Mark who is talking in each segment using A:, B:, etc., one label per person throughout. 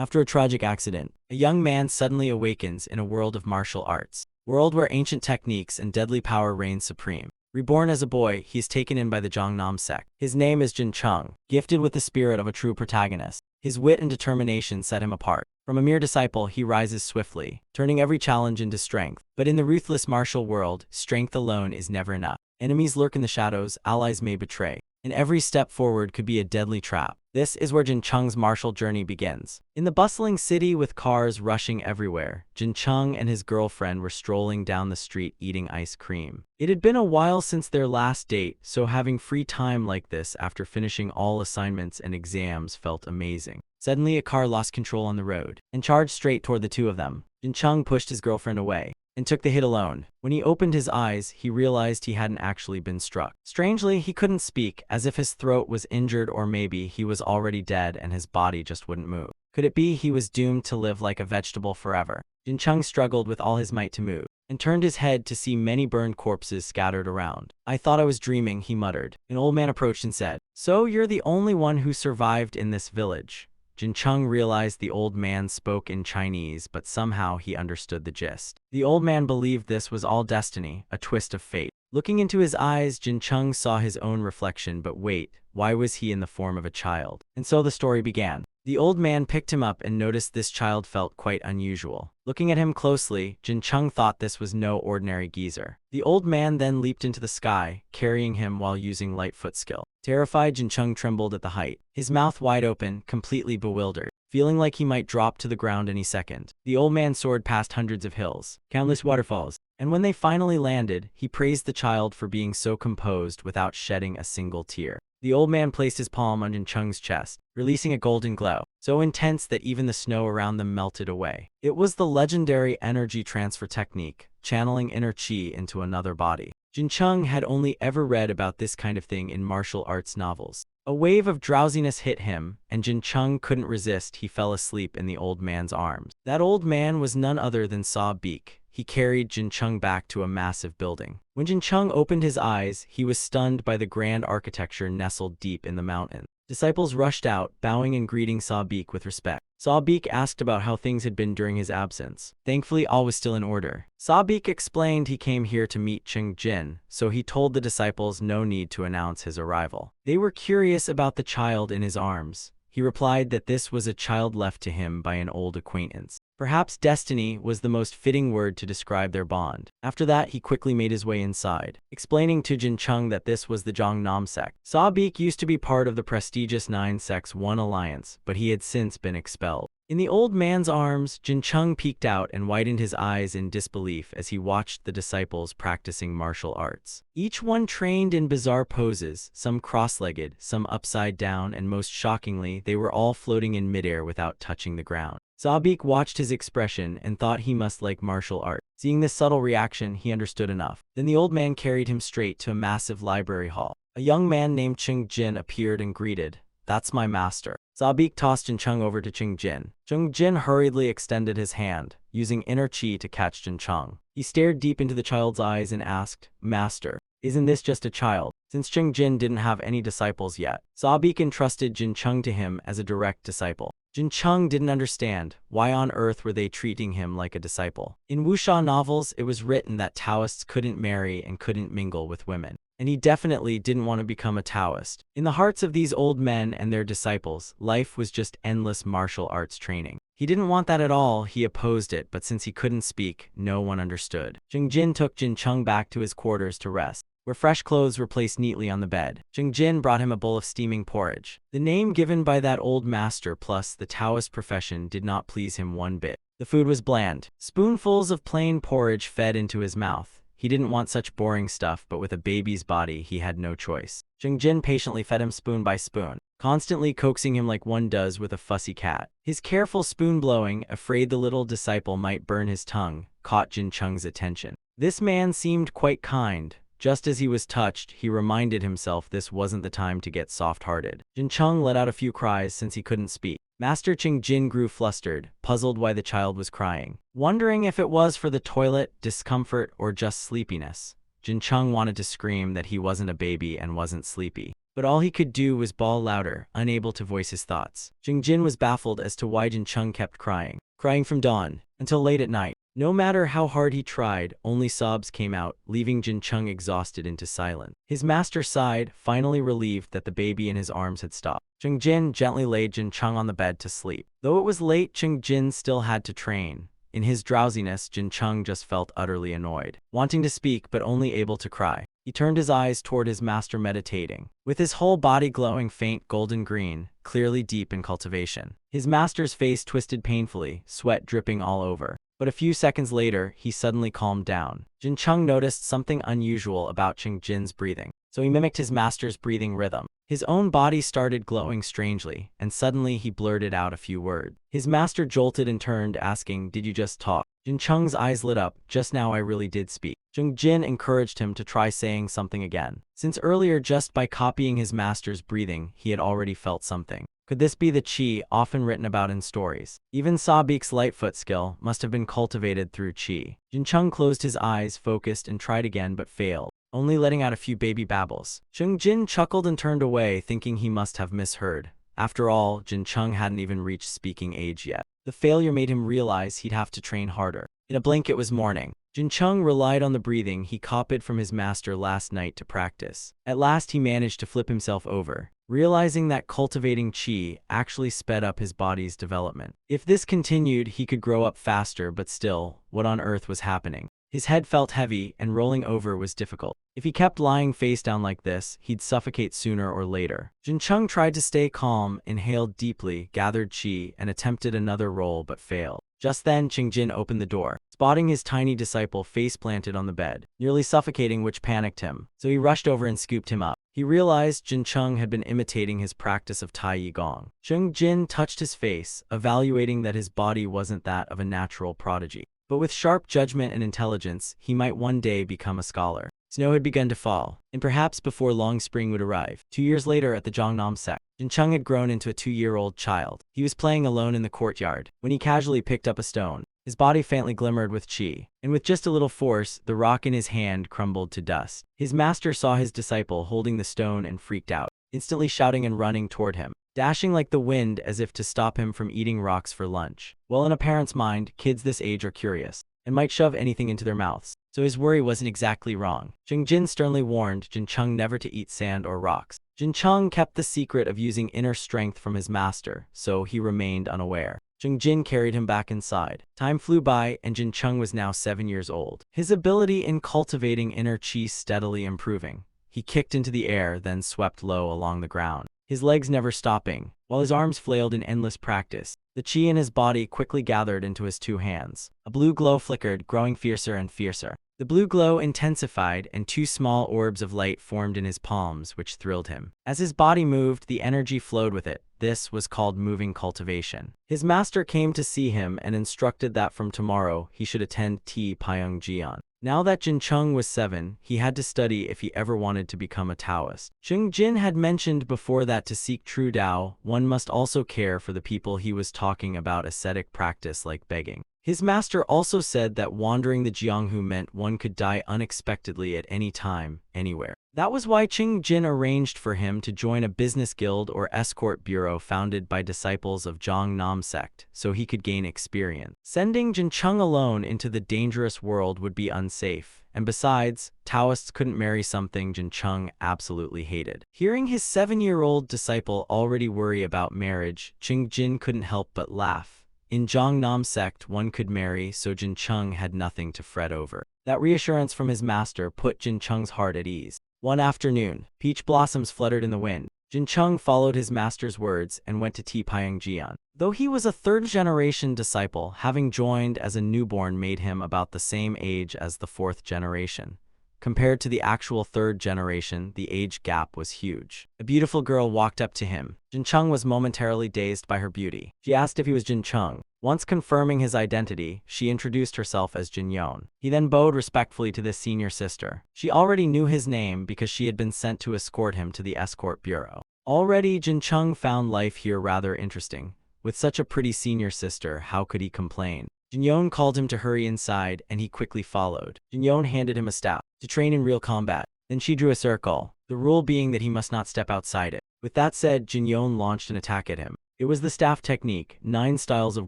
A: After a tragic accident, a young man suddenly awakens in a world of martial arts, world where ancient techniques and deadly power reign supreme. Reborn as a boy, he is taken in by the Zhongnam sect. His name is Jin Chung, gifted with the spirit of a true protagonist. His wit and determination set him apart. From a mere disciple, he rises swiftly, turning every challenge into strength. But in the ruthless martial world, strength alone is never enough. Enemies lurk in the shadows, allies may betray, and every step forward could be a deadly trap. This is where Jin Chung's martial journey begins. In the bustling city with cars rushing everywhere, Jin Chung and his girlfriend were strolling down the street eating ice cream. It had been a while since their last date, so having free time like this after finishing all assignments and exams felt amazing. Suddenly, a car lost control on the road and charged straight toward the two of them. Jin Chung pushed his girlfriend away and took the hit alone. When he opened his eyes, he realized he hadn't actually been struck. Strangely, he couldn't speak, as if his throat was injured, or maybe he was already dead and his body just wouldn't move. Could it be he was doomed to live like a vegetable forever? Jin Chung struggled with all his might to move and turned his head to see many burned corpses scattered around. "I thought I was dreaming," he muttered. An old man approached and said, "So you're the only one who survived in this village?" Jin Chung realized the old man spoke in Chinese, but somehow he understood the gist. The old man believed this was all destiny, a twist of fate. Looking into his eyes, Jin Chung saw his own reflection, but wait, why was he in the form of a child? And so the story began. The old man picked him up and noticed this child felt quite unusual. Looking at him closely, Jin Chung thought this was no ordinary geezer. The old man then leaped into the sky, carrying him while using light foot skill. Terrified, Jin Chung trembled at the height, his mouth wide open, completely bewildered, feeling like he might drop to the ground any second. The old man soared past hundreds of hills, countless waterfalls, and when they finally landed, he praised the child for being so composed without shedding a single tear. The old man placed his palm on Jin Chung's chest, releasing a golden glow, so intense that even the snow around them melted away. It was the legendary energy transfer technique, channeling inner chi into another body. Jin Chung had only ever read about this kind of thing in martial arts novels. A wave of drowsiness hit him, and Jin Chung couldn't resist. He fell asleep in the old man's arms. That old man was none other than Saw Beek. He carried Jin Chung back to a massive building. When Jin Chung opened his eyes, he was stunned by the grand architecture nestled deep in the mountain. Disciples rushed out, bowing and greeting Saw Beek with respect. Saw Beek asked about how things had been during his absence. Thankfully, all was still in order. Saw Beek explained he came here to meet Cheng Jin, so he told the disciples no need to announce his arrival. They were curious about the child in his arms. He replied that this was a child left to him by an old acquaintance. Perhaps destiny was the most fitting word to describe their bond. After that, he quickly made his way inside, explaining to Jin Chung that this was the Zhongnam sect. Saw Beek used to be part of the prestigious 9 Sects 1 alliance, but he had since been expelled. In the old man's arms, Jin Chung peeked out and widened his eyes in disbelief as he watched the disciples practicing martial arts. Each one trained in bizarre poses, some cross-legged, some upside down, and most shockingly, they were all floating in midair without touching the ground. Saw Beek watched his expression and thought he must like martial art. Seeing this subtle reaction, he understood enough. Then the old man carried him straight to a massive library hall. A young man named Cheng Jin appeared and greeted, "That's my master." Saw Beek tossed Jin Chung over to Cheng Jin. Cheng Jin hurriedly extended his hand, using inner chi to catch Jin Chung. He stared deep into the child's eyes and asked, "Master, isn't this just a child?" Since Cheng Jin didn't have any disciples yet, Saw Beek entrusted Jin Chung to him as a direct disciple. Jin Chung didn't understand why on earth were they treating him like a disciple. In wuxia novels, it was written that Taoists couldn't marry and couldn't mingle with women, and he definitely didn't want to become a Taoist. In the hearts of these old men and their disciples, life was just endless martial arts training. He didn't want that at all. He opposed it, but since he couldn't speak, no one understood. Cheng Jin took Jin Chung back to his quarters to rest, where fresh clothes were placed neatly on the bed. Cheng Jin brought him a bowl of steaming porridge. The name given by that old master plus the Taoist profession did not please him one bit. The food was bland. Spoonfuls of plain porridge fed into his mouth. He didn't want such boring stuff, but with a baby's body, he had no choice. Cheng Jin patiently fed him spoon by spoon, constantly coaxing him like one does with a fussy cat. His careful spoon blowing, afraid the little disciple might burn his tongue, caught Jin Chung's attention. This man seemed quite kind. Just as he was touched, he reminded himself this wasn't the time to get soft-hearted. Jin Chung let out a few cries since he couldn't speak. Master Cheng Jin grew flustered, puzzled why the child was crying. Wondering if it was for the toilet, discomfort, or just sleepiness. Jin Chung wanted to scream that he wasn't a baby and wasn't sleepy, but all he could do was bawl louder, unable to voice his thoughts. Jin was baffled as to why Jin Chung kept crying from dawn until late at night. No matter how hard he tried, only sobs came out, leaving Jin Chung exhausted into silence. His master sighed, finally relieved that the baby in his arms had stopped. Jin gently laid Jin Chung on the bed to sleep. Though it was late, Jin still had to train. In his drowsiness, Jin Chung just felt utterly annoyed, wanting to speak but only able to cry. He turned his eyes toward his master meditating, with his whole body glowing faint golden green, clearly deep in cultivation. His master's face twisted painfully, sweat dripping all over. But a few seconds later, he suddenly calmed down. Jin Chung noticed something unusual about Jin's breathing, so he mimicked his master's breathing rhythm. His own body started glowing strangely, and suddenly he blurted out a few words. His master jolted and turned, asking, "Did you just talk?" Jin Chung's eyes lit up. "Just now I really did speak." Jin encouraged him to try saying something again, since earlier just by copying his master's breathing, he had already felt something. Could this be the qi often written about in stories? Even Sabik's Lightfoot skill must have been cultivated through qi. Jin Chung closed his eyes, focused, and tried again but failed, only letting out a few baby babbles. Jin chuckled and turned away, thinking he must have misheard. After all, Jin Chung hadn't even reached speaking age yet. The failure made him realize he'd have to train harder. In a blink it was morning. Jin Chung relied on the breathing he copied from his master last night to practice. At last he managed to flip himself over, realizing that cultivating qi actually sped up his body's development. If this continued, he could grow up faster, but still, what on earth was happening? His head felt heavy, and rolling over was difficult. If he kept lying face down like this, he'd suffocate sooner or later. Jin Chung tried to stay calm, inhaled deeply, gathered qi, and attempted another roll but failed. Just then, Jin opened the door, spotting his tiny disciple face-planted on the bed, nearly suffocating, which panicked him, so he rushed over and scooped him up. He realized Jin Chung had been imitating his practice of Tai Gong. Jin touched his face, evaluating that his body wasn't that of a natural prodigy, but with sharp judgment and intelligence, he might one day become a scholar. Snow had begun to fall, and perhaps before long spring would arrive. 2 years later at the Zhongnam sect, Jin Chung had grown into a 2-year-old child. He was playing alone in the courtyard, when he casually picked up a stone. His body faintly glimmered with qi, and with just a little force, the rock in his hand crumbled to dust. His master saw his disciple holding the stone and freaked out, instantly shouting and running toward him, dashing like the wind as if to stop him from eating rocks for lunch. Well, in a parent's mind, kids this age are curious, and might shove anything into their mouths, so his worry wasn't exactly wrong. Jin sternly warned Jin Chung never to eat sand or rocks. Jin Chung kept the secret of using inner strength from his master, so he remained unaware. Jin carried him back inside. Time flew by, and Jin Chung was now 7 years old, his ability in cultivating inner qi steadily improving. He kicked into the air, then swept low along the ground, his legs never stopping, while his arms flailed in endless practice. The qi in his body quickly gathered into his 2 hands. A blue glow flickered, growing fiercer and fiercer. The blue glow intensified, and 2 small orbs of light formed in his palms, which thrilled him. As his body moved, the energy flowed with it. This was called moving cultivation. His master came to see him and instructed that from tomorrow he should attend Ti Pyong Jian. Now that Jin Chung was 7, he had to study if he ever wanted to become a Taoist. Jin had mentioned before that to seek true Tao, one must also care for the people. He was talking about ascetic practice like begging. His master also said that wandering the Jianghu meant one could die unexpectedly at any time, anywhere. That was why Jin arranged for him to join a business guild or escort bureau founded by disciples of Zhongnam sect, so he could gain experience. Sending Jin Chung alone into the dangerous world would be unsafe, and besides, Taoists couldn't marry, something Jin Chung absolutely hated. Hearing his 7-year-old disciple already worry about marriage, Jin couldn't help but laugh. In Zhongnam sect, one could marry, so Jin Chung had nothing to fret over. That reassurance from his master put Jin Chung's heart at ease. One afternoon, peach blossoms fluttered in the wind. Jin Chung followed his master's words and went to Ti Pyong Jian. Though he was a 3rd-generation disciple, having joined as a newborn made him about the same age as the 4th generation. Compared to the actual 3rd generation, the age gap was huge. A beautiful girl walked up to him. Jin Chung was momentarily dazed by her beauty. She asked if he was Jin Chung. Once confirming his identity, she introduced herself as Jin Yon. He then bowed respectfully to this senior sister. She already knew his name because she had been sent to escort him to the escort bureau. Already, Jin Chung found life here rather interesting. With such a pretty senior sister, how could he complain? Jin Yon called him to hurry inside, and he quickly followed. Jin Yon handed him a staff to train in real combat. Then she drew a circle, the rule being that he must not step outside it. With that said, Jin Yon launched an attack at him. It was the staff technique, 9 styles of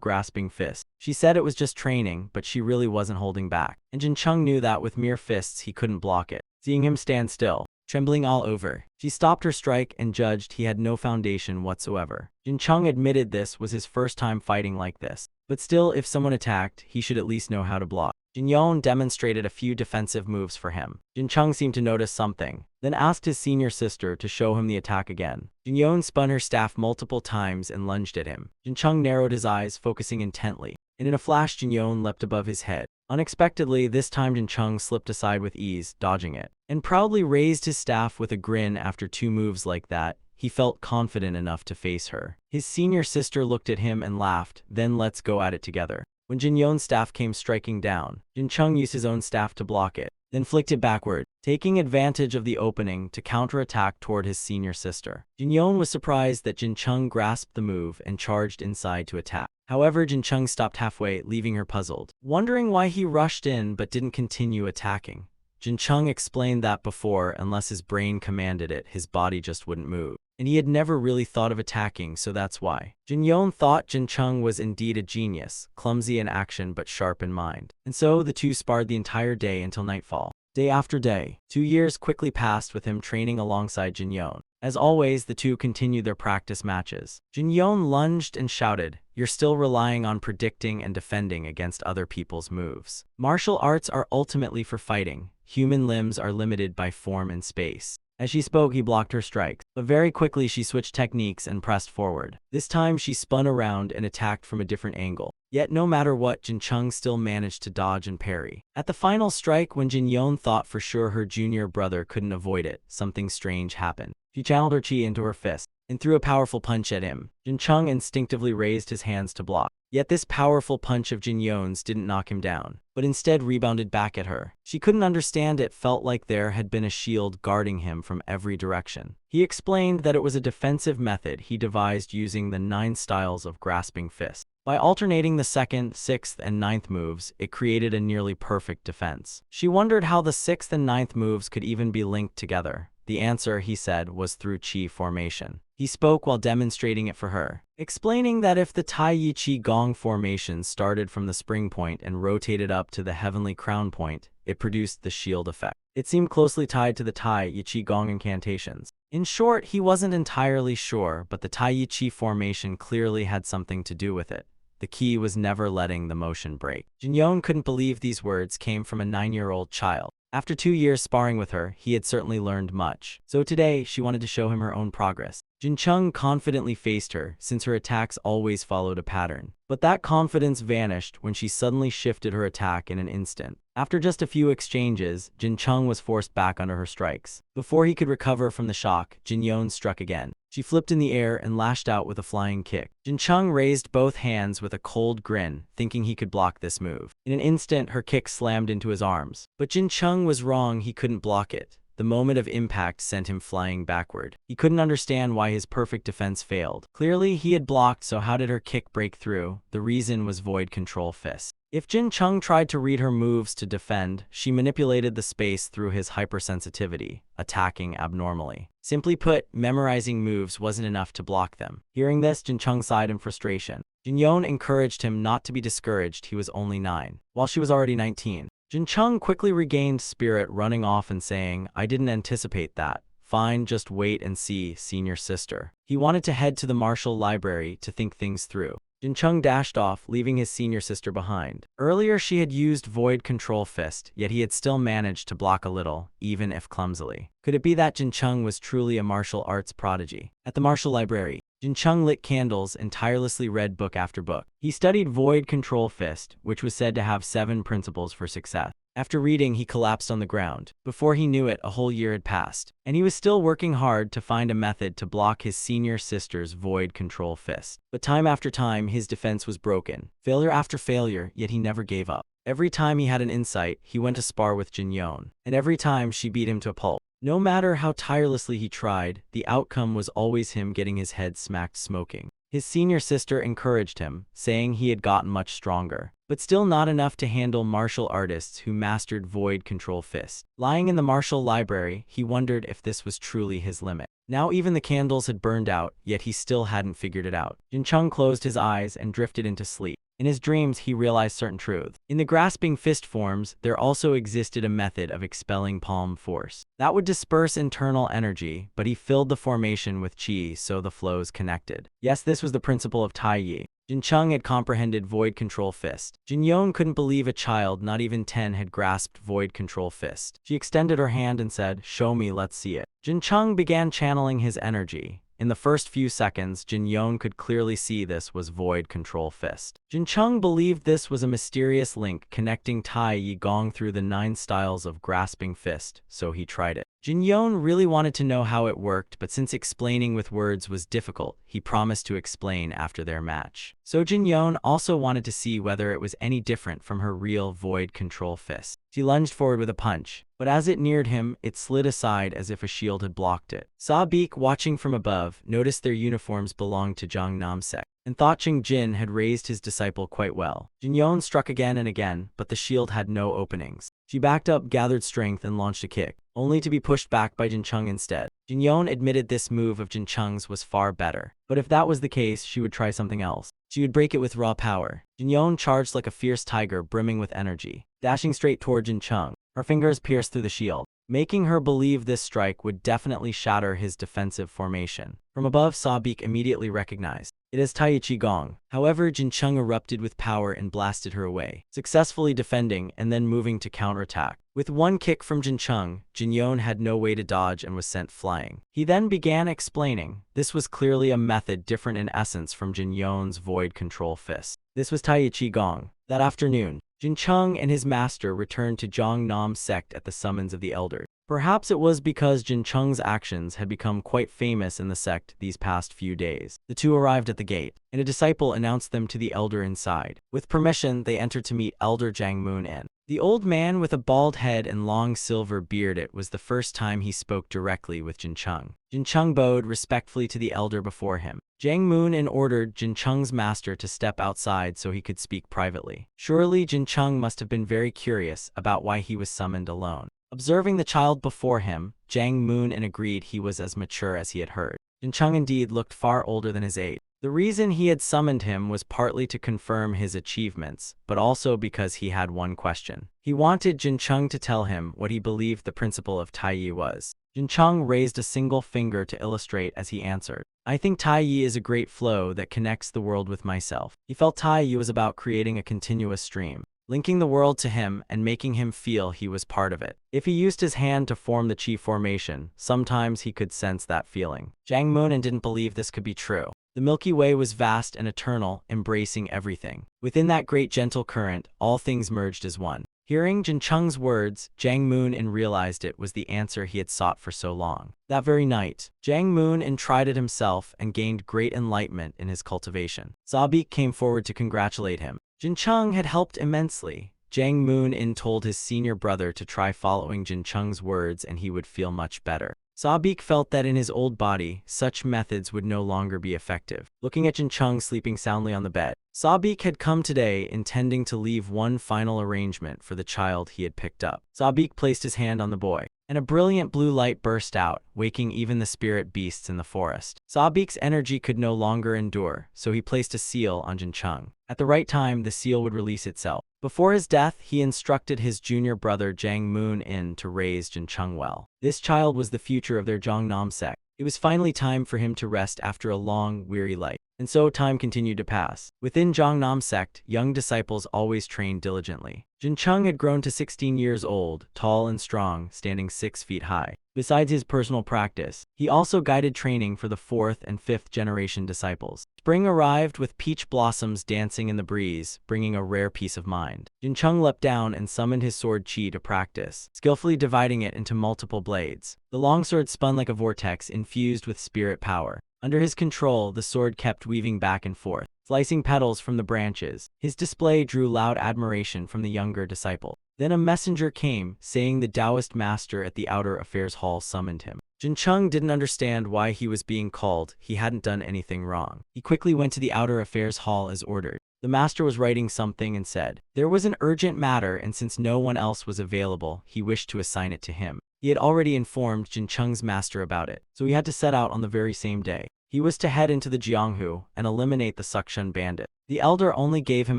A: grasping fist. She said it was just training, but she really wasn't holding back. And Jin Chung knew that with mere fists he couldn't block it. Seeing him stand still, trembling all over, she stopped her strike and judged he had no foundation whatsoever. Jin Chung admitted this was his first time fighting like this. But still, if someone attacked, he should at least know how to block. Jin Yon demonstrated a few defensive moves for him. Jin Chung seemed to notice something, then asked his senior sister to show him the attack again. Jin Yon spun her staff multiple times and lunged at him. Jin Chung narrowed his eyes, focusing intently, and in a flash Jin Yon leapt above his head. Unexpectedly, this time Jin Chung slipped aside with ease, dodging it, and proudly raised his staff with a grin. After 2 moves like that, he felt confident enough to face her. His senior sister looked at him and laughed, then let's go at it together. When Jin Yon's staff came striking down, Jin Chung used his own staff to block it, then flicked it backward, taking advantage of the opening to counterattack toward his senior sister. Jin Yon was surprised that Jin Chung grasped the move and charged inside to attack. However, Jin Chung stopped halfway, leaving her puzzled, wondering why he rushed in but didn't continue attacking. Jin Chung explained that before, unless his brain commanded it, his body just wouldn't move. And he had never really thought of attacking, so that's why. Jin Yon thought Jin Chung was indeed a genius, clumsy in action but sharp in mind. And so the two sparred the entire day until nightfall. Day after day, 2 years quickly passed with him training alongside Jin Yon. As always, the two continued their practice matches. Jin Yon lunged and shouted, "You're still relying on predicting and defending against other people's moves. Martial arts are ultimately for fighting. Human limbs are limited by form and space." As she spoke, he blocked her strikes, but very quickly she switched techniques and pressed forward. This time she spun around and attacked from a different angle. Yet no matter what, Jin Chung still managed to dodge and parry. At the final strike, when Jin Yon thought for sure her junior brother couldn't avoid it, something strange happened. She channeled her chi into her fist and threw a powerful punch at him. Jin Chung instinctively raised his hands to block. Yet this powerful punch of Jin Yon's didn't knock him down, but instead rebounded back at her. She couldn't understand it, felt like there had been a shield guarding him from every direction. He explained that it was a defensive method he devised using the 9 styles of grasping fist. By alternating the 2nd, 6th, and 9th moves, it created a nearly perfect defense. She wondered how the 6th and 9th moves could even be linked together. The answer, he said, was through chi formation. He spoke while demonstrating it for her, explaining that if the Tai Yi Qi Gong formation started from the spring point and rotated up to the heavenly crown point, it produced the shield effect. It seemed closely tied to the Tai Yi Qi Gong incantations. In short, he wasn't entirely sure, but the Tai Yi Qi formation clearly had something to do with it. The key was never letting the motion break. Jin Yon couldn't believe these words came from a 9-year-old child. After 2 years sparring with her, he had certainly learned much. So today, she wanted to show him her own progress. Jin Chung confidently faced her, since her attacks always followed a pattern. But that confidence vanished when she suddenly shifted her attack in an instant. After just a few exchanges, Jin Chung was forced back under her strikes. Before he could recover from the shock, Jin Yon struck again. She flipped in the air and lashed out with a flying kick. Jin Chung raised both hands with a cold grin, thinking he could block this move. In an instant, her kick slammed into his arms. But Jin Chung was wrong, he couldn't block it. The moment of impact sent him flying backward. He couldn't understand why his perfect defense failed. Clearly, he had blocked, so how did her kick break through? The reason was void control fist. If Jin Chung tried to read her moves to defend, she manipulated the space through his hypersensitivity, attacking abnormally. Simply put, memorizing moves wasn't enough to block them. Hearing this, Jin Chung sighed in frustration. Jin Yon encouraged him not to be discouraged, he was only 9, while she was already 19. Jin Chung quickly regained spirit, running off and saying, "I didn't anticipate that. Fine, just wait and see, senior sister." He wanted to head to the martial library to think things through. Jin Chung dashed off, leaving his senior sister behind. Earlier she had used void control fist, yet he had still managed to block a little, even if clumsily. Could it be that Jin Chung was truly a martial arts prodigy? At the martial library, Jin Chung lit candles and tirelessly read book after book. He studied void control fist, which was said to have 7 principles for success. After reading, he collapsed on the ground. Before he knew it, a whole year had passed, and he was still working hard to find a method to block his senior sister's void control fist. But time after time, his defense was broken. Failure after failure, yet he never gave up. Every time he had an insight, he went to spar with Jin Yon, and every time she beat him to a pulp. No matter how tirelessly he tried, the outcome was always him getting his head smacked smoking. His senior sister encouraged him, saying he had gotten much stronger. but still not enough to handle martial artists who mastered void control fist. Lying in the martial library, he wondered if this was truly his limit. Now even the candles had burned out, yet he still hadn't figured it out. Jin Chung closed his eyes and drifted into sleep. In his dreams, he realized certain truths. In the grasping fist forms, there also existed a method of expelling palm force. That would disperse internal energy, but he filled the formation with qi so the flows connected. Yes, this was the principle of Tai Yi. Jin Chung had comprehended void control fist. Jin Yon couldn't believe a child not even 10 had grasped void control fist. She extended her hand and said, "Show me, let's see it." Jin Chung began channeling his energy. In the first few seconds, Jin Yon could clearly see this was void control fist. Jin Chung believed this was a mysterious link connecting Tai Yi Gong through the 9 styles of grasping fist, so he tried it. Jin Yon really wanted to know how it worked, but since explaining with words was difficult, he promised to explain after their match. So Jin Yon also wanted to see whether it was any different from her real void control fist. She lunged forward with a punch, but as it neared him, it slid aside as if a shield had blocked it. Sa-Beek, watching from above, noticed their uniforms belonged to Jiangnam sect, and thought Qing Jin had raised his disciple quite well. Jin Yon struck again and again, but the shield had no openings. She backed up, gathered strength, and launched a kick, only to be pushed back by Jin Chung instead. Jin Yon admitted this move of Jin Chung's was far better, but if that was the case, she would try something else. She would break it with raw power. Jin Yon charged like a fierce tiger brimming with energy, dashing straight toward Jin Chung. Her fingers pierced through the shield, making her believe this strike would definitely shatter his defensive formation. From above, Sa-Beek immediately recognized it as Tai Chi Gong. However, Jin Chung erupted with power and blasted her away, successfully defending and then moving to counterattack. With one kick from Jin Chung, Jin Yon had no way to dodge and was sent flying. He then began explaining. This was clearly a method different in essence from Jin Yon's void control fist. This was Tai Chi Gong. That afternoon, Jin Chung and his master returned to Jiangnam sect at the summons of the elders. Perhaps it was because Jin Chung's actions had become quite famous in the sect these past few days. The two arrived at the gate, and a disciple announced them to the elder inside. With permission, they entered to meet Elder Jiang Moon in. The old man with a bald head and long silver beard. It was the first time he spoke directly with Jin Chung. Jin Chung bowed respectfully to the elder before him. Jiang Moon ordered Jin Chung's master to step outside so he could speak privately. Surely Jin Chung must have been very curious about why he was summoned alone. Observing the child before him, Jiang Moon agreed he was as mature as he had heard. Jin Chung indeed looked far older than his age. The reason he had summoned him was partly to confirm his achievements, but also because he had one question. He wanted Jin Chung to tell him what he believed the principle of Tai Yi was. Jin Chung raised a single finger to illustrate as he answered. I think Tai Yi is a great flow that connects the world with myself. He felt Tai Yi was about creating a continuous stream, linking the world to him and making him feel he was part of it. If he used his hand to form the Qi formation, sometimes he could sense that feeling. Jiang Moon didn't believe this could be true. The Milky Way was vast and eternal, embracing everything. Within that great gentle current, all things merged as one. Hearing Jin Chung's words, Jiang Moon realized it was the answer he had sought for so long. That very night, Jiang Moon tried it himself and gained great enlightenment in his cultivation. Sa-Beek came forward to congratulate him. Jin Chung had helped immensely. Jiang Moon told his senior brother to try following Jin Chung's words and he would feel much better. Sa-Beek felt that in his old body, such methods would no longer be effective. Looking at Jin Chung sleeping soundly on the bed, Sa-Beek had come today intending to leave one final arrangement for the child he had picked up. Sa-Beek placed his hand on the boy, and a brilliant blue light burst out, waking even the spirit beasts in the forest. Sa-Beek's energy could no longer endure, so he placed a seal on Jin Chung. At the right time, the seal would release itself. Before his death, he instructed his junior brother Jiang Moon to raise Jin Chung well. This child was the future of their Jiangnam sect. It was finally time for him to rest after a long, weary life. And so time continued to pass. Within Jiangnam sect, young disciples always trained diligently. Jin Chung had grown to 16 years old, tall and strong, standing 6 feet high. Besides his personal practice, he also guided training for the 4th and 5th generation disciples. Spring arrived with peach blossoms dancing in the breeze, bringing a rare peace of mind. Jin Chung leapt down and summoned his sword Qi to practice, skillfully dividing it into multiple blades. The longsword spun like a vortex infused with spirit power. Under his control, the sword kept weaving back and forth, slicing petals from the branches. His display drew loud admiration from the younger disciple. Then a messenger came, saying the Taoist master at the Outer Affairs Hall summoned him. Jin Chung didn't understand why he was being called. He hadn't done anything wrong. He quickly went to the Outer Affairs Hall as ordered. The master was writing something and said, there was an urgent matter, and since no one else was available, he wished to assign it to him. He had already informed Jin Cheng's master about it, so he had to set out on the very same day. He was to head into the Jianghu and eliminate the Sukshan bandit. The elder only gave him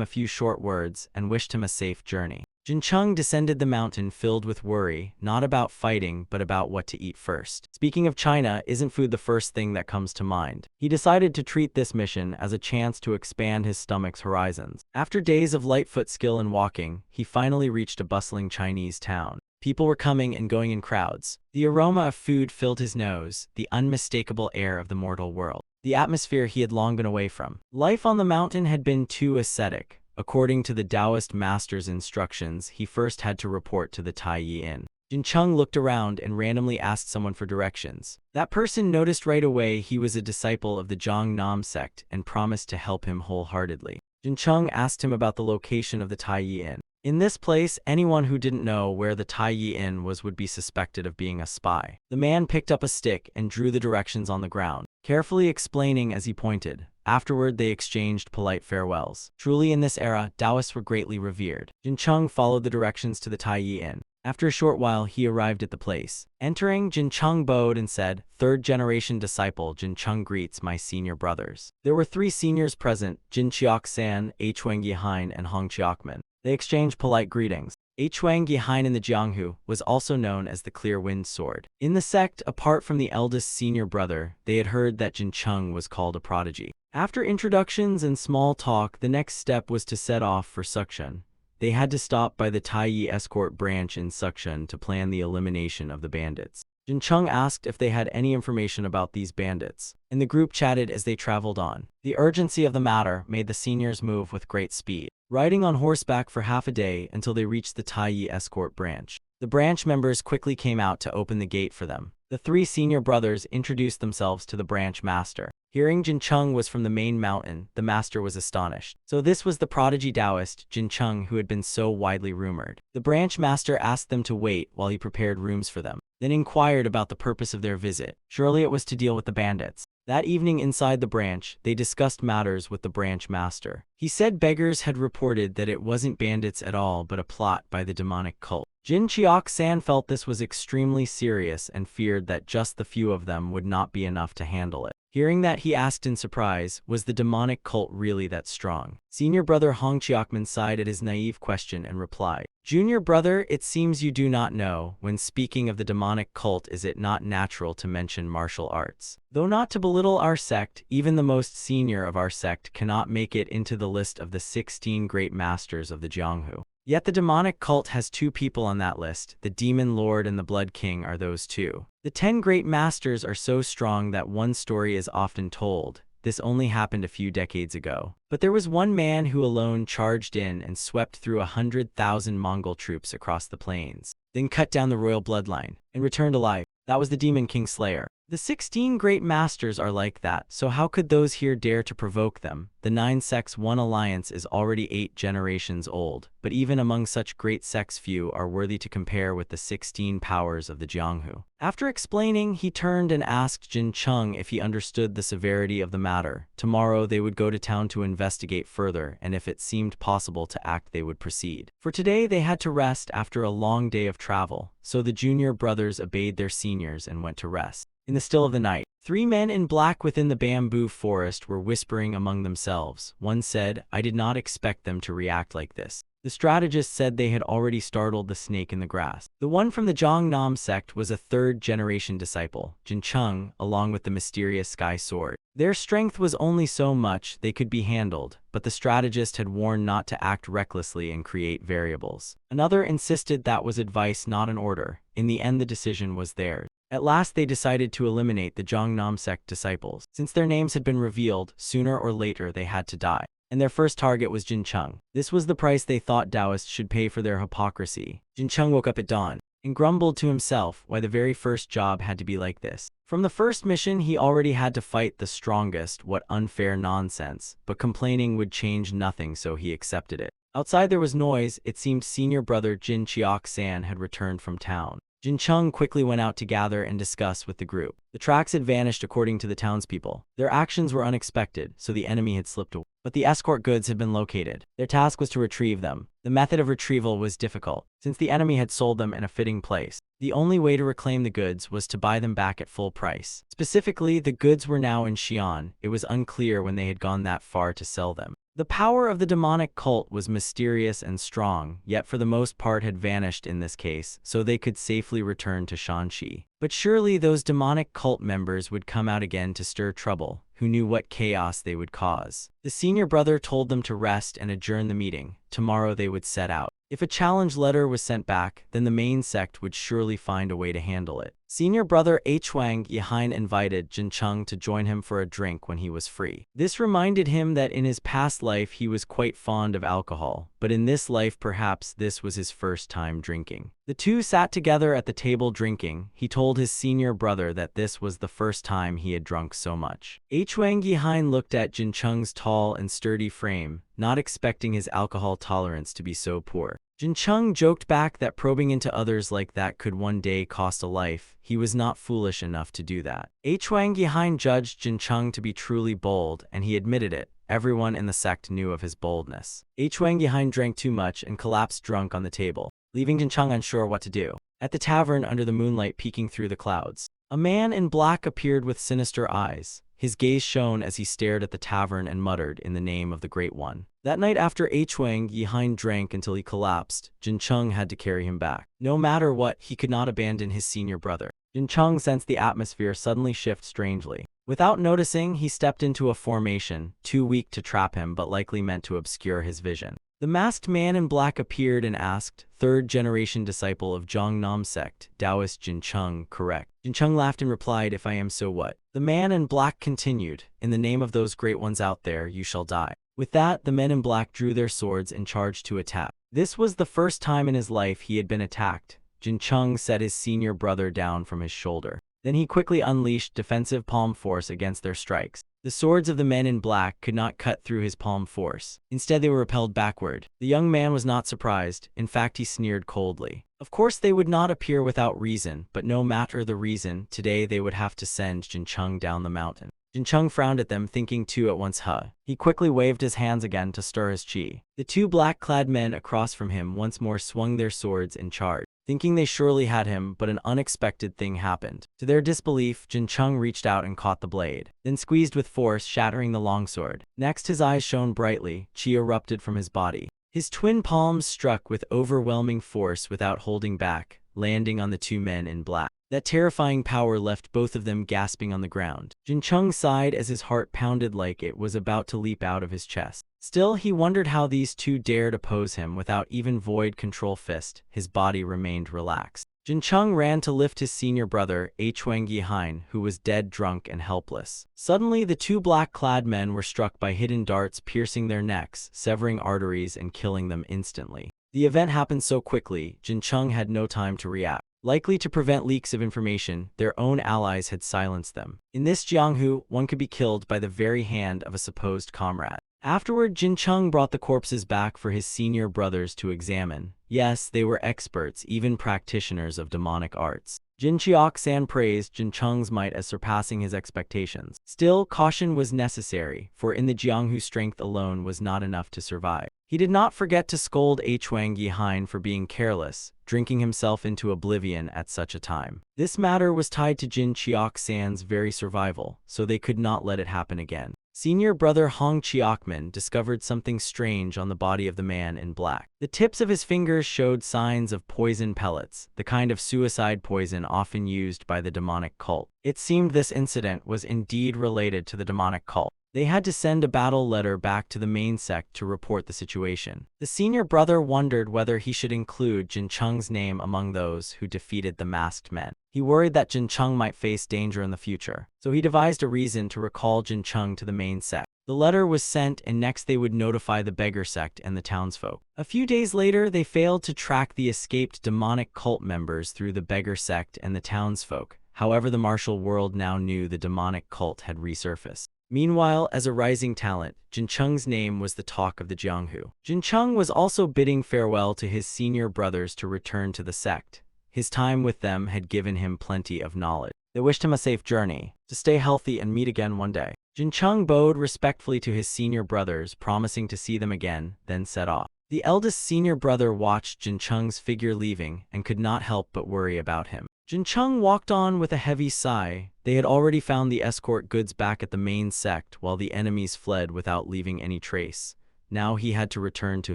A: a few short words and wished him a safe journey. Jin Cheng descended the mountain filled with worry, not about fighting but about what to eat first. Speaking of China, isn't food the first thing that comes to mind? He decided to treat this mission as a chance to expand his stomach's horizons. After days of lightfoot skill and walking, he finally reached a bustling Chinese town. People were coming and going in crowds. The aroma of food filled his nose, the unmistakable air of the mortal world, the atmosphere he had long been away from. Life on the mountain had been too ascetic. According to the Taoist master's instructions, he first had to report to the Taiyi Inn. Jin Cheng looked around and randomly asked someone for directions. That person noticed right away he was a disciple of the Jiangnam sect and promised to help him wholeheartedly. Jin Cheng asked him about the location of the Taiyi Inn. In this place, anyone who didn't know where the Taiyi Inn was would be suspected of being a spy. The man picked up a stick and drew the directions on the ground, carefully explaining as he pointed. Afterward, they exchanged polite farewells. Truly, in this era, Taoists were greatly revered. Jin Cheng followed the directions to the Taiyi Inn. After a short while, he arrived at the place. Entering, Jin Cheng bowed and said, "Third-generation disciple Jin Cheng greets my senior brothers." There were 3 seniors present, Jin Chiok-san, Huang Yihain, and Hong Chiokman. They exchanged polite greetings. Huang Yihain in the Jianghu was also known as the Clear Wind Sword. In the sect, apart from the eldest senior brother, they had heard that Jin Cheng was called a prodigy. After introductions and small talk, the next step was to set off for Sukshan. They had to stop by the Taiyi escort branch in Sukshan to plan the elimination of the bandits. Jin Cheng asked if they had any information about these bandits, and the group chatted as they traveled on. The urgency of the matter made the seniors move with great speed, riding on horseback for half a day until they reached the Taiyi escort branch. The branch members quickly came out to open the gate for them. The 3 senior brothers introduced themselves to the branch master. Hearing Jin Cheng was from the main mountain, the master was astonished. So this was the prodigy Taoist, Jin Cheng, who had been so widely rumored. The branch master asked them to wait while he prepared rooms for them, then inquired about the purpose of their visit. Surely it was to deal with the bandits. That evening inside the branch, they discussed matters with the branch master. He said beggars had reported that it wasn't bandits at all but a plot by the demonic cult. Jin Chiok-san felt this was extremely serious and feared that just the few of them would not be enough to handle it. Hearing that, he asked in surprise, was the demonic cult really that strong? Senior brother Hong Chiokman sighed at his naive question and replied, "Junior brother, it seems you do not know. When speaking of the demonic cult, is it not natural to mention martial arts? Though not to belittle our sect, even the most senior of our sect cannot make it into the list of the 16 great masters of the Jianghu. Yet the demonic cult has 2 people on that list. The Demon Lord and the Blood King are those 2. The 10 great masters are so strong that one story is often told. This only happened a few decades ago. But there was one man who alone charged in and swept through 100,000 Mongol troops across the plains, then cut down the royal bloodline, and returned alive. That was the Demon King Slayer. The 16 great masters are like that, so how could those here dare to provoke them? The 9 sects One Alliance is already 8 generations old, but even among such great sects few are worthy to compare with the 16 powers of the Jianghu." After explaining, he turned and asked Jin Cheng if he understood the severity of the matter. Tomorrow they would go to town to investigate further, and if it seemed possible to act they would proceed. For today they had to rest after a long day of travel, so the junior brothers obeyed their seniors and went to rest. In the still of the night, 3 men in black within the bamboo forest were whispering among themselves. One said, "I did not expect them to react like this." The strategist said they had already startled the snake in the grass. The one from the Jiangnam sect was a 3rd-generation disciple, Jin Cheng, along with the mysterious sky sword. Their strength was only so much, they could be handled, but the strategist had warned not to act recklessly and create variables. Another insisted that was advice, not an order. In the end, the decision was theirs. At last they decided to eliminate the Jiangnam sect disciples. Since their names had been revealed, sooner or later they had to die. And their first target was Jin Cheng. This was the price they thought Taoists should pay for their hypocrisy. Jin Cheng woke up at dawn and grumbled to himself why the very first job had to be like this. From the first mission he already had to fight the strongest. What unfair nonsense, but complaining would change nothing, so he accepted it. Outside there was noise. It seemed senior brother Jin Chiok-san had returned from town. Jin Chung quickly went out to gather and discuss with the group. The tracks had vanished according to the townspeople. Their actions were unexpected, so the enemy had slipped away. But the escort goods had been located. Their task was to retrieve them. The method of retrieval was difficult, since the enemy had sold them in a fitting place. The only way to reclaim the goods was to buy them back at full price. Specifically, the goods were now in Xi'an. It was unclear when they had gone that far to sell them. The power of the demonic cult was mysterious and strong, yet for the most part had vanished in this case, so they could safely return to Shanxi. But surely those demonic cult members would come out again to stir trouble. Who knew what chaos they would cause? The senior brother told them to rest and adjourn the meeting. Tomorrow they would set out. If a challenge letter was sent back, then the main sect would surely find a way to handle it. Senior brother Huang Yihain invited Jin Chung to join him for a drink when he was free. This reminded him that in his past life he was quite fond of alcohol, but in this life perhaps this was his first time drinking. The two sat together at the table drinking. He told his senior brother that this was the first time he had drunk so much. Huang Yihain looked at Jin Chung's tall and sturdy frame, not expecting his alcohol tolerance to be so poor. Jin Chung joked back that probing into others like that could one day cost a life. He was not foolish enough to do that. Huang Yihain judged Jin Chung to be truly bold, and he admitted it. Everyone in the sect knew of his boldness. Huang Yihain drank too much and collapsed drunk on the table, leaving Jin Chung unsure what to do. At the tavern under the moonlight peeking through the clouds, a man in black appeared with sinister eyes. His gaze shone as he stared at the tavern and muttered in the name of the Great One. That night after Huang Yihain drank until he collapsed, Jin Chung had to carry him back. No matter what, he could not abandon his senior brother. Jin Chung sensed the atmosphere suddenly shift strangely. Without noticing, he stepped into a formation, too weak to trap him but likely meant to obscure his vision. The masked man in black appeared and asked, "Third-generation disciple of Zhongnam sect, Taoist Jin Chung, correct?" Jin Chung laughed and replied, "If I am, so what?" The man in black continued, "In the name of those great ones out there, you shall die." With that, the men in black drew their swords and charged to attack. This was the first time in his life he had been attacked. Jin Chung set his senior brother down from his shoulder. Then he quickly unleashed defensive palm force against their strikes. The swords of the men in black could not cut through his palm force. Instead, they were repelled backward. The young man was not surprised. In fact, he sneered coldly. Of course, they would not appear without reason, but no matter the reason, today they would have to send Jin Chung down the mountain. Jin Chung frowned at them, thinking two at once. He quickly waved his hands again to stir his chi. The two black-clad men across from him once more swung their swords and charged. Thinking they surely had him, but an unexpected thing happened. To their disbelief, Jin Chung reached out and caught the blade, then squeezed with force, shattering the longsword. Next, his eyes shone brightly. Chi erupted from his body. His twin palms struck with overwhelming force without holding back, landing on the two men in black. That terrifying power left both of them gasping on the ground. Jin Chung sighed as his heart pounded like it was about to leap out of his chest. Still, he wondered how these two dared oppose him without even void control fist. His body remained relaxed. Jin Chung ran to lift his senior brother, Huang Yihain, who was dead drunk and helpless. Suddenly, the two black-clad men were struck by hidden darts piercing their necks, severing arteries and killing them instantly. The event happened so quickly, Jin Chung had no time to react. Likely to prevent leaks of information, their own allies had silenced them. In this Jianghu, one could be killed by the very hand of a supposed comrade. Afterward, Jin Chung brought the corpses back for his senior brothers to examine. Yes, they were experts, even practitioners of demonic arts. Jin Chiok-san praised Jin Chung's might as surpassing his expectations. Still, caution was necessary, for in the Jianghu strength alone was not enough to survive. He did not forget to scold Huang Yihain for being careless, drinking himself into oblivion at such a time. This matter was tied to Jin Chiok-san's very survival, so they could not let it happen again. Senior brother Hong Chiokman discovered something strange on the body of the man in black. The tips of his fingers showed signs of poison pellets, the kind of suicide poison often used by the demonic cult. It seemed this incident was indeed related to the demonic cult. They had to send a battle letter back to the main sect to report the situation. The senior brother wondered whether he should include Jin Chung's name among those who defeated the masked men. He worried that Jin Chung might face danger in the future, so he devised a reason to recall Jin Chung to the main sect. The letter was sent, and next they would notify the beggar sect and the townsfolk. A few days later, they failed to track the escaped demonic cult members through the beggar sect and the townsfolk. However, the martial world now knew the demonic cult had resurfaced. Meanwhile, as a rising talent, Jin Chung's name was the talk of the Jianghu. Jin Chung was also bidding farewell to his senior brothers to return to the sect. His time with them had given him plenty of knowledge. They wished him a safe journey, to stay healthy and meet again one day. Jin Chung bowed respectfully to his senior brothers, promising to see them again, then set off. The eldest senior brother watched Jin Chung's figure leaving and could not help but worry about him. Jin Chung walked on with a heavy sigh. They had already found the escort goods back at the main sect while the enemies fled without leaving any trace. Now he had to return to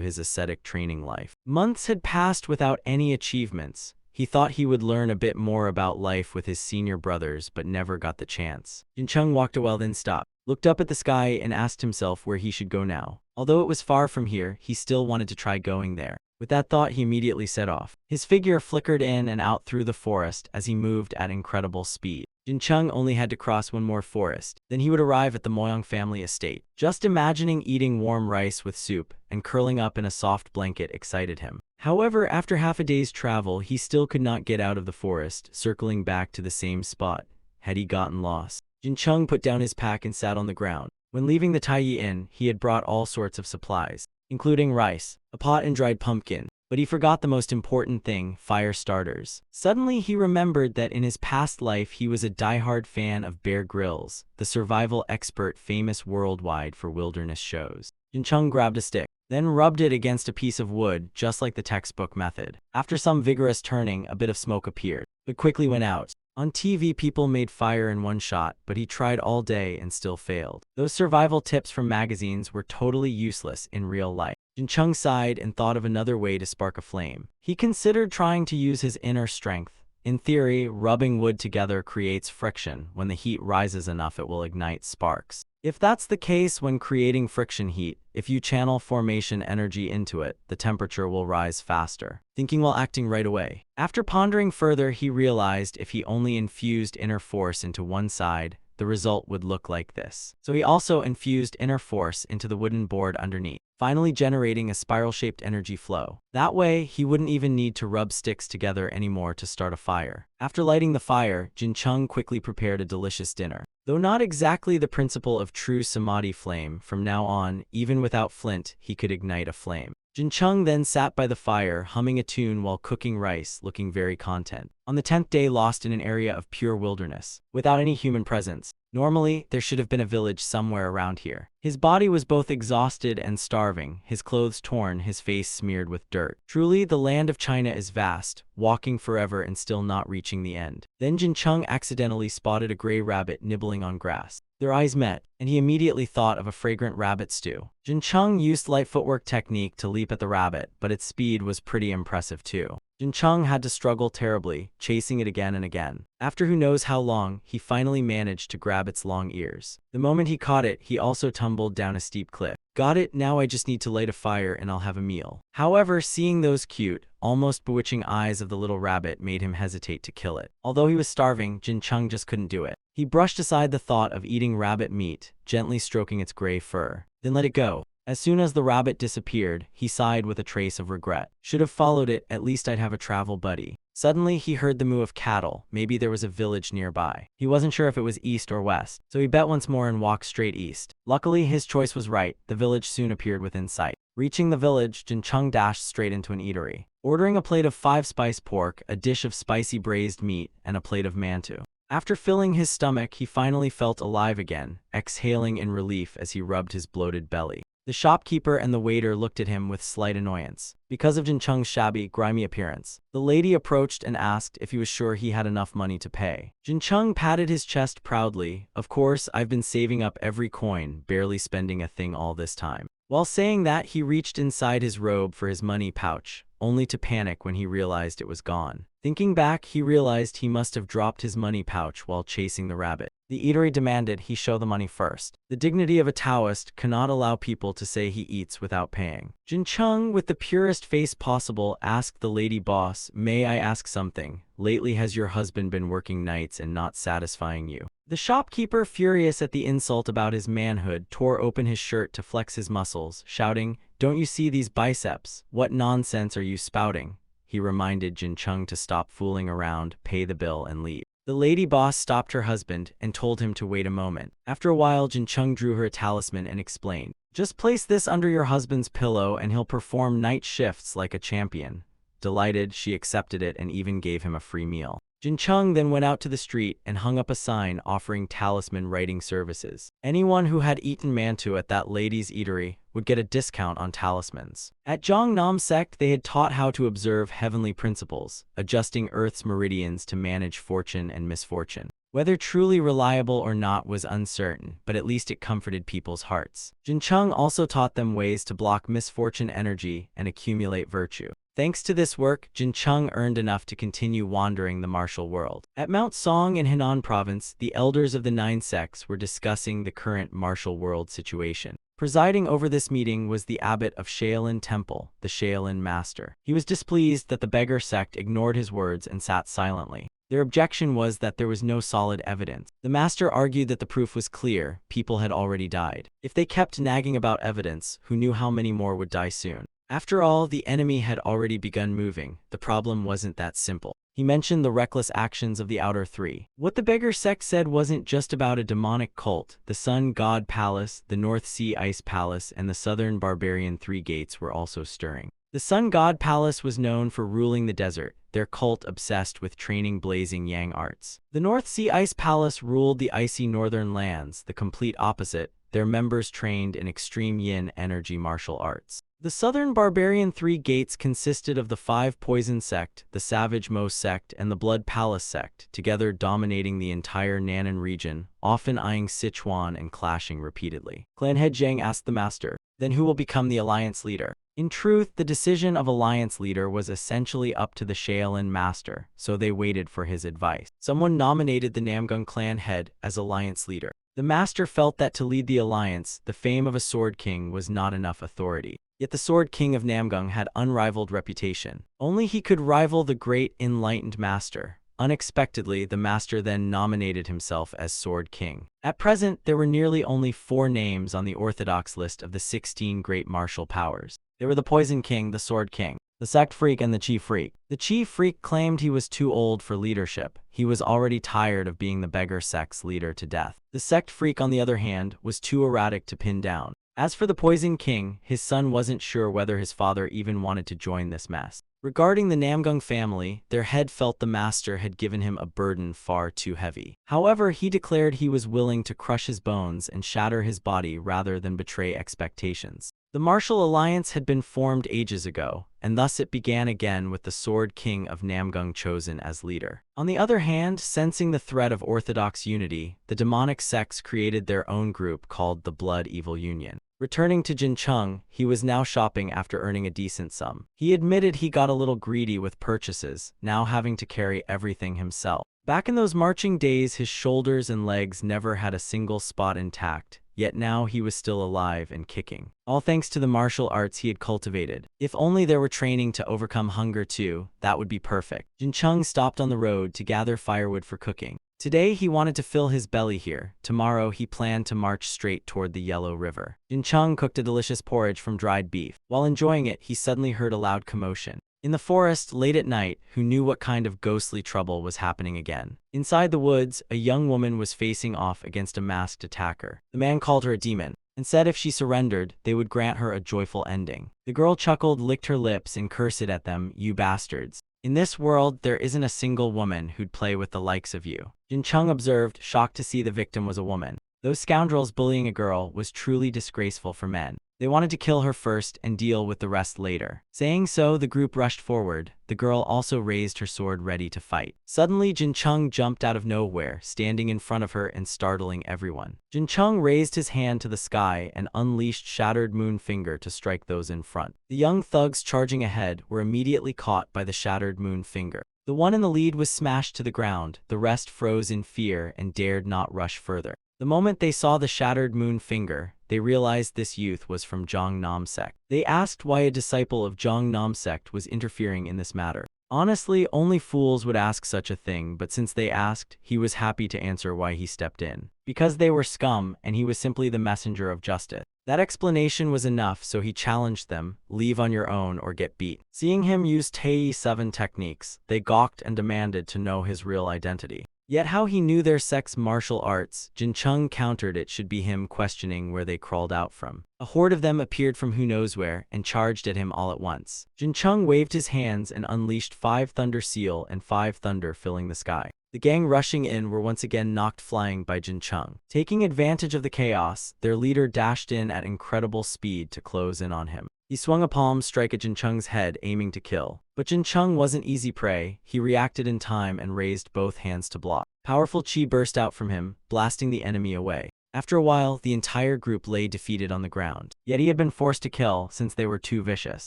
A: his ascetic training life. Months had passed without any achievements. He thought he would learn a bit more about life with his senior brothers, but never got the chance. Jin Chung walked a while, then stopped, looked up at the sky, and asked himself where he should go now. Although it was far from here, he still wanted to try going there. With that thought, he immediately set off. His figure flickered in and out through the forest as he moved at incredible speed. Jin Chung only had to cross one more forest, then he would arrive at the Moyang family estate. Just imagining eating warm rice with soup and curling up in a soft blanket excited him. However, after half a day's travel, he still could not get out of the forest, circling back to the same spot. Had he gotten lost? Jin Chung put down his pack and sat on the ground. When leaving the Taiyi Inn, he had brought all sorts of supplies, including rice, a pot, and dried pumpkin. But he forgot the most important thing, fire starters. Suddenly he remembered that in his past life he was a diehard fan of Bear Grylls, the survival expert famous worldwide for wilderness shows. Jin Chung grabbed a stick, then rubbed it against a piece of wood, just like the textbook method. After some vigorous turning, a bit of smoke appeared, but quickly went out. On TV, people made fire in one shot, but he tried all day and still failed. Those survival tips from magazines were totally useless in real life. Jin Chung sighed and thought of another way to spark a flame. He considered trying to use his inner strength. In theory, rubbing wood together creates friction. When the heat rises enough, it will ignite sparks. If that's the case when creating friction heat, if you channel formation energy into it, the temperature will rise faster. Thinking while acting right away. After pondering further, he realized if he only infused inner force into one side, the result would look like this. So he also infused inner force into the wooden board underneath, finally generating a spiral-shaped energy flow. That way, he wouldn't even need to rub sticks together anymore to start a fire. After lighting the fire, Jin Chung quickly prepared a delicious dinner. Though not exactly the principle of true samadhi flame, from now on, even without flint, he could ignite a flame. Jin Chung then sat by the fire, humming a tune while cooking rice, looking very content. On the 10th day, lost in an area of pure wilderness, without any human presence. Normally, there should have been a village somewhere around here. His body was both exhausted and starving, his clothes torn, his face smeared with dirt. Truly, the land of China is vast, walking forever and still not reaching the end. Then Jin Chung accidentally spotted a gray rabbit nibbling on grass. Their eyes met, and he immediately thought of a fragrant rabbit stew. Jin Chung used light footwork technique to leap at the rabbit, but its speed was pretty impressive too. Jin Chung had to struggle terribly, chasing it again and again. After who knows how long, he finally managed to grab its long ears. The moment he caught it, he also tumbled down a steep cliff. Got it, now I just need to light a fire and I'll have a meal. However, seeing those cute, almost bewitching eyes of the little rabbit made him hesitate to kill it. Although he was starving, Jin Chung just couldn't do it. He brushed aside the thought of eating rabbit meat, gently stroking its gray fur, then let it go. As soon as the rabbit disappeared, he sighed with a trace of regret. Should have followed it, at least I'd have a travel buddy. Suddenly, he heard the moo of cattle. Maybe there was a village nearby. He wasn't sure if it was east or west, so he bet once more and walked straight east. Luckily, his choice was right. The village soon appeared within sight. Reaching the village, Jin Chung dashed straight into an eatery, ordering a plate of 5-spice pork, a dish of spicy braised meat, and a plate of mantu. After filling his stomach, he finally felt alive again, exhaling in relief as he rubbed his bloated belly. The shopkeeper and the waiter looked at him with slight annoyance, because of Jin Chung's shabby, grimy appearance. The lady approached and asked if he was sure he had enough money to pay. Jin Chung patted his chest proudly. Of course, I've been saving up every coin, barely spending a thing all this time. While saying that, he reached inside his robe for his money pouch, only to panic when he realized it was gone. Thinking back, he realized he must have dropped his money pouch while chasing the rabbit. The eatery demanded he show the money first. The dignity of a Taoist cannot allow people to say he eats without paying. Jin Chung, with the purest face possible, asked the lady boss, "May I ask something? Lately has your husband been working nights and not satisfying you?" The shopkeeper, furious at the insult about his manhood, tore open his shirt to flex his muscles, shouting, "Don't you see these biceps? What nonsense are you spouting?" He reminded Jin Chung to stop fooling around, pay the bill, and leave. The lady boss stopped her husband and told him to wait a moment. After a while, Jin Chung drew her a talisman and explained, "Just place this under your husband's pillow and he'll perform night shifts like a champion. Delighted, she accepted it and even gave him a free meal. Jin Chung then went out to the street and hung up a sign offering talisman writing services. Anyone who had eaten mantu at that lady's eatery would get a discount on talismans. At Jongnam sect, they had taught how to observe heavenly principles, adjusting Earth's meridians to manage fortune and misfortune. Whether truly reliable or not was uncertain, but at least it comforted people's hearts. Jin Chung also taught them ways to block misfortune energy and accumulate virtue. Thanks to this work, Jin Chung earned enough to continue wandering the martial world. At Mount Song in Henan province, the elders of the 9 sects were discussing the current martial world situation. Presiding over this meeting was the abbot of Shaolin Temple, the Shaolin master. He was displeased that the beggar sect ignored his words and sat silently. Their objection was that there was no solid evidence. The master argued that the proof was clear, people had already died. If they kept nagging about evidence, who knew how many more would die soon? After all, the enemy had already begun moving. The problem wasn't that simple. He mentioned the reckless actions of the outer 3. What the beggar sect said wasn't just about a demonic cult. The Sun God Palace, the North Sea Ice Palace, and the Southern Barbarian 3 Gates were also stirring. The Sun God Palace was known for ruling the desert, their cult obsessed with training blazing yang arts. The North Sea Ice Palace ruled the icy northern lands, the complete opposite. Their members trained in extreme yin energy martial arts. The Southern Barbarian 3 Gates consisted of the 5 Poison Sect, the Savage Mo Sect, and the Blood Palace Sect, together dominating the entire Nannan region, often eyeing Sichuan and clashing repeatedly. Clan Head Zhang asked the master, "Then who will become the alliance leader?" In truth, the decision of alliance leader was essentially up to the Shaolin master, so they waited for his advice. Someone nominated the Namgung clan head as alliance leader. The master felt that to lead the alliance, the fame of a sword king was not enough authority. Yet the Sword King of Namgung had unrivaled reputation. Only he could rival the great enlightened master. Unexpectedly, the master then nominated himself as Sword King. At present, there were nearly only 4 names on the orthodox list of the 16 great martial powers. They were the Poison King, the Sword King, the Sect Freak, and the Chi Freak. The Chi Freak claimed he was too old for leadership. He was already tired of being the beggar sect's leader to death. The Sect Freak, on the other hand, was too erratic to pin down. As for the Poison King, his son wasn't sure whether his father even wanted to join this mess. Regarding the Namgung family, their head felt the master had given him a burden far too heavy. However, he declared he was willing to crush his bones and shatter his body rather than betray expectations. The martial alliance had been formed ages ago, and thus it began again with the Sword King of Namgung chosen as leader. On the other hand, sensing the threat of orthodox unity, the demonic sects created their own group called the Blood Evil Union. Returning to Jin Chung, he was now shopping after earning a decent sum. He admitted he got a little greedy with purchases, now having to carry everything himself. Back in those marching days, his shoulders and legs never had a single spot intact. Yet now he was still alive and kicking. All thanks to the martial arts he had cultivated. If only there were training to overcome hunger too, that would be perfect. Jin Chung stopped on the road to gather firewood for cooking. Today he wanted to fill his belly here. Tomorrow he planned to march straight toward the Yellow River. Jin Chung cooked a delicious porridge from dried beef. While enjoying it, he suddenly heard a loud commotion. In the forest, late at night, who knew what kind of ghostly trouble was happening again? Inside the woods, a young woman was facing off against a masked attacker. The man called her a demon, and said if she surrendered, they would grant her a joyful ending. The girl chuckled, licked her lips, and cursed at them, "You bastards. In this world, there isn't a single woman who'd play with the likes of you." Jin Chung observed, shocked to see the victim was a woman. Those scoundrels bullying a girl was truly disgraceful for men. They wanted to kill her first and deal with the rest later. Saying so, the group rushed forward. The girl also raised her sword ready to fight. Suddenly, Jin Chung jumped out of nowhere, standing in front of her and startling everyone. Jin Chung raised his hand to the sky and unleashed Shattered Moon Finger to strike those in front. The young thugs charging ahead were immediately caught by the Shattered Moon Finger. The one in the lead was smashed to the ground. The rest froze in fear and dared not rush further. The moment they saw the Shattered Moon Finger, they realized this youth was from Jongnam sect. They asked why a disciple of Jongnam sect was interfering in this matter. Honestly, only fools would ask such a thing, but since they asked, he was happy to answer why he stepped in. Because they were scum, and he was simply the messenger of justice. That explanation was enough, so he challenged them, leave on your own or get beat. Seeing him use Tei 7 techniques, they gawked and demanded to know his real identity. Yet how he knew their sect's martial arts, Jin Chung countered it should be him questioning where they crawled out from. A horde of them appeared from who knows where and charged at him all at once. Jin Chung waved his hands and unleashed 5 thunder seal and 5 thunder filling the sky. The gang rushing in were once again knocked flying by Jin Chung. Taking advantage of the chaos, their leader dashed in at incredible speed to close in on him. He swung a palm strike at Jin Chung's head, aiming to kill. But Jin Chung wasn't easy prey. He reacted in time and raised both hands to block. Powerful chi burst out from him, blasting the enemy away. After a while, the entire group lay defeated on the ground. Yet he had been forced to kill since they were too vicious.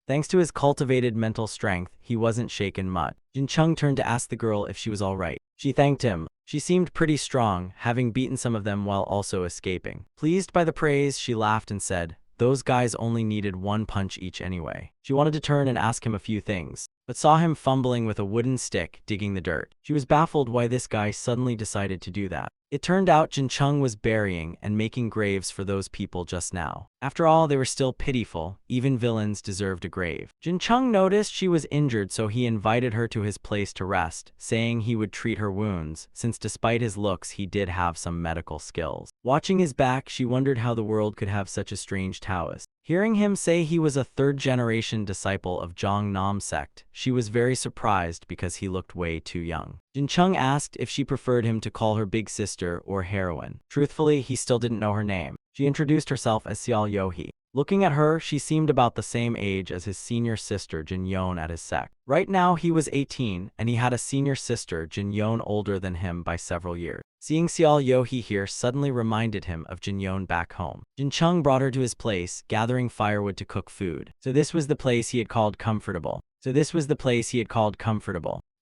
A: Thanks to his cultivated mental strength, he wasn't shaken much. Jin Chung turned to ask the girl if she was all right. She thanked him. She seemed pretty strong, having beaten some of them while also escaping. Pleased by the praise, she laughed and said, "Those guys only needed 1 punch each anyway." She wanted to turn and ask him a few things, but saw him fumbling with a wooden stick, digging the dirt. She was baffled why this guy suddenly decided to do that. It turned out Jin Chung was burying and making graves for those people just now. After all, they were still pitiful. Even villains deserved a grave. Jin Chung noticed she was injured, so he invited her to his place to rest, saying he would treat her wounds, since despite his looks, he did have some medical skills. Watching his back, she wondered how the world could have such a strange Taoist. Hearing him say he was a 3rd-generation disciple of Zhang Nam sect, she was very surprised because he looked way too young. Jin Chung asked if she preferred him to call her big sister or heroine. Truthfully, he still didn't know her name. She introduced herself as Xiao Yohi. Looking at her, she seemed about the same age as his senior sister Jin Yon at his sect. Right now, he was 18, and he had a senior sister Jin Yon older than him by several years. Seeing Xiao Yohi here suddenly reminded him of Jin Yon back home. Jin Chung brought her to his place, gathering firewood to cook food. So this was the place he had called comfortable.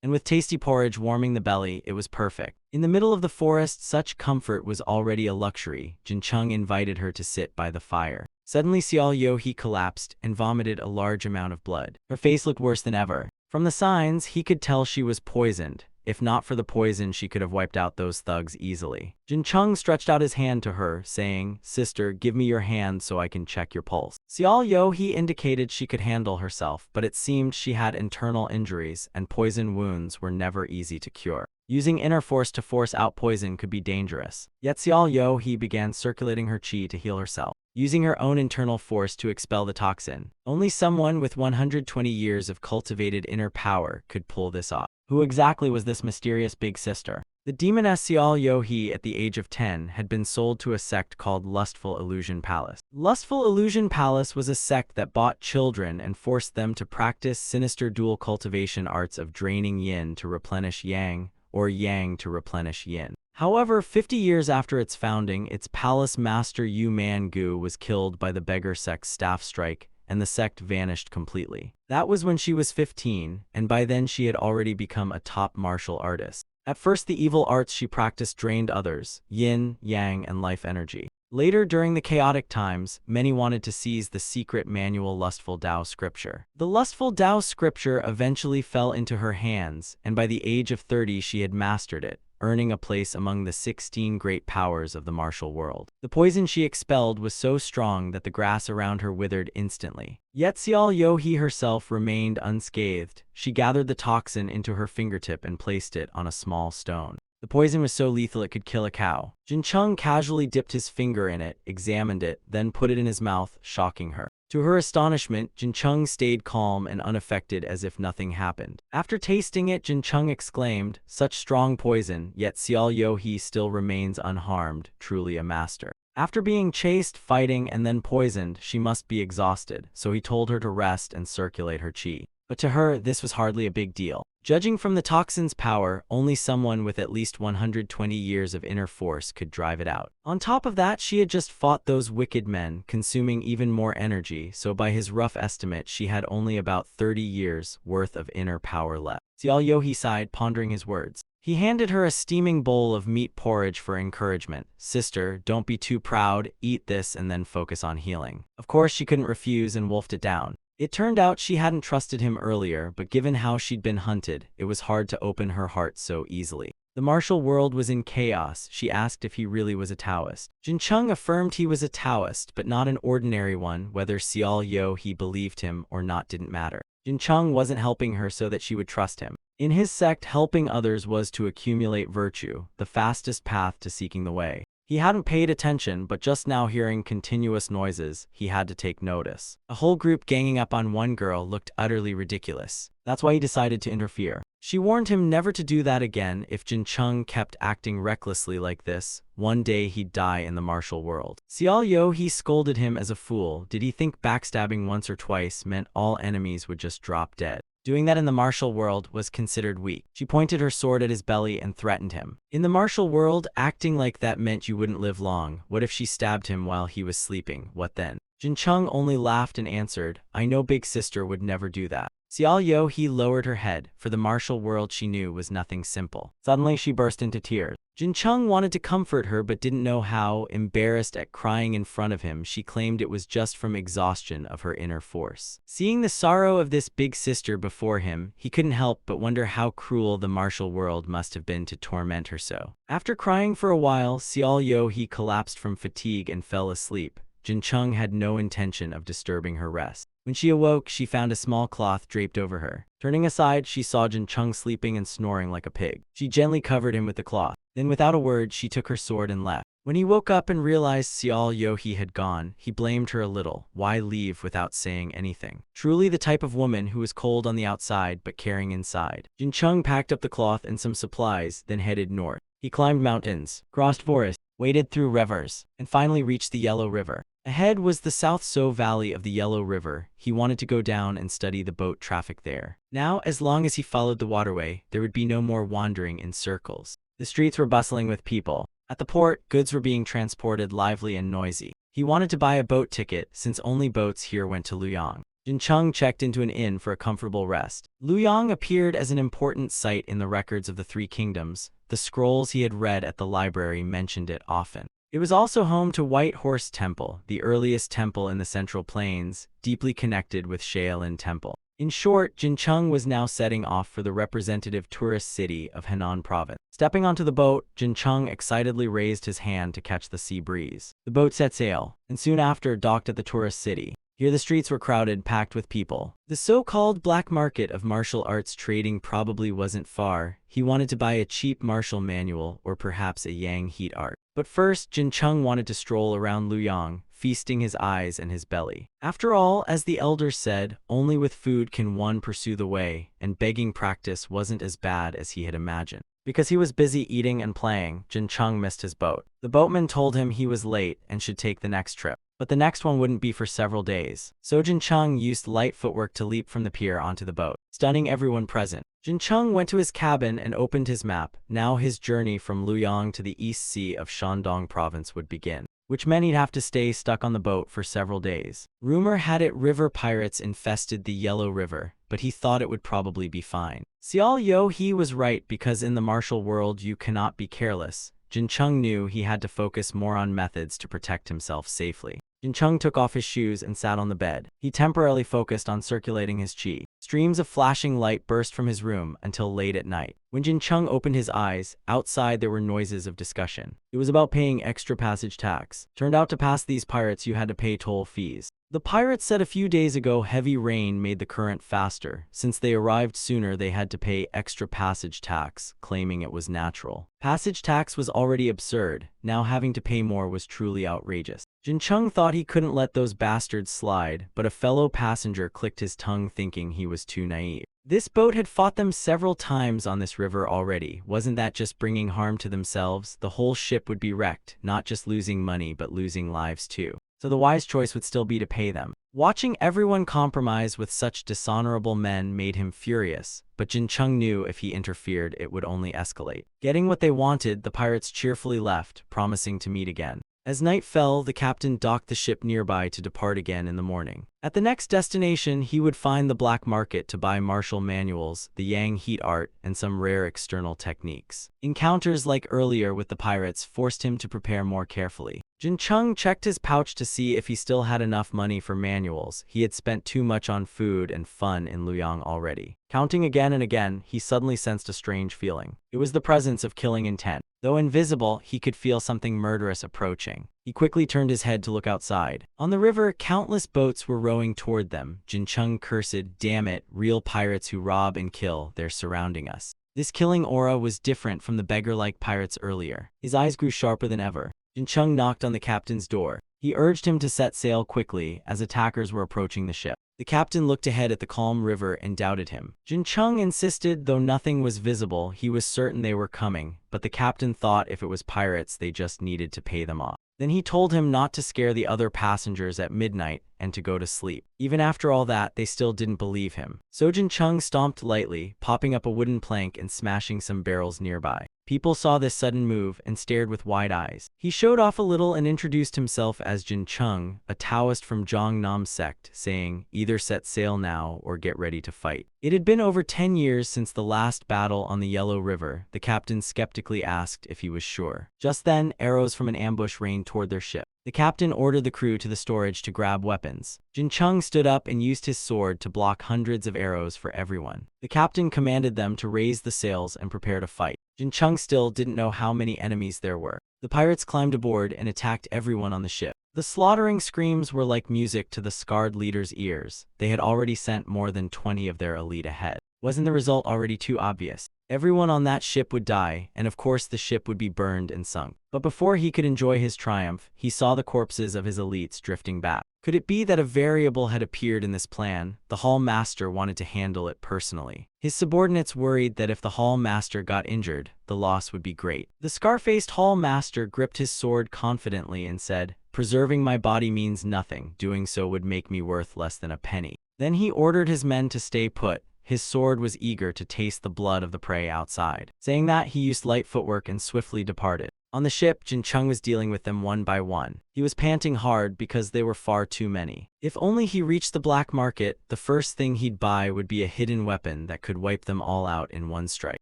A: And with tasty porridge warming the belly, it was perfect. In the middle of the forest, such comfort was already a luxury. Jin Chung invited her to sit by the fire. Suddenly, Xiao Yohi collapsed and vomited a large amount of blood. Her face looked worse than ever. From the signs, he could tell she was poisoned. If not for the poison, she could have wiped out those thugs easily. Jin Chung stretched out his hand to her, saying, "Sister, give me your hand so I can check your pulse." Xiao Yohi indicated she could handle herself, but it seemed she had internal injuries, and poison wounds were never easy to cure. Using inner force to force out poison could be dangerous. Yet Xiao Yohi began circulating her chi to heal herself, using her own internal force to expel the toxin. Only someone with 120 years of cultivated inner power could pull this off. Who exactly was this mysterious big sister? The demoness Xiao Yohi at the age of 10 had been sold to a sect called Lustful Illusion Palace. Lustful Illusion Palace was a sect that bought children and forced them to practice sinister dual cultivation arts of draining yin to replenish yang, or yang to replenish yin. However, 50 years after its founding, its palace master Yu Man Gu was killed by the beggar sect's staff strike, and the sect vanished completely. That was when she was 15, and by then she had already become a top martial artist. At first, the evil arts she practiced drained others, yin, yang, and life energy. Later, during the chaotic times, many wanted to seize the secret manual Lustful Tao scripture. The Lustful Tao scripture eventually fell into her hands, and by the age of 30 she had mastered it, earning a place among the 16 great powers of the martial world. The poison she expelled was so strong that the grass around her withered instantly. Yet Xiao Yohi herself remained unscathed. She gathered the toxin into her fingertip and placed it on a small stone. The poison was so lethal it could kill a cow. Jin Chung casually dipped his finger in it, examined it, then put it in his mouth, shocking her. To her astonishment, Jin Chung stayed calm and unaffected as if nothing happened. After tasting it, Jin Chung exclaimed, "Such strong poison, yet Xiao Yohi still remains unharmed, truly a master." After being chased, fighting, and then poisoned, she must be exhausted, so he told her to rest and circulate her chi. But to her, this was hardly a big deal. Judging from the toxin's power, only someone with at least 120 years of inner force could drive it out. On top of that, she had just fought those wicked men, consuming even more energy, so by his rough estimate, she had only about 30 years worth of inner power left. Xiao Yohi sighed, pondering his words. He handed her a steaming bowl of meat porridge for encouragement. "Sister, don't be too proud, eat this and then focus on healing." Of course, she couldn't refuse and wolfed it down. It turned out she hadn't trusted him earlier, but given how she'd been hunted, it was hard to open her heart so easily. The martial world was in chaos. She asked if he really was a Taoist. Jin Chung affirmed he was a Taoist, but not an ordinary one. Whether Xiao Yohi believed him or not didn't matter. Jin Chung wasn't helping her so that she would trust him. In his sect, helping others was to accumulate virtue, the fastest path to seeking the way. He hadn't paid attention, but just now hearing continuous noises, he had to take notice. A whole group ganging up on one girl looked utterly ridiculous. That's why he decided to interfere. She warned him never to do that again. If Jin Chung kept acting recklessly like this, one day he'd die in the martial world. Xiao Yo he scolded him as a fool. Did he think backstabbing once or twice meant all enemies would just drop dead? Doing that in the martial world was considered weak. She pointed her sword at his belly and threatened him. In the martial world, acting like that meant you wouldn't live long. What if she stabbed him while he was sleeping? What then? Jin Chung only laughed and answered, I know big sister would never do that. Xiao Yo he lowered her head, for the martial world she knew was nothing simple. Suddenly she burst into tears. Jin Chung wanted to comfort her but didn't know how. Embarrassed at crying in front of him, she claimed it was just from exhaustion of her inner force. Seeing the sorrow of this big sister before him, he couldn't help but wonder how cruel the martial world must have been to torment her so. After crying for a while, Xiao Yo he collapsed from fatigue and fell asleep. Jin Chung had no intention of disturbing her rest. When she awoke, she found a small cloth draped over her. Turning aside, she saw Jin Chung sleeping and snoring like a pig. She gently covered him with the cloth. Then without a word, she took her sword and left. When he woke up and realized Xiao Yo he had gone, he blamed her a little. Why leave without saying anything? Truly the type of woman who was cold on the outside but caring inside. Jin Chung packed up the cloth and some supplies, then headed north. He climbed mountains, crossed forests, waded through rivers, and finally reached the Yellow River. Ahead was the South So Valley of the Yellow River. He wanted to go down and study the boat traffic there. Now, as long as he followed the waterway, there would be no more wandering in circles. The streets were bustling with people. At the port, goods were being transported lively and noisy. He wanted to buy a boat ticket, since only boats here went to Luoyang. Jin Chung checked into an inn for a comfortable rest. Luoyang appeared as an important site in the records of the Three Kingdoms. The scrolls he had read at the library mentioned it often. It was also home to White Horse Temple, the earliest temple in the Central Plains, deeply connected with Shaolin Temple. In short, Jin Chung was now setting off for the representative tourist city of Henan Province. Stepping onto the boat, Jin Chung excitedly raised his hand to catch the sea breeze. The boat set sail, and soon after docked at the tourist city. Here the streets were crowded, packed with people. The so-called black market of martial arts trading probably wasn't far. He wanted to buy a cheap martial manual or perhaps a Yang heat art. But first, Jin Chung wanted to stroll around Luoyang, feasting his eyes and his belly. After all, as the elders said, only with food can one pursue the way, and begging practice wasn't as bad as he had imagined. Because he was busy eating and playing, Jin Chung missed his boat. The boatman told him he was late and should take the next trip. But the next one wouldn't be for several days. So Jin Chung used light footwork to leap from the pier onto the boat, stunning everyone present. Jin Chung went to his cabin and opened his map. Now his journey from Luoyang to the East Sea of Shandong Province would begin, which meant he'd have to stay stuck on the boat for several days. Rumor had it river pirates infested the Yellow River, but he thought it would probably be fine. Xiao Yo he was right, because in the martial world you cannot be careless. Jin Chung knew he had to focus more on methods to protect himself safely. Jin Chung took off his shoes and sat on the bed. He temporarily focused on circulating his qi. Streams of flashing light burst from his room until late at night. When Jin Chung opened his eyes, outside there were noises of discussion. It was about paying extra passage tax. Turned out to pass these pirates you had to pay toll fees. The pirates said a few days ago heavy rain made the current faster. Since they arrived sooner, they had to pay extra passage tax, claiming it was natural. Passage tax was already absurd. Now having to pay more was truly outrageous. Jin Chung thought he couldn't let those bastards slide, but a fellow passenger clicked his tongue, thinking he was too naive. This boat had fought them several times on this river already. Wasn't that just bringing harm to themselves? The whole ship would be wrecked, not just losing money but losing lives too. So the wise choice would still be to pay them. Watching everyone compromise with such dishonorable men made him furious, but Jin Chung knew if he interfered it would only escalate. Getting what they wanted, the pirates cheerfully left, promising to meet again. As night fell, the captain docked the ship nearby to depart again in the morning. At the next destination, he would find the black market to buy martial manuals, the Yang heat art, and some rare external techniques. Encounters like earlier with the pirates forced him to prepare more carefully. Jin Chung checked his pouch to see if he still had enough money for manuals. He had spent too much on food and fun in Luoyang already. Counting again and again, he suddenly sensed a strange feeling. It was the presence of killing intent. Though invisible, he could feel something murderous approaching. He quickly turned his head to look outside. On the river, countless boats were rowing toward them. Jin Chung cursed, "Damn it, real pirates who rob and kill, they're surrounding us." This killing aura was different from the beggar-like pirates earlier. His eyes grew sharper than ever. Jin Chung knocked on the captain's door. He urged him to set sail quickly as attackers were approaching the ship. The captain looked ahead at the calm river and doubted him. Jin Chung insisted, though nothing was visible, he was certain they were coming, but the captain thought if it was pirates, they just needed to pay them off. Then he told him not to scare the other passengers at midnight and to go to sleep. Even after all that, they still didn't believe him. So Jin Chung stomped lightly, popping up a wooden plank and smashing some barrels nearby. People saw this sudden move and stared with wide eyes. He showed off a little and introduced himself as Jin Chung, a Taoist from Zhongnam sect, saying, "Either set sail now or get ready to fight." It had been over 10 years since the last battle on the Yellow River. The captain skeptically asked if he was sure. Just then, arrows from an ambush rained toward their ship. The captain ordered the crew to the storage to grab weapons. Jin Chung stood up and used his sword to block hundreds of arrows for everyone. The captain commanded them to raise the sails and prepare to fight. Jin Chung still didn't know how many enemies there were. The pirates climbed aboard and attacked everyone on the ship. The slaughtering screams were like music to the scarred leader's ears. They had already sent more than 20 of their elite ahead. Wasn't the result already too obvious? Everyone on that ship would die, and of course the ship would be burned and sunk. But before he could enjoy his triumph, he saw the corpses of his elites drifting back. Could it be that a variable had appeared in this plan? The Hall Master wanted to handle it personally. His subordinates worried that if the Hall Master got injured, the loss would be great. The scar-faced Hall Master gripped his sword confidently and said, "Preserving my body means nothing. Doing so would make me worth less than a penny." Then he ordered his men to stay put. His sword was eager to taste the blood of the prey outside. Saying that, he used light footwork and swiftly departed. On the ship, Jin Chung was dealing with them one by one. He was panting hard because they were far too many. If only he reached the black market, the first thing he'd buy would be a hidden weapon that could wipe them all out in one strike.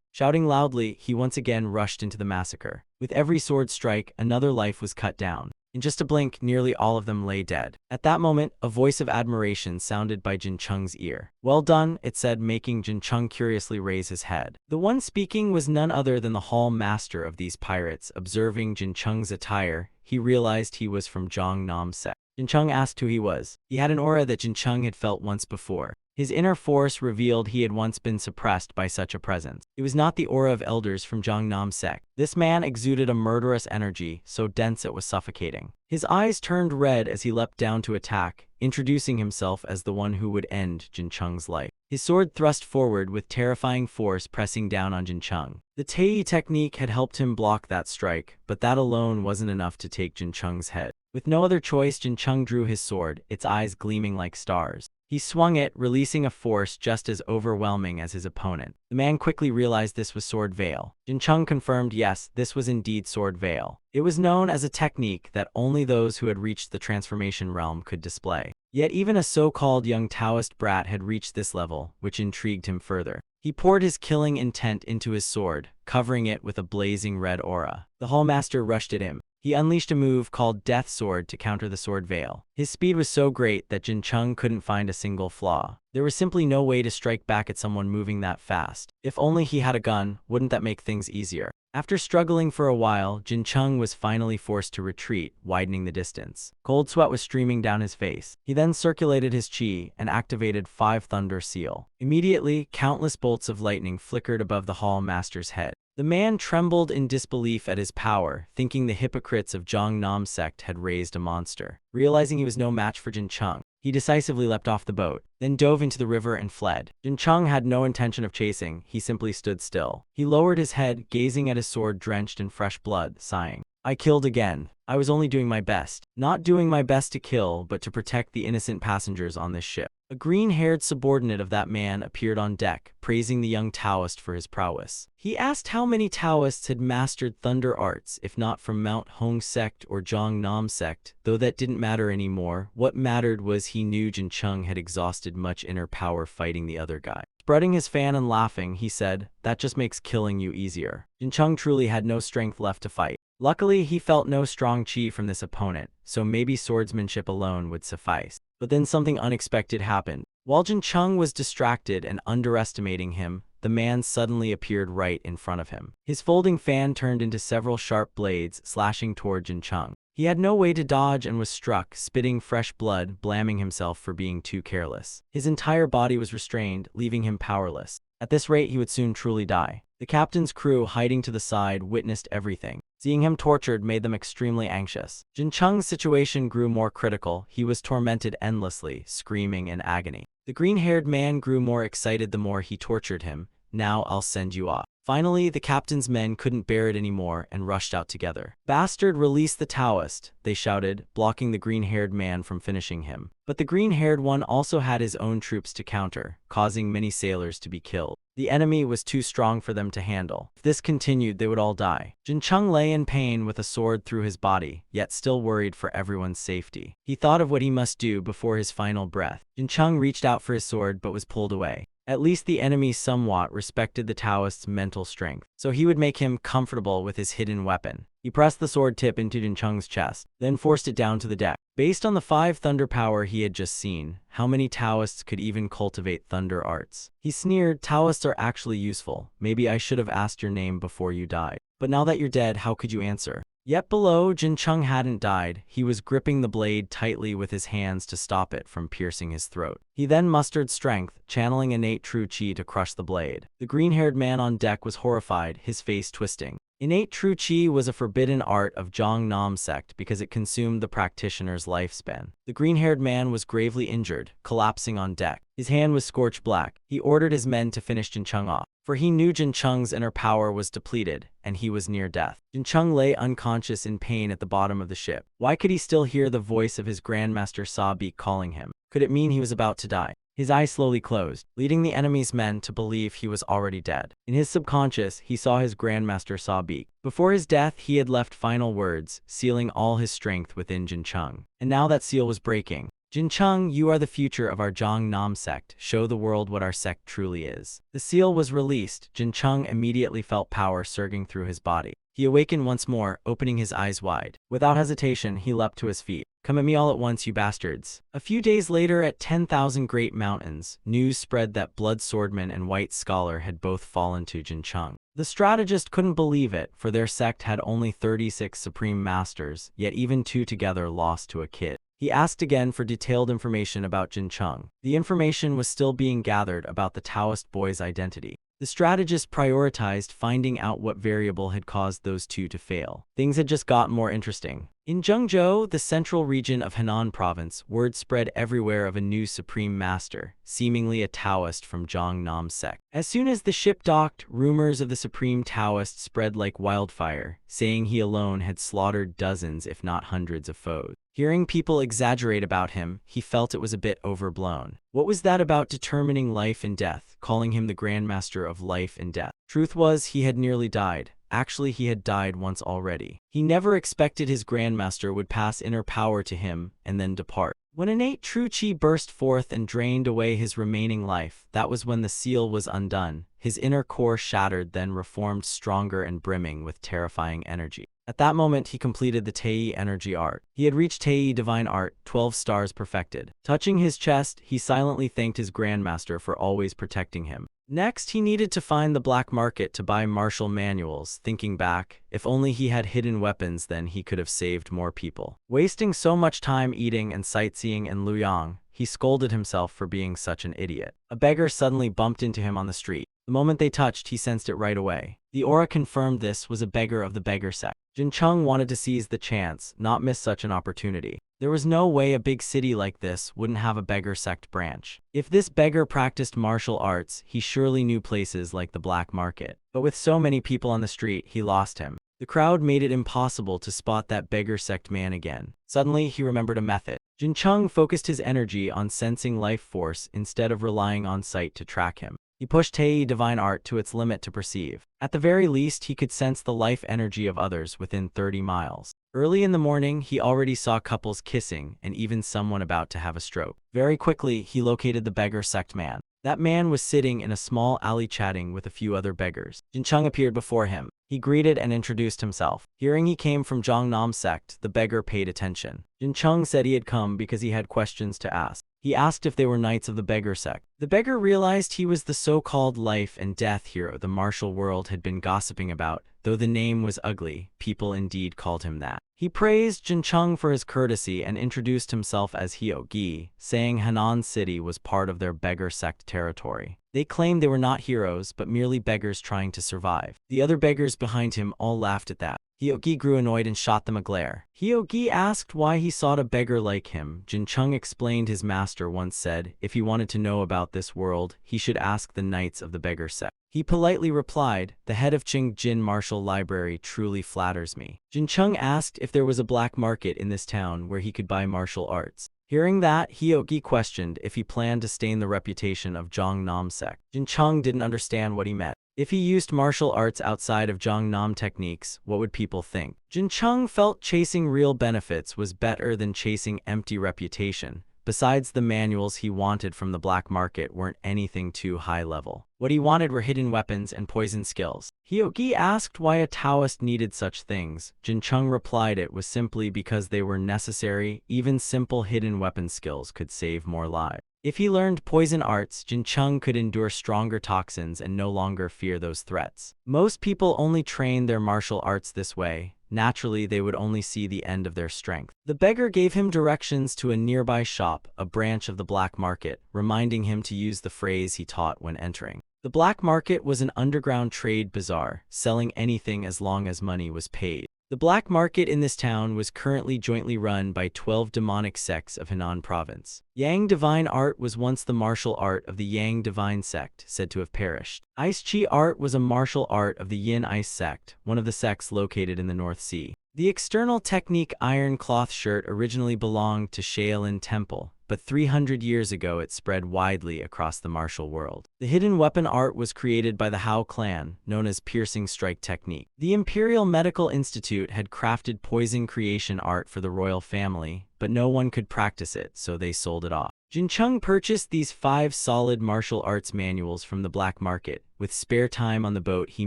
A: Shouting loudly, he once again rushed into the massacre. With every sword strike, another life was cut down. In just a blink, nearly all of them lay dead. At that moment, a voice of admiration sounded by Jin Chung's ear. "Well done," it said, making Jin Chung curiously raise his head. The one speaking was none other than the Hall Master of these pirates. Observing Jin Chung's attire, he realized he was from Zhongnam sect. Jin Chung asked who he was. He had an aura that Jin Chung had felt once before. His inner force revealed he had once been suppressed by such a presence. It was not the aura of elders from Zhongnam sect. This man exuded a murderous energy, so dense it was suffocating. His eyes turned red as he leapt down to attack, introducing himself as the one who would end Jin Chung's life. His sword thrust forward with terrifying force, pressing down on Jin Chung. The Tei technique had helped him block that strike, but that alone wasn't enough to take Jin Chung's head. With no other choice, Jin Chung drew his sword, its eyes gleaming like stars. He swung it, releasing a force just as overwhelming as his opponent. The man quickly realized this was Sword Veil. Jin Chung confirmed yes, this was indeed Sword Veil. It was known as a technique that only those who had reached the transformation realm could display. Yet even a so-called young Taoist brat had reached this level, which intrigued him further. He poured his killing intent into his sword, covering it with a blazing red aura. The Hall Master rushed at him. He unleashed a move called Death Sword to counter the Sword Veil. His speed was so great that Jin Chung couldn't find a single flaw. There was simply no way to strike back at someone moving that fast. If only he had a gun, wouldn't that make things easier? After struggling for a while, Jin Chung was finally forced to retreat, widening the distance. Cold sweat was streaming down his face. He then circulated his chi and activated 5 Thunder Seal. Immediately, countless bolts of lightning flickered above the Hall Master's head. The man trembled in disbelief at his power, thinking the hypocrites of Zhongnam sect had raised a monster. Realizing he was no match for Jin Chung, he decisively leapt off the boat, then dove into the river and fled. Jin Chung had no intention of chasing, he simply stood still. He lowered his head, gazing at his sword drenched in fresh blood, sighing. "I killed again. I was only doing my best. Not doing my best to kill, but to protect the innocent passengers on this ship." A green-haired subordinate of that man appeared on deck, praising the young Taoist for his prowess. He asked how many Taoists had mastered thunder arts, if not from Mount Hong sect or Zhongnam sect, though that didn't matter anymore. What mattered was he knew Jin Chung had exhausted much inner power fighting the other guy. Spreading his fan and laughing, he said, "That just makes killing you easier." Jin Chung truly had no strength left to fight. Luckily, he felt no strong chi from this opponent, so maybe swordsmanship alone would suffice. But then something unexpected happened. While Jin Chung was distracted and underestimating him, the man suddenly appeared right in front of him. His folding fan turned into several sharp blades, slashing toward Jincheng. He had no way to dodge and was struck, spitting fresh blood, blaming himself for being too careless. His entire body was restrained, leaving him powerless. At this rate, he would soon truly die. The captain's crew, hiding to the side, witnessed everything. Seeing him tortured made them extremely anxious. Jincheng's situation grew more critical. He was tormented endlessly, screaming in agony. The green-haired man grew more excited the more he tortured him. "Now I'll send you off." Finally, the captain's men couldn't bear it anymore and rushed out together. "Bastard, release the Taoist," they shouted, blocking the green-haired man from finishing him. But the green-haired one also had his own troops to counter, causing many sailors to be killed. The enemy was too strong for them to handle. If this continued, they would all die. Jincheng lay in pain with a sword through his body, yet still worried for everyone's safety. He thought of what he must do before his final breath. Jincheng reached out for his sword but was pulled away. At least the enemy somewhat respected the Taoist's mental strength, so he would make him comfortable with his hidden weapon. He pressed the sword tip into Jincheng's chest, then forced it down to the deck. Based on the 5 thunder power he had just seen, how many Taoists could even cultivate thunder arts? He sneered, "Taoists are actually useful. Maybe I should have asked your name before you died. But now that you're dead, how could you answer?" Yet below, Jincheng hadn't died. He was gripping the blade tightly with his hands to stop it from piercing his throat. He then mustered strength, channeling innate true chi to crush the blade. The green-haired man on deck was horrified, his face twisting. Innate true chi was a forbidden art of Zhongnam sect because it consumed the practitioner's lifespan. The green-haired man was gravely injured, collapsing on deck. His hand was scorched black. He ordered his men to finish Jincheng off, for he knew Jincheng's inner power was depleted, and he was near death. Jincheng lay unconscious in pain at the bottom of the ship. Why could he still hear the voice of his Grandmaster Sabi calling him? Could it mean he was about to die? His eyes slowly closed, leading the enemy's men to believe he was already dead. In his subconscious, he saw his Grandmaster Sabi. Before his death, he had left final words, sealing all his strength within Jincheng. And now that seal was breaking. "Jincheng, you are the future of our Zhongnam sect. Show the world what our sect truly is." The seal was released. Jincheng immediately felt power surging through his body. He awakened once more, opening his eyes wide. Without hesitation, he leapt to his feet. "Come at me all at once, you bastards." A few days later, at 10,000 Great Mountains, news spread that Blood Swordman and White Scholar had both fallen to Jincheng. The strategist couldn't believe it, for their sect had only 36 Supreme Masters, yet even 2 together lost to a kid. He asked again for detailed information about Jincheng. The information was still being gathered about the Taoist boy's identity. The strategist prioritized finding out what variable had caused those 2 to fail. Things had just gotten more interesting. In Zhengzhou, the central region of Henan province, word spread everywhere of a new supreme master, seemingly a Taoist from Zhongnam sect. As soon as the ship docked, rumors of the supreme Taoist spread like wildfire, saying he alone had slaughtered dozens if not hundreds of foes. Hearing people exaggerate about him, he felt it was a bit overblown. What was that about determining life and death, calling him the Grandmaster of life and death? Truth was, he had nearly died. Actually, he had died once already. He never expected his Grandmaster would pass inner power to him and then depart. When innate true chi burst forth and drained away his remaining life, that was when the seal was undone. His inner core shattered, then reformed stronger and brimming with terrifying energy. At that moment, he completed the Tei energy art. He had reached Tei divine art, 12 stars perfected. Touching his chest, he silently thanked his Grandmaster for always protecting him. Next, he needed to find the black market to buy martial manuals. Thinking back, if only he had hidden weapons, then he could have saved more people. Wasting so much time eating and sightseeing in Luoyang, he scolded himself for being such an idiot. A beggar suddenly bumped into him on the street. The moment they touched, he sensed it right away. The aura confirmed this was a beggar of the beggar sect. Jincheng wanted to seize the chance, not miss such an opportunity. There was no way a big city like this wouldn't have a beggar sect branch. If this beggar practiced martial arts, he surely knew places like the black market. But with so many people on the street, he lost him. The crowd made it impossible to spot that beggar sect man again. Suddenly, he remembered a method. Jincheng focused his energy on sensing life force instead of relying on sight to track him. He pushed Tei divine art to its limit to perceive. At the very least, he could sense the life energy of others within 30 miles. Early in the morning, he already saw couples kissing and even someone about to have a stroke. Very quickly, he located the beggar sect man. That man was sitting in a small alley chatting with a few other beggars. Jincheng appeared before him. He greeted and introduced himself. Hearing he came from Zhongnam sect, the beggar paid attention. Jincheng said he had come because he had questions to ask. He asked if they were knights of the beggar sect. The beggar realized he was the so-called life and death hero the martial world had been gossiping about. Though the name was ugly, people indeed called him that. He praised Jincheng for his courtesy and introduced himself as Hyo-gi, saying Henan City was part of their beggar sect territory. They claimed they were not heroes, but merely beggars trying to survive. The other beggars behind him all laughed at that. Hyo-gi grew annoyed and shot them a glare. Hyo-gi asked why he sought a beggar like him. Jincheng explained his master once said, if he wanted to know about this world, he should ask the knights of the beggar sect. He politely replied, the head of Qingjin Martial Library truly flatters me. Jincheng asked if there was a black market in this town where he could buy martial arts. Hearing that, Hyo-gi questioned if he planned to stain the reputation of Zhongnam sect. Jincheng didn't understand what he meant. If he used martial arts outside of Zhongnam techniques, what would people think? Jincheng felt chasing real benefits was better than chasing empty reputation. Besides, the manuals he wanted from the black market weren't anything too high level. What he wanted were hidden weapons and poison skills. Hyo-gi asked why a Taoist needed such things. Jincheng replied it was simply because they were necessary. Even simple hidden weapon skills could save more lives. If he learned poison arts, Jincheng could endure stronger toxins and no longer fear those threats. Most people only train their martial arts this way. Naturally, they would only see the end of their strength. The beggar gave him directions to a nearby shop, a branch of the black market, reminding him to use the phrase he taught when entering. The black market was an underground trade bazaar, selling anything as long as money was paid. The black market in this town was currently jointly run by 12 demonic sects of Henan province. Yang divine art was once the martial art of the Yang divine sect, said to have perished. Ice Chi art was a martial art of the Yin Ice sect, one of the sects located in the North Sea. The external technique iron cloth shirt originally belonged to Shaolin Temple, but 300 years ago it spread widely across the martial world. The hidden weapon art was created by the Hao clan, known as piercing strike technique. The Imperial Medical Institute had crafted poison creation art for the royal family, but no one could practice it, so they sold it off. Jincheng purchased these 5 solid martial arts manuals from the black market. With spare time on the boat, he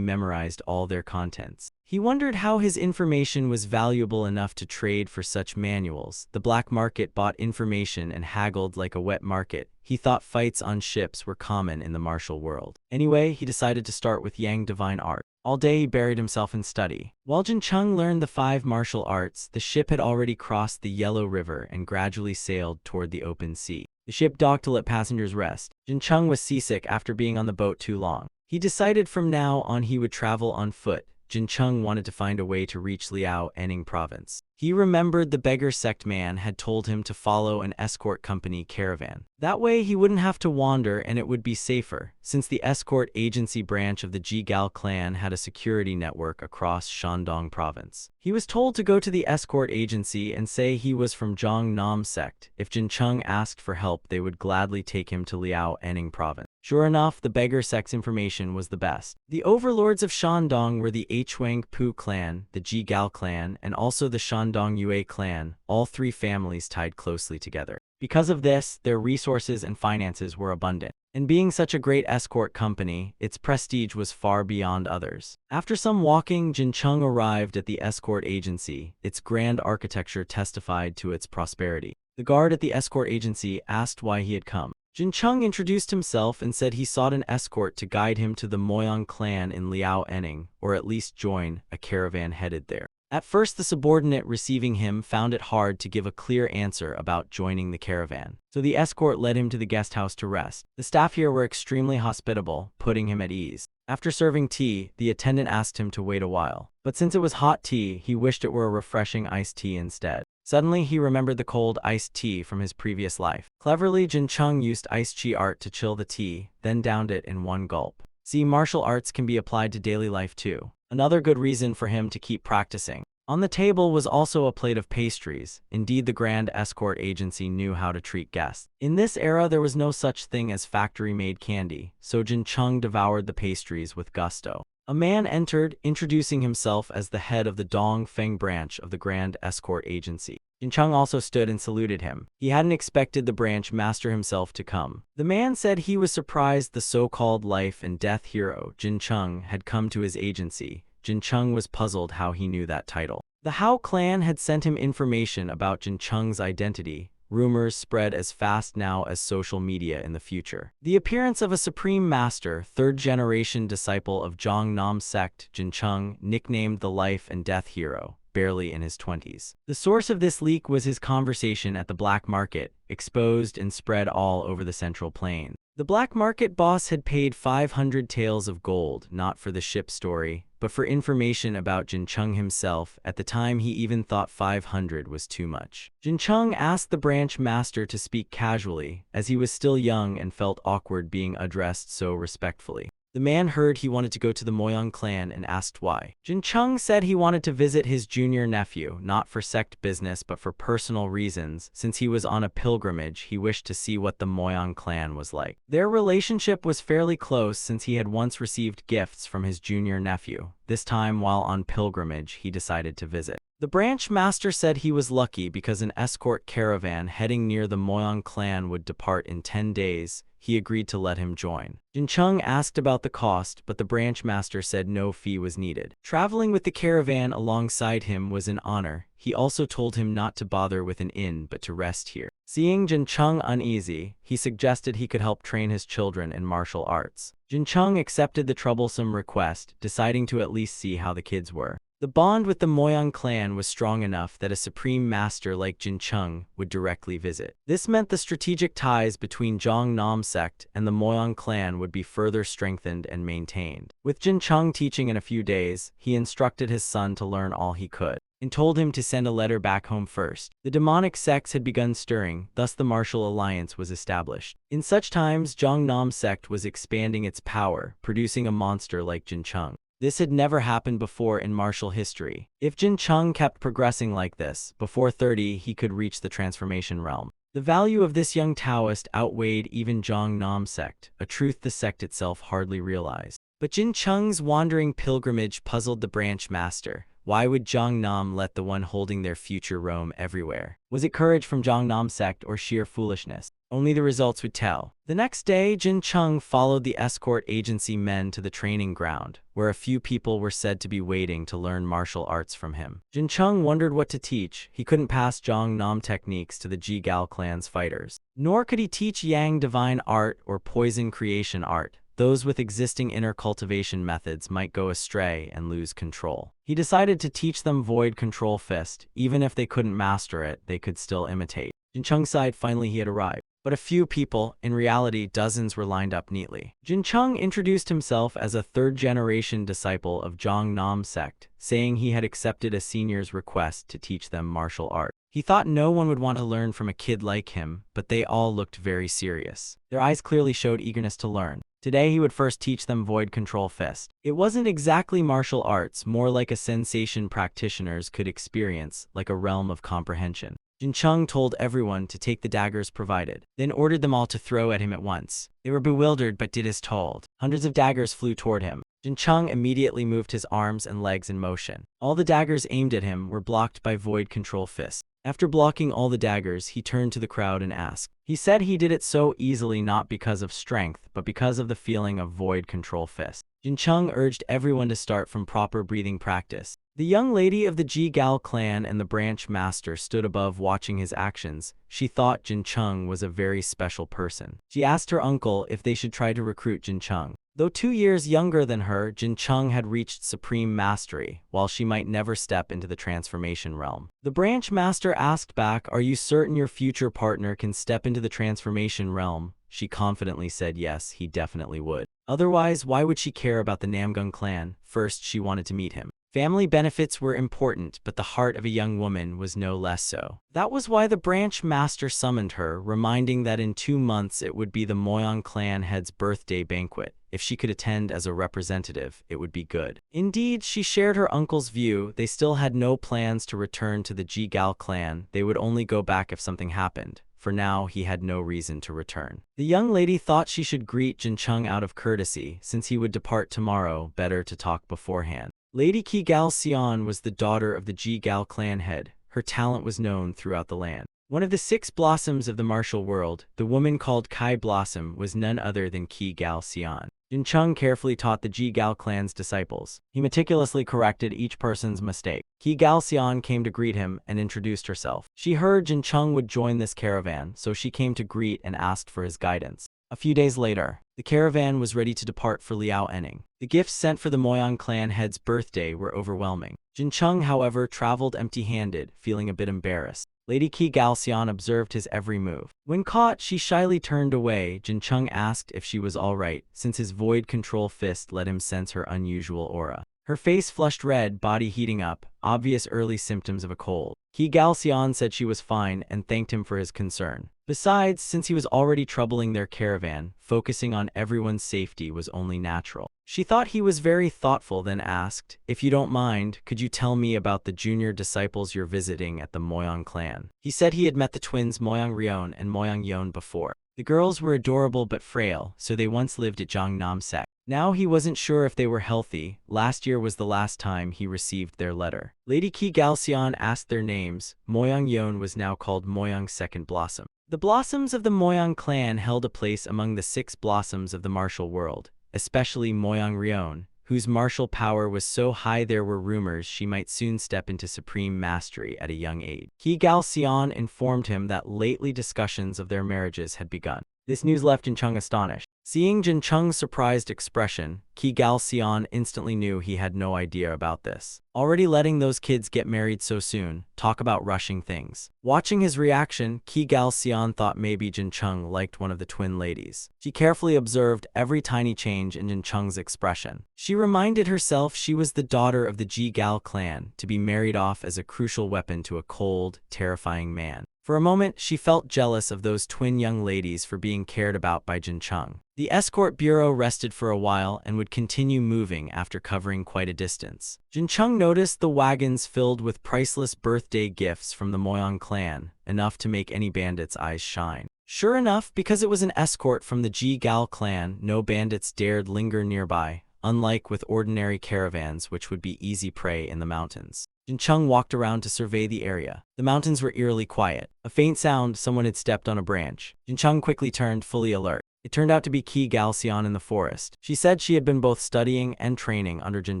A: memorized all their contents. He wondered how his information was valuable enough to trade for such manuals. The black market bought information and haggled like a wet market. He thought fights on ships were common in the martial world. Anyway, he decided to start with Yang divine art. All day he buried himself in study. While Jincheng learned the 5 martial arts, the ship had already crossed the Yellow River and gradually sailed toward the open sea. The ship docked to let passengers rest. Jincheng was seasick after being on the boat too long. He decided from now on he would travel on foot. Jincheng wanted to find a way to reach Liao Enning province. He remembered the beggar sect man had told him to follow an escort company caravan. That way he wouldn't have to wander and it would be safer, since the escort agency branch of the Jigal clan had a security network across Shandong province. He was told to go to the escort agency and say he was from Zhongnam sect. If Jincheng asked for help, they would gladly take him to Liao Enning province. Sure enough, the beggar sect's information was the best. The overlords of Shandong were the Huang Pu clan, the Jigal clan, and also the Shandong Yue clan, all 3 families tied closely together. Because of this, their resources and finances were abundant. And being such a great escort company, its prestige was far beyond others. After some walking, Jincheng arrived at the escort agency. Its grand architecture testified to its prosperity. The guard at the escort agency asked why he had come. Jincheng introduced himself and said he sought an escort to guide him to the Moyang clan in Liao Enning, or at least join a caravan headed there. At first, the subordinate receiving him found it hard to give a clear answer about joining the caravan, so the escort led him to the guest house to rest. The staff here were extremely hospitable, putting him at ease. After serving tea, the attendant asked him to wait a while, but since it was hot tea, he wished it were a refreshing iced tea instead. Suddenly, he remembered the cold iced tea from his previous life. Cleverly, Jincheng used Ice Chi art to chill the tea, then downed it in one gulp. See, martial arts can be applied to daily life too. Another good reason for him to keep practicing. On the table was also a plate of pastries. Indeed, the Grand Escort Agency knew how to treat guests. In this era, there was no such thing as factory-made candy, so Jincheng devoured the pastries with gusto. A man entered, introducing himself as the head of the Dong Feng branch of the Grand Escort Agency. Jincheng also stood and saluted him. He hadn't expected the branch master himself to come. The man said he was surprised the so-called life and death hero, Jincheng, had come to his agency. Jincheng was puzzled how he knew that title. The Hao clan had sent him information about Jincheng's identity. rumors spread as fast now as social media in the future. The appearance of a supreme master, third-generation disciple of Zhongnam sect, Jincheng, nicknamed the life and death hero, barely in his 20s. The source of this leak was his conversation at the black market, exposed and spread all over the Central Plain. The black market boss had paid 500 taels of gold, not for the ship story, but for information about Jincheng himself. At the time he even thought 500 was too much. Jincheng asked the branch master to speak casually, as he was still young and felt awkward being addressed so respectfully. The man heard he wanted to go to the Moyang clan and asked why. Jincheng said he wanted to visit his junior nephew, not for sect business but for personal reasons. Since he was on a pilgrimage, he wished to see what the Moyang clan was like. Their relationship was fairly close since he had once received gifts from his junior nephew. This time, while on pilgrimage, he decided to visit. The branch master said he was lucky because an escort caravan heading near the Moyang clan would depart in 10 days. He agreed to let him join. Jincheng asked about the cost, but the branch master said no fee was needed. Traveling with the caravan alongside him was an honor. He also told him not to bother with an inn but to rest here. Seeing Jincheng uneasy, he suggested he could help train his children in martial arts. Jincheng accepted the troublesome request, deciding to at least see how the kids were. The bond with the Moyang clan was strong enough that a supreme master like Jincheng would directly visit. This meant the strategic ties between Zhongnam sect and the Moyang clan would be further strengthened and maintained. With Jincheng teaching in a few days, he instructed his son to learn all he could, and told him to send a letter back home first. The demonic sects had begun stirring, thus the martial alliance was established. In such times, Zhongnam sect was expanding its power, producing a monster like Jincheng. This had never happened before in martial history. If Jincheng kept progressing like this, before 30 he could reach the transformation realm. The value of this young Taoist outweighed even Zhongnam sect, a truth the sect itself hardly realized. But Jincheng's wandering pilgrimage puzzled the branch master. Why would Zhongnam let the one holding their future roam everywhere? Was it courage from Zhongnam sect or sheer foolishness? Only the results would tell. The next day, Jincheng followed the escort agency men to the training ground, where a few people were said to be waiting to learn martial arts from him. Jincheng wondered what to teach. He couldn't pass Zhongnam techniques to the Jigal clan's fighters. Nor could he teach Yang divine art or poison creation art. Those with existing inner cultivation methods might go astray and lose control. He decided to teach them Void Control Fist. Even if they couldn't master it, they could still imitate. Jincheng sighed. Finally he had arrived. But a few people, in reality dozens, were lined up neatly. Jincheng introduced himself as a third-generation disciple of Zhongnam sect, saying he had accepted a senior's request to teach them martial art. He thought no one would want to learn from a kid like him, but they all looked very serious. Their eyes clearly showed eagerness to learn. Today he would first teach them Void Control Fist. It wasn't exactly martial arts, more like a sensation practitioners could experience, like a realm of comprehension. Jincheng told everyone to take the daggers provided, then ordered them all to throw at him at once. They were bewildered but did as told. Hundreds of daggers flew toward him. Jincheng immediately moved his arms and legs in motion. All the daggers aimed at him were blocked by Void Control Fist. After blocking all the daggers, he turned to the crowd and asked. He said he did it so easily not because of strength, but because of the feeling of Void Control Fist. Jincheng urged everyone to start from proper breathing practice. The young lady of the Jigal clan and the branch master stood above watching his actions. She thought Jincheng was a very special person. She asked her uncle if they should try to recruit Jincheng. Though 2 years younger than her, Jincheng had reached supreme mastery, while she might never step into the transformation realm. The branch master asked back, "Are you certain your future partner can step into the transformation realm?" She confidently said yes, he definitely would. Otherwise, why would she care about the Namgung clan? First, she wanted to meet him. Family benefits were important, but the heart of a young woman was no less so. That was why the branch master summoned her, reminding that in 2 months it would be the Moyang clan head's birthday banquet. If she could attend as a representative, it would be good. Indeed, she shared her uncle's view. They still had no plans to return to the Jigal clan. They would only go back if something happened. For now, he had no reason to return. The young lady thought she should greet Jincheng out of courtesy. Since he would depart tomorrow, better to talk beforehand. Lady Qigal Xian was the daughter of the Jigal clan head. Her talent was known throughout the land. One of the 6 blossoms of the martial world, the woman called Kai Blossom, was none other than Qigal Xian. Jin Chung carefully taught the Ji Gao clan's disciples. He meticulously corrected each person's mistake. Qi Galxian came to greet him and introduced herself. She heard Jin Chung would join this caravan, so she came to greet and asked for his guidance. A few days later, the caravan was ready to depart for Liao Enning. The gifts sent for the Moyang clan head's birthday were overwhelming. Jin Chung, however, traveled empty-handed, feeling a bit embarrassed. Lady Qi Galxian observed his every move. When caught, she shyly turned away. Jin Chung asked if she was all right, since his void control fist let him sense her unusual aura. Her face flushed red, body heating up, obvious early symptoms of a cold. Qi Galxian said she was fine and thanked him for his concern. Besides, since he was already troubling their caravan, focusing on everyone's safety was only natural. She thought he was very thoughtful, then asked, "If you don't mind, could you tell me about the junior disciples you're visiting at the Moyang clan?" He said he had met the twins Moyang Rion and Moyang Yon before. The girls were adorable but frail, so they once lived at Jiangnam sect. Now he wasn't sure if they were healthy. Last year was the last time he received their letter. Lady Qi Galxian asked their names. Moyang Yon was now called Moyang's second blossom. The blossoms of the Moyang clan held a place among the 6 blossoms of the martial world, especially Moyang Rion, whose martial power was so high there were rumors she might soon step into supreme mastery at a young age. Qi Galxian informed him that lately discussions of their marriages had begun. This news left Jin Chung astonished. Seeing Jin Chung's surprised expression, Qi Galxian instantly knew he had no idea about this. Already letting those kids get married so soon, talk about rushing things. Watching his reaction, Qi Galxian thought maybe Jin Chung liked one of the twin ladies. She carefully observed every tiny change in Jin Chung's expression. She reminded herself she was the daughter of the Ji Gao clan, to be married off as a crucial weapon to a cold, terrifying man. For a moment, she felt jealous of those twin young ladies for being cared about by Jin Chung. The escort bureau rested for a while and would continue moving after covering quite a distance. Jin Chung noticed the wagons filled with priceless birthday gifts from the Moyang clan, enough to make any bandit's eyes shine. Sure enough, because it was an escort from the Ji Gao clan, no bandits dared linger nearby, unlike with ordinary caravans which would be easy prey in the mountains. Jin Chung walked around to survey the area. The mountains were eerily quiet. A faint sound, someone had stepped on a branch. Jin Chung quickly turned, fully alert. It turned out to be Qi Galxian in the forest. She said she had been both studying and training under Jin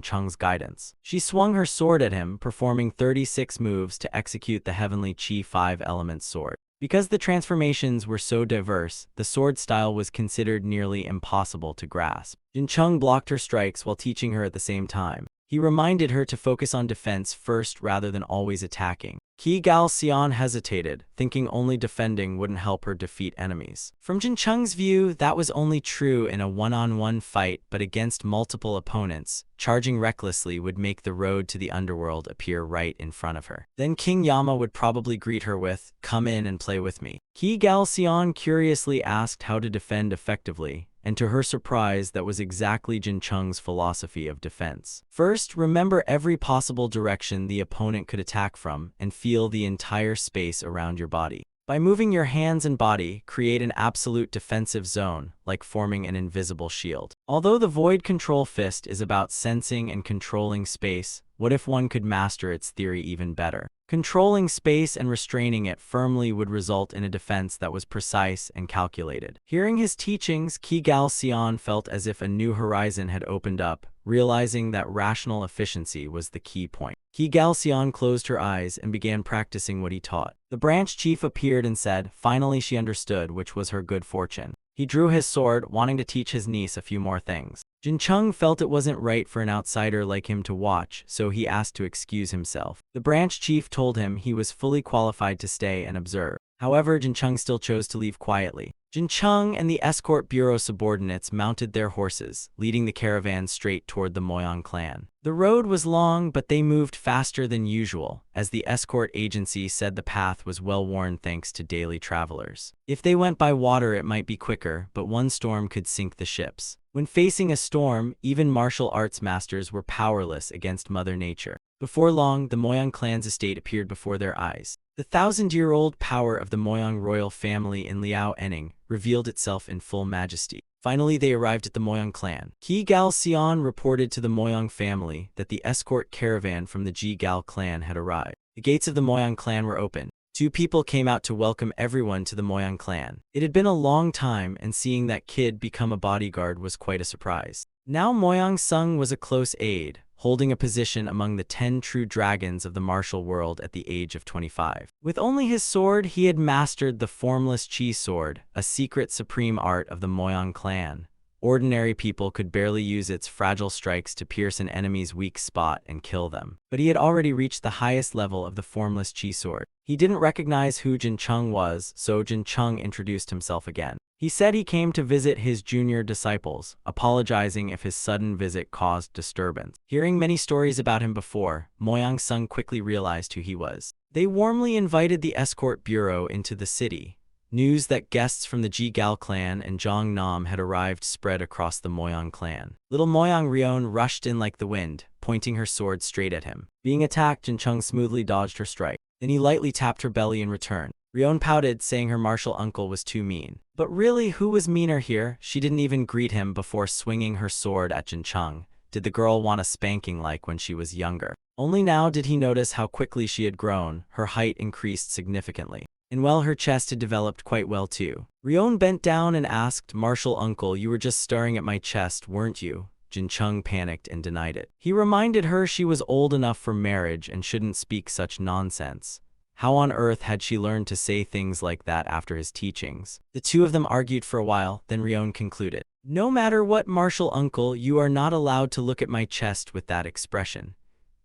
A: Chung's guidance. She swung her sword at him, performing 36 moves to execute the heavenly Qi 5-element sword. Because the transformations were so diverse, the sword style was considered nearly impossible to grasp. Jin Chung blocked her strikes while teaching her at the same time. He reminded her to focus on defense first rather than always attacking. Qi Galxian hesitated, thinking only defending wouldn't help her defeat enemies. From Jin Chung's view, that was only true in a one-on-one fight, but against multiple opponents, charging recklessly would make the road to the underworld appear right in front of her. Then King Yama would probably greet her with, "Come in and play with me." Qi Galxian curiously asked how to defend effectively, and to her surprise, that was exactly Jin Chung's philosophy of defense. First, remember every possible direction the opponent could attack from, and feel the entire space around your body. By moving your hands and body, create an absolute defensive zone, like forming an invisible shield. Although the Void Control Fist is about sensing and controlling space, what if one could master its theory even better? Controlling space and restraining it firmly would result in a defense that was precise and calculated. Hearing his teachings, Qi Galxian felt as if a new horizon had opened up, realizing that rational efficiency was the key point. Qi Galxian closed her eyes and began practicing what he taught. The branch chief appeared and said, finally she understood, which was her good fortune. He drew his sword, wanting to teach his niece a few more things. Jin Chung felt it wasn't right for an outsider like him to watch, so he asked to excuse himself. The branch chief told him he was fully qualified to stay and observe. However, Jin Chung still chose to leave quietly. Jin Chung and the escort bureau subordinates mounted their horses, leading the caravan straight toward the Moyang clan. The road was long, but they moved faster than usual, as the escort agency said the path was well-worn thanks to daily travelers. If they went by water it might be quicker, but one storm could sink the ships. When facing a storm, even martial arts masters were powerless against Mother Nature. Before long, the Moyang clan's estate appeared before their eyes. The 1,000-year-old power of the Moyang royal family in Liao Enning revealed itself in full majesty. Finally, they arrived at the Moyang clan. Qi Galxian reported to the Moyang family that the escort caravan from the Ji Gao clan had arrived. The gates of the Moyang clan were open. Two people came out to welcome everyone to the Moyang clan. It had been a long time, and seeing that kid become a bodyguard was quite a surprise. Now Moyang Sung was a close aide, holding a position among the 10 true dragons of the martial world at the age of 25. With only his sword, he had mastered the formless chi sword, a secret supreme art of the Moyang clan. Ordinary people could barely use its fragile strikes to pierce an enemy's weak spot and kill them. But he had already reached the highest level of the formless chi sword. He didn't recognize who Jin Chung was, so Jin Chung introduced himself again. He said he came to visit his junior disciples, apologizing if his sudden visit caused disturbance. Hearing many stories about him before, Moyang Sung quickly realized who he was. They warmly invited the escort bureau into the city. News that guests from the Ji Gal clan and Zhang Nam had arrived spread across the Moyang clan. Little Moyang Rion rushed in like the wind, pointing her sword straight at him. Being attacked, Jin Chung smoothly dodged her strike. Then he lightly tapped her belly in return. Rion pouted, saying her martial uncle was too mean. But really, who was meaner here? She didn't even greet him before swinging her sword at Jin Chung. Did the girl want a spanking like when she was younger? Only now did he notice how quickly she had grown. Her height increased significantly. And well, her chest had developed quite well too. Rion bent down and asked, "Martial uncle, you were just staring at my chest, weren't you?" Jin Chung panicked and denied it. He reminded her she was old enough for marriage and shouldn't speak such nonsense. How on earth had she learned to say things like that after his teachings? The two of them argued for a while, then Rion concluded, "No matter what, martial uncle, you are not allowed to look at my chest with that expression."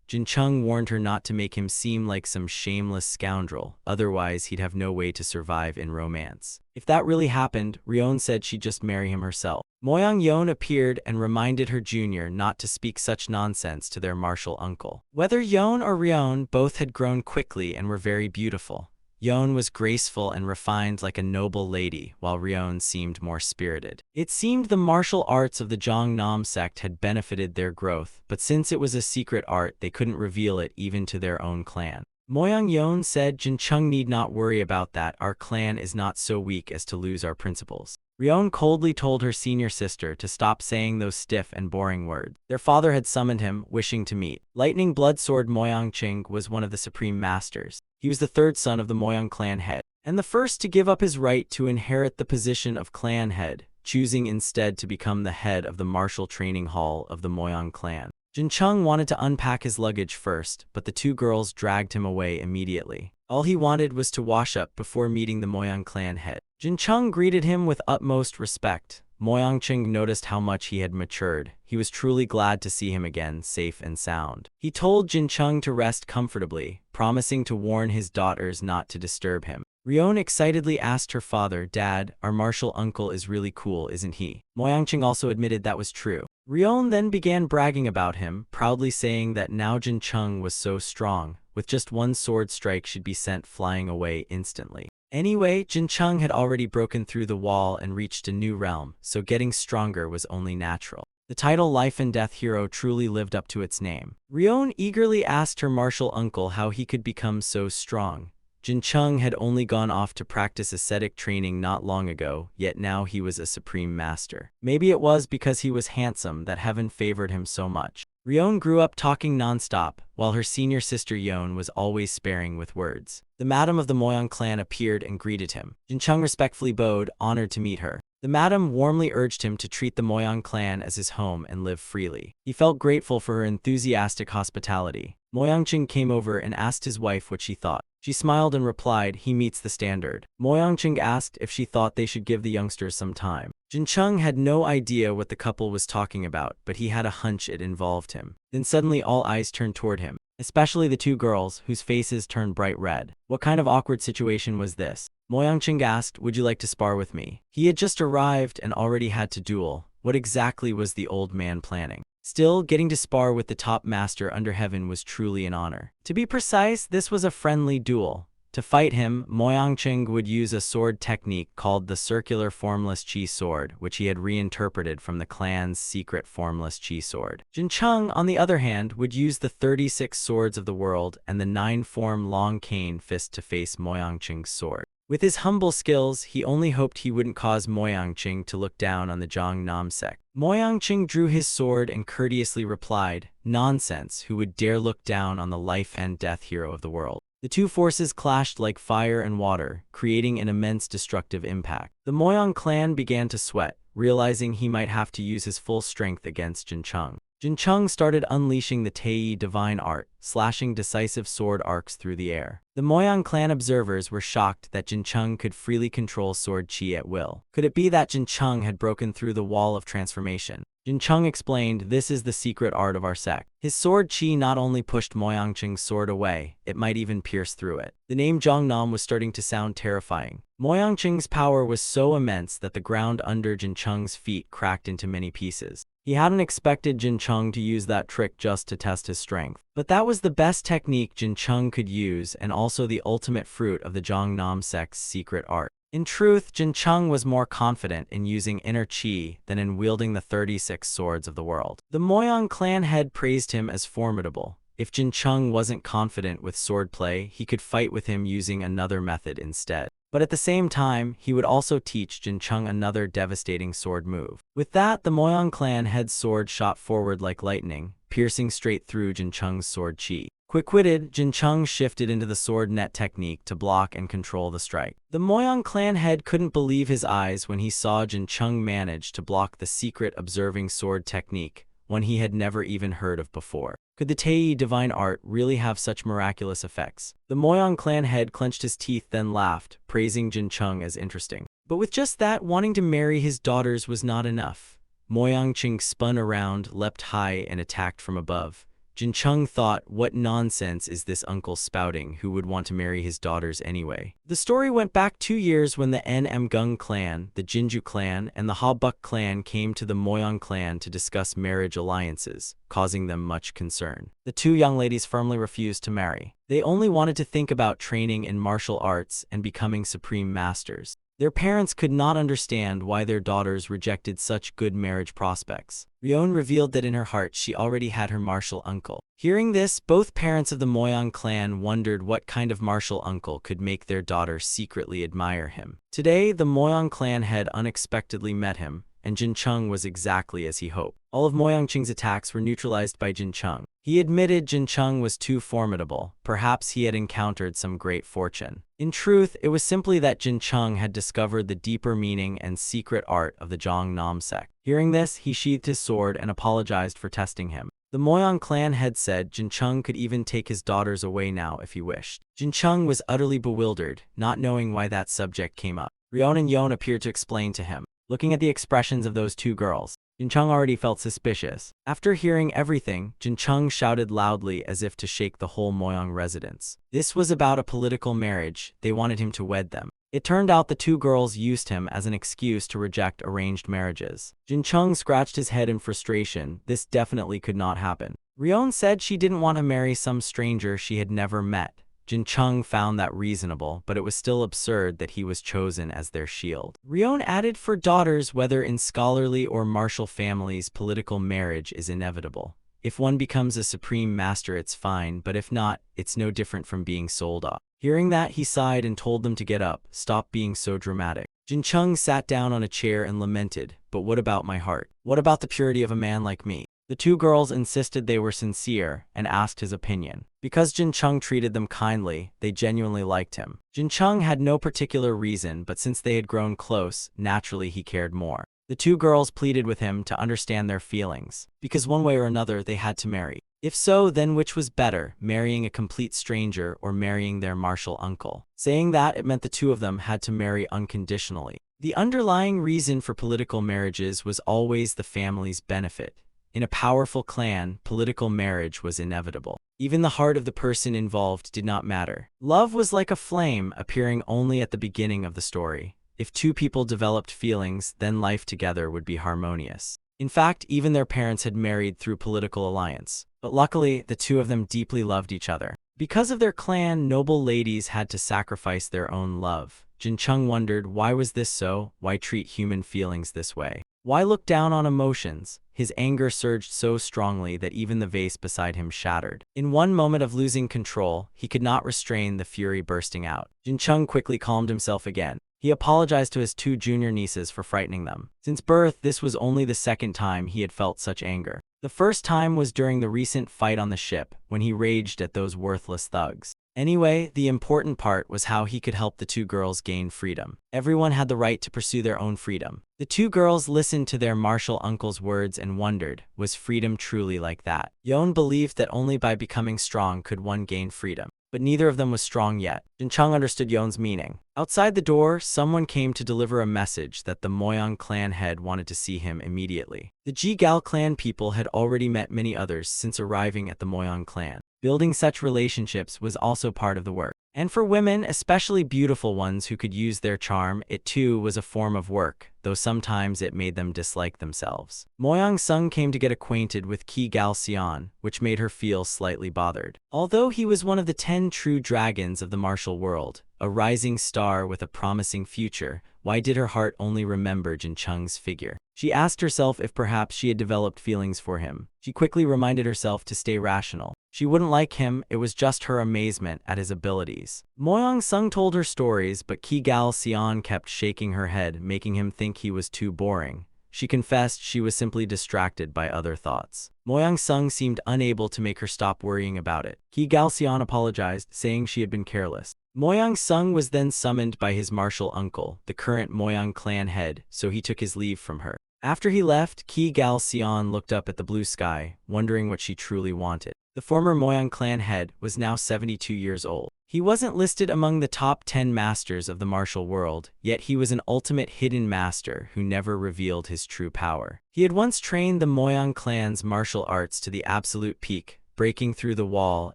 A: Jin Chung warned her not to make him seem like some shameless scoundrel, otherwise he'd have no way to survive in romance. If that really happened, Rion said she'd just marry him herself. Moyang Yon appeared and reminded her junior not to speak such nonsense to their martial uncle. Whether Yon or Rion, both had grown quickly and were very beautiful. Yon was graceful and refined like a noble lady, while Rion seemed more spirited. It seemed the martial arts of the Zhang Nam sect had benefited their growth, but since it was a secret art, they couldn't reveal it even to their own clan. Moyang Yon said, "Jin Chung need not worry about that, our clan is not so weak as to lose our principles." Rion coldly told her senior sister to stop saying those stiff and boring words. Their father had summoned him, wishing to meet. Lightning Blood Sword Moyang Ching was one of the supreme masters. He was the third son of the Moyang clan head, and the first to give up his right to inherit the position of clan head, choosing instead to become the head of the martial training hall of the Moyang clan. Jin Chung wanted to unpack his luggage first, but the two girls dragged him away immediately. All he wanted was to wash up before meeting the Moyang clan head. Jin Chung greeted him with utmost respect. Moyang Ching noticed how much he had matured. He was truly glad to see him again, safe and sound. He told Jin Chung to rest comfortably, promising to warn his daughters not to disturb him. Rion excitedly asked her father, "Dad, our martial uncle is really cool, isn't he?" Moyang Ching also admitted that was true. Rion then began bragging about him, proudly saying that now Jin Chung was so strong, with just one sword strike she'd be sent flying away instantly. Anyway, Jin Chung had already broken through the wall and reached a new realm, so getting stronger was only natural. The title Life and Death Hero truly lived up to its name. Rion eagerly asked her martial uncle how he could become so strong. Jin Chung had only gone off to practice ascetic training not long ago, yet now he was a supreme master. Maybe it was because he was handsome that heaven favored him so much. Rion grew up talking non-stop, while her senior sister Yon was always sparing with words. The madam of the Moyang clan appeared and greeted him. Jin Chung respectfully bowed, honored to meet her. The madam warmly urged him to treat the Moyang clan as his home and live freely. He felt grateful for her enthusiastic hospitality. Moyang Ching came over and asked his wife what she thought. She smiled and replied, "He meets the standard." Moyang Ching asked if she thought they should give the youngsters some time. Jin Chung had no idea what the couple was talking about, but he had a hunch it involved him. Then suddenly all eyes turned toward him, especially the two girls, whose faces turned bright red. What kind of awkward situation was this? Moyang Ching asked, "Would you like to spar with me?" He had just arrived and already had to duel. What exactly was the old man planning? Still, getting to spar with the top master under heaven was truly an honor. To be precise, this was a friendly duel. To fight him, Moyang Ching would use a sword technique called the circular formless chi sword, which he had reinterpreted from the clan's secret formless chi sword. Jin Chung, on the other hand, would use the 36 swords of the world and the 9-form long cane fist to face Moyang Ching's sword. With his humble skills, he only hoped he wouldn't cause Moyang Ching to look down on the Zhang Nam sect. Moyang Ching drew his sword and courteously replied, "Nonsense, who would dare look down on the life and death hero of the world?" The two forces clashed like fire and water, creating an immense destructive impact. The Moyang clan began to sweat, realizing he might have to use his full strength against Jin Chung. Jin Chung started unleashing the Tei divine art, slashing decisive sword arcs through the air. The Moyang clan observers were shocked that Jin Chung could freely control sword chi at will. Could it be that Jin Chung had broken through the wall of transformation? Jin Chung explained, "This is the secret art of our sect." His sword chi not only pushed Moyang Cheng's sword away, it might even pierce through it. The name Zhongnam was starting to sound terrifying. Moyang Cheng's power was so immense that the ground under Jin Chung's feet cracked into many pieces. He hadn't expected Jin Chung to use that trick just to test his strength. But that was the best technique Jin Chung could use and also the ultimate fruit of the Zhongnam sect's secret art. In truth, Jin Chung was more confident in using inner chi than in wielding the 36 swords of the world. The Moyang clan head praised him as formidable. If Jin Chung wasn't confident with swordplay, he could fight with him using another method instead. But at the same time, he would also teach Jin Chung another devastating sword move. With that, the Moyang clan head's sword shot forward like lightning, piercing straight through Jin Chung's sword chi. Quick-witted, Jin Chung shifted into the sword net technique to block and control the strike. The Moyang clan head couldn't believe his eyes when he saw Jin Chung manage to block the secret observing sword technique, one he had never even heard of before. Could the Tei divine art really have such miraculous effects? The Moyang clan head clenched his teeth, then laughed, praising Jin Chung as interesting. But with just that, wanting to marry his daughters was not enough. Moyang Cheng spun around, leapt high, and attacked from above. Jin Chung thought, what nonsense is this uncle spouting, who would want to marry his daughters anyway? The story went back 2 years when the NM Gung clan, the Jinju clan, and the Ha Buk clan came to the Moyang clan to discuss marriage alliances, causing them much concern. The two young ladies firmly refused to marry. They only wanted to think about training in martial arts and becoming supreme masters. Their parents could not understand why their daughters rejected such good marriage prospects. Ryon revealed that in her heart she already had her martial uncle. Hearing this, both parents of the Moyang clan wondered what kind of martial uncle could make their daughter secretly admire him. Today, the Moyang clan had unexpectedly met him, and Jin Chung was exactly as he hoped. All of Moyang Cheng's attacks were neutralized by Jin Chung. He admitted Jin Chung was too formidable. Perhaps he had encountered some great fortune. In truth, it was simply that Jin Chung had discovered the deeper meaning and secret art of the Zhongnam sect. Hearing this, he sheathed his sword and apologized for testing him. The Moyang clan had said Jin Chung could even take his daughters away now if he wished. Jin Chung was utterly bewildered, not knowing why that subject came up. Ryon and Yon appeared to explain to him. Looking at the expressions of those two girls, Jin Chung already felt suspicious. After hearing everything, Jin Chung shouted loudly as if to shake the whole Moyang residence. This was about a political marriage. They wanted him to wed them. It turned out the two girls used him as an excuse to reject arranged marriages. Jin Chung scratched his head in frustration. This definitely could not happen. Ryon said she didn't want to marry some stranger she had never met. Jin Chung found that reasonable, but it was still absurd that he was chosen as their shield. Ryon added, for daughters, whether in scholarly or martial families, political marriage is inevitable. If one becomes a supreme master, it's fine, but if not, it's no different from being sold off. Hearing that, he sighed and told them to get up, stop being so dramatic. Jin Chung sat down on a chair and lamented, but what about my heart? What about the purity of a man like me? The two girls insisted they were sincere and asked his opinion. Because Jin Chung treated them kindly, they genuinely liked him. Jin Chung had no particular reason, but since they had grown close, naturally he cared more. The two girls pleaded with him to understand their feelings, because one way or another they had to marry. If so, then which was better, marrying a complete stranger or marrying their martial uncle? Saying that, it meant the two of them had to marry unconditionally. The underlying reason for political marriages was always the family's benefit. In a powerful clan, political marriage was inevitable. Even the heart of the person involved did not matter. Love was like a flame, appearing only at the beginning of the story. If two people developed feelings, then life together would be harmonious. In fact, even their parents had married through political alliance. But luckily, the two of them deeply loved each other. Because of their clan, noble ladies had to sacrifice their own love. Jin Chung wondered, why was this so? Why treat human feelings this way? Why look down on emotions? His anger surged so strongly that even the vase beside him shattered. In one moment of losing control, he could not restrain the fury bursting out. Jin Chung quickly calmed himself again. He apologized to his two junior nieces for frightening them. Since birth, this was only the second time he had felt such anger. The first time was during the recent fight on the ship, when he raged at those worthless thugs. Anyway, the important part was how he could help the two girls gain freedom. Everyone had the right to pursue their own freedom. The two girls listened to their martial uncle's words and wondered, was freedom truly like that? Yon believed that only by becoming strong could one gain freedom. But neither of them was strong yet. Jincheng understood Yon's meaning. Outside the door, someone came to deliver a message that the Moyang clan head wanted to see him immediately. The Jigal clan people had already met many others since arriving at the Moyang clan. Building such relationships was also part of the work. And for women, especially beautiful ones who could use their charm, it too was a form of work, though sometimes it made them dislike themselves. Moyang Sung came to get acquainted with Qi Gal Xian, which made her feel slightly bothered. Although he was one of the 10 true dragons of the martial world, a rising star with a promising future, why did her heart only remember Jincheng's figure? She asked herself if perhaps she had developed feelings for him. She quickly reminded herself to stay rational. She wouldn't like him, it was just her amazement at his abilities. Moyang Sung told her stories, but Qi Gal Xian kept shaking her head, making him think he was too boring. She confessed she was simply distracted by other thoughts. Moyang Sung seemed unable to make her stop worrying about it. Qi Gal Xian apologized, saying she had been careless. Moyang Sung was then summoned by his martial uncle, the current Moyang clan head, so he took his leave from her. After he left, Qi Gal Xian looked up at the blue sky, wondering what she truly wanted. The former Moyang clan head was now 72 years old. He wasn't listed among the top 10 masters of the martial world, yet he was an ultimate hidden master who never revealed his true power. He had once trained the Moyang clan's martial arts to the absolute peak, breaking through the wall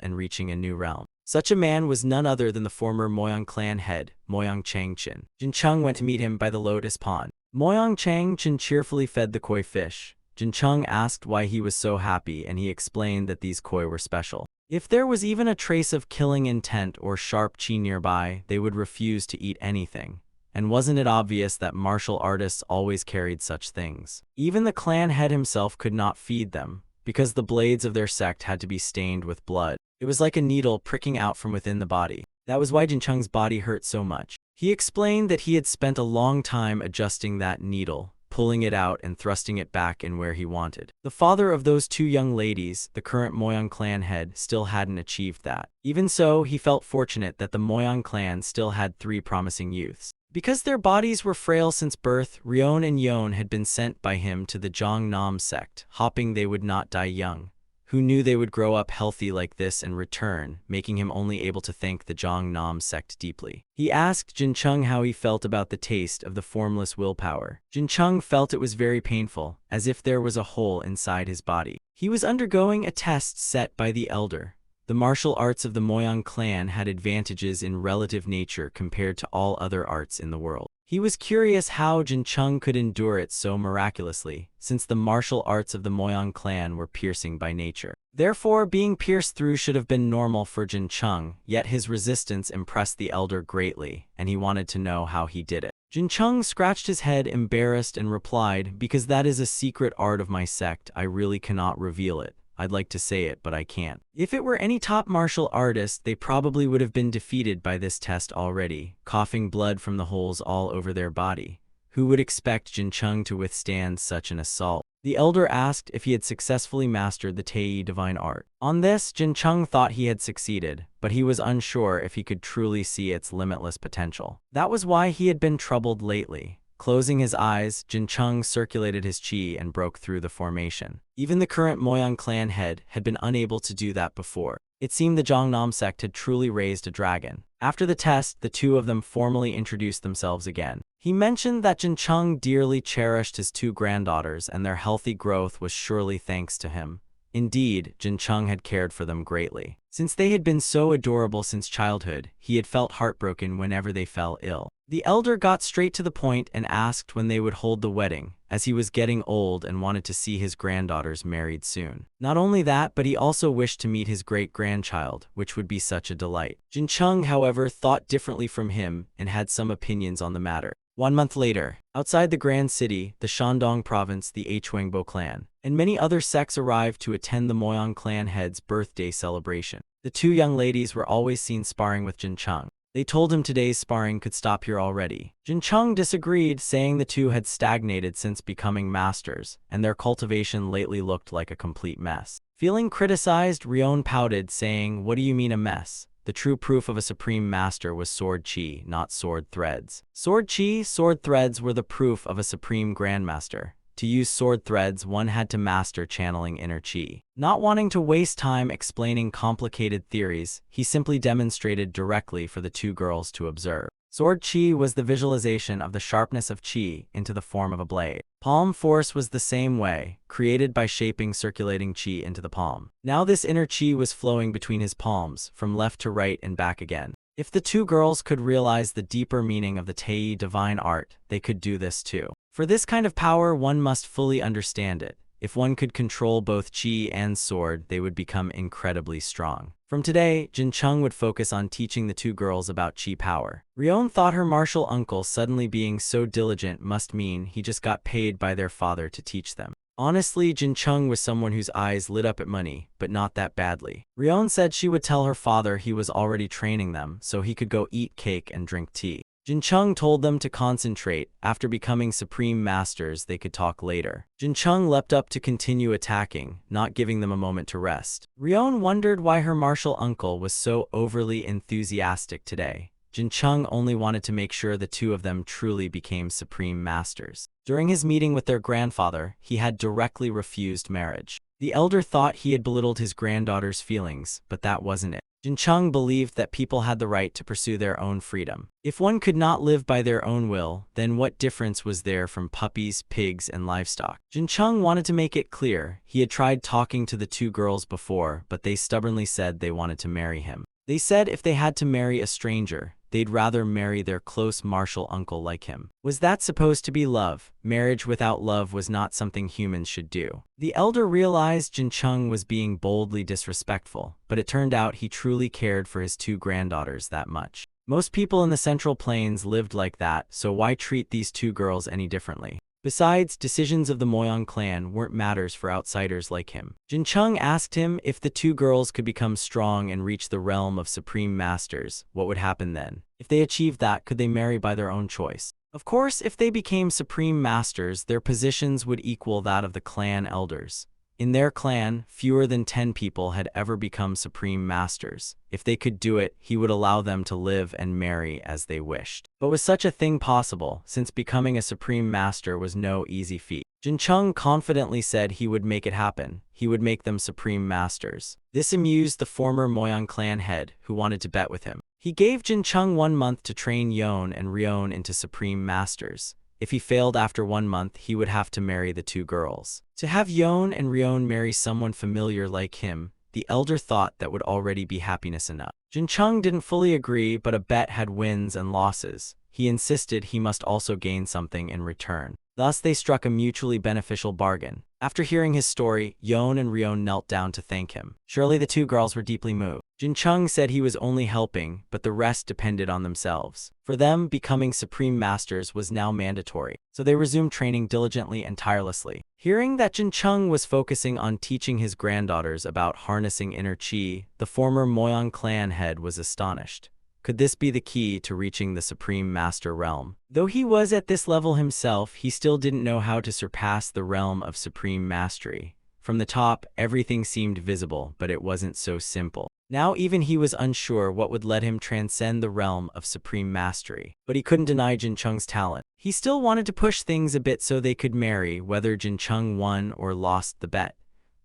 A: and reaching a new realm. Such a man was none other than the former Moyang clan head, Moyang Changchen. Jincheng went to meet him by the lotus pond. Moyang Changchen cheerfully fed the koi fish. Jincheng asked why he was so happy, and he explained that these koi were special. If there was even a trace of killing intent or sharp chi nearby, they would refuse to eat anything. And wasn't it obvious that martial artists always carried such things? Even the clan head himself could not feed them, because the blades of their sect had to be stained with blood. It was like a needle pricking out from within the body. That was why Jincheng's body hurt so much. He explained that he had spent a long time adjusting that needle, pulling it out and thrusting it back in where he wanted. The father of those two young ladies, the current Moyang clan head, still hadn't achieved that. Even so, he felt fortunate that the Moyang clan still had 3 promising youths. Because their bodies were frail since birth, Rion and Yon had been sent by him to the Zhongnam sect, hoping they would not die young. Who knew they would grow up healthy like this and return, making him only able to thank the Zhongnam sect deeply. He asked Jincheng how he felt about the taste of the formless willpower. Jincheng felt it was very painful, as if there was a hole inside his body. He was undergoing a test set by the elder. The martial arts of the Moyang clan had advantages in relative nature compared to all other arts in the world. He was curious how Jincheng could endure it so miraculously, since the martial arts of the Moyang clan were piercing by nature. Therefore, being pierced through should have been normal for Jincheng, yet his resistance impressed the elder greatly, and he wanted to know how he did it. Jincheng scratched his head embarrassed and replied, "Because that is a secret art of my sect, I really cannot reveal it. I'd like to say it, but I can't." If it were any top martial artist, they probably would have been defeated by this test already, coughing blood from the holes all over their body. Who would expect Jincheng to withstand such an assault? The elder asked if he had successfully mastered the Tei divine art. On this, Jincheng thought he had succeeded, but he was unsure if he could truly see its limitless potential. That was why he had been troubled lately. Closing his eyes, Jincheng circulated his chi and broke through the formation. Even the current Moyang clan head had been unable to do that before. It seemed the Zhongnam sect had truly raised a dragon. After the test, the two of them formally introduced themselves again. He mentioned that Jincheng dearly cherished his 2 granddaughters and their healthy growth was surely thanks to him. Indeed, Jincheng had cared for them greatly. Since they had been so adorable since childhood, he had felt heartbroken whenever they fell ill. The elder got straight to the point and asked when they would hold the wedding, as he was getting old and wanted to see his granddaughters married soon. Not only that, but he also wished to meet his great-grandchild, which would be such a delight. Jincheng, however, thought differently from him and had some opinions on the matter. 1 month later, outside the Grand City, the Shandong province, the Huangbo clan, and many other sects arrived to attend the Moyang clan head's birthday celebration. The 2 young ladies were always seen sparring with Jincheng. They told him today's sparring could stop here already. Jincheng disagreed, saying the 2 had stagnated since becoming masters, and their cultivation lately looked like a complete mess. Feeling criticized, Rion pouted, saying, "What do you mean a mess? the true proof of a supreme master was sword chi, not sword threads. Sword chi, sword threads were the proof of a supreme grandmaster. To use sword threads, one had to master channeling inner chi. Not wanting to waste time explaining complicated theories, he simply demonstrated directly for the two girls to observe. Sword chi was the visualization of the sharpness of chi into the form of a blade. Palm force was the same way, created by shaping circulating chi into the palm. Now this inner chi was flowing between his palms, from left to right and back again. If the two girls could realize the deeper meaning of the Tei divine art, they could do this too. For this kind of power, one must fully understand it. If one could control both chi and sword, they would become incredibly strong. From today, Jin Chung would focus on teaching the two girls about chi power. Ryon thought her martial uncle suddenly being so diligent must mean he just got paid by their father to teach them. Honestly, Jin Chung was someone whose eyes lit up at money, but not that badly. Ryon said she would tell her father he was already training them so he could go eat cake and drink tea. Jin Chung told them to concentrate. After becoming supreme masters, they could talk later. Jin Chung leapt up to continue attacking, not giving them a moment to rest. Ryon wondered why her martial uncle was so overly enthusiastic today. Jin Chung only wanted to make sure the two of them truly became supreme masters. During his meeting with their grandfather, he had directly refused marriage. The elder thought he had belittled his granddaughter's feelings, but that wasn't it. Jin Chung believed that people had the right to pursue their own freedom. If one could not live by their own will, then what difference was there from puppies, pigs, and livestock? Jin Chung wanted to make it clear. He had tried talking to the two girls before, but they stubbornly said they wanted to marry him. They said if they had to marry a stranger, they'd rather marry their close martial uncle like him. Was that supposed to be love? Marriage without love was not something humans should do. The elder realized Jin Chung was being boldly disrespectful, but it turned out he truly cared for his two granddaughters that much. Most people in the Central Plains lived like that, so why treat these two girls any differently? Besides, decisions of the Moyang clan weren't matters for outsiders like him. Jin Chung asked him if the two girls could become strong and reach the realm of supreme masters, what would happen then? If they achieved that, could they marry by their own choice? Of course, if they became supreme masters, their positions would equal that of the clan elders. In their clan, fewer than 10 people had ever become supreme masters. If they could do it, he would allow them to live and marry as they wished. But was such a thing possible, since becoming a supreme master was no easy feat? Jin Chung confidently said he would make it happen. He would make them supreme masters. This amused the former Moyang clan head, who wanted to bet with him. He gave Jin Chung 1 month to train Yon and Ryon into supreme masters. If he failed after 1 month, he would have to marry the two girls. To have Yon and Ryon marry someone familiar like him, the elder thought that would already be happiness enough. Jin Chung didn't fully agree, but a bet had wins and losses. He insisted he must also gain something in return. Thus, they struck a mutually beneficial bargain. After hearing his story, Yon and Ryon knelt down to thank him. Surely the two girls were deeply moved. Jin Chung said he was only helping, but the rest depended on themselves. For them, becoming supreme masters was now mandatory, so they resumed training diligently and tirelessly. Hearing that Jin Chung was focusing on teaching his granddaughters about harnessing inner chi, the former Moyang clan head was astonished. Could this be the key to reaching the supreme master realm? Though he was at this level himself, he still didn't know how to surpass the realm of supreme mastery. From the top, everything seemed visible, but it wasn't so simple. Now even he was unsure what would let him transcend the realm of supreme mastery. But he couldn't deny Jin Chung's talent. He still wanted to push things a bit so they could marry, whether Jin Chung won or lost the bet.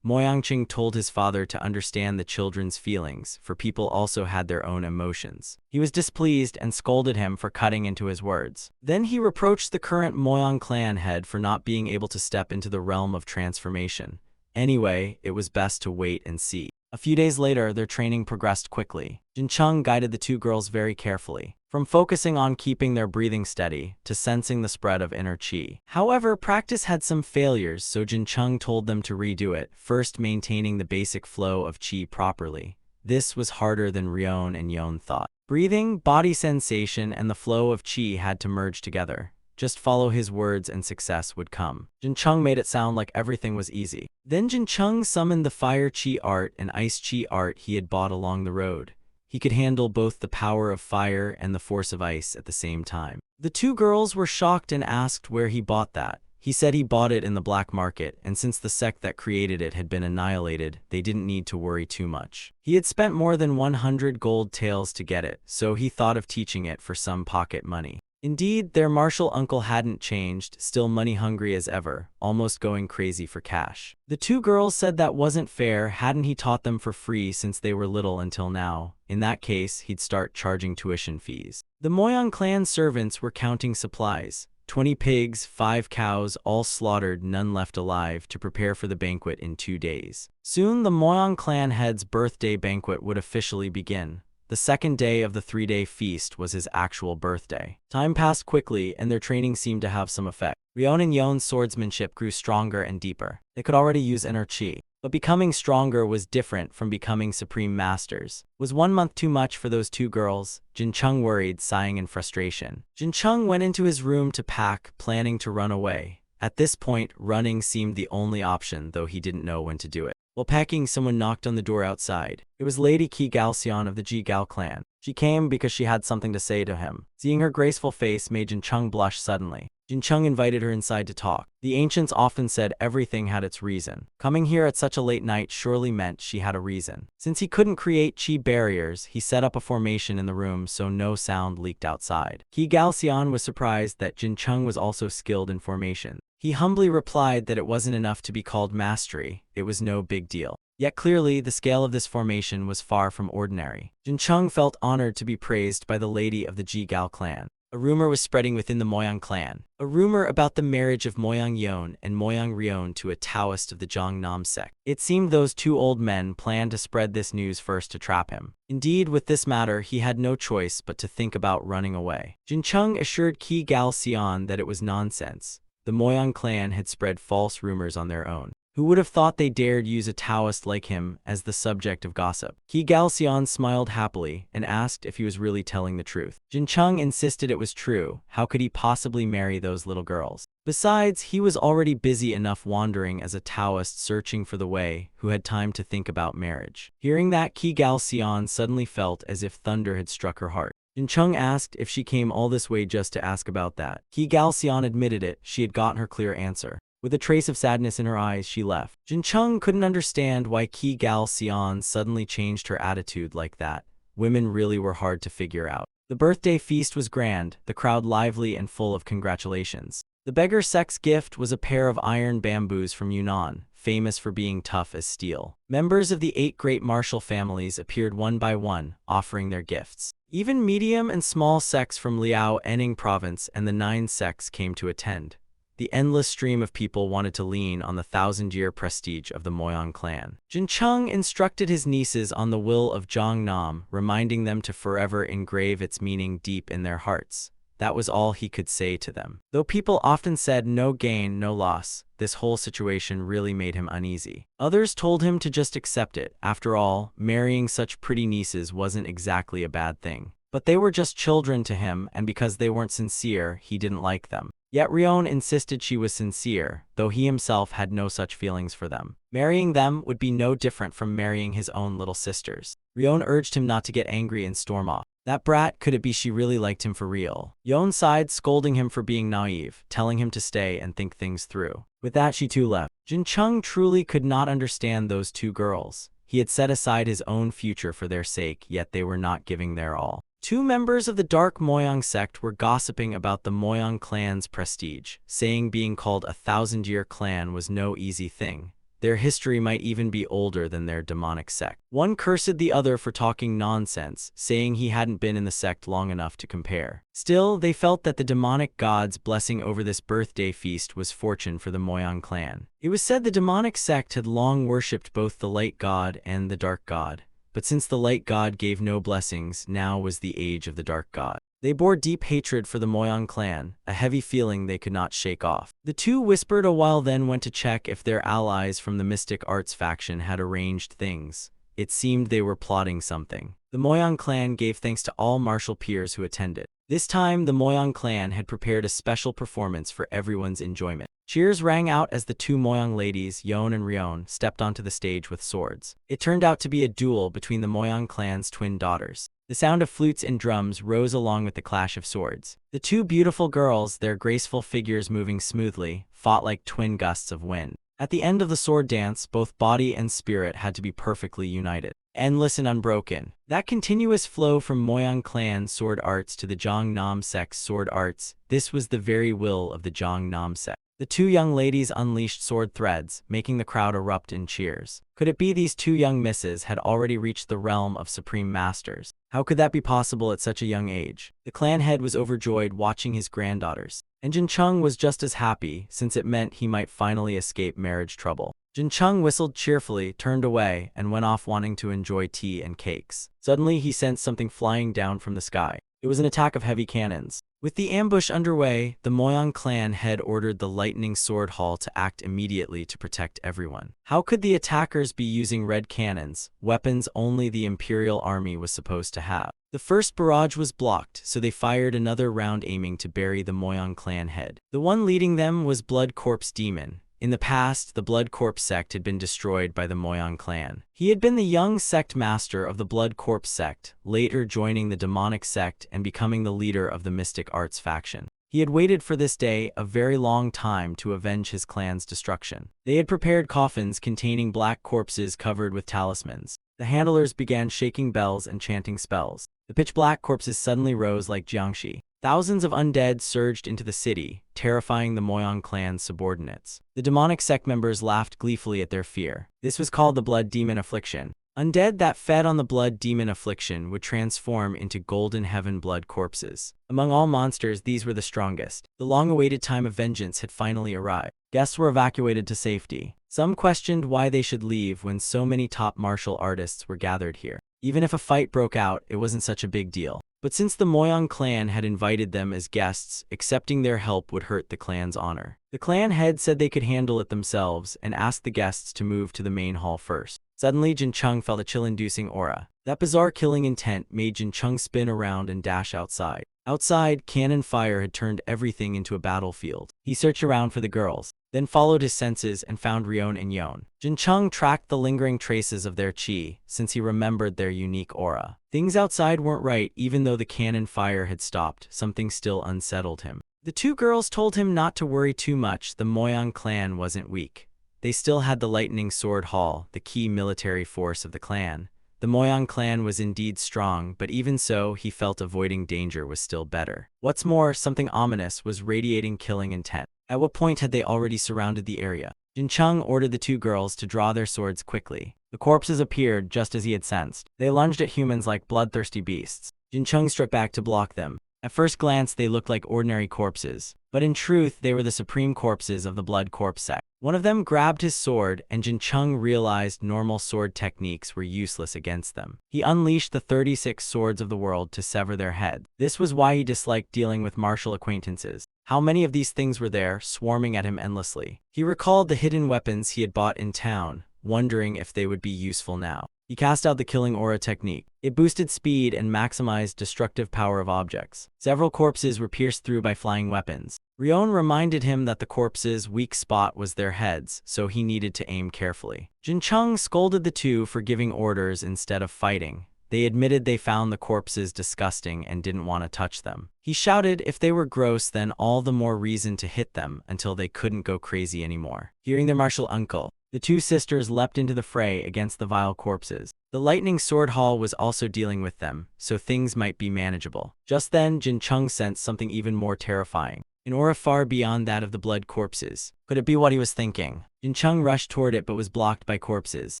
A: Moyangqing told his father to understand the children's feelings, for people also had their own emotions. He was displeased and scolded him for cutting into his words. Then he reproached the current Moyang clan head for not being able to step into the realm of transformation. Anyway, it was best to wait and see. A few days later, their training progressed quickly. Jin Chung guided the two girls very carefully, from focusing on keeping their breathing steady to sensing the spread of inner chi. However, practice had some failures, so Jin Chung told them to redo it, first maintaining the basic flow of chi properly. This was harder than Ryon and Yon thought. Breathing, body sensation, and the flow of chi had to merge together. Just follow his words and success would come. Jin Chung made it sound like everything was easy. Then Jin Chung summoned the fire chi art and ice chi art he had bought along the road. He could handle both the power of fire and the force of ice at the same time. The two girls were shocked and asked where he bought that. He said he bought it in the black market, and since the sect that created it had been annihilated, they didn't need to worry too much. He had spent more than 100 gold taels to get it, so he thought of teaching it for some pocket money. Indeed, their martial uncle hadn't changed, still money-hungry as ever, almost going crazy for cash. The two girls said that wasn't fair, hadn't he taught them for free since they were little until now? In that case, he'd start charging tuition fees. The Moyang clan servants were counting supplies. 20 pigs, 5 cows, all slaughtered, none left alive, to prepare for the banquet in 2 days. Soon the Moyang clan head's birthday banquet would officially begin. The second day of the 3-day feast was his actual birthday. Time passed quickly, and their training seemed to have some effect. Ryon and Yon's swordsmanship grew stronger and deeper. They could already use inner chi. But becoming stronger was different from becoming supreme masters. Was 1 month too much for those two girls? Jin Chung worried, sighing in frustration. Jin Chung went into his room to pack, planning to run away. At this point, running seemed the only option, though he didn't know when to do it. While packing, someone knocked on the door outside. It was Lady Qi Galxian of the Ji Gao clan. She came because she had something to say to him. Seeing her graceful face made Jin Chung blush suddenly. Jin Chung invited her inside to talk. The ancients often said everything had its reason. Coming here at such a late night surely meant she had a reason. Since he couldn't create qi barriers, he set up a formation in the room so no sound leaked outside. Qi Galxian was surprised that Jin Chung was also skilled in formation. He humbly replied that it wasn't enough to be called mastery, it was no big deal. Yet clearly, the scale of this formation was far from ordinary. Jin Chung felt honored to be praised by the lady of the Ji Gao clan. A rumor was spreading within the Moyang clan. A rumor about the marriage of Moyang Yon and Moyang Ryon to a Taoist of the Zhongnam sect. It seemed those two old men planned to spread this news first to trap him. Indeed, with this matter, he had no choice but to think about running away. Jin Chung assured Qi Galxian that it was nonsense. The Moyang clan had spread false rumors on their own. Who would have thought they dared use a Taoist like him as the subject of gossip? Qi Galxian smiled happily and asked if he was really telling the truth. Jin Chung insisted it was true. How could he possibly marry those little girls? Besides, he was already busy enough wandering as a Taoist searching for the way, who had time to think about marriage. Hearing that, Qi Galxian suddenly felt as if thunder had struck her heart. Jin Chung asked if she came all this way just to ask about that. Qi Galxian admitted it, she had gotten her clear answer. With a trace of sadness in her eyes, she left. Jin Chung couldn't understand why Qi Galxian suddenly changed her attitude like that. Women really were hard to figure out. The birthday feast was grand, the crowd lively and full of congratulations. The beggar sect's gift was a pair of iron bamboos from Yunnan, famous for being tough as steel. Members of the 8 great martial families appeared one by one, offering their gifts. Even medium and small sects from Liao Enning province and the 9 sects came to attend. The endless stream of people wanted to lean on the 1,000-year prestige of the Moyang clan. Jin Chung instructed his nieces on the will of Zhongnam, reminding them to forever engrave its meaning deep in their hearts. That was all he could say to them. Though people often said no gain, no loss, this whole situation really made him uneasy. Others told him to just accept it. After all, marrying such pretty nieces wasn't exactly a bad thing. But they were just children to him, and because they weren't sincere, he didn't like them. Yet Ryon insisted she was sincere, though he himself had no such feelings for them. Marrying them would be no different from marrying his own little sisters. Ryon urged him not to get angry and storm off. That brat, could it be she really liked him for real? Yon sighed, scolding him for being naive, telling him to stay and think things through. With that, she too left. Jin Chung truly could not understand those two girls. He had set aside his own future for their sake, yet they were not giving their all. 2 members of the Dark Moyang sect were gossiping about the Moyang clan's prestige, saying being called a 1,000-year clan was no easy thing. Their history might even be older than their demonic sect. One cursed the other for talking nonsense, saying he hadn't been in the sect long enough to compare. Still, they felt that the demonic god's blessing over this birthday feast was fortune for the Moyang clan. It was said the demonic sect had long worshipped both the light god and the dark god. But since the light god gave no blessings, now was the age of the dark god. They bore deep hatred for the Moyang clan, a heavy feeling they could not shake off. The two whispered a while, then went to check if their allies from the mystic arts faction had arranged things. It seemed they were plotting something. The Moyang clan gave thanks to all martial peers who attended. This time, the Moyang clan had prepared a special performance for everyone's enjoyment. Cheers rang out as the 2 Moyang ladies, Yon and Ryon, stepped onto the stage with swords. It turned out to be a duel between the Moyang clan's twin daughters. The sound of flutes and drums rose along with the clash of swords. The two beautiful girls, their graceful figures moving smoothly, fought like twin gusts of wind. At the end of the sword dance, both body and spirit had to be perfectly united, endless and unbroken. That continuous flow from Moyang clan sword arts to the Jongnam sect's sword arts, this was the very will of the Jongnam sect. The two young ladies unleashed sword threads, making the crowd erupt in cheers. Could it be these two young misses had already reached the realm of supreme masters? How could that be possible at such a young age? The clan head was overjoyed watching his granddaughters, and Jin Chung was just as happy, since it meant he might finally escape marriage trouble. Jin Chung whistled cheerfully, turned away, and went off wanting to enjoy tea and cakes. Suddenly he sensed something flying down from the sky. It was an attack of heavy cannons. With the ambush underway, the Moyang clan head ordered the Lightning Sword Hall to act immediately to protect everyone. How could the attackers be using red cannons, weapons only the Imperial Army was supposed to have? The first barrage was blocked, so they fired another round aiming to bury the Moyang clan head. The one leading them was Blood Corpse Demon. In the past, the Blood Corpse sect had been destroyed by the Moyang clan. He had been the young sect master of the Blood Corpse sect, later joining the demonic sect and becoming the leader of the Mystic Arts faction. He had waited for this day a very long time to avenge his clan's destruction. They had prepared coffins containing black corpses covered with talismans. The handlers began shaking bells and chanting spells. The pitch-black corpses suddenly rose like Jiangxi. Thousands of undead surged into the city, terrifying the Moyang clan's subordinates. The demonic sect members laughed gleefully at their fear. This was called the Blood Demon Affliction. Undead that fed on the Blood Demon Affliction would transform into Golden Heaven blood corpses. Among all monsters, these were the strongest. The long-awaited time of vengeance had finally arrived. Guests were evacuated to safety. Some questioned why they should leave when so many top martial artists were gathered here. Even if a fight broke out, it wasn't such a big deal. But since the Moyang clan had invited them as guests, accepting their help would hurt the clan's honor. The clan head said they could handle it themselves and asked the guests to move to the main hall first. Suddenly, Jin Chung felt a chill-inducing aura. That bizarre killing intent made Jin Chung spin around and dash outside. Outside, cannon fire had turned everything into a battlefield. He searched around for the girls, then followed his senses and found Rion and Yon. Jin Chung tracked the lingering traces of their chi, since he remembered their unique aura. Things outside weren't right. Even though the cannon fire had stopped, something still unsettled him. The two girls told him not to worry too much. The Moyang clan wasn't weak. They still had the Lightning Sword Hall, the key military force of the clan. The Moyang clan was indeed strong, but even so, he felt avoiding danger was still better. What's more, something ominous was radiating killing intent. At what point had they already surrounded the area? Jin Chung ordered the two girls to draw their swords quickly. The corpses appeared just as he had sensed. They lunged at humans like bloodthirsty beasts. Jin Chung struck back to block them. At first glance, they looked like ordinary corpses, but in truth, they were the supreme corpses of the Blood Corpse sect. One of them grabbed his sword, and Jin Chung realized normal sword techniques were useless against them. He unleashed the 36 swords of the world to sever their heads. This was why he disliked dealing with martial acquaintances. How many of these things were there, swarming at him endlessly? He recalled the hidden weapons he had bought in town, wondering if they would be useful now. He cast out the Killing Aura technique. It boosted speed and maximized destructive power of objects. Several corpses were pierced through by flying weapons. Rion reminded him that the corpses' weak spot was their heads, so he needed to aim carefully. Jin Chung scolded the two for giving orders instead of fighting. They admitted they found the corpses disgusting and didn't want to touch them. He shouted if they were gross, then all the more reason to hit them until they couldn't go crazy anymore. Hearing their martial uncle, the two sisters leapt into the fray against the vile corpses. The Lightning Sword Hall was also dealing with them, so things might be manageable. Just then, Jin Chung sensed something even more terrifying. An aura far beyond that of the blood corpses. Could it be what he was thinking? Jin Chung rushed toward it but was blocked by corpses.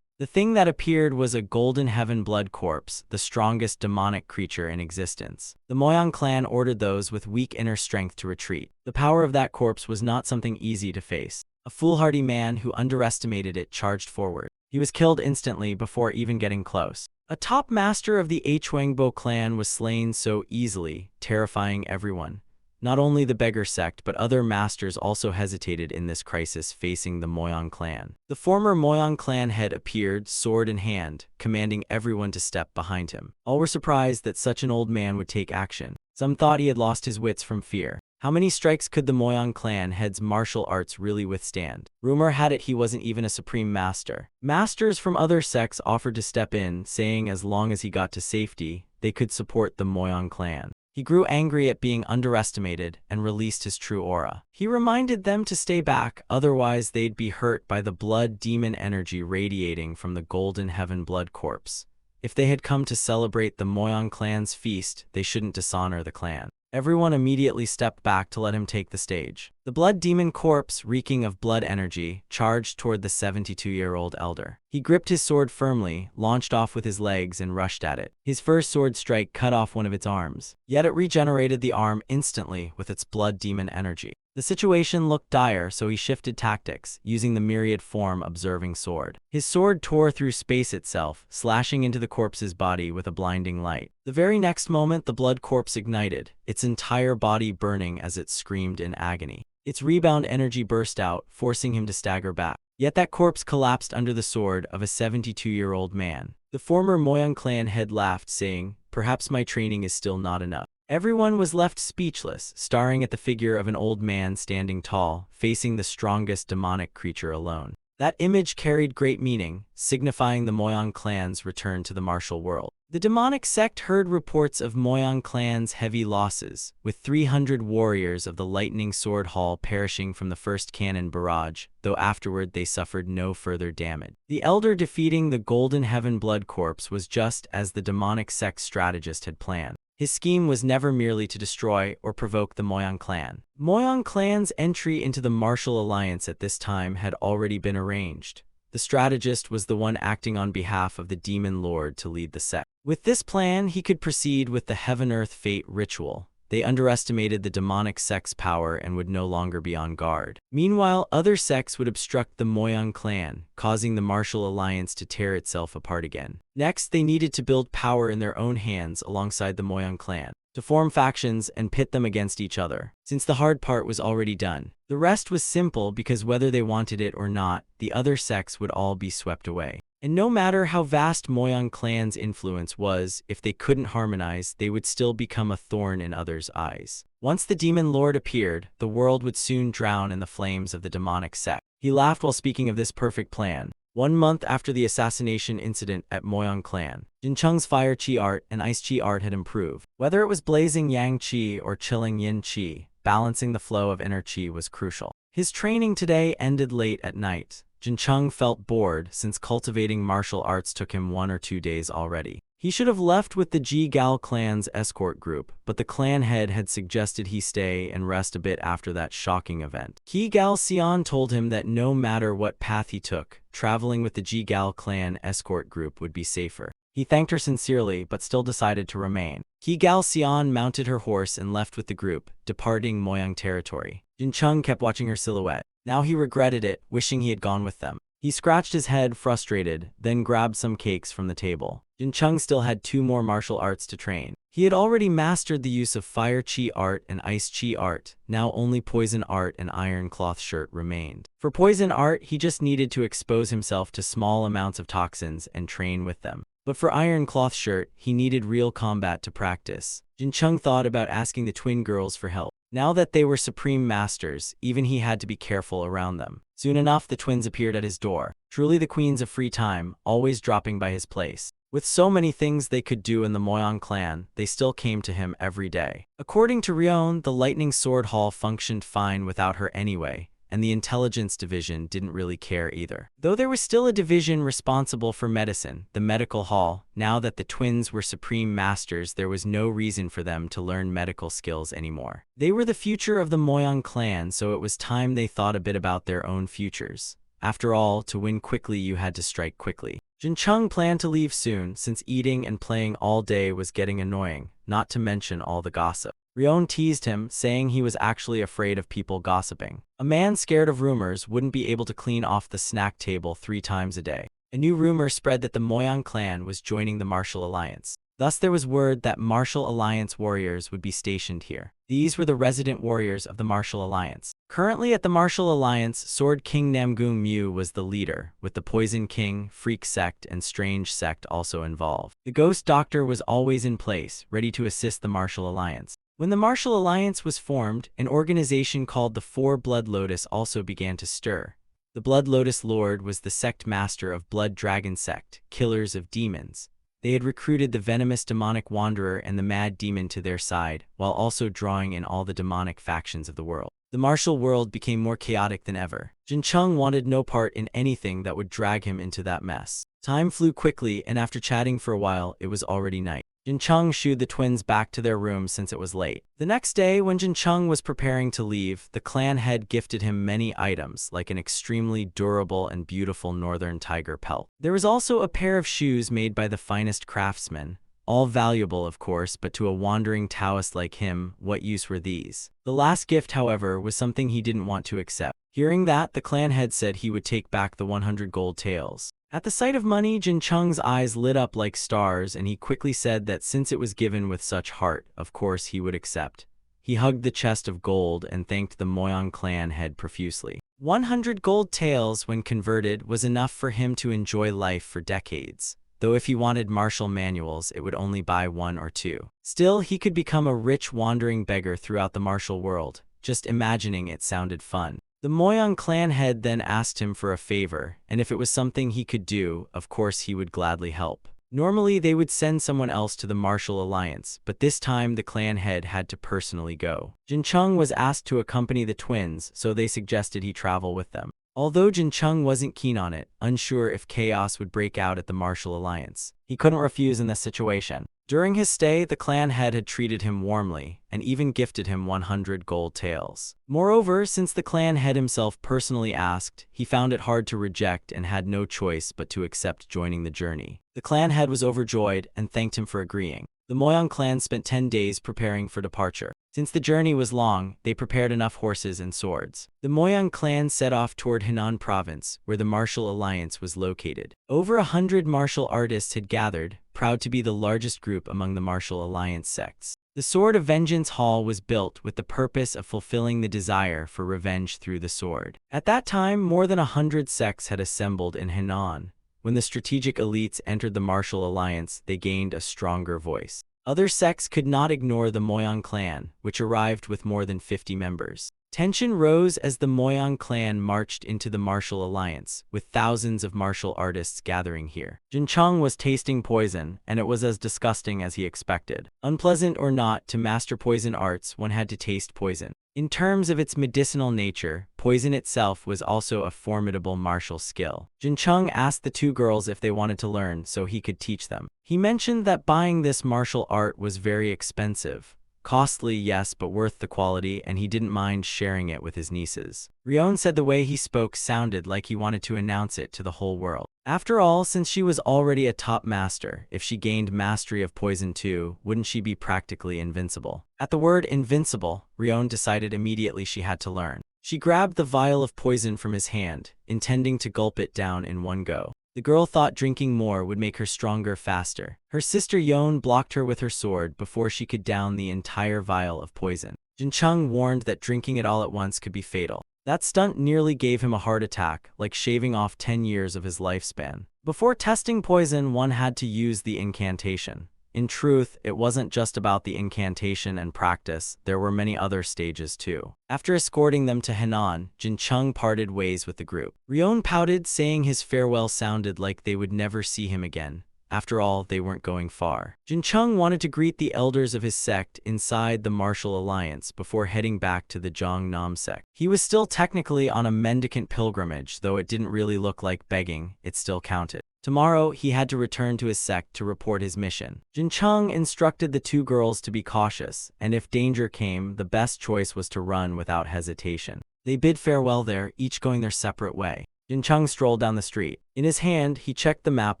A: The thing that appeared was a Golden Heaven blood corpse, the strongest demonic creature in existence. The Moyang clan ordered those with weak inner strength to retreat. The power of that corpse was not something easy to face. A foolhardy man who underestimated it charged forward. He was killed instantly before even getting close. A top master of the Huangbo clan was slain so easily, terrifying everyone. Not only the beggar sect, but other masters also hesitated in this crisis facing the Moyang clan. The former Moyang clan head appeared, sword in hand, commanding everyone to step behind him. All were surprised that such an old man would take action. Some thought he had lost his wits from fear. How many strikes could the Moyang clan head's martial arts really withstand? Rumor had it he wasn't even a supreme master. Masters from other sects offered to step in, saying as long as he got to safety, they could support the Moyang clan. He grew angry at being underestimated and released his true aura. He reminded them to stay back, otherwise they'd be hurt by the blood demon energy radiating from the golden heaven blood corpse. If they had come to celebrate the Moyang clan's feast, they shouldn't dishonor the clan. Everyone immediately stepped back to let him take the stage. The blood demon corpse, reeking of blood energy, charged toward the 72-year-old elder. He gripped his sword firmly, launched off with his legs, and rushed at it. His first sword strike cut off one of its arms, yet it regenerated the arm instantly with its blood demon energy. The situation looked dire, so he shifted tactics, using the myriad form observing sword. His sword tore through space itself, slashing into the corpse's body with a blinding light. The very next moment, the blood corpse ignited, its entire body burning as it screamed in agony. Its rebound energy burst out, forcing him to stagger back. Yet that corpse collapsed under the sword of a 72-year-old man. The former Moyang clan head laughed, saying, "Perhaps my training is still not enough." Everyone was left speechless, staring at the figure of an old man standing tall, facing the strongest demonic creature alone. That image carried great meaning, signifying the Moyang clan's return to the martial world. The demonic sect heard reports of Moyang clan's heavy losses, with 300 warriors of the Lightning Sword Hall perishing from the first cannon barrage, though afterward they suffered no further damage. The elder defeating the Golden Heaven Blood Corpse was just as the demonic sect strategist had planned. His scheme was never merely to destroy or provoke the Moyang clan. Moyang clan's entry into the martial alliance at this time had already been arranged. The strategist was the one acting on behalf of the demon lord to lead the sect. With this plan, he could proceed with the Heaven-Earth Fate ritual. They underestimated the demonic sect's power and would no longer be on guard. Meanwhile, other sects would obstruct the Moyang clan, causing the martial alliance to tear itself apart again. Next, they needed to build power in their own hands alongside the Moyang clan, to form factions and pit them against each other. Since the hard part was already done, the rest was simple because whether they wanted it or not, the other sects would all be swept away. And no matter how vast Moyang clan's influence was, if they couldn't harmonize, they would still become a thorn in others' eyes. Once the demon lord appeared, the world would soon drown in the flames of the demonic sect. He laughed while speaking of this perfect plan. 1 month after the assassination incident at Moyang clan, Jin Cheng's fire chi art and ice chi art had improved. Whether it was blazing yang chi or chilling yin chi, balancing the flow of inner chi was crucial. His training today ended late at night. Jin Cheng felt bored since cultivating martial arts took him 1 or 2 days already. He should have left with the Ji Gal clan's escort group, but the clan head had suggested he stay and rest a bit after that shocking event. Ji Gal Xian told him that no matter what path he took, traveling with the Ji Gal clan escort group would be safer. He thanked her sincerely, but still decided to remain. Ji Gal Xian mounted her horse and left with the group, departing Moyang territory. Jin Cheng kept watching her silhouette. Now he regretted it, wishing he had gone with them. He scratched his head, frustrated, then grabbed some cakes from the table. Jin Cheng still had 2 more martial arts to train. He had already mastered the use of fire chi art and ice chi art. Now only poison art and iron cloth shirt remained. For poison art, he just needed to expose himself to small amounts of toxins and train with them. But for iron cloth shirt, he needed real combat to practice. Jin Cheng thought about asking the twin girls for help. Now that they were supreme masters, even he had to be careful around them. Soon enough, the twins appeared at his door. Truly the queens of free time, always dropping by his place. With so many things they could do in the Moyang clan, they still came to him every day. According to Rion, the Lightning Sword Hall functioned fine without her anyway, and the intelligence division didn't really care either. Though there was still a division responsible for medicine, the medical hall. Now that the twins were supreme masters, there was no reason for them to learn medical skills anymore. They were the future of the Moyang clan, so it was time they thought a bit about their own futures. After all, to win quickly you had to strike quickly. Jin Cheng planned to leave soon, since eating and playing all day was getting annoying, not to mention all the gossip. Rion teased him, saying he was actually afraid of people gossiping. A man scared of rumors wouldn't be able to clean off the snack table 3 times a day. A new rumor spread that the Moyang clan was joining the martial alliance. Thus there was word that martial alliance warriors would be stationed here. These were the resident warriors of the martial alliance. Currently at the martial alliance, Sword King Namgung Mu was the leader, with the Poison King, Freak Sect, and Strange Sect also involved. The Ghost Doctor was always in place, ready to assist the martial alliance. When the martial alliance was formed, an organization called the Four Blood Lotus also began to stir. The Blood Lotus Lord was the sect master of Blood Dragon Sect, killers of demons. They had recruited the venomous demonic wanderer and the mad demon to their side, while also drawing in all the demonic factions of the world. The martial world became more chaotic than ever. Jin Chung wanted no part in anything that would drag him into that mess. Time flew quickly, and after chatting for a while, it was already night. Jin Chung shooed the twins back to their room since it was late. The next day, when Jin Chung was preparing to leave, the clan head gifted him many items, like an extremely durable and beautiful northern tiger pelt. There was also a pair of shoes made by the finest craftsmen. All valuable, of course, but to a wandering Taoist like him, what use were these? The last gift, however, was something he didn't want to accept. Hearing that, the clan head said he would take back the 100 gold taels. At the sight of money, Jin Chung's eyes lit up like stars, and he quickly said that since it was given with such heart, of course he would accept. He hugged the chest of gold and thanked the Moyang clan head profusely. 100 gold taels, when converted, was enough for him to enjoy life for decades. Though if he wanted martial manuals, it would only buy 1 or 2. Still, he could become a rich wandering beggar throughout the martial world. Just imagining it sounded fun. The Moyang clan head then asked him for a favor, and if it was something he could do, of course he would gladly help. Normally they would send someone else to the martial alliance, but this time the clan head had to personally go. Jin Chung was asked to accompany the twins, so they suggested he travel with them. Although Jin Chung wasn't keen on it, unsure if chaos would break out at the martial alliance, he couldn't refuse in this situation. During his stay, the clan head had treated him warmly, and even gifted him 100 gold taels. Moreover, since the clan head himself personally asked, he found it hard to reject and had no choice but to accept joining the journey. The clan head was overjoyed and thanked him for agreeing. The Moyang clan spent 10 days preparing for departure. Since the journey was long, they prepared enough horses and swords. The Moyang clan set off toward Henan province, where the martial alliance was located. Over 100 martial artists had gathered, proud to be the largest group among the martial alliance sects. The Sword of Vengeance Hall was built with the purpose of fulfilling the desire for revenge through the sword. At that time, more than 100 sects had assembled in Henan. When the strategic elites entered the martial alliance, they gained a stronger voice. Other sects could not ignore the Moyang clan, which arrived with more than 50 members. Tension rose as the Moyang clan marched into the martial alliance, with thousands of martial artists gathering here. Jin Chung was tasting poison, and it was as disgusting as he expected. Unpleasant or not, to master poison arts, one had to taste poison. In terms of its medicinal nature, poison itself was also a formidable martial skill. Jin Chung asked the two girls if they wanted to learn so he could teach them. He mentioned that buying this martial art was very expensive. Costly, yes, but worth the quality, and he didn't mind sharing it with his nieces. Ryon said the way he spoke sounded like he wanted to announce it to the whole world. After all, since she was already a top master, if she gained mastery of poison too, wouldn't she be practically invincible? At the word invincible, Ryon decided immediately she had to learn. She grabbed the vial of poison from his hand, intending to gulp it down in one go. The girl thought drinking more would make her stronger faster. Her sister Yon blocked her with her sword before she could down the entire vial of poison. Jin Chung warned that drinking it all at once could be fatal. That stunt nearly gave him a heart attack, like shaving off 10 years of his lifespan. Before testing poison, one had to use the incantation. In truth, it wasn't just about the incantation and practice, there were many other stages too. After escorting them to Henan, Jin Chung parted ways with the group. Ryon pouted, saying his farewell sounded like they would never see him again. After all, they weren't going far. Jin Chung wanted to greet the elders of his sect inside the martial alliance before heading back to the Zhongnam sect. He was still technically on a mendicant pilgrimage, though it didn't really look like begging, it still counted. Tomorrow, he had to return to his sect to report his mission. Jin Chung instructed the two girls to be cautious, and if danger came, the best choice was to run without hesitation. They bid farewell there, each going their separate way. Jin Chung strolled down the street. In his hand, he checked the map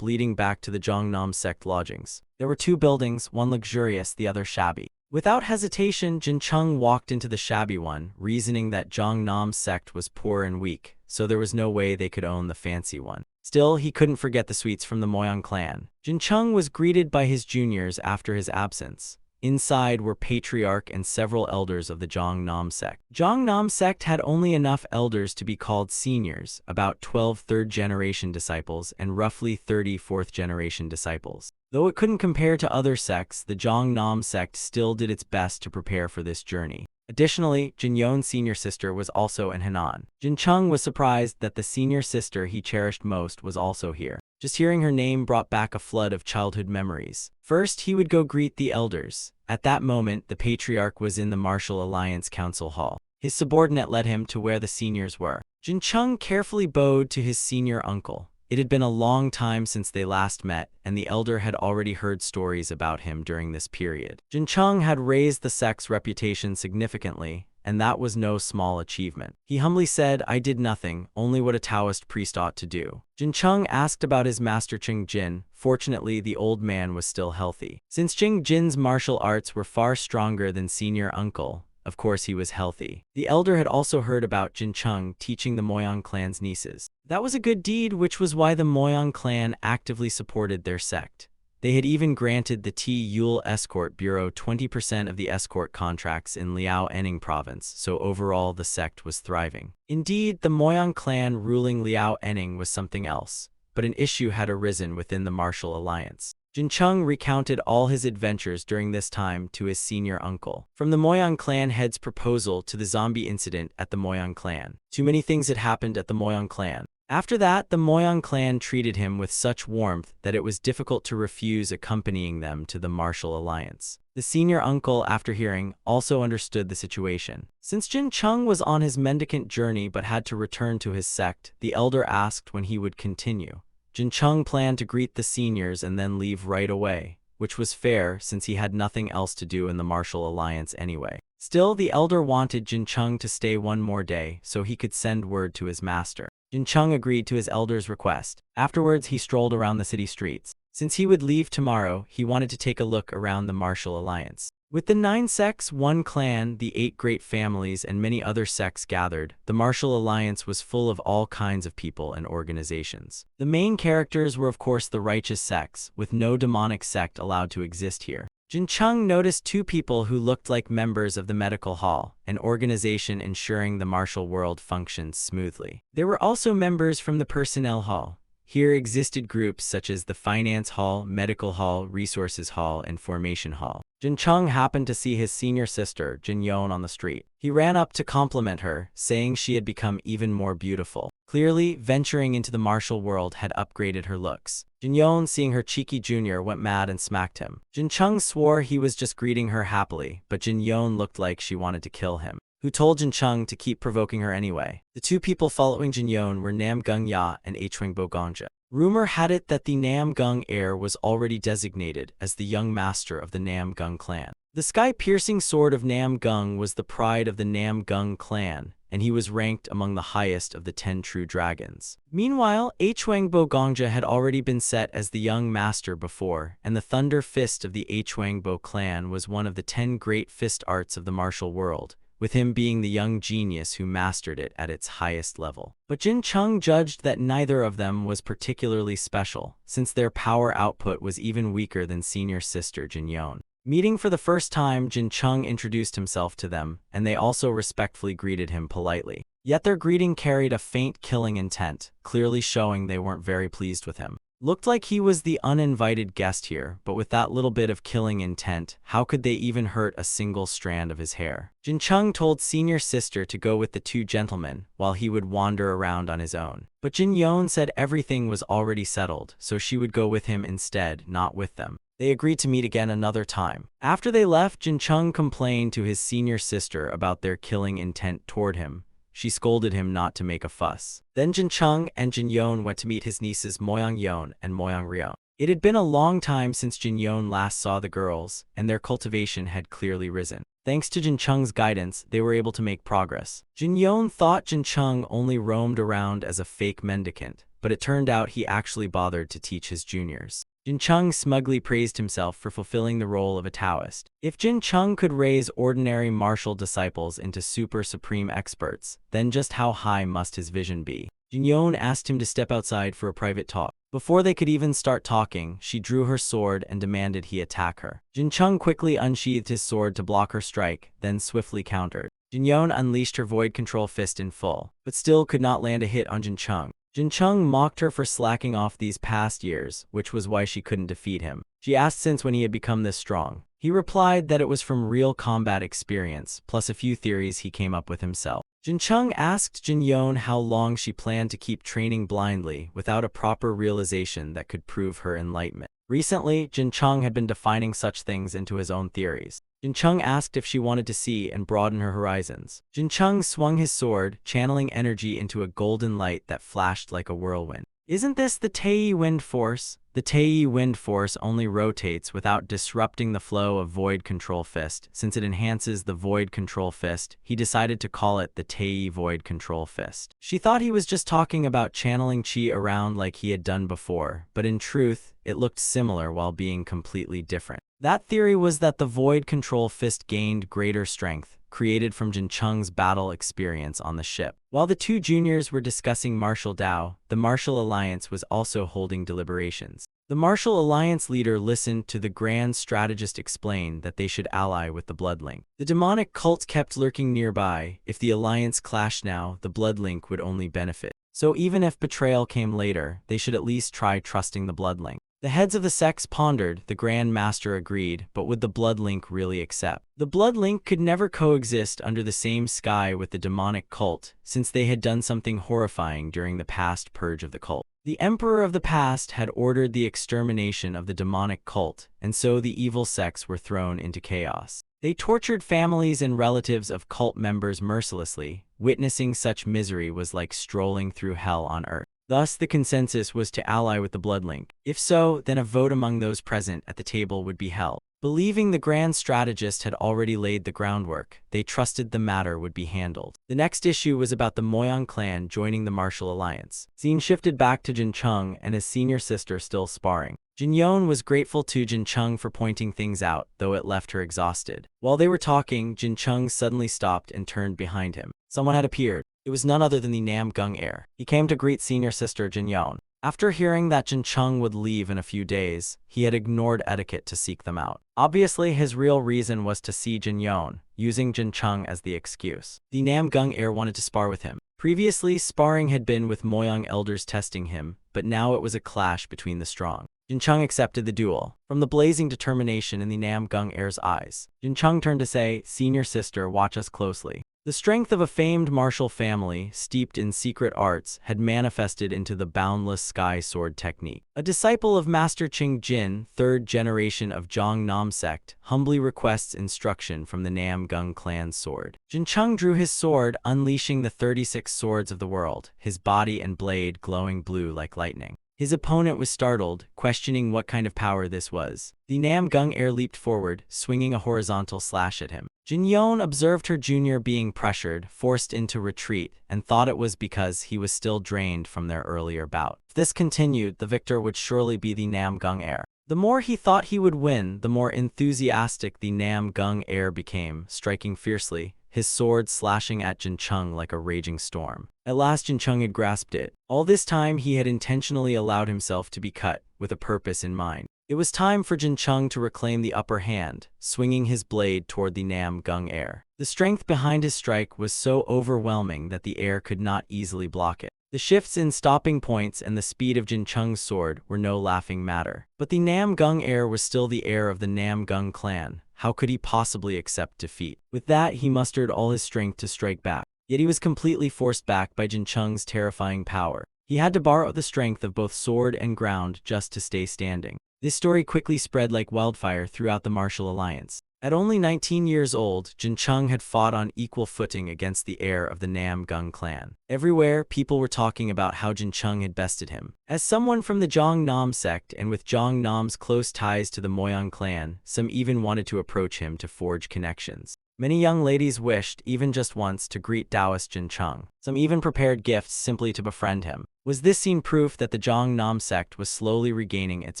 A: leading back to the Zhongnam sect lodgings. There were 2 buildings, one luxurious, the other shabby. Without hesitation, Jin Chung walked into the shabby one, reasoning that Zhongnam sect was poor and weak, so there was no way they could own the fancy one. Still, he couldn't forget the sweets from the Moyang clan. Jin Chung was greeted by his juniors after his absence. Inside were patriarch and several elders of the Jongnam sect. Jongnam sect had only enough elders to be called seniors, about 12 third-generation disciples and roughly 30 fourth-generation disciples. Though it couldn't compare to other sects, the Jongnam sect still did its best to prepare for this journey. Additionally, Jin Yon's senior sister was also in Henan. Jin Chung was surprised that the senior sister he cherished most was also here. Just hearing her name brought back a flood of childhood memories. First, he would go greet the elders. At that moment, the patriarch was in the Martial Alliance Council Hall. His subordinate led him to where the seniors were. Jin Chung carefully bowed to his senior uncle. It had been a long time since they last met, and the elder had already heard stories about him during this period. Jin Chung had raised the sect's reputation significantly, and that was no small achievement. He humbly said, "I did nothing, only what a Taoist priest ought to do." Jin Chung asked about his master Ching Jin. Fortunately, the old man was still healthy. Since Ching Jin's martial arts were far stronger than senior uncle, of course he was healthy. The elder had also heard about Jin Chung teaching the Moyang clan's nieces. That was a good deed, which was why the Moyang clan actively supported their sect. They had even granted the T Yule Escort Bureau 20% of the escort contracts in Liao Enning province, so overall the sect was thriving. Indeed, the Moyang clan ruling Liao Enning was something else, but an issue had arisen within the Martial Alliance. Jin Chung recounted all his adventures during this time to his senior uncle. From the Moyang clan head's proposal to the zombie incident at the Moyang clan. Too many things had happened at the Moyang clan. After that, the Moyang clan treated him with such warmth that it was difficult to refuse accompanying them to the Martial Alliance. The senior uncle, after hearing, also understood the situation. Since Jin Chung was on his mendicant journey but had to return to his sect, the elder asked when he would continue. Jin Chung planned to greet the seniors and then leave right away, which was fair since he had nothing else to do in the Martial Alliance anyway. Still, the elder wanted Jin Chung to stay one more day so he could send word to his master. Jin Chung agreed to his elder's request. Afterwards, he strolled around the city streets. Since he would leave tomorrow, he wanted to take a look around the Martial Alliance. With the 9 sects, 1 clan, the 8 great families, and many other sects gathered, the Martial Alliance was full of all kinds of people and organizations. The main characters were of course the righteous sects, with no demonic sect allowed to exist here. Jin Chung noticed 2 people who looked like members of the Medical Hall, an organization ensuring the martial world functions smoothly. There were also members from the Personnel Hall. Here existed groups such as the Finance Hall, Medical Hall, Resources Hall, and Formation Hall. Jin Chung happened to see his senior sister, Jin Yon, on the street. He ran up to compliment her, saying she had become even more beautiful. Clearly, venturing into the martial world had upgraded her looks. Jin Yon, seeing her cheeky junior, went mad and smacked him. Jin Chung swore he was just greeting her happily, but Jin Yon looked like she wanted to kill him. Who told Jin Chung to keep provoking her anyway. The 2 people following Jin Yon were Nam Gung Ya and Achweng Bo Gongja. Rumor had it that the Nam Gung heir was already designated as the young master of the Nam Gung clan. The sky-piercing sword of Nam Gung was the pride of the Nam Gung clan, and he was ranked among the highest of the 10 true dragons. Meanwhile, Achweng Bo Gongja had already been set as the young master before, and the Thunder Fist of the Achweng Bo clan was one of the 10 great fist arts of the martial world, with him being the young genius who mastered it at its highest level. But Jin Chung judged that neither of them was particularly special, since their power output was even weaker than senior sister Jin Yon. Meeting for the first time, Jin Chung introduced himself to them, and they also respectfully greeted him politely. Yet their greeting carried a faint killing intent, clearly showing they weren't very pleased with him. Looked like he was the uninvited guest here, but with that little bit of killing intent, how could they even hurt a single strand of his hair? Jin Chung told senior sister to go with the 2 gentlemen, while he would wander around on his own. But Jin Yon said everything was already settled, so she would go with him instead, not with them. They agreed to meet again another time. After they left, Jin Chung complained to his senior sister about their killing intent toward him. She scolded him not to make a fuss. Then Jin Chung and Jin Yon went to meet his nieces Moyang Yon and Moyang Ryo. It had been a long time since Jin Yon last saw the girls, and their cultivation had clearly risen. Thanks to Jin Chung's guidance, they were able to make progress. Jin Yon thought Jin Chung only roamed around as a fake mendicant, but it turned out he actually bothered to teach his juniors. Jin Chung smugly praised himself for fulfilling the role of a Taoist. If Jin Chung could raise ordinary martial disciples into super supreme experts, then just how high must his vision be? Jin Yon asked him to step outside for a private talk. Before they could even start talking, she drew her sword and demanded he attack her. Jin Chung quickly unsheathed his sword to block her strike, then swiftly countered. Jin Yon unleashed her void control fist in full, but still could not land a hit on Jin Chung. Jin Chung mocked her for slacking off these past years, which was why she couldn't defeat him. She asked since when he had become this strong. He replied that it was from real combat experience, plus a few theories he came up with himself. Jin Chung asked Jin Yon how long she planned to keep training blindly without a proper realization that could prove her enlightenment. Recently, Jin Chung had been defining such things into his own theories. Jin Chung asked if she wanted to see and broaden her horizons. Jin Chung swung his sword, channeling energy into a golden light that flashed like a whirlwind. Isn't this the Tei wind force? The Tei wind force only rotates without disrupting the flow of void control fist. Since it enhances the void control fist, he decided to call it the Tei void control fist. She thought he was just talking about channeling chi around like he had done before, but in truth, it looked similar while being completely different. That theory was that the void control fist gained greater strength, created from Jin Chung's battle experience on the ship. While the two juniors were discussing martial Dao, the Martial Alliance was also holding deliberations. The Martial Alliance leader listened to the Grand Strategist explain that they should ally with the Bloodlink. The demonic cult kept lurking nearby. If the Alliance clashed now, the Bloodlink would only benefit. So even if betrayal came later, they should at least try trusting the Bloodlink. The heads of the sects pondered, the Grand Master agreed, but would the Bloodlink really accept? The Bloodlink could never coexist under the same sky with the demonic cult, since they had done something horrifying during the past purge of the cult. The Emperor of the past had ordered the extermination of the demonic cult, and so the evil sects were thrown into chaos. They tortured families and relatives of cult members mercilessly. Witnessing such misery was like strolling through hell on earth. Thus, the consensus was to ally with the Bloodlink. If so, then a vote among those present at the table would be held. Believing the Grand Strategist had already laid the groundwork, they trusted the matter would be handled. The next issue was about the Moyang clan joining the Martial Alliance. Scene shifted back to Jin Chung and his senior sister still sparring. Jin Yon was grateful to Jin Chung for pointing things out, though it left her exhausted. While they were talking, Jin Chung suddenly stopped and turned behind him. Someone had appeared. It was none other than the Nam Gung heir. He came to greet senior sister Jin Yon. After hearing that Jin Chung would leave in a few days, he had ignored etiquette to seek them out. Obviously, his real reason was to see Jin Yon, using Jin Chung as the excuse. The Nam Gung heir wanted to spar with him. Previously, sparring had been with Moyang elders testing him, but now it was a clash between the strong. Jin Chung accepted the duel. From the blazing determination in the Nam Gung heir's eyes, Jin Chung turned to say, "Senior sister, watch us closely." The strength of a famed martial family, steeped in secret arts, had manifested into the boundless sky sword technique. A disciple of Master Qing Jin, third generation of Zhang Nam sect, humbly requests instruction from the Nam Gung clan's sword. Jin Chung drew his sword, unleashing the 36 swords of the world, his body and blade glowing blue like lightning. His opponent was startled, questioning what kind of power this was. The Nam Gung heir leaped forward, swinging a horizontal slash at him. Jin Yon observed her junior being pressured, forced into retreat, and thought it was because he was still drained from their earlier bout. If this continued, the victor would surely be the Nam Gung heir. The more he thought he would win, the more enthusiastic the Nam Gung heir became, striking fiercely, his sword slashing at Jin Chung like a raging storm. At last Jin Chung had grasped it. All this time he had intentionally allowed himself to be cut, with a purpose in mind. It was time for Jin Chung to reclaim the upper hand, swinging his blade toward the Nam Gung heir. The strength behind his strike was so overwhelming that the heir could not easily block it. The shifts in stopping points and the speed of Jin Chung's sword were no laughing matter. But the Nam Gung heir was still the heir of the Nam Gung clan. How could he possibly accept defeat? With that, he mustered all his strength to strike back. Yet he was completely forced back by Jin Chung's terrifying power. He had to borrow the strength of both sword and ground just to stay standing. This story quickly spread like wildfire throughout the Martial Alliance. At only 19 years old, Jin Chung had fought on equal footing against the heir of the Nam Gung clan. Everywhere, people were talking about how Jin Chung had bested him. As someone from the Zhang Nam sect and with Zhang Nam's close ties to the Moyang clan, some even wanted to approach him to forge connections. Many young ladies wished, even just once, to greet Taoist Jin Chung. Some even prepared gifts simply to befriend him. Was this scene proof that the Zhang Nam sect was slowly regaining its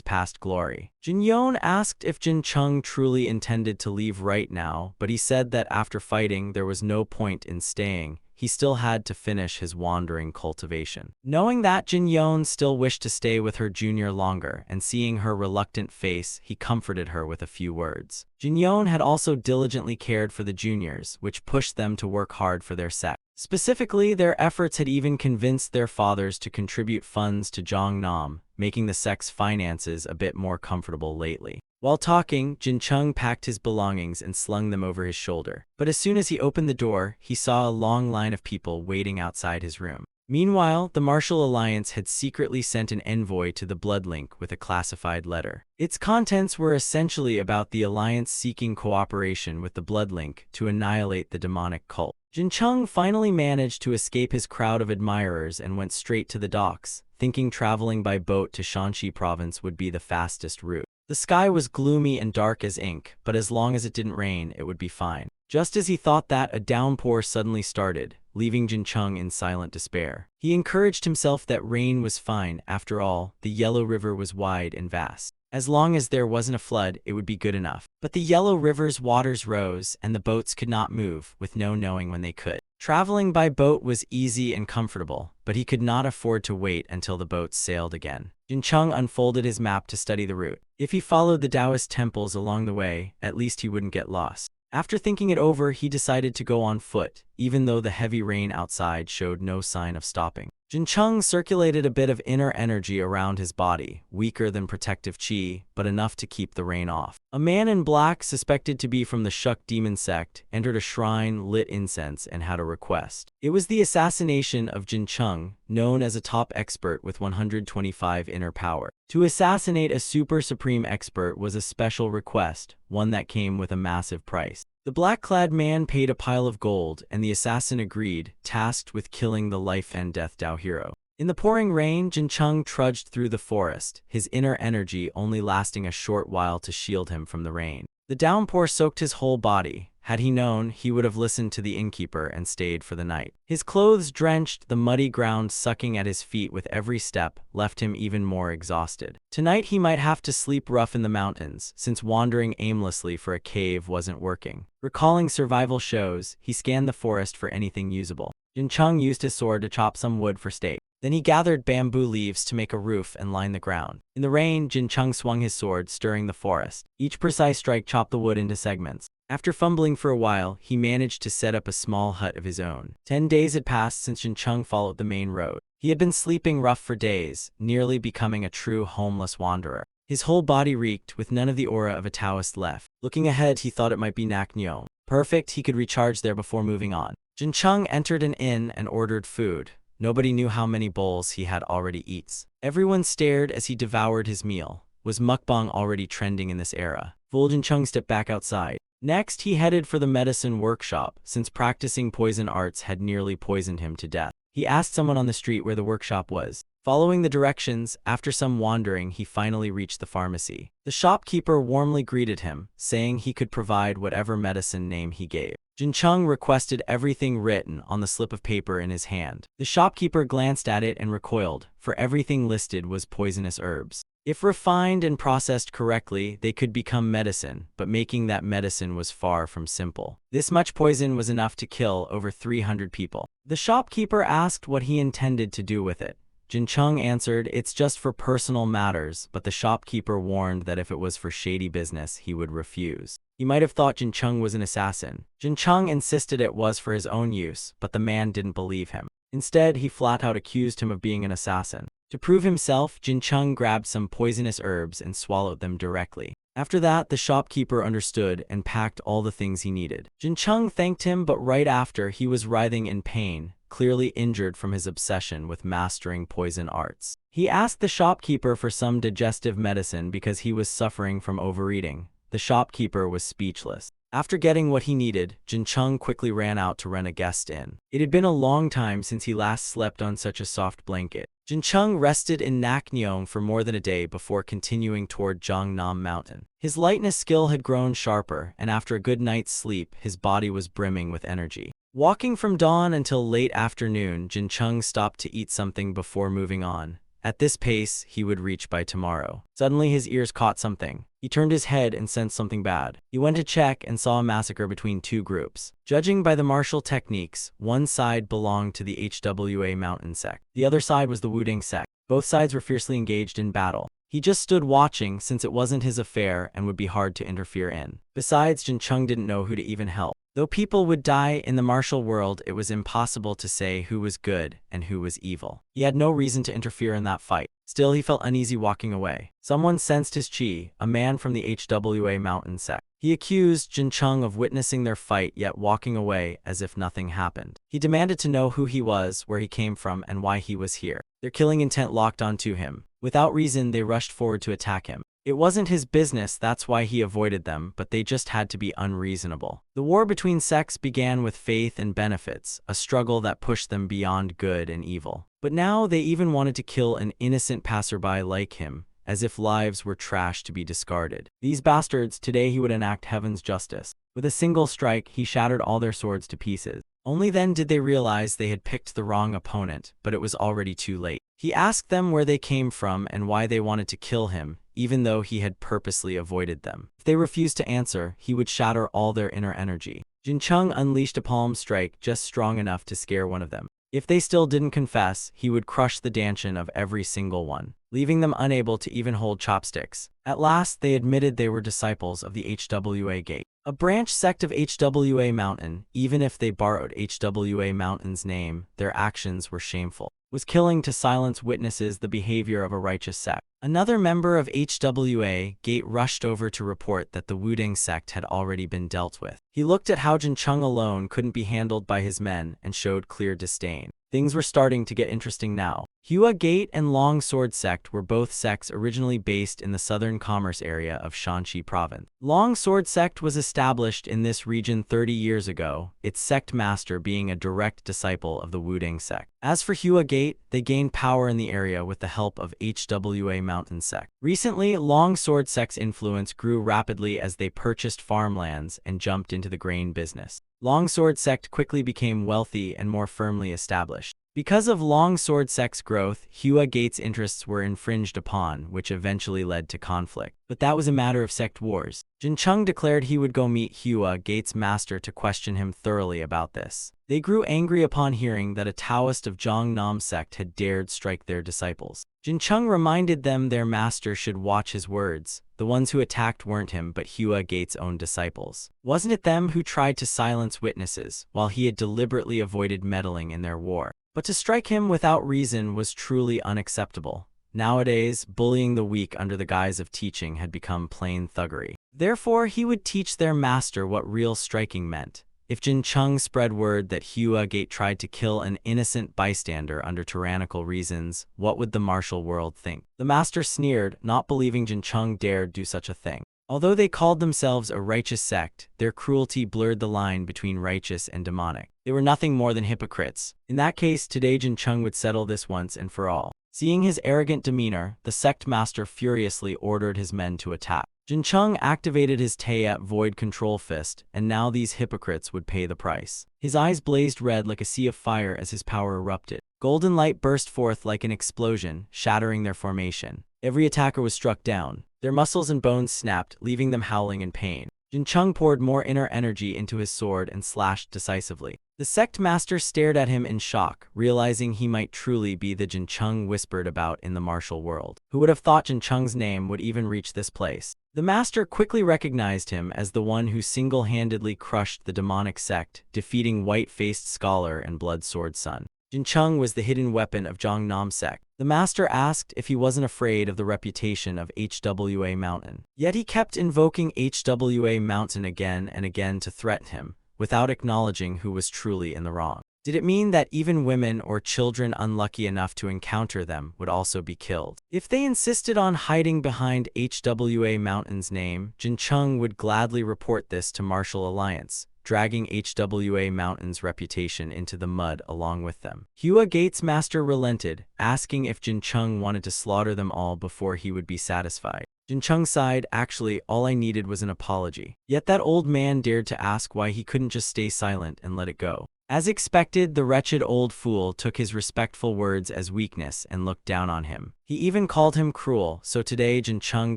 A: past glory? Jin Yon asked if Jin Chung truly intended to leave right now, but he said that after fighting there was no point in staying. he still had to finish his wandering cultivation. Knowing that Jin Yon still wished to stay with her junior longer, and seeing her reluctant face, he comforted her with a few words. Jin Yon had also diligently cared for the juniors, which pushed them to work hard for their sect. Specifically, their efforts had even convinced their fathers to contribute funds to Zhongnam, making the sect's finances a bit more comfortable lately. While talking, Jin Chung packed his belongings and slung them over his shoulder. But as soon as he opened the door, he saw a long line of people waiting outside his room. Meanwhile, the Martial Alliance had secretly sent an envoy to the Bloodlink with a classified letter. Its contents were essentially about the Alliance seeking cooperation with the Bloodlink to annihilate the demonic cult. Jin Chung finally managed to escape his crowd of admirers and went straight to the docks, thinking traveling by boat to Shanxi province would be the fastest route. The sky was gloomy and dark as ink, but as long as it didn't rain, it would be fine. Just as he thought that, a downpour suddenly started, leaving Jin Chung in silent despair. He encouraged himself that rain was fine. After all, the Yellow River was wide and vast. As long as there wasn't a flood, it would be good enough. But the Yellow River's waters rose, and the boats could not move, with no knowing when they could. Traveling by boat was easy and comfortable, but he could not afford to wait until the boats sailed again. Jin Chung unfolded his map to study the route. If he followed the Taoist temples along the way, at least he wouldn't get lost. After thinking it over, he decided to go on foot, even though the heavy rain outside showed no sign of stopping. Jin Chung circulated a bit of inner energy around his body, weaker than protective chi, but enough to keep the rain off. A man in black, suspected to be from the Shuk demon sect, entered a shrine, lit incense, and had a request. It was the assassination of Jin Chung, known as a top expert with 125 inner power. To assassinate a super supreme expert was a special request, one that came with a massive price. The black-clad man paid a pile of gold, and the assassin agreed, tasked with killing the life-and-death Dao hero. In the pouring rain, Jin Chung trudged through the forest, his inner energy only lasting a short while to shield him from the rain. The downpour soaked his whole body. Had he known, he would have listened to the innkeeper and stayed for the night. His clothes drenched, the muddy ground sucking at his feet with every step, left him even more exhausted. Tonight he might have to sleep rough in the mountains, since wandering aimlessly for a cave wasn't working. Recalling survival shows, he scanned the forest for anything usable. Jin Chung used his sword to chop some wood for stake. Then he gathered bamboo leaves to make a roof and line the ground. In the rain, Jin Chung swung his sword, stirring the forest. Each precise strike chopped the wood into segments. After fumbling for a while, he managed to set up a small hut of his own. 10 days had passed since Jin Chung followed the main road. He had been sleeping rough for days, nearly becoming a true homeless wanderer. His whole body reeked, with none of the aura of a Taoist left. Looking ahead, he thought it might be Nak Nyo. Perfect, he could recharge there before moving on. Jin Chung entered an inn and ordered food. Nobody knew how many bowls he had already eaten. Everyone stared as he devoured his meal. Was mukbang already trending in this era? Jin Chung stepped back outside. Next, he headed for the medicine workshop, since practicing poison arts had nearly poisoned him to death. He asked someone on the street where the workshop was. Following the directions, after some wandering, he finally reached the pharmacy. The shopkeeper warmly greeted him, saying he could provide whatever medicine name he gave. Jin Chung requested everything written on the slip of paper in his hand. The shopkeeper glanced at it and recoiled, for everything listed was poisonous herbs. If refined and processed correctly, they could become medicine, but making that medicine was far from simple. This much poison was enough to kill over 300 people. The shopkeeper asked what he intended to do with it. Jin Chung answered, "It's just for personal matters," but the shopkeeper warned that if it was for shady business, he would refuse. He might have thought Jin Chung was an assassin. Jin Chung insisted it was for his own use, but the man didn't believe him. Instead, he flat out accused him of being an assassin. To prove himself, Jin Chung grabbed some poisonous herbs and swallowed them directly. After that, the shopkeeper understood and packed all the things he needed. Jin Chung thanked him, but right after, he was writhing in pain, clearly injured from his obsession with mastering poison arts. He asked the shopkeeper for some digestive medicine because he was suffering from overeating. The shopkeeper was speechless. After getting what he needed, Jin Chung quickly ran out to rent a guest inn. It had been a long time since he last slept on such a soft blanket. Jin Chung rested in Nak Nyong for more than a day before continuing toward Zhongnam Mountain. His lightness skill had grown sharper, and after a good night's sleep, his body was brimming with energy. Walking from dawn until late afternoon, Jin Chung stopped to eat something before moving on. At this pace, he would reach by tomorrow. Suddenly his ears caught something. He turned his head and sensed something bad. He went to check and saw a massacre between two groups. Judging by the martial techniques, one side belonged to the HWA Mountain sect. The other side was the Wudang sect. Both sides were fiercely engaged in battle. He just stood watching since it wasn't his affair and would be hard to interfere in. Besides, Jincheng didn't know who to even help. Though people would die in the martial world, it was impossible to say who was good and who was evil. He had no reason to interfere in that fight. Still, he felt uneasy walking away. Someone sensed his chi, a man from the HWA Mountain sect. He accused Jincheng of witnessing their fight yet walking away as if nothing happened. He demanded to know who he was, where he came from, and why he was here. Their killing intent locked onto him. Without reason, they rushed forward to attack him. It wasn't his business, that's why he avoided them, but they just had to be unreasonable. The war between sects began with faith and benefits, a struggle that pushed them beyond good and evil. But now they even wanted to kill an innocent passerby like him, as if lives were trash to be discarded. These bastards, today he would enact heaven's justice. With a single strike, he shattered all their swords to pieces. Only then did they realize they had picked the wrong opponent, but it was already too late. He asked them where they came from and why they wanted to kill him, even though he had purposely avoided them. If they refused to answer, he would shatter all their inner energy. Jincheng unleashed a palm strike just strong enough to scare one of them. If they still didn't confess, he would crush the dantian of every single one, leaving them unable to even hold chopsticks. At last, they admitted they were disciples of the HWA Gate, a branch sect of HWA Mountain. Even if they borrowed HWA Mountain's name, their actions were shameful. Was killing to silence witnesses the behavior of a righteous sect. Another member of HWA Gate rushed over to report that the Wudang sect had already been dealt with. He looked at how Jincheng alone couldn't be handled by his men and showed clear disdain. Things were starting to get interesting now. Hua Gate and Long Sword Sect were both sects originally based in the southern commerce area of Shanxi Province. Long Sword Sect was established in this region 30 years ago, its sect master being a direct disciple of the Wudang sect. As for Hua Gate, they gained power in the area with the help of HWA Mountain sect. Recently, Long Sword Sect's influence grew rapidly as they purchased farmlands and jumped into the grain business. Long Sword Sect quickly became wealthy and more firmly established. Because of Long Sword Sect's growth, Hua Gate's interests were infringed upon, which eventually led to conflict. But that was a matter of sect wars. Jincheng declared he would go meet Hua Gate's master to question him thoroughly about this. They grew angry upon hearing that a Taoist of Zhongnam sect had dared strike their disciples. Jincheng reminded them their master should watch his words. The ones who attacked weren't him but Hua Gate's own disciples. Wasn't it them who tried to silence witnesses, while he had deliberately avoided meddling in their war? But to strike him without reason was truly unacceptable. Nowadays, bullying the weak under the guise of teaching had become plain thuggery. Therefore, he would teach their master what real striking meant. If Jincheng spread word that Hua Gate tried to kill an innocent bystander under tyrannical reasons, what would the martial world think? The master sneered, not believing Jincheng dared do such a thing. Although they called themselves a righteous sect, their cruelty blurred the line between righteous and demonic. They were nothing more than hypocrites. In that case, today Jincheng would settle this once and for all. Seeing his arrogant demeanor, the sect master furiously ordered his men to attack. Jincheng activated his Taoist void control fist, and now these hypocrites would pay the price. His eyes blazed red like a sea of fire as his power erupted. Golden light burst forth like an explosion, shattering their formation. Every attacker was struck down. Their muscles and bones snapped, leaving them howling in pain. Jincheng poured more inner energy into his sword and slashed decisively. The sect master stared at him in shock, realizing he might truly be the Jincheng whispered about in the martial world. Who would have thought Jincheng's name would even reach this place? The master quickly recognized him as the one who single-handedly crushed the demonic sect, defeating White-Faced Scholar and Blood Sword Son. Jincheng was the hidden weapon of Zhongnam sect. The master asked if he wasn't afraid of the reputation of HWA Mountain. Yet he kept invoking HWA Mountain again and again to threaten him, without acknowledging who was truly in the wrong. Did it mean that even women or children unlucky enough to encounter them would also be killed? If they insisted on hiding behind HWA Mountain's name, Jincheng would gladly report this to Martial Alliance, dragging HWA Mountain's reputation into the mud along with them. Hua Gate's master relented, asking if Jincheng wanted to slaughter them all before he would be satisfied. Jincheng sighed, actually, all I needed was an apology. Yet that old man dared to ask why he couldn't just stay silent and let it go. As expected, the wretched old fool took his respectful words as weakness and looked down on him. He even called him cruel, so today Jin Chung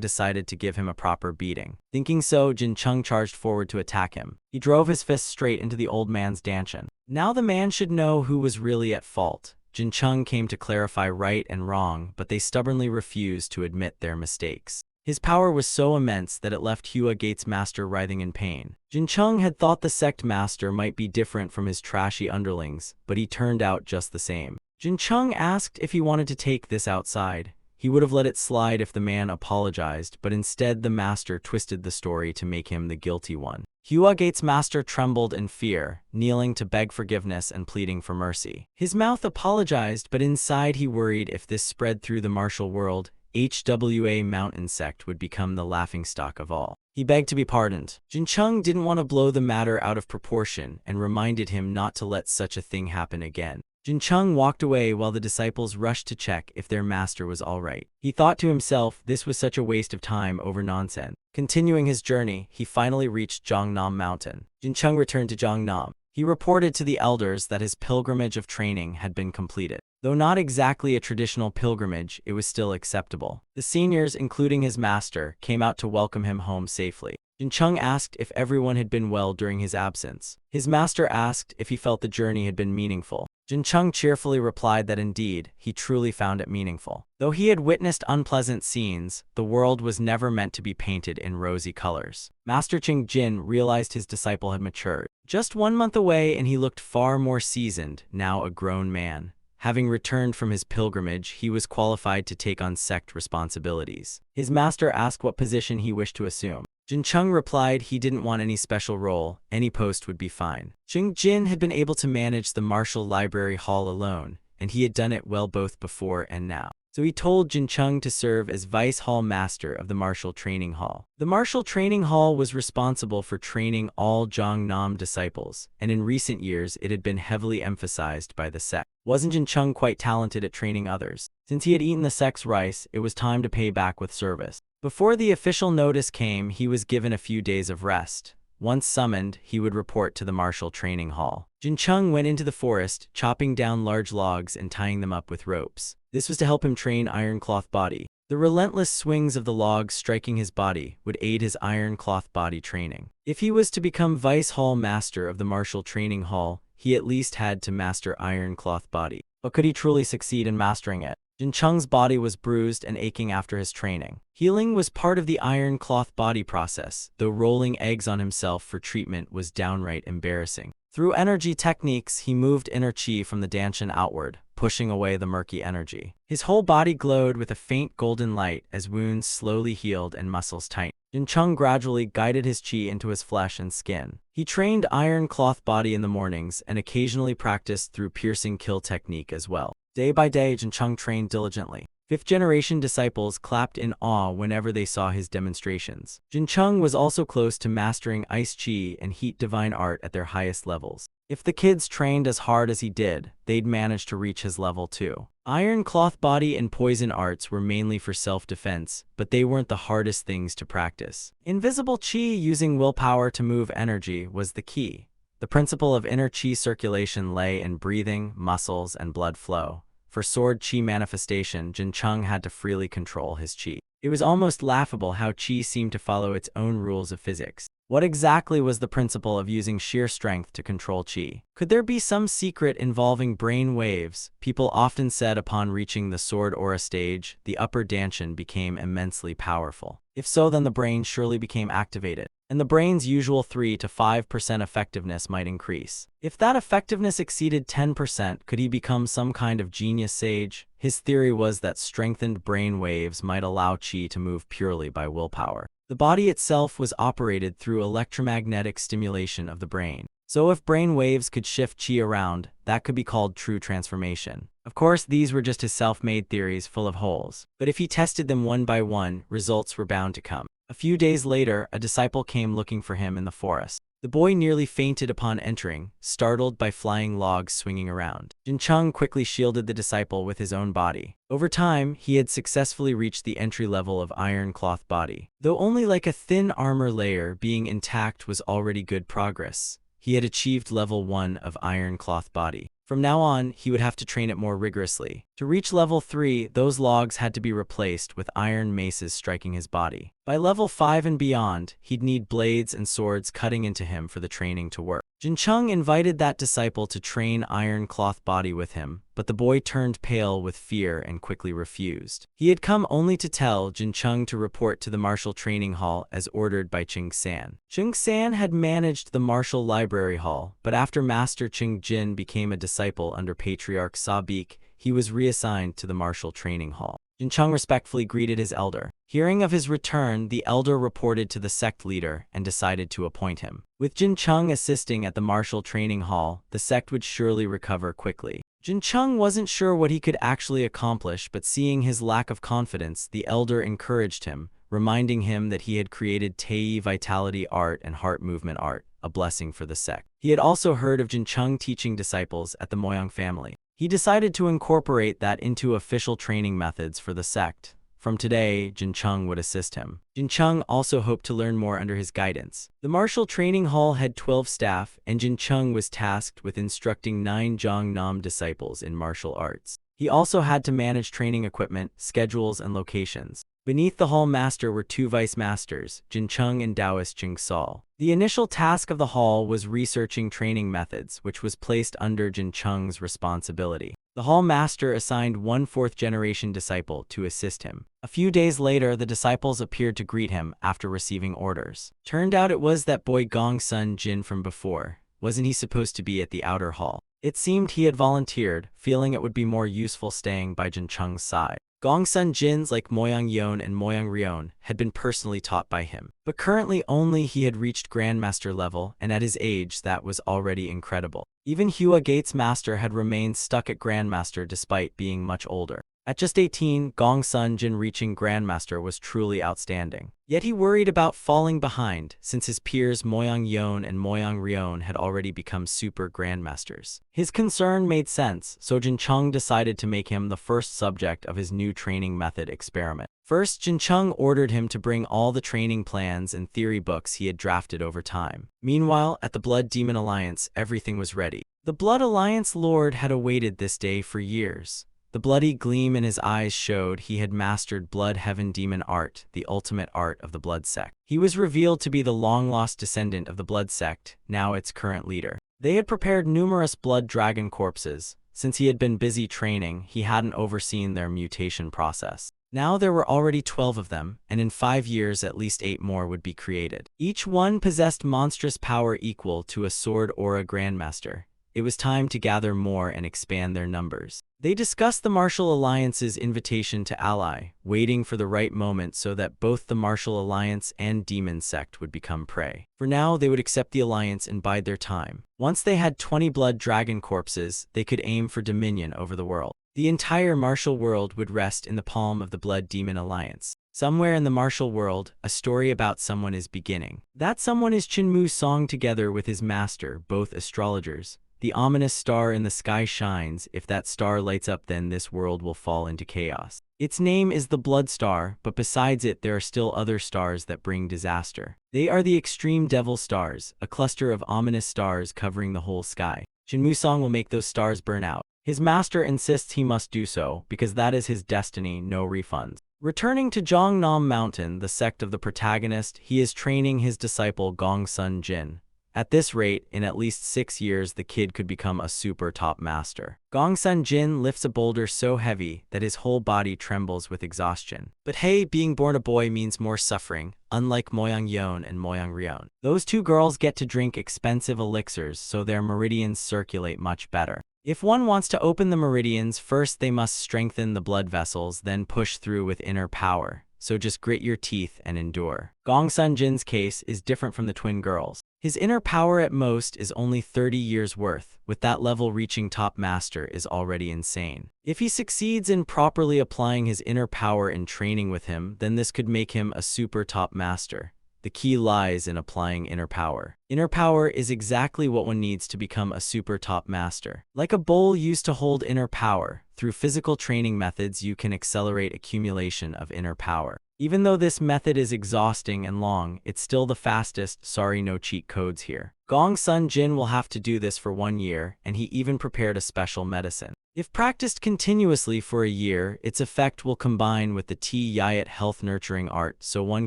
A: decided to give him a proper beating. Thinking so, Jin Chung charged forward to attack him. He drove his fist straight into the old man's dantian. Now the man should know who was really at fault. Jin Chung came to clarify right and wrong, but they stubbornly refused to admit their mistakes. His power was so immense that it left Hua Gate's master writhing in pain. Jin Chung had thought the sect master might be different from his trashy underlings, but he turned out just the same. Jin Chung asked if he wanted to take this outside. He would have let it slide if the man apologized, but instead the master twisted the story to make him the guilty one. Hua Gate's master trembled in fear, kneeling to beg forgiveness and pleading for mercy. His mouth apologized, but inside he worried if this spread through the martial world, HWA mountain sect would become the laughingstock of all. He begged to be pardoned. Jin Chung didn't want to blow the matter out of proportion and reminded him not to let such a thing happen again. Jin Chung walked away while the disciples rushed to check if their master was all right. He thought to himself this was such a waste of time over nonsense. Continuing his journey, he finally reached Zhongnam Mountain. Jin Chung returned to Zhongnam. He reported to the elders that his pilgrimage of training had been completed. Though not exactly a traditional pilgrimage, it was still acceptable. The seniors, including his master, came out to welcome him home safely. Jin Chung asked if everyone had been well during his absence. His master asked if he felt the journey had been meaningful. Jin Chung cheerfully replied that indeed, he truly found it meaningful. Though he had witnessed unpleasant scenes, the world was never meant to be painted in rosy colors. Master Ching Jin realized his disciple had matured. Just 1 month away and he looked far more seasoned, now a grown man. Having returned from his pilgrimage, he was qualified to take on sect responsibilities. His master asked what position he wished to assume. Jin Chung replied he didn't want any special role, any post would be fine. Ching Jin had been able to manage the Martial Library Hall alone, and he had done it well both before and now. So he told Jin Chung to serve as Vice Hall Master of the Martial Training Hall. The Martial Training Hall was responsible for training all Zhongnam disciples, and in recent years it had been heavily emphasized by the sect. Wasn't Jin Chung quite talented at training others? Since he had eaten the sect's rice, it was time to pay back with service. Before the official notice came, he was given a few days of rest. Once summoned, he would report to the Martial Training Hall. Jin Chung went into the forest, chopping down large logs and tying them up with ropes. This was to help him train Iron Cloth Body. The relentless swings of the logs striking his body would aid his Iron Cloth Body training. If he was to become Vice Hall Master of the Martial Training Hall, he at least had to master Iron Cloth Body. But could he truly succeed in mastering it? Jin Chung's body was bruised and aching after his training. Healing was part of the Iron Cloth Body process, though rolling eggs on himself for treatment was downright embarrassing. Through energy techniques, he moved inner chi from the dantian outward, pushing away the murky energy. His whole body glowed with a faint golden light as wounds slowly healed and muscles tightened. Jin Chung gradually guided his chi into his flesh and skin. He trained Iron Cloth Body in the mornings and occasionally practiced through piercing kill technique as well. Day by day, Jin Chung trained diligently. Fifth-generation disciples clapped in awe whenever they saw his demonstrations. Jin Chung was also close to mastering Ice Chi and Heat Divine Art at their highest levels. If the kids trained as hard as he did, they'd manage to reach his level too. Iron Cloth Body and Poison Arts were mainly for self-defense, but they weren't the hardest things to practice. Invisible Chi using willpower to move energy was the key. The principle of inner Chi circulation lay in breathing, muscles, and blood flow. For sword Chi manifestation, Jin Chung had to freely control his Chi. It was almost laughable how Chi seemed to follow its own rules of physics. What exactly was the principle of using sheer strength to control Chi? Could there be some secret involving brain waves? People often said upon reaching the sword aura stage, the upper dantian became immensely powerful. If so, then the brain surely became activated, and the brain's usual 3 to 5% effectiveness might increase. If that effectiveness exceeded 10%, could he become some kind of genius sage? His theory was that strengthened brain waves might allow Chi to move purely by willpower. The body itself was operated through electromagnetic stimulation of the brain. So if brain waves could shift Chi around, that could be called true transformation. Of course, these were just his self-made theories full of holes. But if he tested them one by one, results were bound to come. A few days later, a disciple came looking for him in the forest. The boy nearly fainted upon entering, startled by flying logs swinging around. Jin Chung quickly shielded the disciple with his own body. Over time, he had successfully reached the entry level of Iron Cloth Body. Though only like a thin armor layer, being intact was already good progress. he had achieved level 1 of Iron Cloth Body. From now on, he would have to train it more rigorously. To reach level 3, those logs had to be replaced with iron maces striking his body. By level 5 and beyond, he'd need blades and swords cutting into him for the training to work. Jincheng invited that disciple to train Iron Cloth Body with him, but the boy turned pale with fear and quickly refused. He had come only to tell Jincheng to report to the martial training hall as ordered by Ching San. Ching San had managed the martial library hall, but after Master Ching Jin became a disciple under Patriarch Sa Beek, he was reassigned to the martial training hall. Jincheng respectfully greeted his elder. Hearing of his return, the elder reported to the sect leader and decided to appoint him. With Jincheng assisting at the martial training hall, the sect would surely recover quickly. Jincheng wasn't sure what he could actually accomplish, but seeing his lack of confidence, the elder encouraged him, reminding him that he had created Tei Vitality Art and Heart Movement Art, a blessing for the sect. He had also heard of Jincheng teaching disciples at the Moyang family. He decided to incorporate that into official training methods for the sect. From today, Jincheng would assist him. Jincheng also hoped to learn more under his guidance. The martial training hall had 12 staff, and Jincheng was tasked with instructing 9 Zhongnam disciples in martial arts. He also had to manage training equipment, schedules, and locations. Beneath the hall master were 2 vice masters, Jincheng and Taoist Jing Sol. The initial task of the hall was researching training methods, which was placed under Jincheng's responsibility. The hall master assigned 1 4th-generation disciple to assist him. A few days later, the disciples appeared to greet him after receiving orders. Turned out it was that boy Gong Sun Jin from before. Wasn't he supposed to be at the outer hall? It seemed he had volunteered, feeling it would be more useful staying by Jincheng's side. Gong Sun Jins like Moyang Yon and Moyang Rion had been personally taught by him, but currently only he had reached Grandmaster level, and at his age that was already incredible. Even Hua Gates Master had remained stuck at Grandmaster despite being much older. At just 18, Gong Sun Jin reaching Grandmaster was truly outstanding. Yet he worried about falling behind, since his peers Moyang Yon and Moyang Rion had already become super Grandmasters. His concern made sense, so Jincheng decided to make him the first subject of his new training method experiment. First, Jincheng ordered him to bring all the training plans and theory books he had drafted over time. Meanwhile, at the Blood Demon Alliance, everything was ready. The Blood Alliance Lord had awaited this day for years. The bloody gleam in his eyes showed he had mastered Blood Heaven Demon Art, the ultimate art of the Blood Sect. He was revealed to be the long-lost descendant of the Blood Sect, now its current leader. They had prepared numerous Blood Dragon corpses. Since he had been busy training, he hadn't overseen their mutation process. Now there were already 12 of them, and in 5 years at least 8 more would be created. Each one possessed monstrous power equal to a Sword Aura Grandmaster. It was time to gather more and expand their numbers. They discussed the Martial Alliance's invitation to ally, waiting for the right moment so that both the Martial Alliance and Demon Sect would become prey. For now, they would accept the Alliance and bide their time. Once they had 20 Blood Dragon corpses, they could aim for dominion over the world. The entire martial world would rest in the palm of the Blood Demon Alliance. Somewhere in the martial world, a story about someone is beginning. That someone is Chinmu Song together with his master, both astrologers. The ominous star in the sky shines. If that star lights up, then this world will fall into chaos. Its name is the Blood Star, but besides it there are still other stars that bring disaster. They are the Extreme Devil Stars, a cluster of ominous stars covering the whole sky. Chinmu Song will make those stars burn out. His master insists he must do so, because that is his destiny, no refunds. Returning to Zhongnam Mountain, the sect of the protagonist, he is training his disciple Gong Sun Jin. At this rate, in at least 6 years, the kid could become a super top master. Gong Sun Jin lifts a boulder so heavy that his whole body trembles with exhaustion. But hey, being born a boy means more suffering, unlike Moyang Yon and Moyang Rion. Those 2 girls get to drink expensive elixirs so their meridians circulate much better. If one wants to open the meridians, first they must strengthen the blood vessels, then push through with inner power. So just grit your teeth and endure. Gong Sun Jin's case is different from the twin girls. His inner power at most is only 30 years worth. With that level, reaching top master is already insane. If he succeeds in properly applying his inner power in training with him, then this could make him a super top master. The key lies in applying inner power. Inner power is exactly what one needs to become a super top master. Like a bowl used to hold inner power, through physical training methods you can accelerate accumulation of inner power. Even though this method is exhausting and long, it's still the fastest. Sorry, no cheat codes here. Gongsun Jin will have to do this for 1 year, and he even prepared a special medicine. If practiced continuously for a year, its effect will combine with the T-Yayat health nurturing art, so one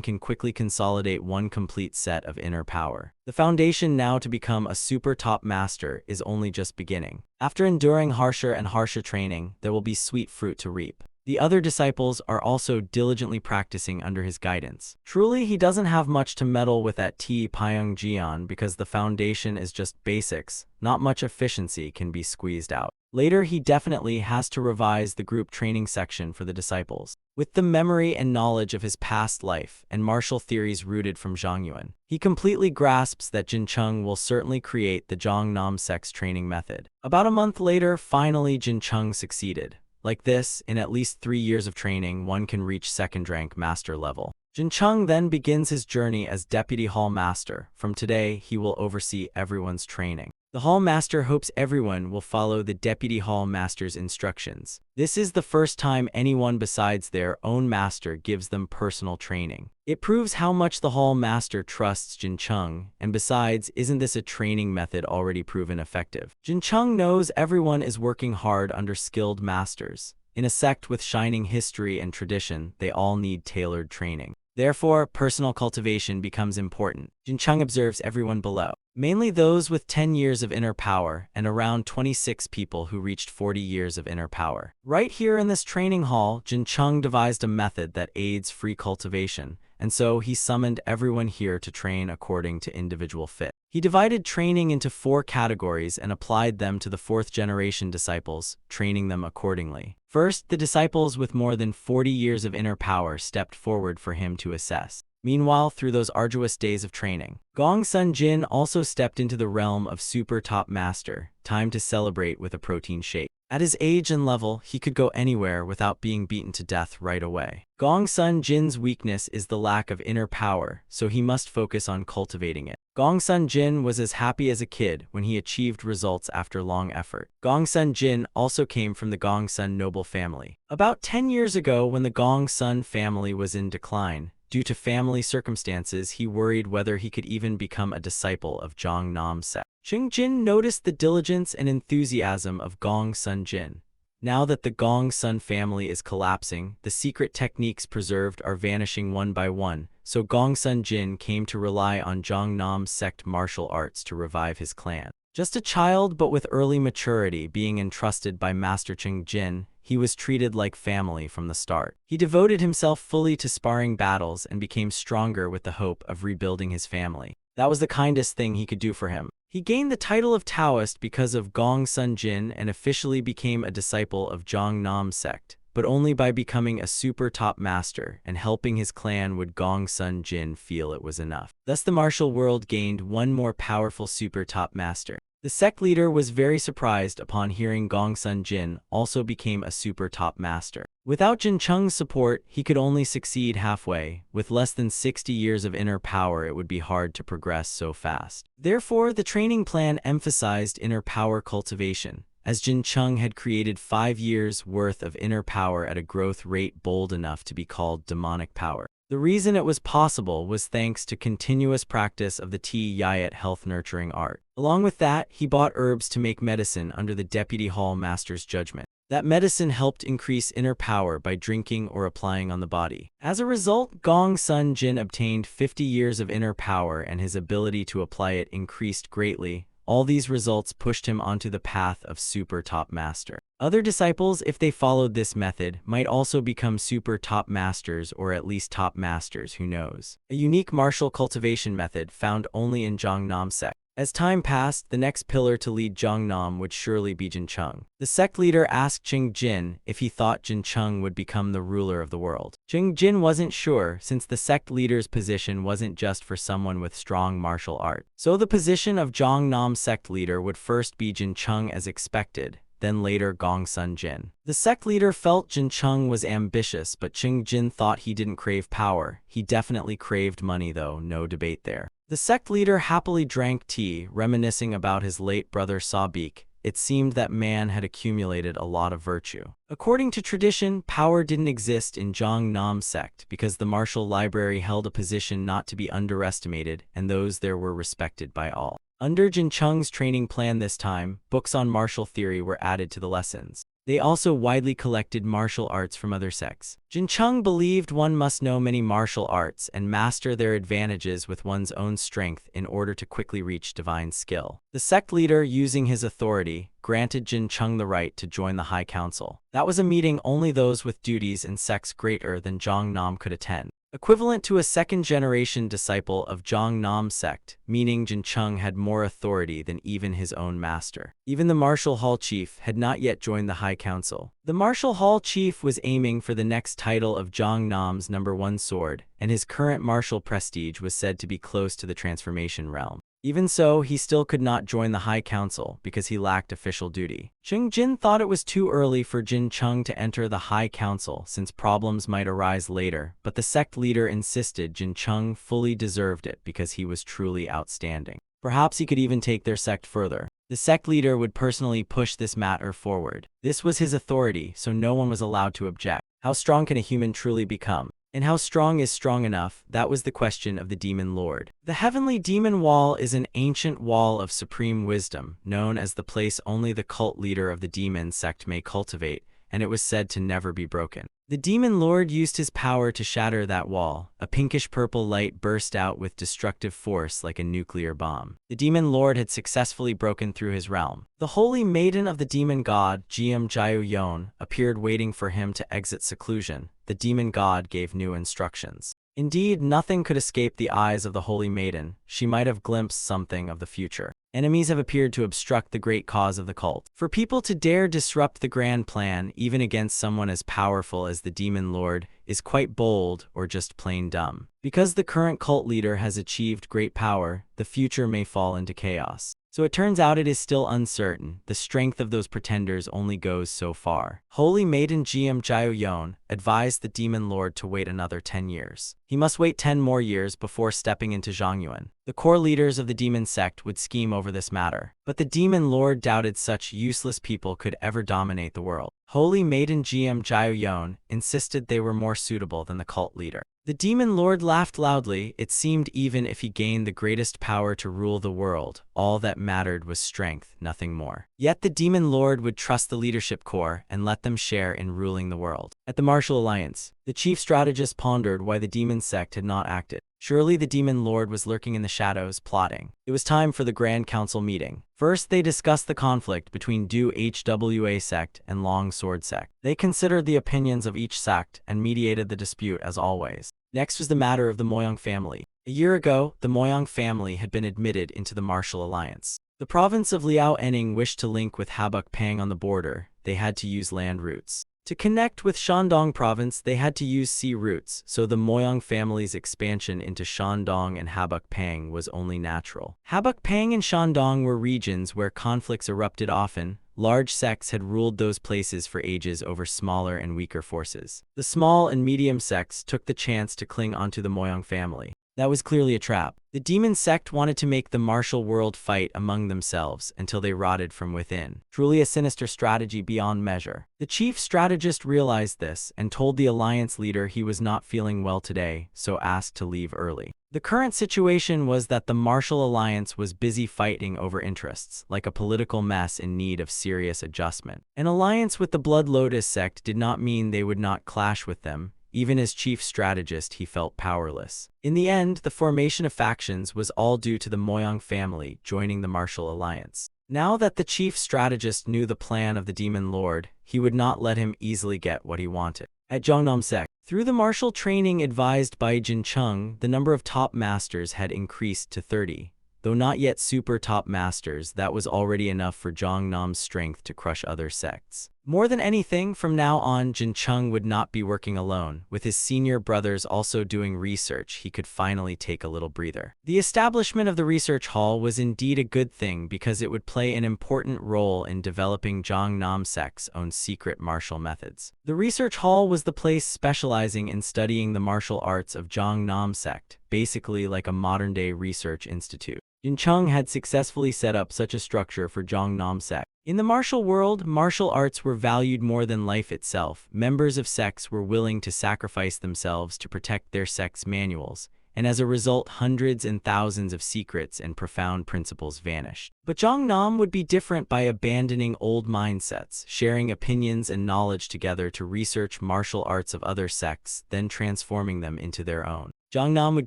A: can quickly consolidate one complete set of inner power. The foundation now to become a super top master is only just beginning. After enduring harsher and harsher training, there will be sweet fruit to reap. The other disciples are also diligently practicing under his guidance. Truly, he doesn't have much to meddle with at Pyongjian because the foundation is just basics. Not much efficiency can be squeezed out. Later, he definitely has to revise the group training section for the disciples. With the memory and knowledge of his past life and martial theories rooted from Zhongyuan, he completely grasps that Jin Cheng will certainly create the Zhongnam sex training method. About a month later, finally Jin Cheng succeeded. Like this, in at least 3 years of training, one can reach second rank master level. Jin Cheng then begins his journey as Deputy Hall Master. From today, he will oversee everyone's training. The Hall Master hopes everyone will follow the Deputy Hall Master's instructions. This is the first time anyone besides their own master gives them personal training. It proves how much the Hall Master trusts Jin Cheng, and besides, isn't this a training method already proven effective? Jin Cheng knows everyone is working hard under skilled masters. In a sect with shining history and tradition, they all need tailored training. Therefore, personal cultivation becomes important. Jin Cheng observes everyone below, mainly those with 10 years of inner power and around 26 people who reached 40 years of inner power. Right here in this training hall, Jin Cheng devised a method that aids free cultivation, and so he summoned everyone here to train according to individual fit. He divided training into 4 categories and applied them to the 4th generation disciples, training them accordingly. First, the disciples with more than 40 years of inner power stepped forward for him to assess. Meanwhile, through those arduous days of training, Gongsun Jin also stepped into the realm of super top master, time to celebrate with a protein shake. At his age and level, he could go anywhere without being beaten to death right away. Gongsun Jin's weakness is the lack of inner power, so he must focus on cultivating it. Gongsun Jin was as happy as a kid when he achieved results after long effort. Gongsun Jin also came from the Gongsun noble family. About 10 years ago, when the Gongsun family was in decline, due to family circumstances, he worried whether he could even become a disciple of Zhongnam sect. Cheng Jin noticed the diligence and enthusiasm of Gongsun Jin. Now that the Gongsun family is collapsing, the secret techniques preserved are vanishing one by one, so Gongsun Jin came to rely on Zhongnam sect martial arts to revive his clan. Just a child but with early maturity being entrusted by Master Cheng Jin, he was treated like family from the start. He devoted himself fully to sparring battles and became stronger with the hope of rebuilding his family. That was the kindest thing he could do for him. He gained the title of Taoist because of Gongsun Jin and officially became a disciple of Zhongnam sect, but only by becoming a super top master and helping his clan would Gongsun Jin feel it was enough. Thus the martial world gained one more powerful super top master. The sect leader was very surprised upon hearing Gongsun Jin also became a super top master. Without Jin Cheng's support, he could only succeed halfway. With less than 60 years of inner power, it would be hard to progress so fast. Therefore, the training plan emphasized inner power cultivation, as Jin Cheng had created 5 years' worth of inner power at a growth rate bold enough to be called demonic power. The reason it was possible was thanks to continuous practice of the T-Yayat health nurturing art. Along with that, he bought herbs to make medicine under the Deputy Hall Master's judgment. That medicine helped increase inner power by drinking or applying on the body. As a result, Gongsun Jin obtained 50 years of inner power and his ability to apply it increased greatly. All these results pushed him onto the path of super top master. Other disciples, if they followed this method, might also become super top masters or at least top masters, who knows. A unique martial cultivation method found only in Zhongnam sect. As time passed, the next pillar to lead Zhongnam would surely be Jin Cheng. The sect leader asked Cheng Jin if he thought Jin Cheng would become the ruler of the world. Cheng Jin wasn't sure, since the sect leader's position wasn't just for someone with strong martial art. So the position of Zhongnam sect leader would first be Jin Cheng as expected, then later Gongsun Jin. The sect leader felt Jin Cheng was ambitious, but Cheng Jin thought he didn't crave power. He definitely craved money though, no debate there. The sect leader happily drank tea, reminiscing about his late brother Sabik, it seemed that man had accumulated a lot of virtue. According to tradition, power didn't exist in Zhang sect because the martial library held a position not to be underestimated, and those there were respected by all. Under Jin Cheng's training plan this time, books on martial theory were added to the lessons. They also widely collected martial arts from other sects. Jin Cheng believed one must know many martial arts and master their advantages with one's own strength in order to quickly reach divine skill. The sect leader, using his authority, granted Jin Cheng the right to join the High Council. That was a meeting only those with duties and sects greater than Zhang Nam could attend. Equivalent to a second-generation disciple of Zhang Nam sect, meaning Jin Cheng had more authority than even his own master. Even the Martial Hall Chief had not yet joined the High Council. The Martial Hall Chief was aiming for the next title of Zhang Nam's #1 sword, and his current martial prestige was said to be close to the transformation realm. Even so, he still could not join the High Council because he lacked official duty. Cheng Jin thought it was too early for Jin Cheng to enter the High Council since problems might arise later, but the sect leader insisted Jin Cheng fully deserved it because he was truly outstanding. Perhaps he could even take their sect further. The sect leader would personally push this matter forward. This was his authority, so no one was allowed to object. How strong can a human truly become? And how strong is strong enough? That was the question of the Demon Lord. The Heavenly Demon Wall is an ancient wall of supreme wisdom, known as the place only the cult leader of the demon sect may cultivate, and it was said to never be broken. The Demon Lord used his power to shatter that wall. A pinkish-purple light burst out with destructive force like a nuclear bomb. The Demon Lord had successfully broken through his realm. The Holy Maiden of the Demon God, Jiam Jiu Yon, appeared waiting for him to exit seclusion. The Demon God gave new instructions. Indeed, nothing could escape the eyes of the Holy Maiden. She might have glimpsed something of the future. Enemies have appeared to obstruct the great cause of the cult. For people to dare disrupt the grand plan, even against someone as powerful as the Demon Lord, is quite bold or just plain dumb. Because the current cult leader has achieved great power, the future may fall into chaos. So it turns out it is still uncertain. The strength of those pretenders only goes so far. Holy Maiden Jiam Jiu Yon advised the Demon Lord to wait another 10 years. He must wait 10 more years before stepping into Zhangyuan. The core leaders of the demon sect would scheme over this matter. But the Demon Lord doubted such useless people could ever dominate the world. Holy Maiden Jiam Jiu Yon insisted they were more suitable than the cult leader. The Demon Lord laughed loudly. It seemed even if he gained the greatest power to rule the world, all that mattered was strength, nothing more. Yet the Demon Lord would trust the leadership corps and let them share in ruling the world. At the Martial Alliance, the chief strategist pondered why the demon sect had not acted. Surely the Demon Lord was lurking in the shadows, plotting. It was time for the Grand Council meeting. First, they discussed the conflict between Du Hwa sect and Long Sword sect. They considered the opinions of each sect and mediated the dispute as always. Next was the matter of the Moyang family. A year ago, the Moyang family had been admitted into the Martial Alliance. The province of Liao Enning wished to link with Habuk Pang on the border. They had to use land routes. To connect with Shandong province, they had to use sea routes, so the Moyang family's expansion into Shandong and Habuk Pang was only natural. Habuk Pang and Shandong were regions where conflicts erupted often. Large sects had ruled those places for ages over smaller and weaker forces. The small and medium sects took the chance to cling onto the Moyang family. That was clearly a trap. The demon sect wanted to make the martial world fight among themselves until they rotted from within. Truly a sinister strategy beyond measure. The chief strategist realized this and told the alliance leader he was not feeling well today, so asked to leave early. The current situation was that the Martial Alliance was busy fighting over interests, like a political mess in need of serious adjustment. An alliance with the Blood Lotus sect did not mean they would not clash with them. Even as chief strategist, he felt powerless. In the end, the formation of factions was all due to the Moyang family joining the Martial Alliance. Now that the chief strategist knew the plan of the Demon Lord, he would not let him easily get what he wanted. At Zhongnam sect, through the martial training advised by Jin Cheng, the number of top masters had increased to 30. Though not yet super top masters, that was already enough for Zhongnam's strength to crush other sects. More than anything, from now on, Jin Cheng would not be working alone. With his senior brothers also doing research, he could finally take a little breather. The establishment of the research hall was indeed a good thing because it would play an important role in developing Zhongnam sect's own secret martial methods. The research hall was the place specializing in studying the martial arts of Zhongnam sect, basically like a modern-day research institute. Jin Cheng had successfully set up such a structure for Zhongnam sect. In the martial world, martial arts were valued more than life itself. Members of sects were willing to sacrifice themselves to protect their sect's manuals, and as a result, hundreds and thousands of secrets and profound principles vanished. But Jiangnam would be different by abandoning old mindsets, sharing opinions and knowledge together to research martial arts of other sects, then transforming them into their own. Jiangnam would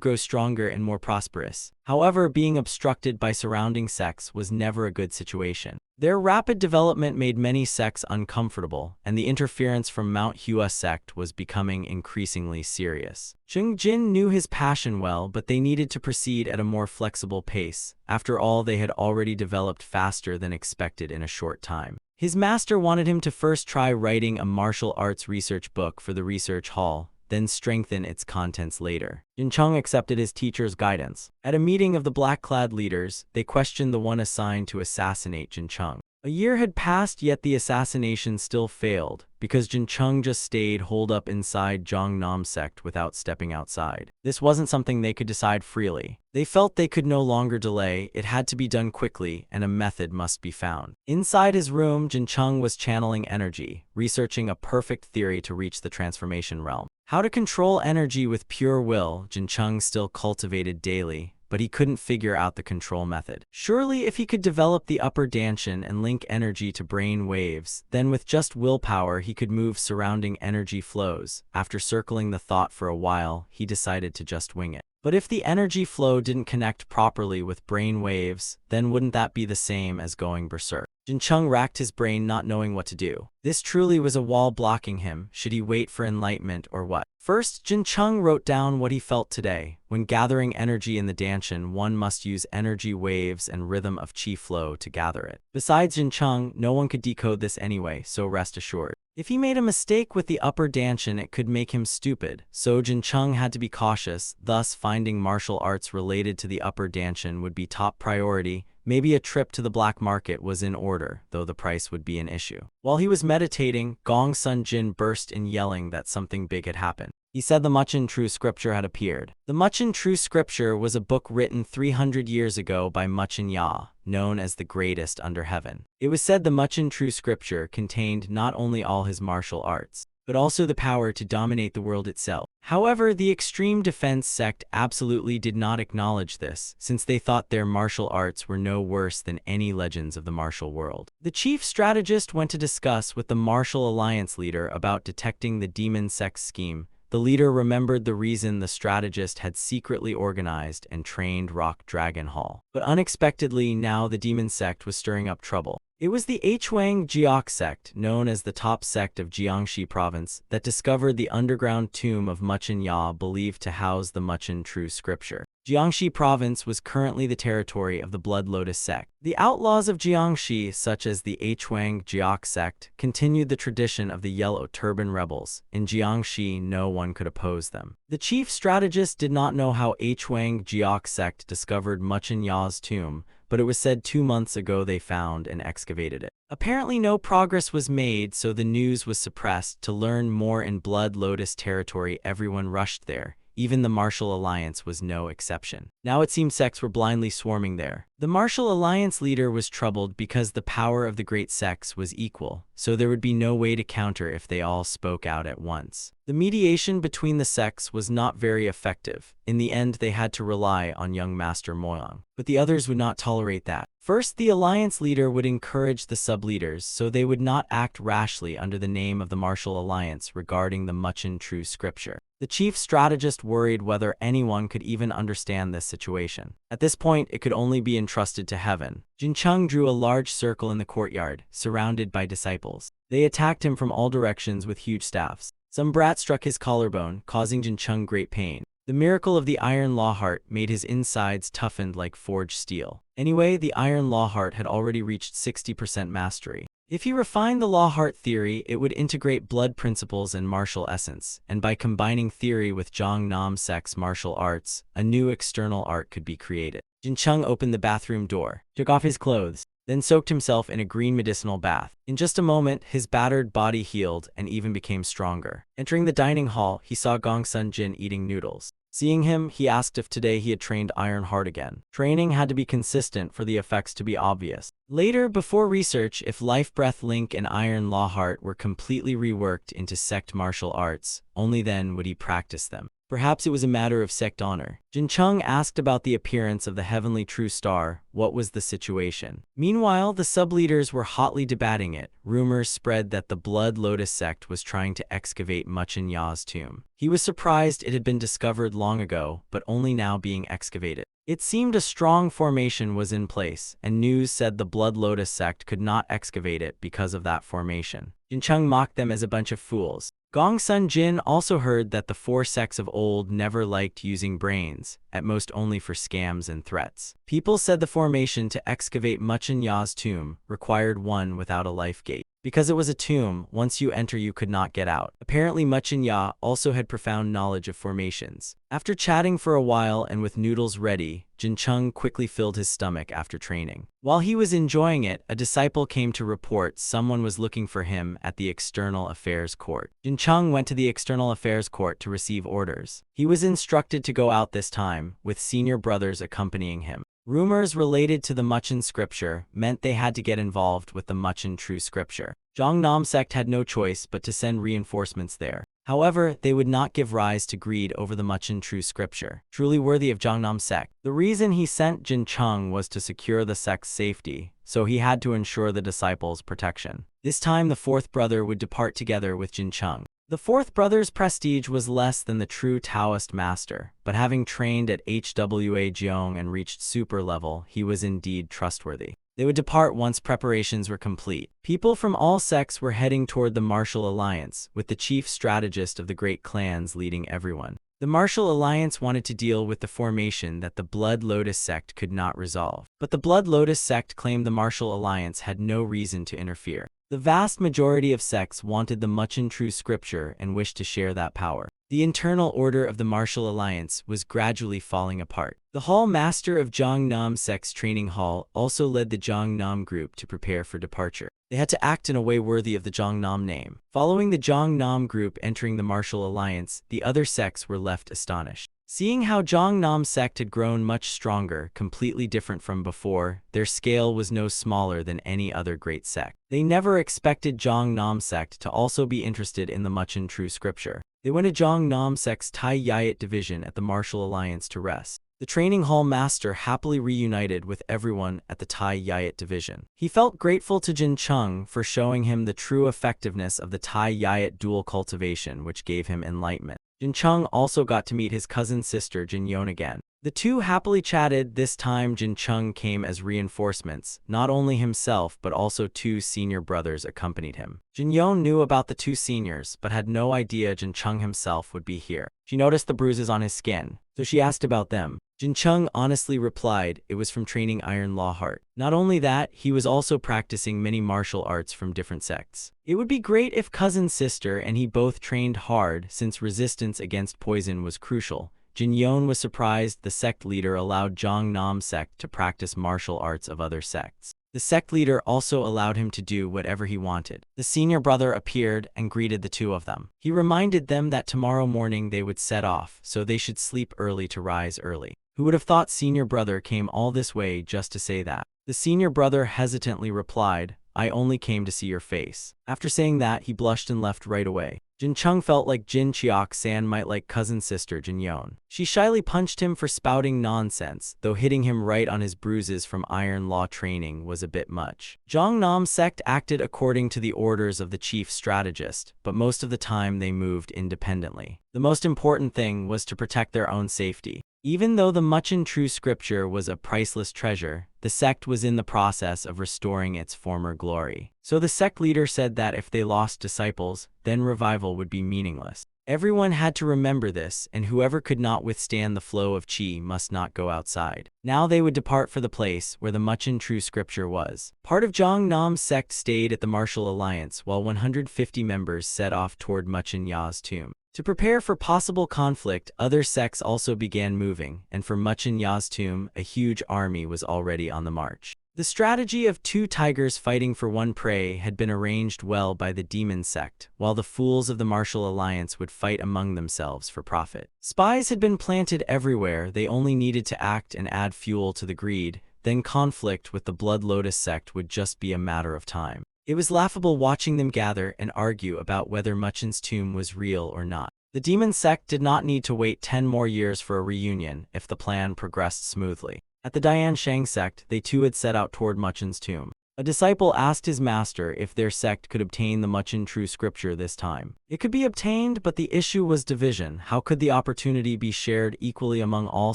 A: grow stronger and more prosperous. However, being obstructed by surrounding sects was never a good situation. Their rapid development made many sects uncomfortable, and the interference from Manhua sect was becoming increasingly serious. Zheng Jin knew his passion well, but they needed to proceed at a more flexible pace. After all, they had already developed faster than expected in a short time. His master wanted him to first try writing a martial arts research book for the research hall, then strengthen its contents later. Jincheng accepted his teacher's guidance. At a meeting of the black-clad leaders, they questioned the one assigned to assassinate Jincheng. A year had passed, yet the assassination still failed, because Jincheng just stayed holed up inside Jiangnam sect without stepping outside. This wasn't something they could decide freely. They felt they could no longer delay, it had to be done quickly, and a method must be found. Inside his room, Jincheng was channeling energy, researching a perfect theory to reach the transformation realm. How to control energy with pure will, Jincheng still cultivated daily, but he couldn't figure out the control method. Surely if he could develop the upper dantian and link energy to brain waves, then with just willpower he could move surrounding energy flows. After circling the thought for a while, he decided to just wing it. But if the energy flow didn't connect properly with brain waves, then wouldn't that be the same as going berserk? Jincheng racked his brain, not knowing what to do. This truly was a wall blocking him. Should he wait for enlightenment or what? First, Jincheng wrote down what he felt today. When gathering energy in the dantian, one must use energy waves and rhythm of qi flow to gather it. Besides Jincheng, no one could decode this anyway, so rest assured. If he made a mistake with the upper dantian, it could make him stupid, so Jincheng had to be cautious. Thus, finding martial arts related to the upper dantian would be top priority. Maybe a trip to the black market was in order, though the price would be an issue. While he was meditating, Gong Sun Jin burst in yelling that something big had happened. He said the Muchen True Scripture had appeared. The Muchen True Scripture was a book written 300 years ago by Muchen Ya, known as the greatest under heaven. It was said the Muchen True Scripture contained not only all his martial arts, but also the power to dominate the world itself. However, the extreme defense sect absolutely did not acknowledge this, since they thought their martial arts were no worse than any legends of the martial world. The chief strategist went to discuss with the martial alliance leader about detecting the demon sect's scheme. The leader remembered the reason the strategist had secretly organized and trained Rock Dragon Hall. But unexpectedly, now the demon sect was stirring up trouble. It was the Huang Jiok sect, known as the top sect of Jiangxi province, that discovered the underground tomb of Muchen Ya, believed to house the Muchen True Scripture. Jiangxi province was currently the territory of the Blood Lotus sect. The outlaws of Jiangxi, such as the Huang Jiok sect, continued the tradition of the Yellow Turban rebels. In Jiangxi, no one could oppose them. The chief strategist did not know how Huang Jiok sect discovered Muchen Ya's tomb, but it was said 2 months ago they found and excavated it. Apparently no progress was made, so the news was suppressed. To learn more in Blood Lotus territory, everyone rushed there. Even the Martial Alliance was no exception. Now it seemed sects were blindly swarming there. The Martial Alliance leader was troubled because the power of the great sects was equal, so there would be no way to counter if they all spoke out at once. The mediation between the sects was not very effective. In the end, they had to rely on young Master Moyang. But the others would not tolerate that. First, the alliance leader would encourage the sub-leaders so they would not act rashly under the name of the Martial Alliance regarding the Muchen True Scripture. The chief strategist worried whether anyone could even understand this situation. At this point, it could only be entrusted to heaven. Jincheng drew a large circle in the courtyard, surrounded by disciples. They attacked him from all directions with huge staffs. Some brat struck his collarbone, causing Jincheng great pain. The miracle of the Iron Law Heart made his insides toughened like forged steel. Anyway, the Iron Law Heart had already reached 60% mastery. If he refined the Law Heart theory, it would integrate blood principles and martial essence, and by combining theory with Jiangnam sect's martial arts, a new external art could be created. Jincheng opened the bathroom door, took off his clothes, then soaked himself in a green medicinal bath. In just a moment, his battered body healed and even became stronger. Entering the dining hall, he saw Gong Sun Jin eating noodles. Seeing him, he asked if today he had trained iron hard again. Training had to be consistent for the effects to be obvious. Later, before research, if Life Breath Link and Iron Law Heart were completely reworked into sect martial arts, only then would he practice them. Perhaps it was a matter of sect honor. Jin Chung asked about the appearance of the heavenly true star. What was the situation? Meanwhile, the sub-leaders were hotly debating it. Rumors spread that the Blood Lotus sect was trying to excavate Muchen Ya's tomb. He was surprised it had been discovered long ago, but only now being excavated. It seemed a strong formation was in place, and news said the Blood Lotus sect could not excavate it because of that formation. Jin Chung mocked them as a bunch of fools. Gong Sun Jin also heard that the four sects of old never liked using brains, at most only for scams and threats. People said the formation to excavate Muchen Ya's tomb required one without a life gate. Because it was a tomb, once you enter you could not get out. Apparently Muchen Ya also had profound knowledge of formations. After chatting for a while and with noodles ready, Jin Chung quickly filled his stomach after training. While he was enjoying it, a disciple came to report someone was looking for him at the External Affairs Court. Jin Chung went to the External Affairs Court to receive orders. He was instructed to go out this time, with senior brothers accompanying him. Rumors related to the Muchen scripture meant they had to get involved with the Muchen true scripture. Zhongnam sect had no choice but to send reinforcements there. However, they would not give rise to greed over the Muchen true scripture, truly worthy of Zhongnam sect. The reason he sent Jin Chung was to secure the sect's safety, so he had to ensure the disciples' protection. This time the fourth brother would depart together with Jin Chung. The fourth brother's prestige was less than the true Taoist master, but having trained at Hwa Jeong and reached super level, he was indeed trustworthy. They would depart once preparations were complete. People from all sects were heading toward the martial alliance, with the chief strategist of the great clans leading everyone. The martial alliance wanted to deal with the formation that the Blood Lotus sect could not resolve. But the Blood Lotus sect claimed the martial alliance had no reason to interfere. The vast majority of sects wanted the Muchen true scripture and wished to share that power. The internal order of the martial alliance was gradually falling apart. The hall master of Zhongnam sect's training hall also led the Zhongnam group to prepare for departure. They had to act in a way worthy of the Zhongnam name. Following the Zhongnam group entering the martial alliance, the other sects were left astonished. Seeing how Zhongnam sect had grown much stronger, completely different from before, their scale was no smaller than any other great sect. They never expected Zhongnam sect to also be interested in the Muchen true scripture. They went to Zhongnam sect's Tai Yayat division at the martial alliance to rest. The training hall master happily reunited with everyone at the Tai Yayat division. He felt grateful to Jin Chung for showing him the true effectiveness of the Tai Yayat dual cultivation, which gave him enlightenment. Jin Chung also got to meet his cousin sister Jin Yon again. The two happily chatted. This time Jin Chung came as reinforcements. Not only himself but also two senior brothers accompanied him. Jin Yon knew about the two seniors but had no idea Jin Chung himself would be here. She noticed the bruises on his skin, so she asked about them. Jin Chung honestly replied it was from training Iron Law Heart. Not only that, he was also practicing many martial arts from different sects. It would be great if cousin sister and he both trained hard since resistance against poison was crucial. Jin Yon was surprised the sect leader allowed Zhongnam sect to practice martial arts of other sects. The sect leader also allowed him to do whatever he wanted. The senior brother appeared and greeted the two of them. He reminded them that tomorrow morning they would set off, so they should sleep early to rise early. Who would have thought senior brother came all this way just to say that? The senior brother hesitantly replied, I only came to see your face. After saying that, he blushed and left right away. Jin Chung felt like Jin Chiok-san might like cousin sister Jin Yon. She shyly punched him for spouting nonsense, though hitting him right on his bruises from iron law training was a bit much. Zhongnam sect acted according to the orders of the chief strategist, but most of the time they moved independently. The most important thing was to protect their own safety. Even though the Muchen true scripture was a priceless treasure, the sect was in the process of restoring its former glory. So the sect leader said that if they lost disciples, then revival would be meaningless. Everyone had to remember this, and whoever could not withstand the flow of qi must not go outside. Now they would depart for the place where the Muchen true scripture was. Part of Zhongnam sect stayed at the martial alliance while 150 members set off toward Muchen Ya's tomb. To prepare for possible conflict, other sects also began moving, and for Muchen Ya's tomb, a huge army was already on the march. The strategy of two tigers fighting for one prey had been arranged well by the demon sect, while the fools of the martial alliance would fight among themselves for profit. Spies had been planted everywhere, they only needed to act and add fuel to the greed, then conflict with the Blood Lotus sect would just be a matter of time. It was laughable watching them gather and argue about whether Muchin's tomb was real or not. The demon sect did not need to wait 10 more years for a reunion if the plan progressed smoothly. At the Dian Shang sect, they too had set out toward Muchin's tomb. A disciple asked his master if their sect could obtain the Muchin true scripture this time. It could be obtained, but the issue was division. How could the opportunity be shared equally among all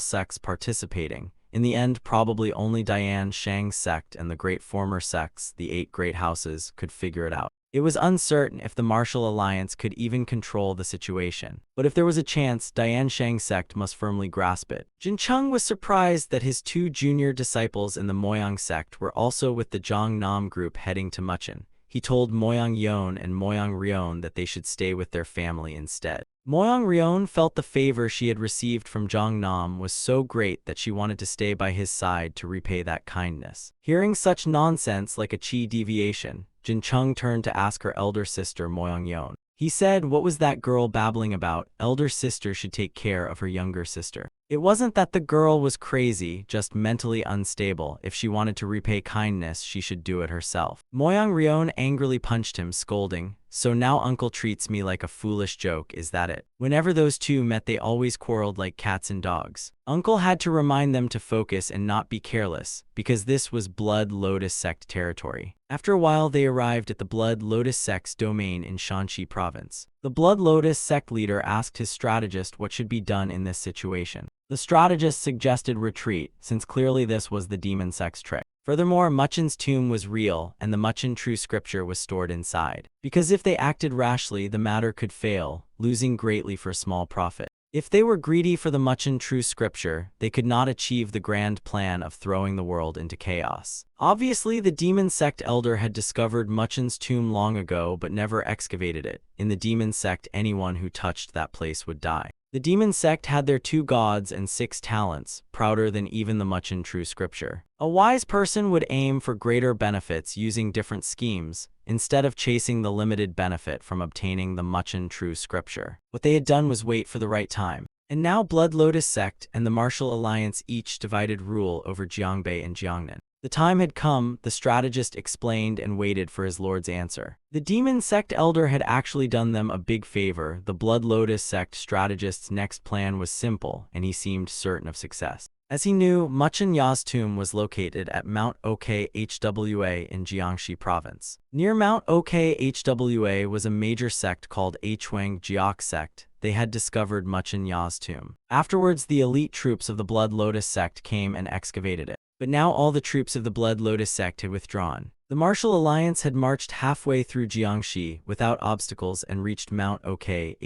A: sects participating? In the end, probably only Dian Shang's sect and the great former sects, the 8 great houses, could figure it out. It was uncertain if the martial alliance could even control the situation. But if there was a chance, Dian Shang's sect must firmly grasp it. Jin Cheng was surprised that his 2 junior disciples in the Moyang sect were also with the Zhang Nam group heading to Muchin. He told Moyang Yon and Moyang Rion that they should stay with their family instead. Moyang Rion felt the favor she had received from Zhang Nam was so great that she wanted to stay by his side to repay that kindness. Hearing such nonsense like a qi deviation, Jin Cheng turned to ask her elder sister Moyang Yon. He said, "What was that girl babbling about? Elder sister should take care of her younger sister." It wasn't that the girl was crazy, just mentally unstable. If she wanted to repay kindness, she should do it herself. Moyang Rion angrily punched him, scolding, "So now uncle treats me like a foolish joke, is that it?" Whenever those two met, they always quarreled like cats and dogs. Uncle had to remind them to focus and not be careless, because this was Blood Lotus sect territory. After a while, they arrived at the Blood Lotus sect's domain in Shanxi province. The Blood Lotus sect leader asked his strategist what should be done in this situation. The strategist suggested retreat, since clearly this was the demon sect's trick. Furthermore, Muchin's tomb was real, and the Muchin true scripture was stored inside. Because if they acted rashly, the matter could fail, losing greatly for small profit. If they were greedy for the Muchin true scripture, they could not achieve the grand plan of throwing the world into chaos. Obviously, the demon sect elder had discovered Muchin's tomb long ago but never excavated it. In the demon sect, anyone who touched that place would die. The demon sect had their 2 gods and 6 talents, prouder than even the Muchin true scripture. A wise person would aim for greater benefits using different schemes, instead of chasing the limited benefit from obtaining the Muchin true scripture. What they had done was wait for the right time. And now Blood Lotus sect and the Martial Alliance each divided rule over Jiangbei and Jiangnan. The time had come, the strategist explained and waited for his lord's answer. The demon sect elder had actually done them a big favor. The Blood Lotus sect strategist's next plan was simple, and he seemed certain of success. As he knew, Muchin Ya's tomb was located at Mount Okhwa in Jiangxi province. Near Mount Okhwa was a major sect called Huang Jiak sect. They had discovered Muchin Ya's tomb. Afterwards, the elite troops of the Blood Lotus sect came and excavated it. But now all the troops of the Blood Lotus sect had withdrawn. The Martial Alliance had marched halfway through Jiangxi without obstacles and reached Mount Okhwa.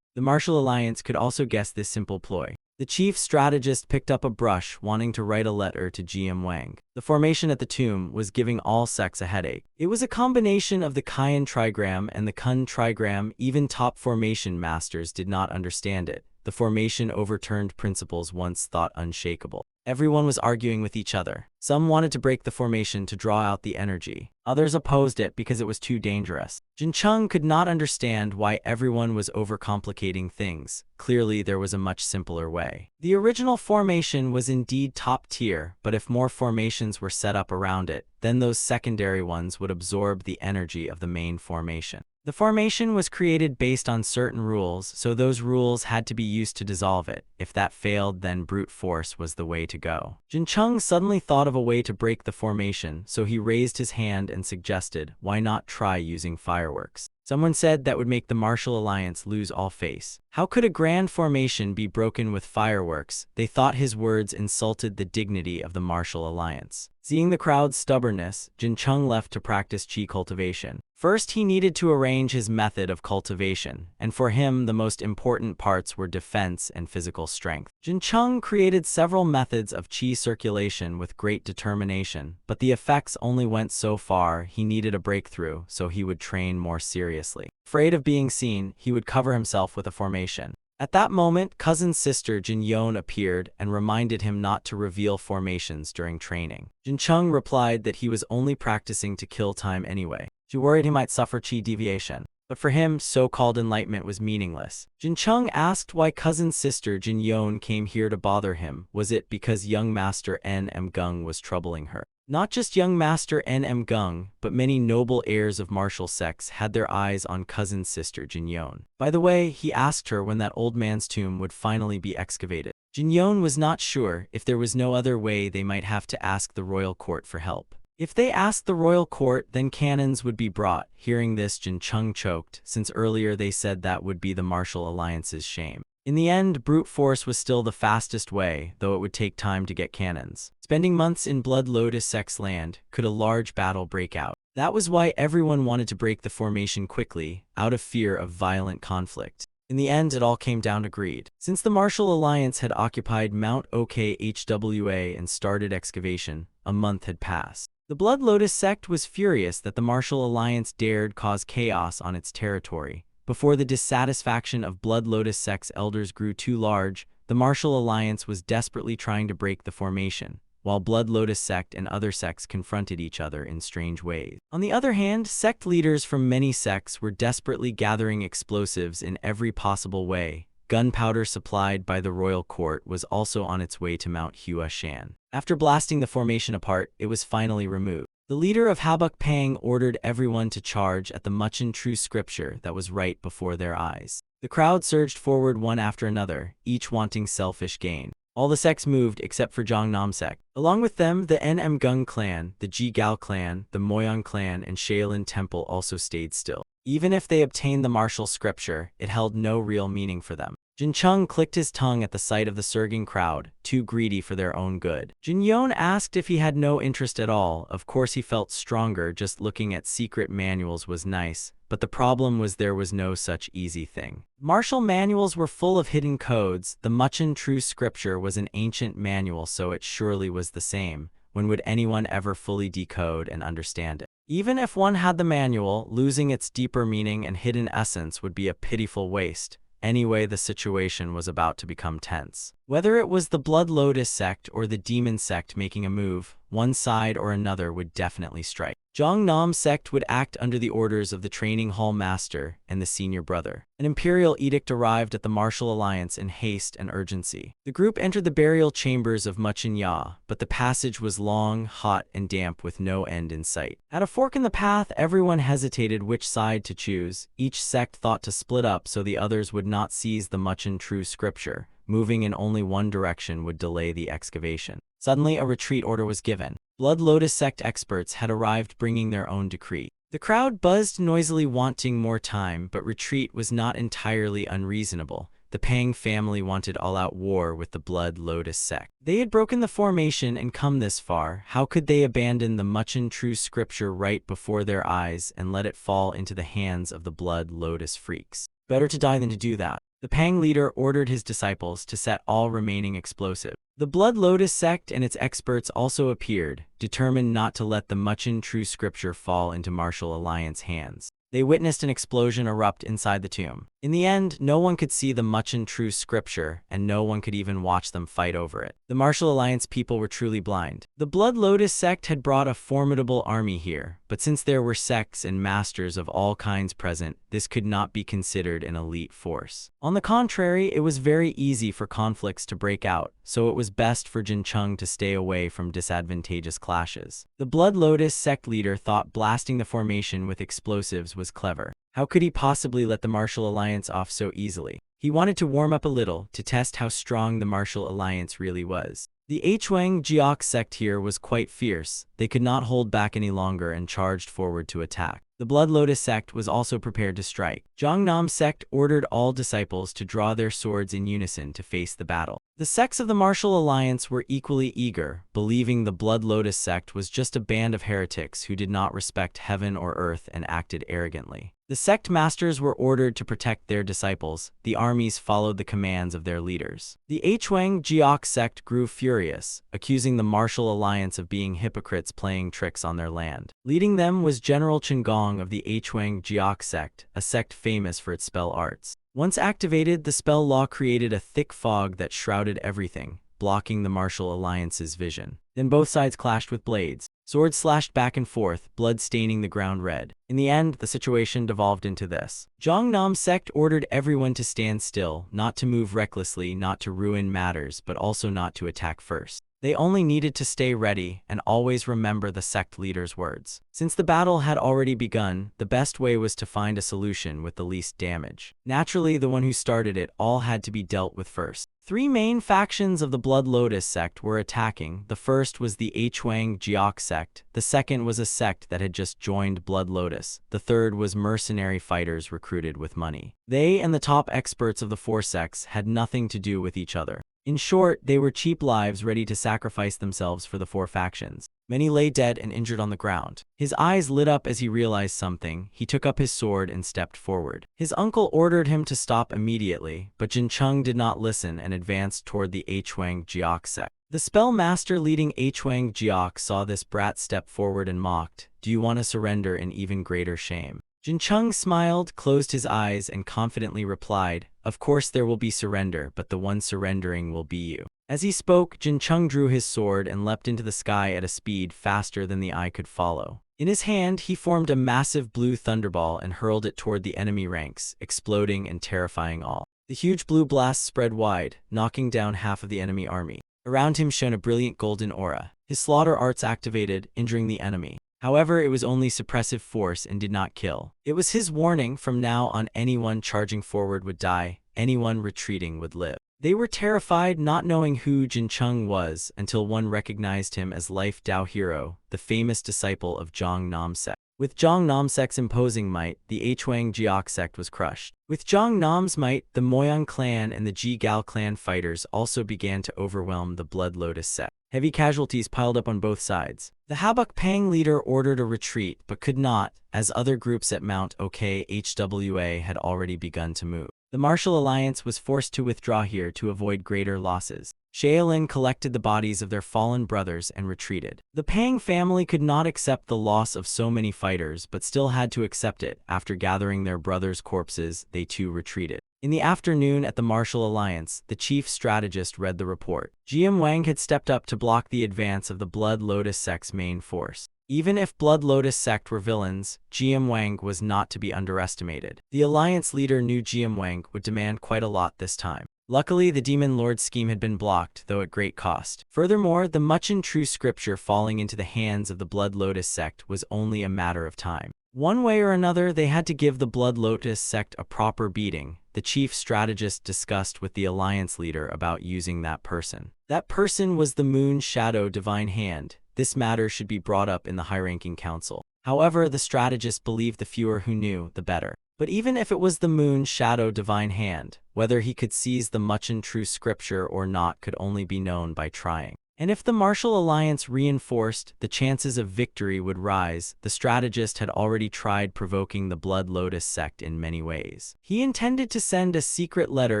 A: The Martial Alliance could also guess this simple ploy. The chief strategist picked up a brush, wanting to write a letter to GM Wang. The formation at the tomb was giving all sects a headache. It was a combination of the Kayan trigram and the Kun trigram. Even top formation masters did not understand it. The formation overturned principles once thought unshakable. Everyone was arguing with each other. Some wanted to break the formation to draw out the energy. Others opposed it because it was too dangerous. Jin Cheng could not understand why everyone was overcomplicating things. Clearly, there was a much simpler way. The original formation was indeed top tier, but if more formations were set up around it, then those secondary ones would absorb the energy of the main formation. The formation was created based on certain rules, so those rules had to be used to dissolve it. If that failed, then brute force was the way to go. Jin Cheng suddenly thought of a way to break the formation, so he raised his hand and suggested, why not try using fireworks? Someone said that would make the Martial Alliance lose all face. How could a grand formation be broken with fireworks? They thought his words insulted the dignity of the Martial Alliance. Seeing the crowd's stubbornness, Jin Cheng left to practice qi cultivation. First, he needed to arrange his method of cultivation, and for him the most important parts were defense and physical strength. Jin Cheng created several methods of qi circulation with great determination, but the effects only went so far. He needed a breakthrough, so he would train more seriously. Afraid of being seen, he would cover himself with a formation. At that moment, cousin's sister Jin Yon appeared and reminded him not to reveal formations during training. Jin Chung replied that he was only practicing to kill time anyway. She worried he might suffer chi deviation. But for him, so-called enlightenment was meaningless. Jin Chung asked why cousin's sister Jin Yon came here to bother him. Was it because young master N.M. Gung was troubling her? Not just young master N.M. Gung, but many noble heirs of martial sects had their eyes on cousin's sister Jin Yon. By the way, he asked her when that old man's tomb would finally be excavated. Jin Yon was not sure. If there was no other way, they might have to ask the royal court for help. If they asked the royal court, then cannons would be brought. Hearing this, Jin Chung choked, since earlier they said that would be the martial alliance's shame. In the end, brute force was still the fastest way, though it would take time to get cannons. Spending months in Blood Lotus Sect's land, could a large battle break out? That was why everyone wanted to break the formation quickly, out of fear of violent conflict. In the end, it all came down to greed. Since the Martial Alliance had occupied Mount Okhwa and started excavation, a month had passed. The Blood Lotus sect was furious that the Martial Alliance dared cause chaos on its territory. Before the dissatisfaction of Blood Lotus sect's elders grew too large, the Martial Alliance was desperately trying to break the formation, while Blood Lotus sect and other sects confronted each other in strange ways. On the other hand, sect leaders from many sects were desperately gathering explosives in every possible way. Gunpowder supplied by the royal court was also on its way to Mount Hua Shan. After blasting the formation apart, it was finally removed. The leader of Habuk Pang ordered everyone to charge at the Muchin true scripture that was right before their eyes. The crowd surged forward one after another, each wanting selfish gain. All the sects moved except for Zhongnam sect. Along with them, the N.M. Gung clan, the Ji Gao clan, the Moyang clan, and Shaolin Temple also stayed still. Even if they obtained the martial scripture, it held no real meaning for them. Jin Chung clicked his tongue at the sight of the surging crowd, too greedy for their own good. Jin Yon asked if he had no interest at all. Of course he felt stronger, just looking at secret manuals was nice, but the problem was there was no such easy thing. Martial manuals were full of hidden codes. The Muchin true scripture was an ancient manual, so it surely was the same. When would anyone ever fully decode and understand it? Even if one had the manual, losing its deeper meaning and hidden essence would be a pitiful waste. Anyway, the situation was about to become tense. Whether it was the Blood Lotus sect or the Demon sect making a move, one side or another would definitely strike. Zhongnam sect would act under the orders of the training hall master and the senior brother. An imperial edict arrived at the Martial Alliance in haste and urgency. The group entered the burial chambers of Muchin Ya, but the passage was long, hot, and damp with no end in sight. At a fork in the path, everyone hesitated which side to choose. Each sect thought to split up so the others would not seize the Muchin true scripture. Moving in only one direction would delay the excavation. Suddenly, a retreat order was given. Blood Lotus sect experts had arrived bringing their own decree. The crowd buzzed noisily wanting more time, but retreat was not entirely unreasonable. The Pang family wanted all-out war with the Blood Lotus sect. They had broken the formation and come this far. How could they abandon the Muchin true scripture right before their eyes and let it fall into the hands of the Blood Lotus freaks? Better to die than to do that. The Pang leader ordered his disciples to set all remaining explosives. The Blood Lotus sect and its experts also appeared, determined not to let the Muchin true scripture fall into Martial Alliance hands. They witnessed an explosion erupt inside the tomb. In the end, no one could see the Muchin true scripture, and no one could even watch them fight over it. The Martial Alliance people were truly blind. The Blood Lotus sect had brought a formidable army here, but since there were sects and masters of all kinds present, this could not be considered an elite force. On the contrary, it was very easy for conflicts to break out, so it was best for Jin Chung to stay away from disadvantageous clashes. The Blood Lotus sect leader thought blasting the formation with explosives was clever. How could he possibly let the Martial Alliance off so easily? He wanted to warm up a little, to test how strong the Martial Alliance really was. The Hwang Jiok sect here was quite fierce. They could not hold back any longer and charged forward to attack. The Blood Lotus sect was also prepared to strike. Zhongnam sect ordered all disciples to draw their swords in unison to face the battle. The sects of the Martial Alliance were equally eager, believing the Blood Lotus sect was just a band of heretics who did not respect heaven or earth and acted arrogantly. The sect masters were ordered to protect their disciples. The armies followed the commands of their leaders. The Hwang Jiok sect grew furious, accusing the Martial Alliance of being hypocrites playing tricks on their land. Leading them was General Chengong of the Hwang Jiok sect, a sect famous for its spell arts. Once activated, the spell law created a thick fog that shrouded everything, blocking the martial alliance's vision. Then both sides clashed with blades. Swords slashed back and forth, blood staining the ground red. In the end, the situation devolved into this. Jongnam sect ordered everyone to stand still, not to move recklessly, not to ruin matters, but also not to attack first. They only needed to stay ready and always remember the sect leader's words. Since the battle had already begun, the best way was to find a solution with the least damage. Naturally, the one who started it all had to be dealt with first. Three main factions of the Blood Lotus sect were attacking. The first was the Hwang Jiok sect, the second was a sect that had just joined Blood Lotus, the third was mercenary fighters recruited with money. They and the top experts of the four sects had nothing to do with each other. In short, they were cheap lives ready to sacrifice themselves for the four factions. Many lay dead and injured on the ground. His eyes lit up as he realized something. He took up his sword and stepped forward. His uncle ordered him to stop immediately, but Jin Chung did not listen and advanced toward the Hwang Jiok sect. The spell master leading Hwang Jiok saw this brat step forward and mocked, "Do you want to surrender in even greater shame?" Jin Chung smiled, closed his eyes, and confidently replied, "Of course there will be surrender, but the one surrendering will be you." As he spoke, Jin Chung drew his sword and leapt into the sky at a speed faster than the eye could follow. In his hand, he formed a massive blue thunderball and hurled it toward the enemy ranks, exploding and terrifying all. The huge blue blast spread wide, knocking down half of the enemy army. Around him shone a brilliant golden aura. His slaughter arts activated, injuring the enemy. However, it was only suppressive force and did not kill. It was his warning: from now on, anyone charging forward would die, anyone retreating would live. They were terrified, not knowing who Jin Chung was, until one recognized him as Life Dao Hero, the famous disciple of Zhang Nam sect. With Zhang Nam sect's imposing might, the Hwang Jiok sect was crushed. With Zhang Nam's might, the Moyang clan and the Ji Gal clan fighters also began to overwhelm the Blood Lotus sect. Heavy casualties piled up on both sides. The Habuk Pang leader ordered a retreat, but could not, as other groups at Mount OKHWA had already begun to move. The Martial Alliance was forced to withdraw here to avoid greater losses. Shaolin collected the bodies of their fallen brothers and retreated. The Pang family could not accept the loss of so many fighters, but still had to accept it. After gathering their brothers' corpses, they too retreated. In the afternoon at the Martial Alliance, the chief strategist read the report. Jiam Wang had stepped up to block the advance of the Blood Lotus sect's main force. Even if Blood Lotus sect were villains, Jiam Wang was not to be underestimated. The alliance leader knew Jiam Wang would demand quite a lot this time. Luckily, the Demon Lord's scheme had been blocked, though at great cost. Furthermore, the much and true scripture falling into the hands of the Blood Lotus sect was only a matter of time. One way or another, they had to give the Blood Lotus sect a proper beating. The chief strategist discussed with the alliance leader about using that person. That person was the Moon Shadow Divine Hand. This matter should be brought up in the high-ranking council. However, the strategist believed the fewer who knew, the better. But even if it was the Moon Shadow Divine Hand, whether he could seize the much and true scripture or not could only be known by trying. And if the Martial Alliance reinforced, the chances of victory would rise. The strategist had already tried provoking the Blood Lotus sect in many ways. He intended to send a secret letter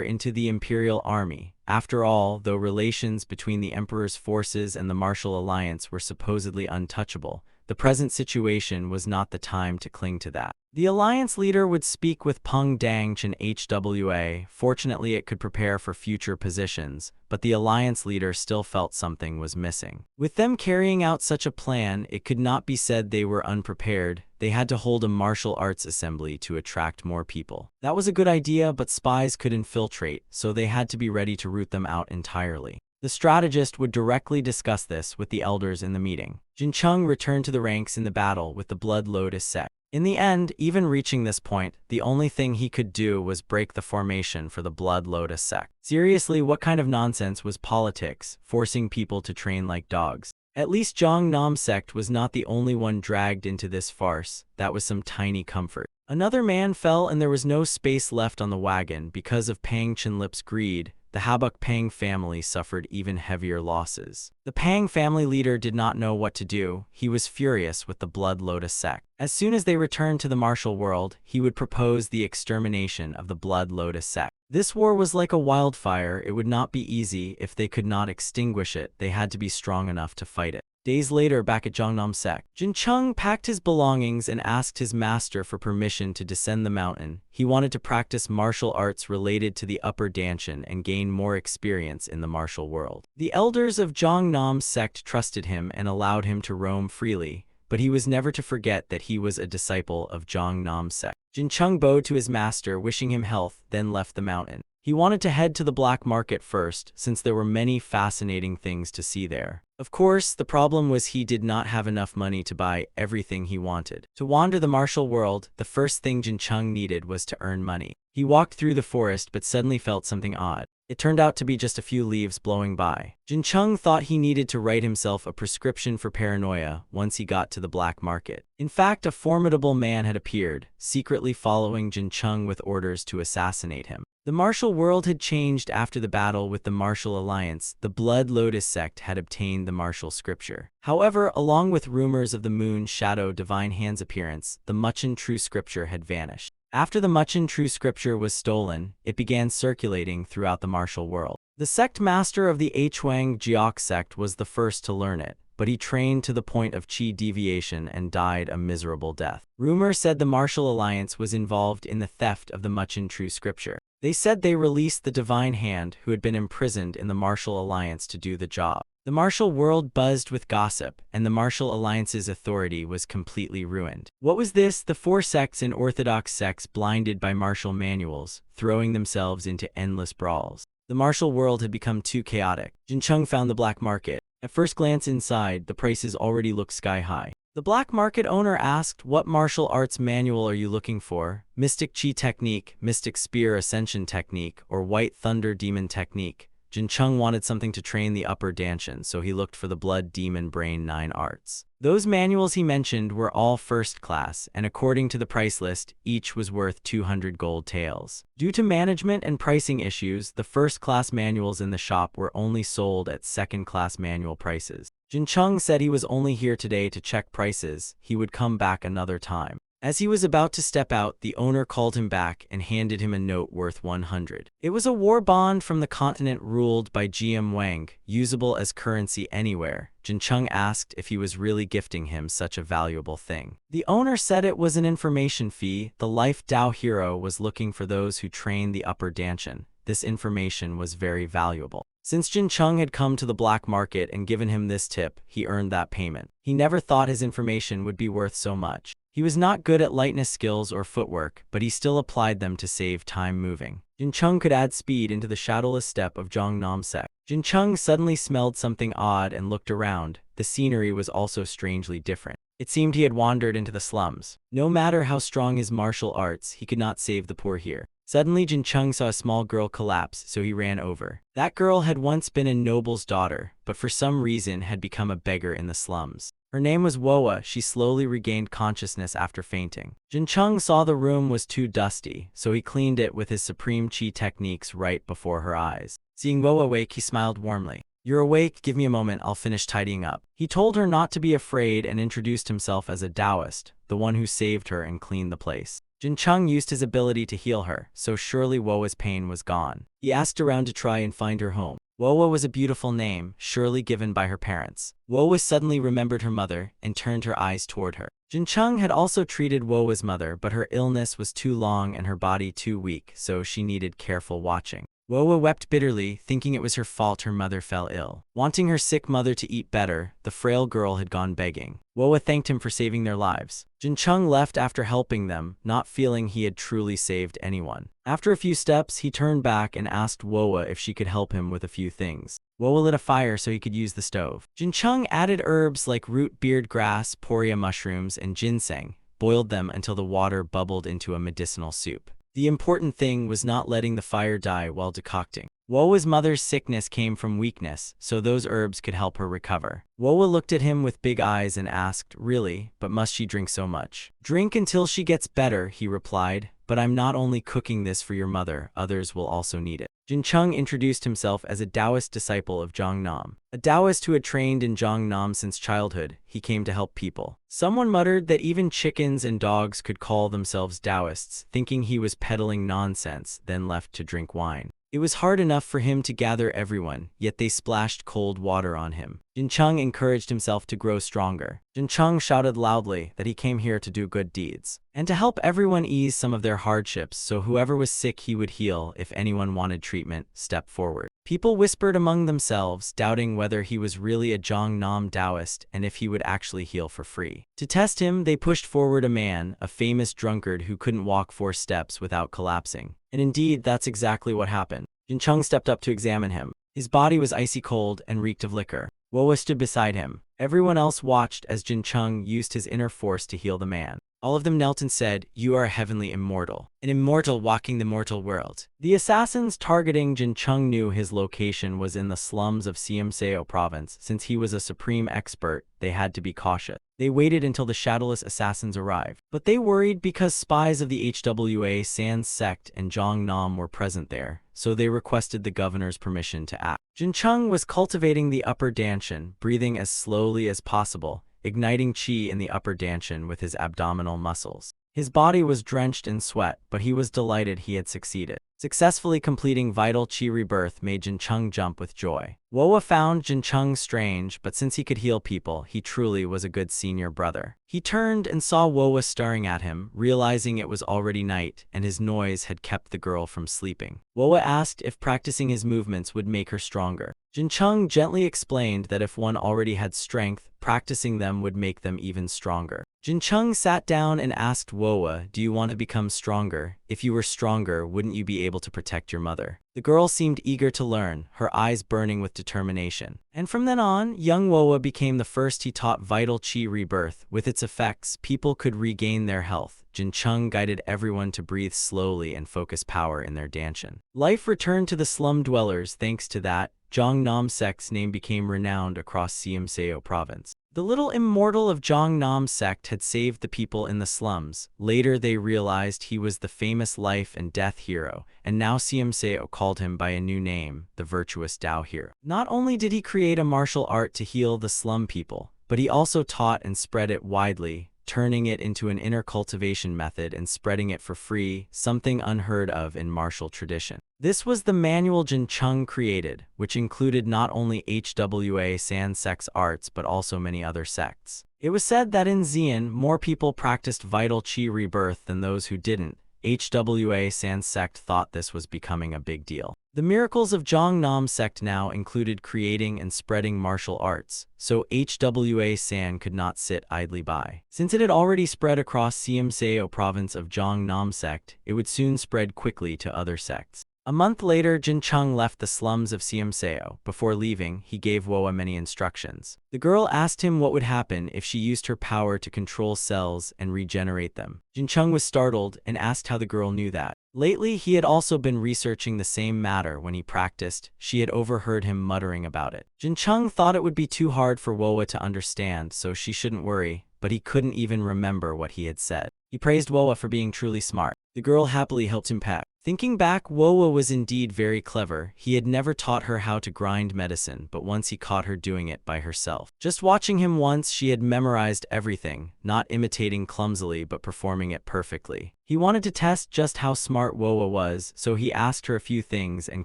A: into the Imperial Army. After all, though relations between the Emperor's forces and the Martial Alliance were supposedly untouchable, the present situation was not the time to cling to that. The alliance leader would speak with Peng Dangchen HWA. Fortunately, it could prepare for future positions, but the alliance leader still felt something was missing. With them carrying out such a plan, it could not be said they were unprepared. They had to hold a martial arts assembly to attract more people. That was a good idea, but spies could infiltrate, so they had to be ready to root them out entirely. The strategist would directly discuss this with the elders in the meeting. Jin Chung returned to the ranks in the battle with the Blood Lotus sect. In the end, even reaching this point, the only thing he could do was break the formation for the Blood Lotus sect. Seriously, what kind of nonsense was politics, forcing people to train like dogs? At least Zhang Nam sect was not the only one dragged into this farce. That was some tiny comfort. Another man fell and there was no space left on the wagon because of Pang Chenlip's greed. The Habuk Pang family suffered even heavier losses. The Pang family leader did not know what to do. He was furious with the Blood Lotus sect. As soon as they returned to the martial world, he would propose the extermination of the Blood Lotus sect. This war was like a wildfire. It would not be easy. If they could not extinguish it, they had to be strong enough to fight it. Days later, back at Zhongnam sect, Jincheng packed his belongings and asked his master for permission to descend the mountain. He wanted to practice martial arts related to the upper Danshan and gain more experience in the martial world. The elders of Zhongnam sect trusted him and allowed him to roam freely, but he was never to forget that he was a disciple of Zhongnam sect. Jincheng bowed to his master, wishing him health, then left the mountain. He wanted to head to the black market first, since there were many fascinating things to see there. Of course, the problem was he did not have enough money to buy everything he wanted. To wander the martial world, the first thing Jincheng needed was to earn money. He walked through the forest but suddenly felt something odd. It turned out to be just a few leaves blowing by. Jincheng thought he needed to write himself a prescription for paranoia once he got to the black market. In fact, a formidable man had appeared, secretly following Jincheng with orders to assassinate him. The martial world had changed after the battle with the Martial Alliance. The Blood Lotus sect had obtained the martial scripture. However, along with rumors of the Moon Shadow Divine Hand's appearance, the Muchin True Scripture had vanished. After the Muchin True Scripture was stolen, it began circulating throughout the martial world. The sect master of the Huang Jiok sect was the first to learn it, but he trained to the point of qi deviation and died a miserable death. Rumor said the Martial Alliance was involved in the theft of the Muchin True Scripture. They said they released the Divine Hand, who had been imprisoned in the Martial Alliance, to do the job. The martial world buzzed with gossip, and the Martial Alliance's authority was completely ruined. What was this? The four sects and orthodox sects, blinded by martial manuals, throwing themselves into endless brawls. The martial world had become too chaotic. Jincheng found the black market. At first glance inside, the prices already looked sky high. The black market owner asked, "What martial arts manual are you looking for? Mystic Chi Technique, Mystic Spear Ascension Technique, or White Thunder Demon Technique?" Jincheng wanted something to train the upper Danshan, so he looked for the Blood Demon Brain 9 arts. Those manuals he mentioned were all first class, and according to the price list, each was worth 200 gold taels. Due to management and pricing issues, the first-class manuals in the shop were only sold at second-class manual prices. Jincheng said he was only here today to check prices. He would come back another time. As he was about to step out, the owner called him back and handed him a note worth 100. It was a war bond from the continent ruled by GM Wang, usable as currency anywhere. Jincheng asked if he was really gifting him such a valuable thing. The owner said it was an information fee. The Life Dao hero was looking for those who train the upper Danshan. This information was very valuable. Since Jincheng had come to the black market and given him this tip, he earned that payment. He never thought his information would be worth so much. He was not good at lightness skills or footwork, but he still applied them to save time moving. Jincheng could add speed into the shadowless steppe of Zhongnam sect. Jincheng suddenly smelled something odd and looked around. The scenery was also strangely different. It seemed he had wandered into the slums. No matter how strong his martial arts, he could not save the poor here. Suddenly, Jincheng saw a small girl collapse, so he ran over. That girl had once been a noble's daughter, but for some reason had become a beggar in the slums. Her name was Woa. She slowly regained consciousness after fainting. Jincheng saw the room was too dusty, so he cleaned it with his supreme qi techniques right before her eyes. Seeing Woa awake, he smiled warmly. "You're awake, give me a moment, I'll finish tidying up." He told her not to be afraid and introduced himself as a Taoist, the one who saved her and cleaned the place. Jincheng used his ability to heal her, so surely Woa's pain was gone. He asked around to try and find her home. Woa was a beautiful name, surely given by her parents. Woa suddenly remembered her mother and turned her eyes toward her. Jincheng had also treated Woa's mother, but her illness was too long and her body too weak, so she needed careful watching. Woa wept bitterly, thinking it was her fault her mother fell ill. Wanting her sick mother to eat better, the frail girl had gone begging. Woa thanked him for saving their lives. Jincheng left after helping them, not feeling he had truly saved anyone. After a few steps, he turned back and asked Woa if she could help him with a few things. Woa lit a fire so he could use the stove. Jincheng added herbs like root beard grass, poria mushrooms, and ginseng, boiled them until the water bubbled into a medicinal soup. The important thing was not letting the fire die while decocting. Woa's mother's sickness came from weakness, so those herbs could help her recover. Woa looked at him with big eyes and asked, "Really? But must she drink so much?" "Drink until she gets better," he replied, "but I'm not only cooking this for your mother, others will also need it." Jincheng introduced himself as a Taoist disciple of Zhongnam. A Taoist who had trained in Zhongnam since childhood, he came to help people. Someone muttered that even chickens and dogs could call themselves Taoists, thinking he was peddling nonsense, then left to drink wine. It was hard enough for him to gather everyone, yet they splashed cold water on him. Jin Chung encouraged himself to grow stronger. Jin Chung shouted loudly that he came here to do good deeds and to help everyone ease some of their hardships, so whoever was sick he would heal. If anyone wanted treatment, step forward. People whispered among themselves, doubting whether he was really a Jongnam Taoist and if he would actually heal for free. To test him, they pushed forward a man, a famous drunkard who couldn't walk 4 steps without collapsing. And indeed, that's exactly what happened. Jin Chung stepped up to examine him. His body was icy cold and reeked of liquor. Woa stood beside him. Everyone else watched as Jin Chung used his inner force to heal the man. All of them knelt and said, "You are a heavenly immortal, an immortal walking the mortal world." The assassins targeting Jin Chung knew his location was in the slums of Seomseo province. Since he was a supreme expert, they had to be cautious. They waited until the shadowless assassins arrived. But they worried because spies of the HWA Sans sect and Jongnam were present there, so they requested the governor's permission to act. Jin Chung was cultivating the upper danshan, breathing as slowly as possible, igniting qi in the upper danshan with his abdominal muscles. His body was drenched in sweat, but he was delighted he had succeeded. Successfully completing vital qi rebirth made Jin Chung jump with joy. Woa found Jin Chung strange, but since he could heal people, he truly was a good senior brother. He turned and saw Woa staring at him, realizing it was already night, and his noise had kept the girl from sleeping. Woa asked if practicing his movements would make her stronger. Jin Chung gently explained that if one already had strength, practicing them would make them even stronger. Jin Chung sat down and asked Woa, "Do you want to become stronger? If you were stronger, wouldn't you be able to protect your mother?" The girl seemed eager to learn, her eyes burning with determination. And from then on, young Woa became the first he taught vital qi rebirth. With its effects, people could regain their health. Jin Chung guided everyone to breathe slowly and focus power in their danshan. Life returned to the slum dwellers. Thanks to that, Jongnam sect's name became renowned across Seomseo province. The little immortal of Jongnam sect had saved the people in the slums. Later they realized he was the famous life and death hero, and now Seomseo called him by a new name, the virtuous Tao hero. Not only did he create a martial art to heal the slum people, but he also taught and spread it widely, turning it into an inner cultivation method and spreading it for free, something unheard of in martial tradition. This was the manual Jin Chung created, which included not only HWA Sans sect's arts but also many other sects. It was said that in Xi'an, more people practiced vital qi rebirth than those who didn't. HWA Sans sect thought this was becoming a big deal. The miracles of Jongnam sect now included creating and spreading martial arts, so HWA San could not sit idly by. Since it had already spread across Seomseo province of Jongnam sect, it would soon spread quickly to other sects. A month later, Jin Chung left the slums of Seomseo. Before leaving, he gave Woa many instructions. The girl asked him what would happen if she used her power to control cells and regenerate them. Jin Chung was startled and asked how the girl knew that. Lately, he had also been researching the same matter. When he practiced, she had overheard him muttering about it. Jin Chung thought it would be too hard for Woa to understand, so she shouldn't worry, but he couldn't even remember what he had said. He praised Woa for being truly smart. The girl happily helped him pack. Thinking back, Woa was indeed very clever. He had never taught her how to grind medicine, but once he caught her doing it by herself. Just watching him once, she had memorized everything, not imitating clumsily but performing it perfectly. He wanted to test just how smart Woa was, so he asked her a few things and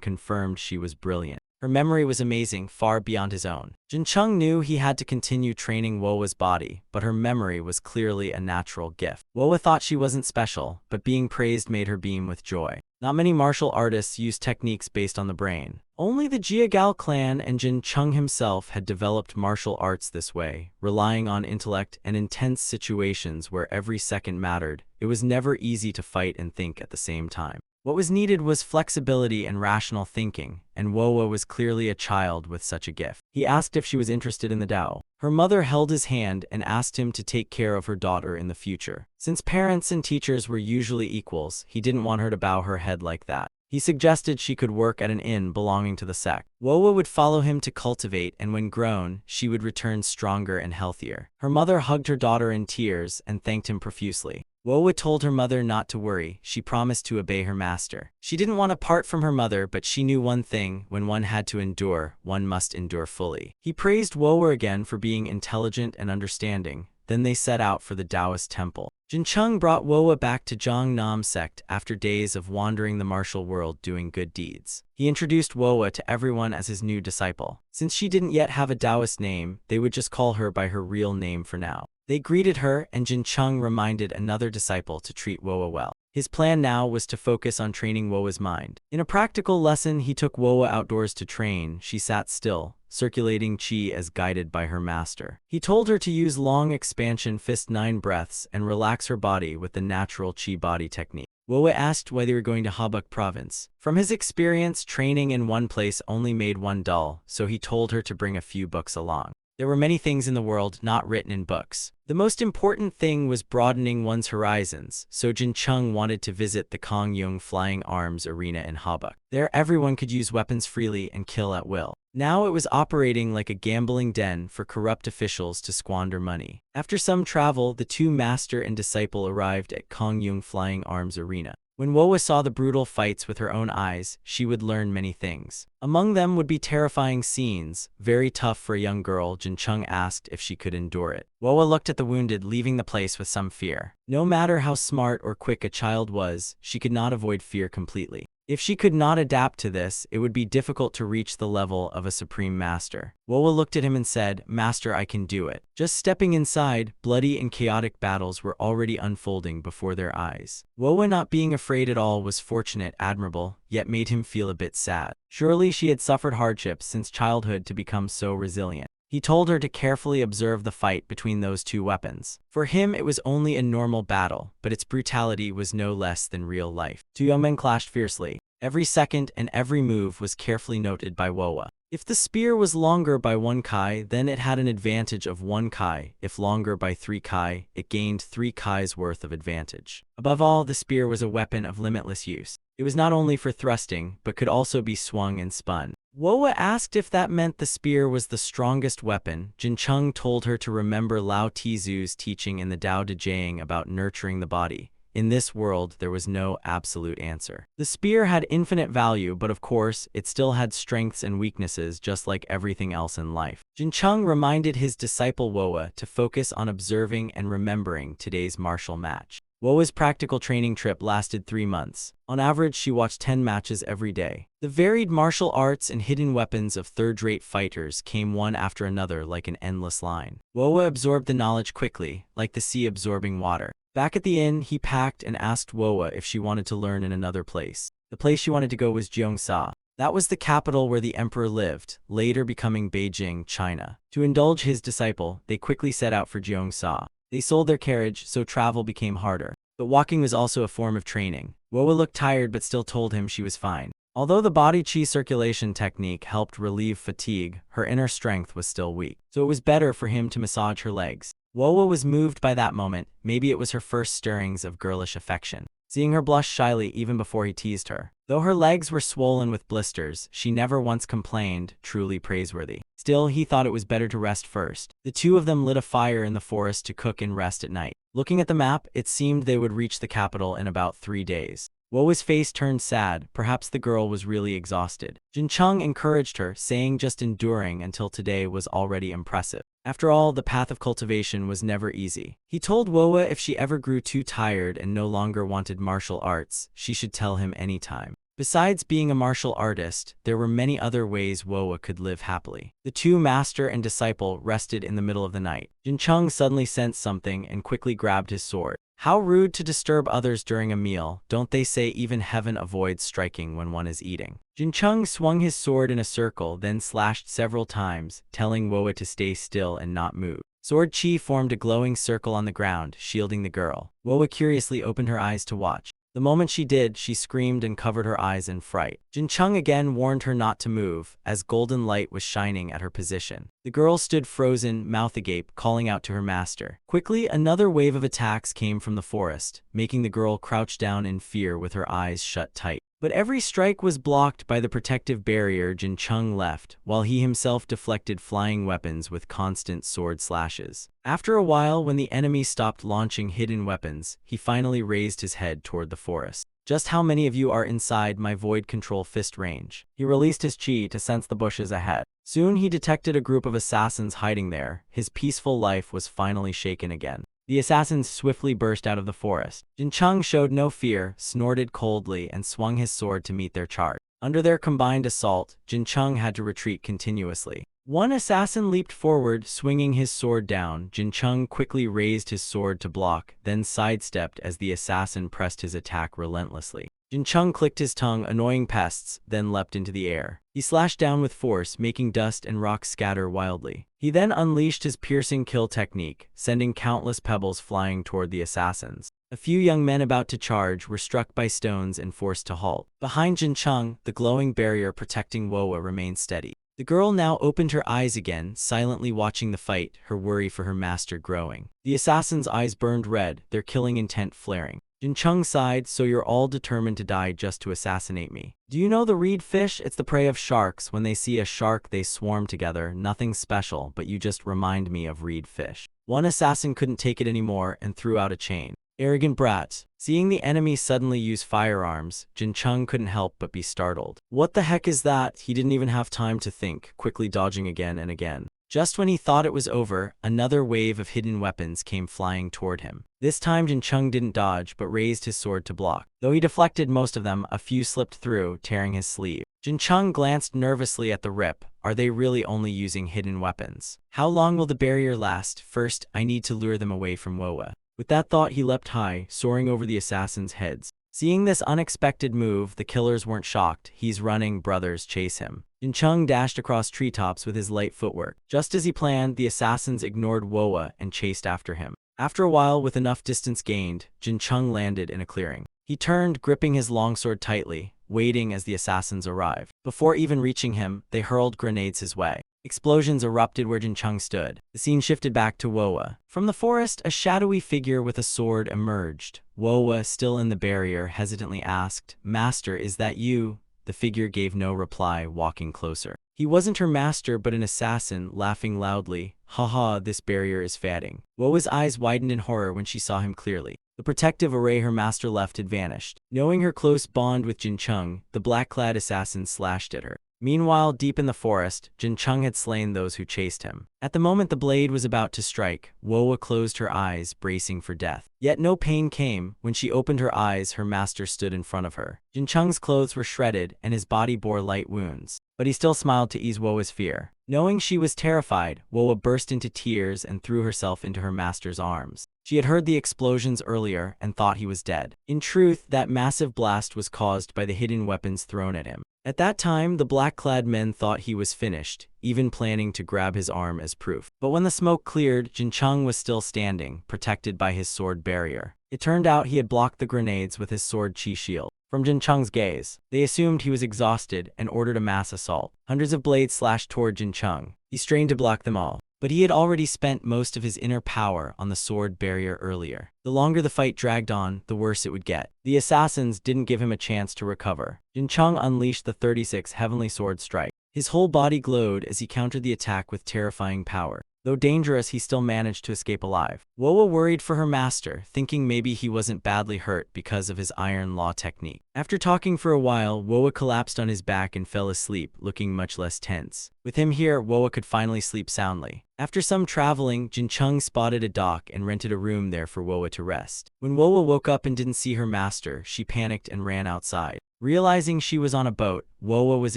A: confirmed she was brilliant. Her memory was amazing, far beyond his own. Jin Chung knew he had to continue training Woa's body, but her memory was clearly a natural gift. Woa thought she wasn't special, but being praised made her beam with joy. Not many martial artists use techniques based on the brain. Only the Jiagal clan and Jin Chung himself had developed martial arts this way, relying on intellect and intense situations where every second mattered. It was never easy to fight and think at the same time. What was needed was flexibility and rational thinking, and Woa was clearly a child with such a gift. He asked if she was interested in the Tao. Her mother held his hand and asked him to take care of her daughter in the future. Since parents and teachers were usually equals, he didn't want her to bow her head like that. He suggested she could work at an inn belonging to the sect. Woa would follow him to cultivate, and when grown, she would return stronger and healthier. Her mother hugged her daughter in tears and thanked him profusely. Woa told her mother not to worry. She promised to obey her master. She didn't want to part from her mother, but she knew one thing: when one had to endure, one must endure fully. He praised Woa again for being intelligent and understanding. then they set out for the Taoist temple. Jincheng brought Wowa back to Zhongnam sect after days of wandering the martial world doing good deeds. He introduced Wowa to everyone as his new disciple. Since she didn't yet have a Taoist name, they would just call her by her real name for now. They greeted her, and Jincheng reminded another disciple to treat Wowa well. His plan now was to focus on training Wowa's mind. In a practical lesson, he took Wowa outdoors to train. She sat still, circulating qi as guided by her master. He told her to use long expansion fist 9 breaths and relax her body with the natural qi body technique. Wowa asked why they were going to Habuk province. From his experience, training in one place only made one dull, so he told her to bring a few books along. There were many things in the world not written in books. The most important thing was broadening one's horizons, so Jincheng wanted to visit the Kongyung Flying Arms Arena in Habuk. There everyone could use weapons freely and kill at will. Now it was operating like a gambling den for corrupt officials to squander money. After some travel, the two master and disciple arrived at Kongyung Flying Arms Arena. When Wowa saw the brutal fights with her own eyes, she would learn many things. Among them would be terrifying scenes, very tough for a young girl. Jincheng asked if she could endure it. Wowa looked at the wounded, leaving the place with some fear. No matter how smart or quick a child was, she could not avoid fear completely. If she could not adapt to this, it would be difficult to reach the level of a supreme master. Wowa looked at him and said, "Master, I can do it." Just stepping inside, bloody and chaotic battles were already unfolding before their eyes. Wowa not being afraid at all was fortunate, admirable, yet made him feel a bit sad. Surely she had suffered hardships since childhood to become so resilient. He told her to carefully observe the fight between those two weapons. For him, it was only a normal battle, but its brutality was no less than real life. Two young men clashed fiercely. Every second and every move was carefully noted by Wowa. If the spear was longer by 1 kai, then it had an advantage of 1 kai. If longer by 3 kai, it gained 3 kai's worth of advantage. Above all, the spear was a weapon of limitless use. It was not only for thrusting, but could also be swung and spun. Wowa asked if that meant the spear was the strongest weapon. Jincheng told her to remember Lao Tzu's teaching in the Tao Te Ching about nurturing the body. In this world, there was no absolute answer. The spear had infinite value, but of course, it still had strengths and weaknesses just like everything else in life. Jincheng reminded his disciple Wowa to focus on observing and remembering today's martial match. Wowa's practical training trip lasted 3 months. On average, she watched 10 matches every day. The varied martial arts and hidden weapons of third-rate fighters came one after another like an endless line. Wowa absorbed the knowledge quickly, like the sea absorbing water. Back at the inn, he packed and asked Wowa if she wanted to learn in another place. The place she wanted to go was Gyeongsang. That was the capital where the emperor lived, later becoming Beijing, China. To indulge his disciple, they quickly set out for Gyeongsang. They sold their carriage, so travel became harder. But walking was also a form of training. Wowa looked tired but still told him she was fine. Although the body qi circulation technique helped relieve fatigue, her inner strength was still weak. So it was better for him to massage her legs. Wowa was moved by that moment. Maybe it was her first stirrings of girlish affection. Seeing her blush shyly even before he teased her. Though her legs were swollen with blisters, she never once complained, truly praiseworthy. Still, he thought it was better to rest first. The two of them lit a fire in the forest to cook and rest at night. Looking at the map, it seemed they would reach the capital in about 3 days. Wowa's face turned sad. Perhaps the girl was really exhausted. Jincheng encouraged her, saying just enduring until today was already impressive. After all, the path of cultivation was never easy. He told Wowa if she ever grew too tired and no longer wanted martial arts, she should tell him anytime. Besides being a martial artist, there were many other ways Wowa could live happily. The two master and disciple rested in the middle of the night. Jincheng suddenly sensed something and quickly grabbed his sword. How rude to disturb others during a meal. Don't they say even heaven avoids striking when one is eating? Jincheng swung his sword in a circle, then slashed several times, telling Wowa to stay still and not move. Sword chi formed a glowing circle on the ground, shielding the girl. Wowa curiously opened her eyes to watch. The moment she did, she screamed and covered her eyes in fright. Jincheng again warned her not to move, as golden light was shining at her position. The girl stood frozen, mouth agape, calling out to her master. Quickly, another wave of attacks came from the forest, making the girl crouch down in fear with her eyes shut tight. But every strike was blocked by the protective barrier Jincheng left, while he himself deflected flying weapons with constant sword slashes. After a while, when the enemy stopped launching hidden weapons, he finally raised his head toward the forest. Just how many of you are inside my void control fist range? He released his chi to sense the bushes ahead. Soon he detected a group of assassins hiding there. His peaceful life was finally shaken again. The assassins swiftly burst out of the forest. Jin Chung showed no fear, snorted coldly, and swung his sword to meet their charge. Under their combined assault, Jin Chung had to retreat continuously. One assassin leaped forward, swinging his sword down. Jin Chung quickly raised his sword to block, then sidestepped as the assassin pressed his attack relentlessly. Jin Chung clicked his tongue, annoying pests, then leapt into the air. He slashed down with force, making dust and rocks scatter wildly. He then unleashed his piercing kill technique, sending countless pebbles flying toward the assassins. A few young men about to charge were struck by stones and forced to halt. Behind Jin Chung, the glowing barrier protecting Wowa remained steady. The girl now opened her eyes again, silently watching the fight, her worry for her master growing. The assassin's eyes burned red, their killing intent flaring. Jin Chung sighed, "So you're all determined to die just to assassinate me. Do you know the reed fish? It's the prey of sharks. When they see a shark, they swarm together. Nothing special, but you just remind me of reed fish." One assassin couldn't take it anymore and threw out a chain. Arrogant brats. Seeing the enemy suddenly use firearms, Jin Chung couldn't help but be startled. What the heck is that? He didn't even have time to think, quickly dodging again and again. Just when he thought it was over, another wave of hidden weapons came flying toward him. This time Jin Chung didn't dodge, but raised his sword to block. Though he deflected most of them, a few slipped through, tearing his sleeve. Jin Chung glanced nervously at the rip. Are they really only using hidden weapons? How long will the barrier last? First, I need to lure them away from Wowa. With that thought, he leapt high, soaring over the assassins' heads. Seeing this unexpected move, the killers weren't shocked. He's running, brothers, chase him. Jin Chung dashed across treetops with his light footwork. Just as he planned, the assassins ignored Wowa and chased after him. After a while, with enough distance gained, Jin Chung landed in a clearing. He turned, gripping his longsword tightly, waiting as the assassins arrived. Before even reaching him, they hurled grenades his way. Explosions erupted where Jin Chung stood. The scene shifted back to Wowa. From the forest, a shadowy figure with a sword emerged. Wowa, still in the barrier, hesitantly asked, "Master, is that you?" The figure gave no reply, walking closer. He wasn't her master, but an assassin, laughing loudly. "Haha, this barrier is fading." Wowa's eyes widened in horror when she saw him clearly. The protective array her master left had vanished. Knowing her close bond with Jin Chung, the black-clad assassin slashed at her. Meanwhile, deep in the forest, Jin Chung had slain those who chased him. At the moment the blade was about to strike, Wowa closed her eyes, bracing for death. Yet no pain came. When she opened her eyes, her master stood in front of her. Jin Chung's clothes were shredded, and his body bore light wounds. But he still smiled to ease Wowa's fear. Knowing she was terrified, Wowa burst into tears and threw herself into her master's arms. She had heard the explosions earlier and thought he was dead. In truth, that massive blast was caused by the hidden weapons thrown at him. At that time, the black-clad men thought he was finished, even planning to grab his arm as proof. But when the smoke cleared, Jin Chung was still standing, protected by his sword barrier. It turned out he had blocked the grenades with his sword chi shield. From Jin Chung's gaze, they assumed he was exhausted and ordered a mass assault. Hundreds of blades slashed toward Jin Chung. He strained to block them all. But he had already spent most of his inner power on the sword barrier earlier. The longer the fight dragged on, the worse it would get. The assassins didn't give him a chance to recover. Jin Chung unleashed the 36 Heavenly Sword Strike. His whole body glowed as he countered the attack with terrifying power. Though dangerous, he still managed to escape alive. Wowa worried for her master, thinking maybe he wasn't badly hurt because of his iron law technique. After talking for a while, Wowa collapsed on his back and fell asleep, looking much less tense. With him here, Wowa could finally sleep soundly. After some traveling, Jin Chung spotted a dock and rented a room there for Wowa to rest. When Wowa woke up and didn't see her master, she panicked and ran outside. Realizing she was on a boat, Wowa was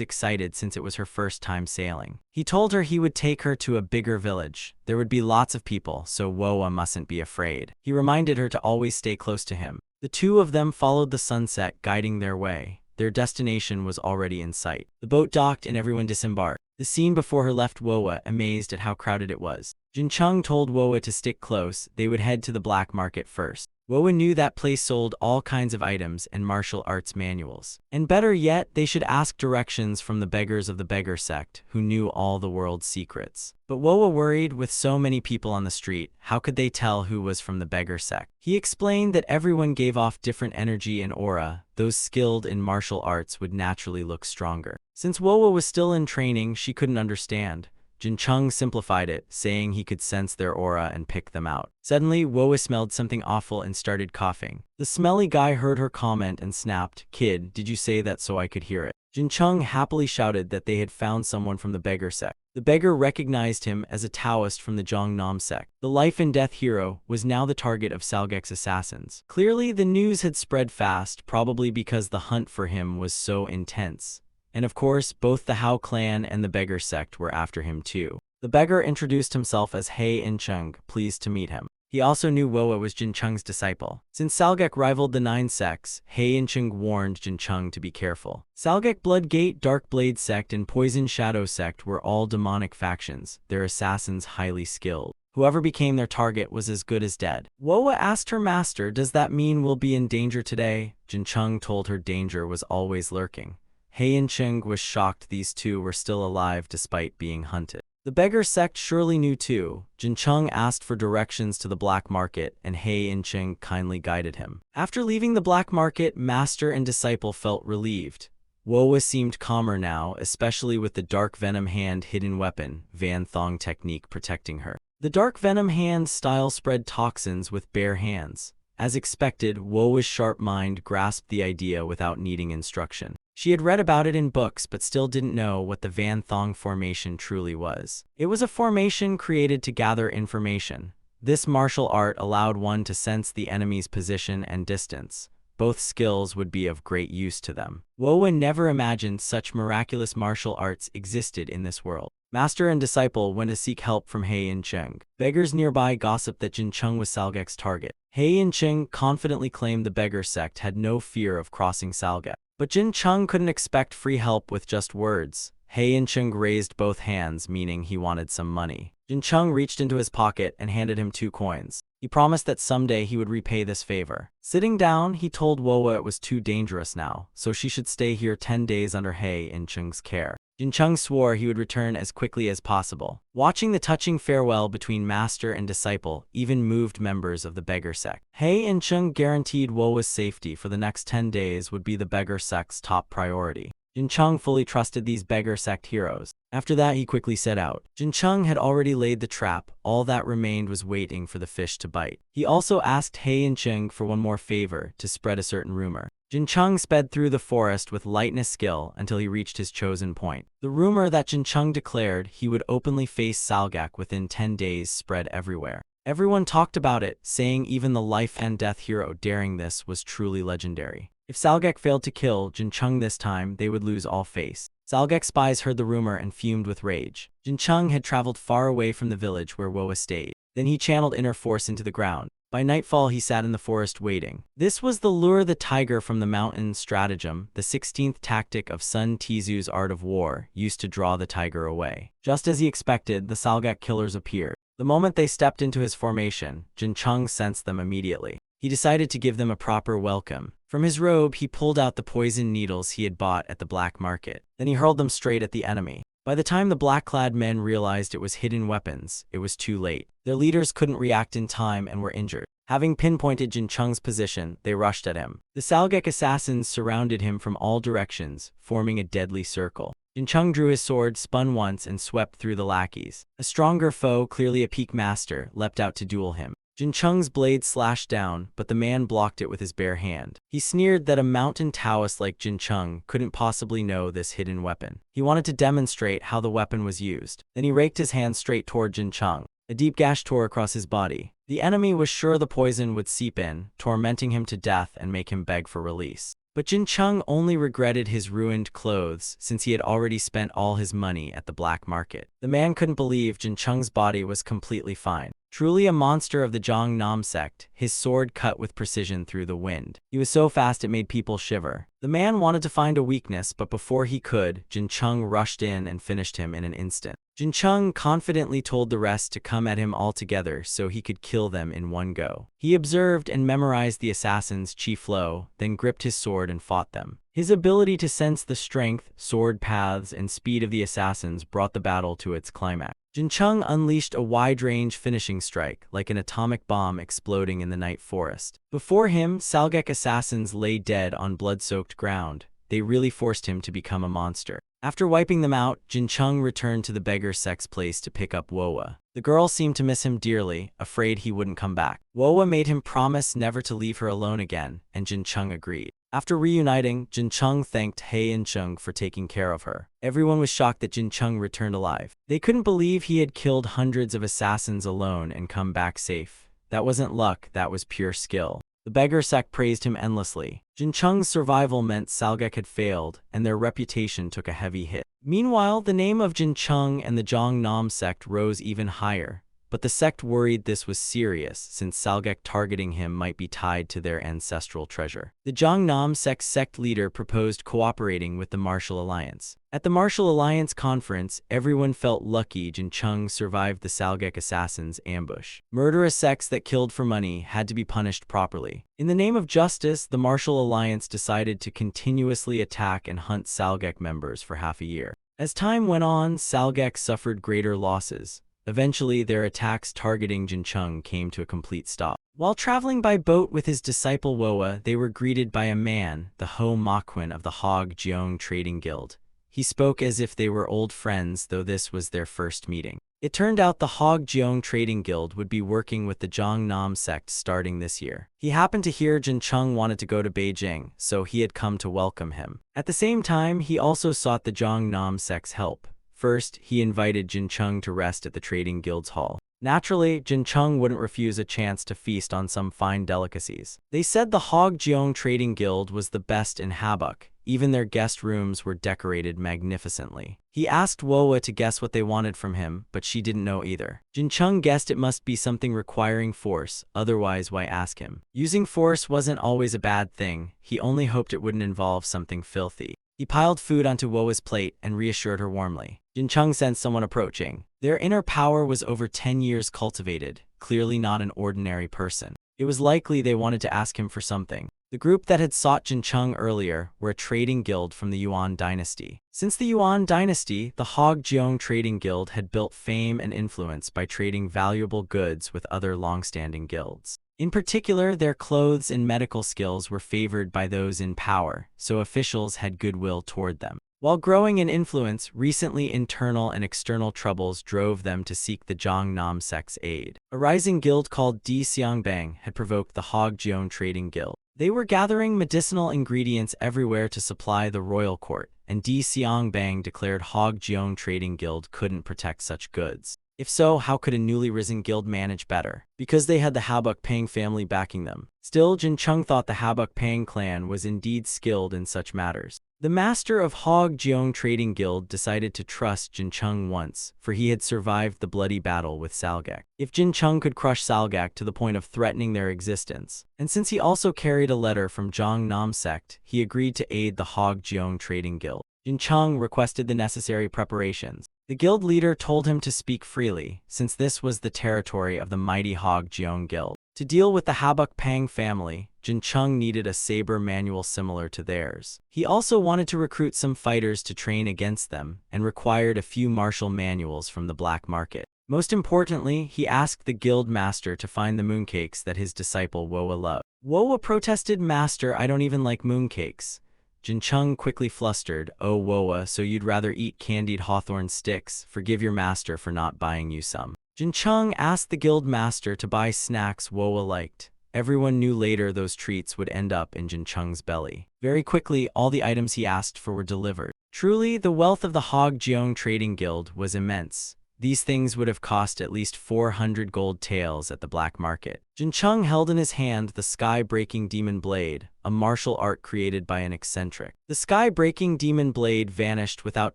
A: excited since it was her first time sailing. He told her he would take her to a bigger village. There would be lots of people, so Wowa mustn't be afraid. He reminded her to always stay close to him. The two of them followed the sunset, guiding their way. Their destination was already in sight. The boat docked and everyone disembarked. The scene before her left Wowa amazed at how crowded it was. Jin Chung told Wowa to stick close. They would head to the black market first. Wowa knew that place sold all kinds of items and martial arts manuals. And better yet, they should ask directions from the beggars of the beggar sect, who knew all the world's secrets. But Wowa worried, with so many people on the street, how could they tell who was from the beggar sect? He explained that everyone gave off different energy and aura. Those skilled in martial arts would naturally look stronger. Since Wowa was still in training, she couldn't understand. Jin Chung simplified it, saying he could sense their aura and pick them out. Suddenly, Woa smelled something awful and started coughing. The smelly guy heard her comment and snapped, "Kid, did you say that so I could hear it?" Jin Chung happily shouted that they had found someone from the beggar sect. The beggar recognized him as a Taoist from the Jongnam sect. The life-and-death hero was now the target of Salgek's assassins. Clearly, the news had spread fast, probably because the hunt for him was so intense. And of course, both the Hao clan and the beggar sect were after him too. The beggar introduced himself as He In-chung, pleased to meet him. He also knew Woa was Jin Chung's disciple. Since Salgek rivaled the 9 sects, He In-chung warned Jin Chung to be careful. Salgek Blood Gate, Dark Blade sect, and Poison Shadow sect were all demonic factions, their assassins highly skilled. Whoever became their target was as good as dead. Woa asked her master, "Does that mean we'll be in danger today?" Jin Chung told her danger was always lurking. He In-chung was shocked these two were still alive despite being hunted. The beggar sect surely knew too. Jin Chung asked for directions to the black market, and He In-chung kindly guided him. After leaving the black market, master and disciple felt relieved. Woa seemed calmer now, especially with the dark venom hand hidden weapon, Van Thong technique, protecting her. The dark venom hand style spread toxins with bare hands. As expected, Woa's sharp mind grasped the idea without needing instruction. She had read about it in books but still didn't know what the Van Thong formation truly was. It was a formation created to gather information. This martial art allowed one to sense the enemy's position and distance. Both skills would be of great use to them. Woa never imagined such miraculous martial arts existed in this world. Master and disciple went to seek help from He In-chung. Beggars nearby gossiped that Jin Chung was Salgek's target. He In-chung confidently claimed the beggar sect had no fear of crossing Salgek. But Jin Chung couldn't expect free help with just words. He In-chung raised both hands, meaning he wanted some money. Jin Chung reached into his pocket and handed him 2 coins. He promised that someday he would repay this favor. Sitting down, he told Woa it was too dangerous now, so she should stay here 10 days under He In-chung's care. Jin Chung swore he would return as quickly as possible. Watching the touching farewell between master and disciple even moved members of the beggar sect. He In-chung guaranteed Woa's safety for the next 10 days would be the beggar sect's top priority. Jin Chung fully trusted these beggar sect heroes. After that, he quickly set out. Jin Chung had already laid the trap. All that remained was waiting for the fish to bite. He also asked He In-chung for one more favor, to spread a certain rumor. Jin Chung sped through the forest with lightness skill until he reached his chosen point. The rumor that Jin Chung declared he would openly face Salgek within 10 days spread everywhere. Everyone talked about it, saying even the life-and-death hero daring this was truly legendary. If Salgek failed to kill Jin Chung this time, they would lose all face. Salgek spies heard the rumor and fumed with rage. Jin Chung had traveled far away from the village where Woa stayed. Then he channeled inner force into the ground. By nightfall, he sat in the forest waiting. This was the lure the tiger from the mountain stratagem, the 16th tactic of Sun Tzu's art of war, used to draw the tiger away. Just as he expected, the Salgek killers appeared. The moment they stepped into his formation, Jin Chung sensed them immediately. He decided to give them a proper welcome. From his robe, he pulled out the poison needles he had bought at the black market. Then he hurled them straight at the enemy. By the time the black-clad men realized it was hidden weapons, it was too late. Their leaders couldn't react in time and were injured. Having pinpointed Jin Chung's position, they rushed at him. The Salgek assassins surrounded him from all directions, forming a deadly circle. Jin Chung drew his sword, spun once, and swept through the lackeys. A stronger foe, clearly a peak master, leapt out to duel him. Jin Chung's blade slashed down, but the man blocked it with his bare hand. He sneered that a mountain Taoist like Jin Chung couldn't possibly know this hidden weapon. He wanted to demonstrate how the weapon was used. Then he raked his hand straight toward Jin Chung. A deep gash tore across his body. The enemy was sure the poison would seep in, tormenting him to death and make him beg for release. But Jin Chung only regretted his ruined clothes since he had already spent all his money at the black market. The man couldn't believe Jin Chung's body was completely fine. Truly a monster of the Jongnam sect, his sword cut with precision through the wind. He was so fast it made people shiver. The man wanted to find a weakness, but before he could, Jin Chung rushed in and finished him in an instant. Jin Chung confidently told the rest to come at him all together so he could kill them in one go. He observed and memorized the assassin's chi flow, then gripped his sword and fought them. His ability to sense the strength, sword paths, and speed of the assassins brought the battle to its climax. Jin Chung unleashed a wide-range finishing strike, like an atomic bomb exploding in the night forest. Before him, Salgek assassins lay dead on blood-soaked ground. They really forced him to become a monster. After wiping them out, Jin Chung returned to the beggar sect's place to pick up Wowa. The girl seemed to miss him dearly, afraid he wouldn't come back. Wowa made him promise never to leave her alone again, and Jin Chung agreed. After reuniting, Jin Chung thanked Hei and Chung for taking care of her. Everyone was shocked that Jin Chung returned alive. They couldn't believe he had killed hundreds of assassins alone and come back safe. That wasn't luck, that was pure skill. The beggar sect praised him endlessly. Jin Chung's survival meant Salgek had failed, and their reputation took a heavy hit. Meanwhile, the name of Jin Chung and the Jongnam sect rose even higher. But the sect worried this was serious, since Salgek targeting him might be tied to their ancestral treasure. The Jongnam sect's sect leader proposed cooperating with the Martial Alliance. At the Martial Alliance conference, everyone felt lucky Jin Chung survived the Salgek assassins' ambush. Murderous sects that killed for money had to be punished properly. In the name of justice, the Martial Alliance decided to continuously attack and hunt Salgek members for half a year. As time went on, Salgek suffered greater losses. Eventually, their attacks targeting Jin Chung came to a complete stop. While traveling by boat with his disciple Wowa, they were greeted by a man, the Ho Makwin of the Hog Jeong Trading Guild. He spoke as if they were old friends, though this was their first meeting. It turned out the Hog Jeong Trading Guild would be working with the Jongnam sect starting this year. He happened to hear Jin Chung wanted to go to Beijing, so he had come to welcome him. At the same time, he also sought the Jongnam sect's help. First, he invited Jin Chung to rest at the Trading Guild's hall. Naturally, Jin Chung wouldn't refuse a chance to feast on some fine delicacies. They said the Hog Jeong Trading Guild was the best in Habuk. Even their guest rooms were decorated magnificently. He asked Wowa to guess what they wanted from him, but she didn't know either. Jin Chung guessed it must be something requiring force, otherwise why ask him? Using force wasn't always a bad thing, he only hoped it wouldn't involve something filthy. He piled food onto Wowa's plate and reassured her warmly. Jin Chung sensed someone approaching. Their inner power was over 10 years cultivated, clearly not an ordinary person. It was likely they wanted to ask him for something. The group that had sought Jin Chung earlier were a trading guild from the Yuan dynasty. Since the Yuan dynasty, the Hog Jeong Trading Guild had built fame and influence by trading valuable goods with other long-standing guilds. In particular, their clothes and medical skills were favored by those in power, so officials had goodwill toward them. While growing in influence, recently internal and external troubles drove them to seek the Jongnam sect's aid. A rising guild called Di Xiangbang had provoked the Hog Jeong Trading Guild. They were gathering medicinal ingredients everywhere to supply the royal court, and Di Xiangbang declared Hog Jeong Trading Guild couldn't protect such goods. If so, how could a newly risen guild manage better? Because they had the Habuk Pang family backing them. Still, Jin Chung thought the Habuk Pang clan was indeed skilled in such matters. The master of Hog Jeong Trading Guild decided to trust Jin Chung once, for he had survived the bloody battle with Salgek. If Jin Chung could crush Salgek to the point of threatening their existence, and since he also carried a letter from Jongnam sect, he agreed to aid the Hog Jeong Trading Guild. Jin Chung requested the necessary preparations. The guild leader told him to speak freely, since this was the territory of the mighty Hog Jeong Guild. To deal with the Habuk Pang family, Jin Chung needed a saber manual similar to theirs. He also wanted to recruit some fighters to train against them, and required a few martial manuals from the black market. Most importantly, he asked the guild master to find the mooncakes that his disciple Wowa loved. Wowa protested, "Master, I don't even like mooncakes." Jin Chung quickly flustered, "Oh Wowa, so you'd rather eat candied hawthorn sticks? Forgive your master for not buying you some." Jin Chung asked the guild master to buy snacks Wowa liked. Everyone knew later those treats would end up in Jin Chung's belly. Very quickly, all the items he asked for were delivered. Truly, the wealth of the Hog Jeong Trading Guild was immense. These things would have cost at least 400 gold taels at the black market. Jin Chung held in his hand the sky-breaking demon blade, a martial art created by an eccentric. The sky-breaking demon blade vanished without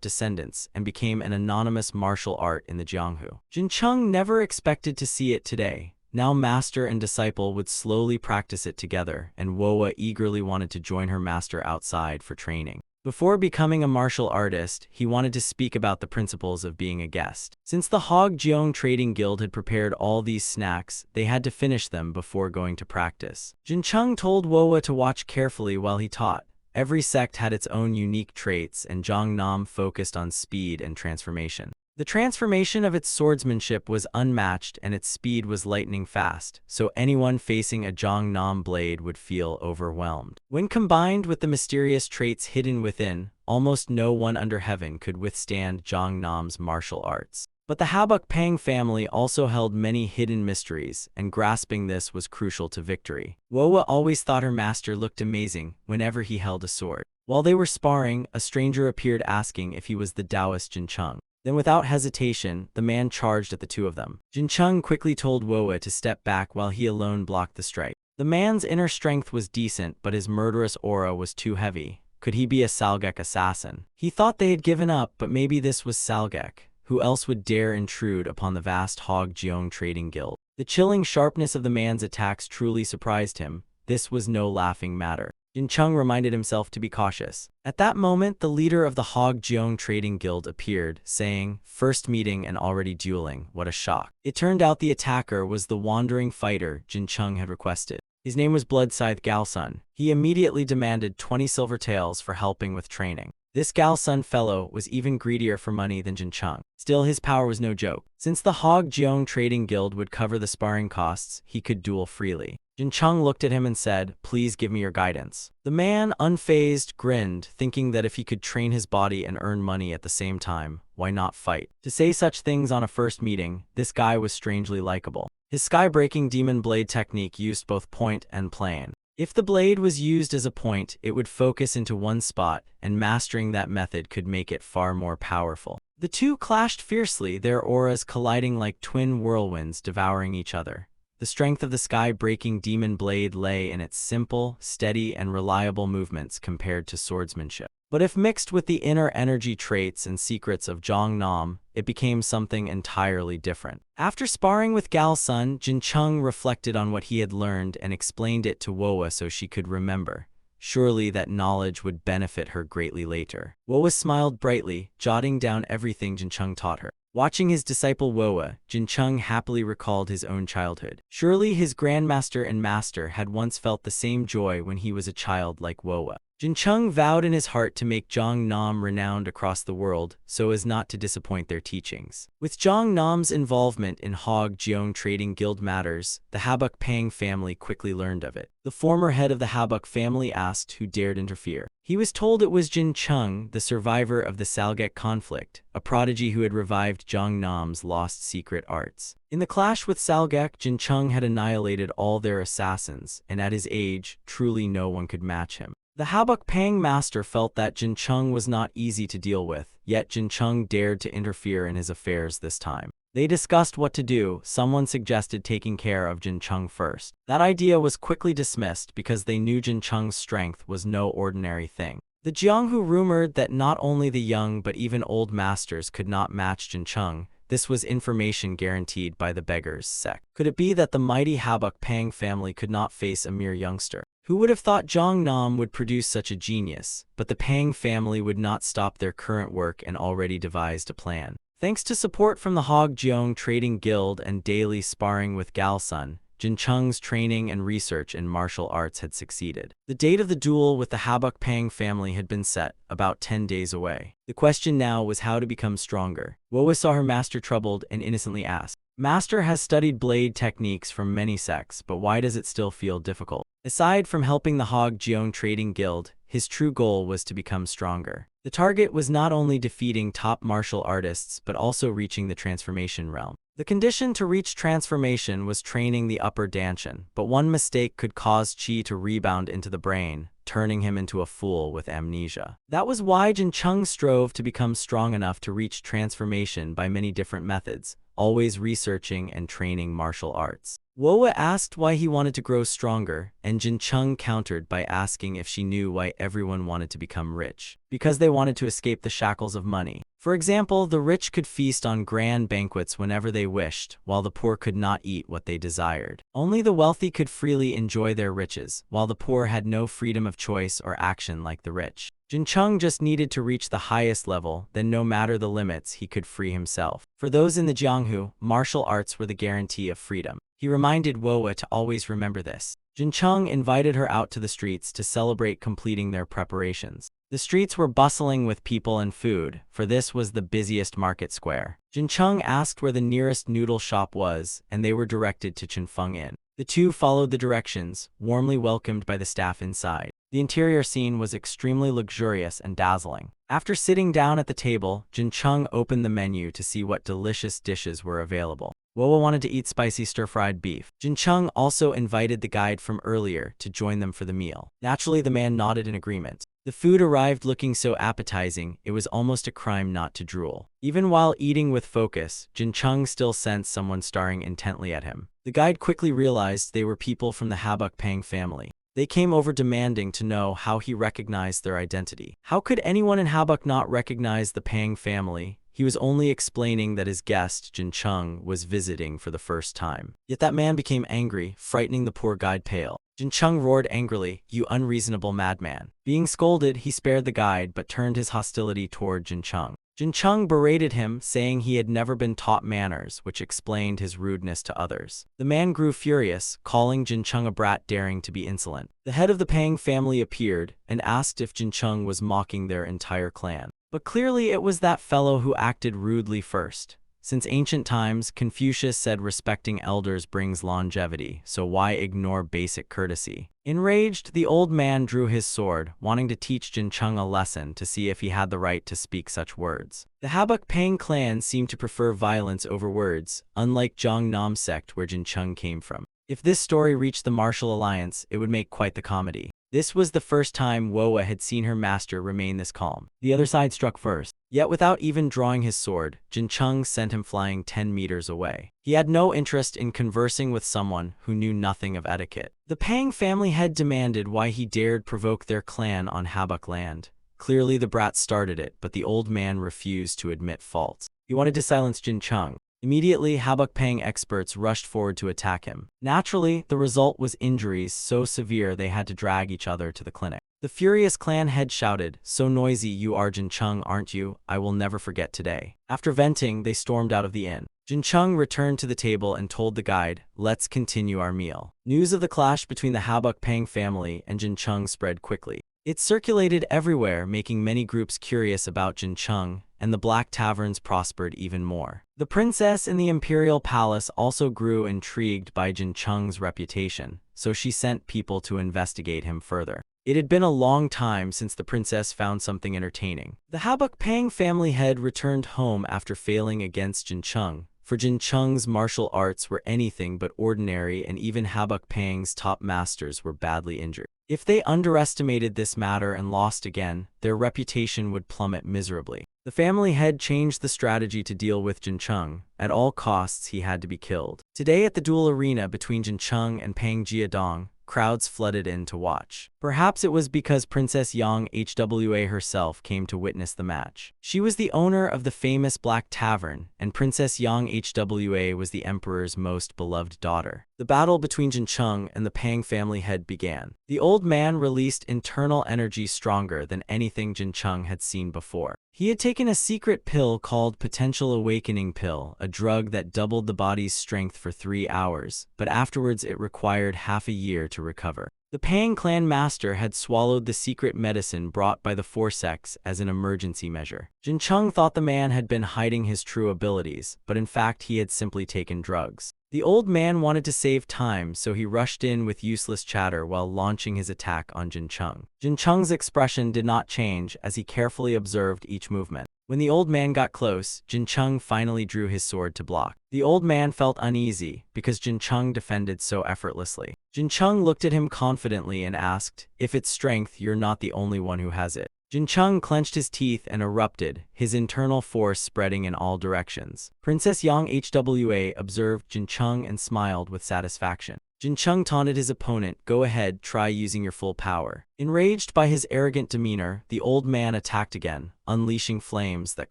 A: descendants and became an anonymous martial art in the Jianghu. Jin Chung never expected to see it today. Now master and disciple would slowly practice it together, and Wowa eagerly wanted to join her master outside for training. Before becoming a martial artist, he wanted to speak about the principles of being a guest. Since the Hog Jeong Trading Guild had prepared all these snacks, they had to finish them before going to practice. Jin Chung told Wowa to watch carefully while he taught. Every sect had its own unique traits, and Jongnam focused on speed and transformation. The transformation of its swordsmanship was unmatched and its speed was lightning fast, so anyone facing a Jongnam blade would feel overwhelmed. When combined with the mysterious traits hidden within, almost no one under heaven could withstand Jongnam's martial arts. But the Habuk Pang family also held many hidden mysteries, and grasping this was crucial to victory. Wowa always thought her master looked amazing whenever he held a sword. While they were sparring, a stranger appeared asking if he was the Taoist Jincheng. Then without hesitation, the man charged at the two of them. Jincheng quickly told Wowa to step back while he alone blocked the strike. The man's inner strength was decent, but his murderous aura was too heavy. Could he be a Salgek assassin? He thought they had given up, but maybe this was Salgek. Who else would dare intrude upon the vast Hog Jeong trading guild? The chilling sharpness of the man's attacks truly surprised him. This was no laughing matter. Jincheng reminded himself to be cautious. At that moment, the leader of the Hog Jeong trading guild appeared, saying, "First meeting and already dueling, what a shock." It turned out the attacker was the wandering fighter Jincheng had requested. His name was Bloodscythe Galsun. He immediately demanded 20 silver taels for helping with training. This Galsun fellow was even greedier for money than Jincheng. Still, his power was no joke. Since the Hog Jeong trading guild would cover the sparring costs, he could duel freely. Jincheng looked at him and said, "Please give me your guidance." The man, unfazed, grinned, thinking that if he could train his body and earn money at the same time, why not fight? To say such things on a first meeting, this guy was strangely likable. His sky-breaking demon blade technique used both point and plane. If the blade was used as a point, it would focus into one spot, and mastering that method could make it far more powerful. The two clashed fiercely, their auras colliding like twin whirlwinds devouring each other. The strength of the sky-breaking demon blade lay in its simple, steady, and reliable movements compared to swordsmanship. But if mixed with the inner energy traits and secrets of Jongnam, it became something entirely different. After sparring with Galsun, Jincheng reflected on what he had learned and explained it to Wowa so she could remember. Surely that knowledge would benefit her greatly later. Wowa smiled brightly, jotting down everything Jincheng taught her. Watching his disciple Wowa, Jincheng happily recalled his own childhood. Surely his grandmaster and master had once felt the same joy when he was a child like Wowa. Jincheng vowed in his heart to make Jongnam renowned across the world, so as not to disappoint their teachings. With Jongnam's involvement in Hog Jeong trading guild matters, the Habuk Pang family quickly learned of it. The former head of the Habuk family asked who dared interfere. He was told it was Jincheng, the survivor of the Salgek conflict, a prodigy who had revived Jongnam's lost secret arts. In the clash with Salgek, Jincheng had annihilated all their assassins, and at his age, truly no one could match him. The Habuk Pang master felt that Jincheng was not easy to deal with, yet Jincheng dared to interfere in his affairs this time. They discussed what to do. Someone suggested taking care of Jincheng first. That idea was quickly dismissed because they knew Jincheng's strength was no ordinary thing. The Jianghu rumored that not only the young but even old masters could not match Jincheng. This was information guaranteed by the beggar's sect. Could it be that the mighty Habuk Pang family could not face a mere youngster? Who would have thought Jongnam would produce such a genius? But the Pang family would not stop their current work and already devised a plan. Thanks to support from the Hog Jeong Trading Guild and daily sparring with Galsun, Jincheng's training and research in martial arts had succeeded. The date of the duel with the Habuk Pang family had been set, about 10 days away. The question now was how to become stronger. Wowa saw her master troubled and innocently asked, "Master has studied blade techniques from many sects, but why does it still feel difficult?" Aside from helping the Hog Jeong Trading Guild, his true goal was to become stronger. The target was not only defeating top martial artists but also reaching the transformation realm. The condition to reach transformation was training the upper Danshan, but one mistake could cause Qi to rebound into the brain, turning him into a fool with amnesia. That was why Jincheng strove to become strong enough to reach transformation by many different methods, always researching and training martial arts. Wowa asked why he wanted to grow stronger, and Jincheng countered by asking if she knew why everyone wanted to become rich. Because they wanted to escape the shackles of money. For example, the rich could feast on grand banquets whenever they wished, while the poor could not eat what they desired. Only the wealthy could freely enjoy their riches, while the poor had no freedom of choice or action like the rich. Jincheng just needed to reach the highest level, then no matter the limits, he could free himself. For those in the Jianghu, martial arts were the guarantee of freedom. He reminded Wowa to always remember this. Jincheng invited her out to the streets to celebrate completing their preparations. The streets were bustling with people and food, for this was the busiest market square. Jin Chung asked where the nearest noodle shop was, and they were directed to Chenfeng Inn. The two followed the directions, warmly welcomed by the staff inside. The interior scene was extremely luxurious and dazzling. After sitting down at the table, Jin Chung opened the menu to see what delicious dishes were available. Woa wanted to eat spicy stir-fried beef. Jin Chung also invited the guide from earlier to join them for the meal. Naturally, the man nodded in agreement. The food arrived looking so appetizing, it was almost a crime not to drool. Even while eating with focus, Jin Chung still sensed someone staring intently at him. The guide quickly realized they were people from the Habuk Pang family. They came over demanding to know how he recognized their identity. How could anyone in Habuk not recognize the Pang family? He was only explaining that his guest, Jin Chung, was visiting for the first time. Yet that man became angry, frightening the poor guide pale. Jin Chung roared angrily, "You unreasonable madman." Being scolded, he spared the guide but turned his hostility toward Jin Chung. Jin Chung berated him, saying he had never been taught manners, which explained his rudeness to others. The man grew furious, calling Jin Chung a brat daring to be insolent. The head of the Pang family appeared and asked if Jin Chung was mocking their entire clan. But clearly it was that fellow who acted rudely first. Since ancient times, Confucius said respecting elders brings longevity, so why ignore basic courtesy? Enraged, the old man drew his sword, wanting to teach Jin Chung a lesson to see if he had the right to speak such words. The Habuk Pang clan seemed to prefer violence over words, unlike Zhongnam sect where Jin Chung came from. If this story reached the Martial Alliance, it would make quite the comedy. This was the first time Woa had seen her master remain this calm. The other side struck first. Yet without even drawing his sword, Jin Chung sent him flying 10 meters away. He had no interest in conversing with someone who knew nothing of etiquette. The Pang family head demanded why he dared provoke their clan on Habuk land. Clearly the brat started it, but the old man refused to admit fault. He wanted to silence Jin Chung. Immediately, Habuk Pang experts rushed forward to attack him. Naturally, the result was injuries so severe they had to drag each other to the clinic. The furious clan head shouted, "So noisy you are, Jin Chung, aren't you? I will never forget today." After venting, they stormed out of the inn. Jin Chung returned to the table and told the guide, "Let's continue our meal." News of the clash between the Habuk Pang family and Jin Chung spread quickly. It circulated everywhere, making many groups curious about Jin Chung, and the black taverns prospered even more. The princess in the imperial palace also grew intrigued by Jin Chung's reputation, so she sent people to investigate him further. It had been a long time since the princess found something entertaining. The Habuk Pang family head returned home after failing against Jin Chung, for Jin Chung's martial arts were anything but ordinary, and even Habuk Pang's top masters were badly injured. If they underestimated this matter and lost again, their reputation would plummet miserably. The family head changed the strategy to deal with Jin Chung. At all costs, he had to be killed. Today at the duel arena between Jin Chung and Pang Jiadong, crowds flooded in to watch. Perhaps it was because Princess Yang Hwa herself came to witness the match. She was the owner of the famous Black Tavern, and Princess Yang Hwa was the emperor's most beloved daughter. The battle between Jin Chung and the Pang family head began. The old man released internal energy stronger than anything Jin Chung had seen before. He had taken a secret pill called Potential Awakening Pill, a drug that doubled the body's strength for 3 hours, but afterwards it required half a year to recover. The Pang clan master had swallowed the secret medicine brought by the Forsex as an emergency measure. Jin Chung thought the man had been hiding his true abilities, but in fact he had simply taken drugs. The old man wanted to save time, so he rushed in with useless chatter while launching his attack on Jin Chung. Jin Chung's expression did not change as he carefully observed each movement. When the old man got close, Jin Chung finally drew his sword to block. The old man felt uneasy because Jin Chung defended so effortlessly. Jin Chung looked at him confidently and asked, "If it's strength, you're not the only one who has it." Jin Chung clenched his teeth and erupted, his internal force spreading in all directions. Princess Yang Hwa observed Jin Chung and smiled with satisfaction. Jin Chung taunted his opponent, "Go ahead, try using your full power." Enraged by his arrogant demeanor, the old man attacked again, unleashing flames that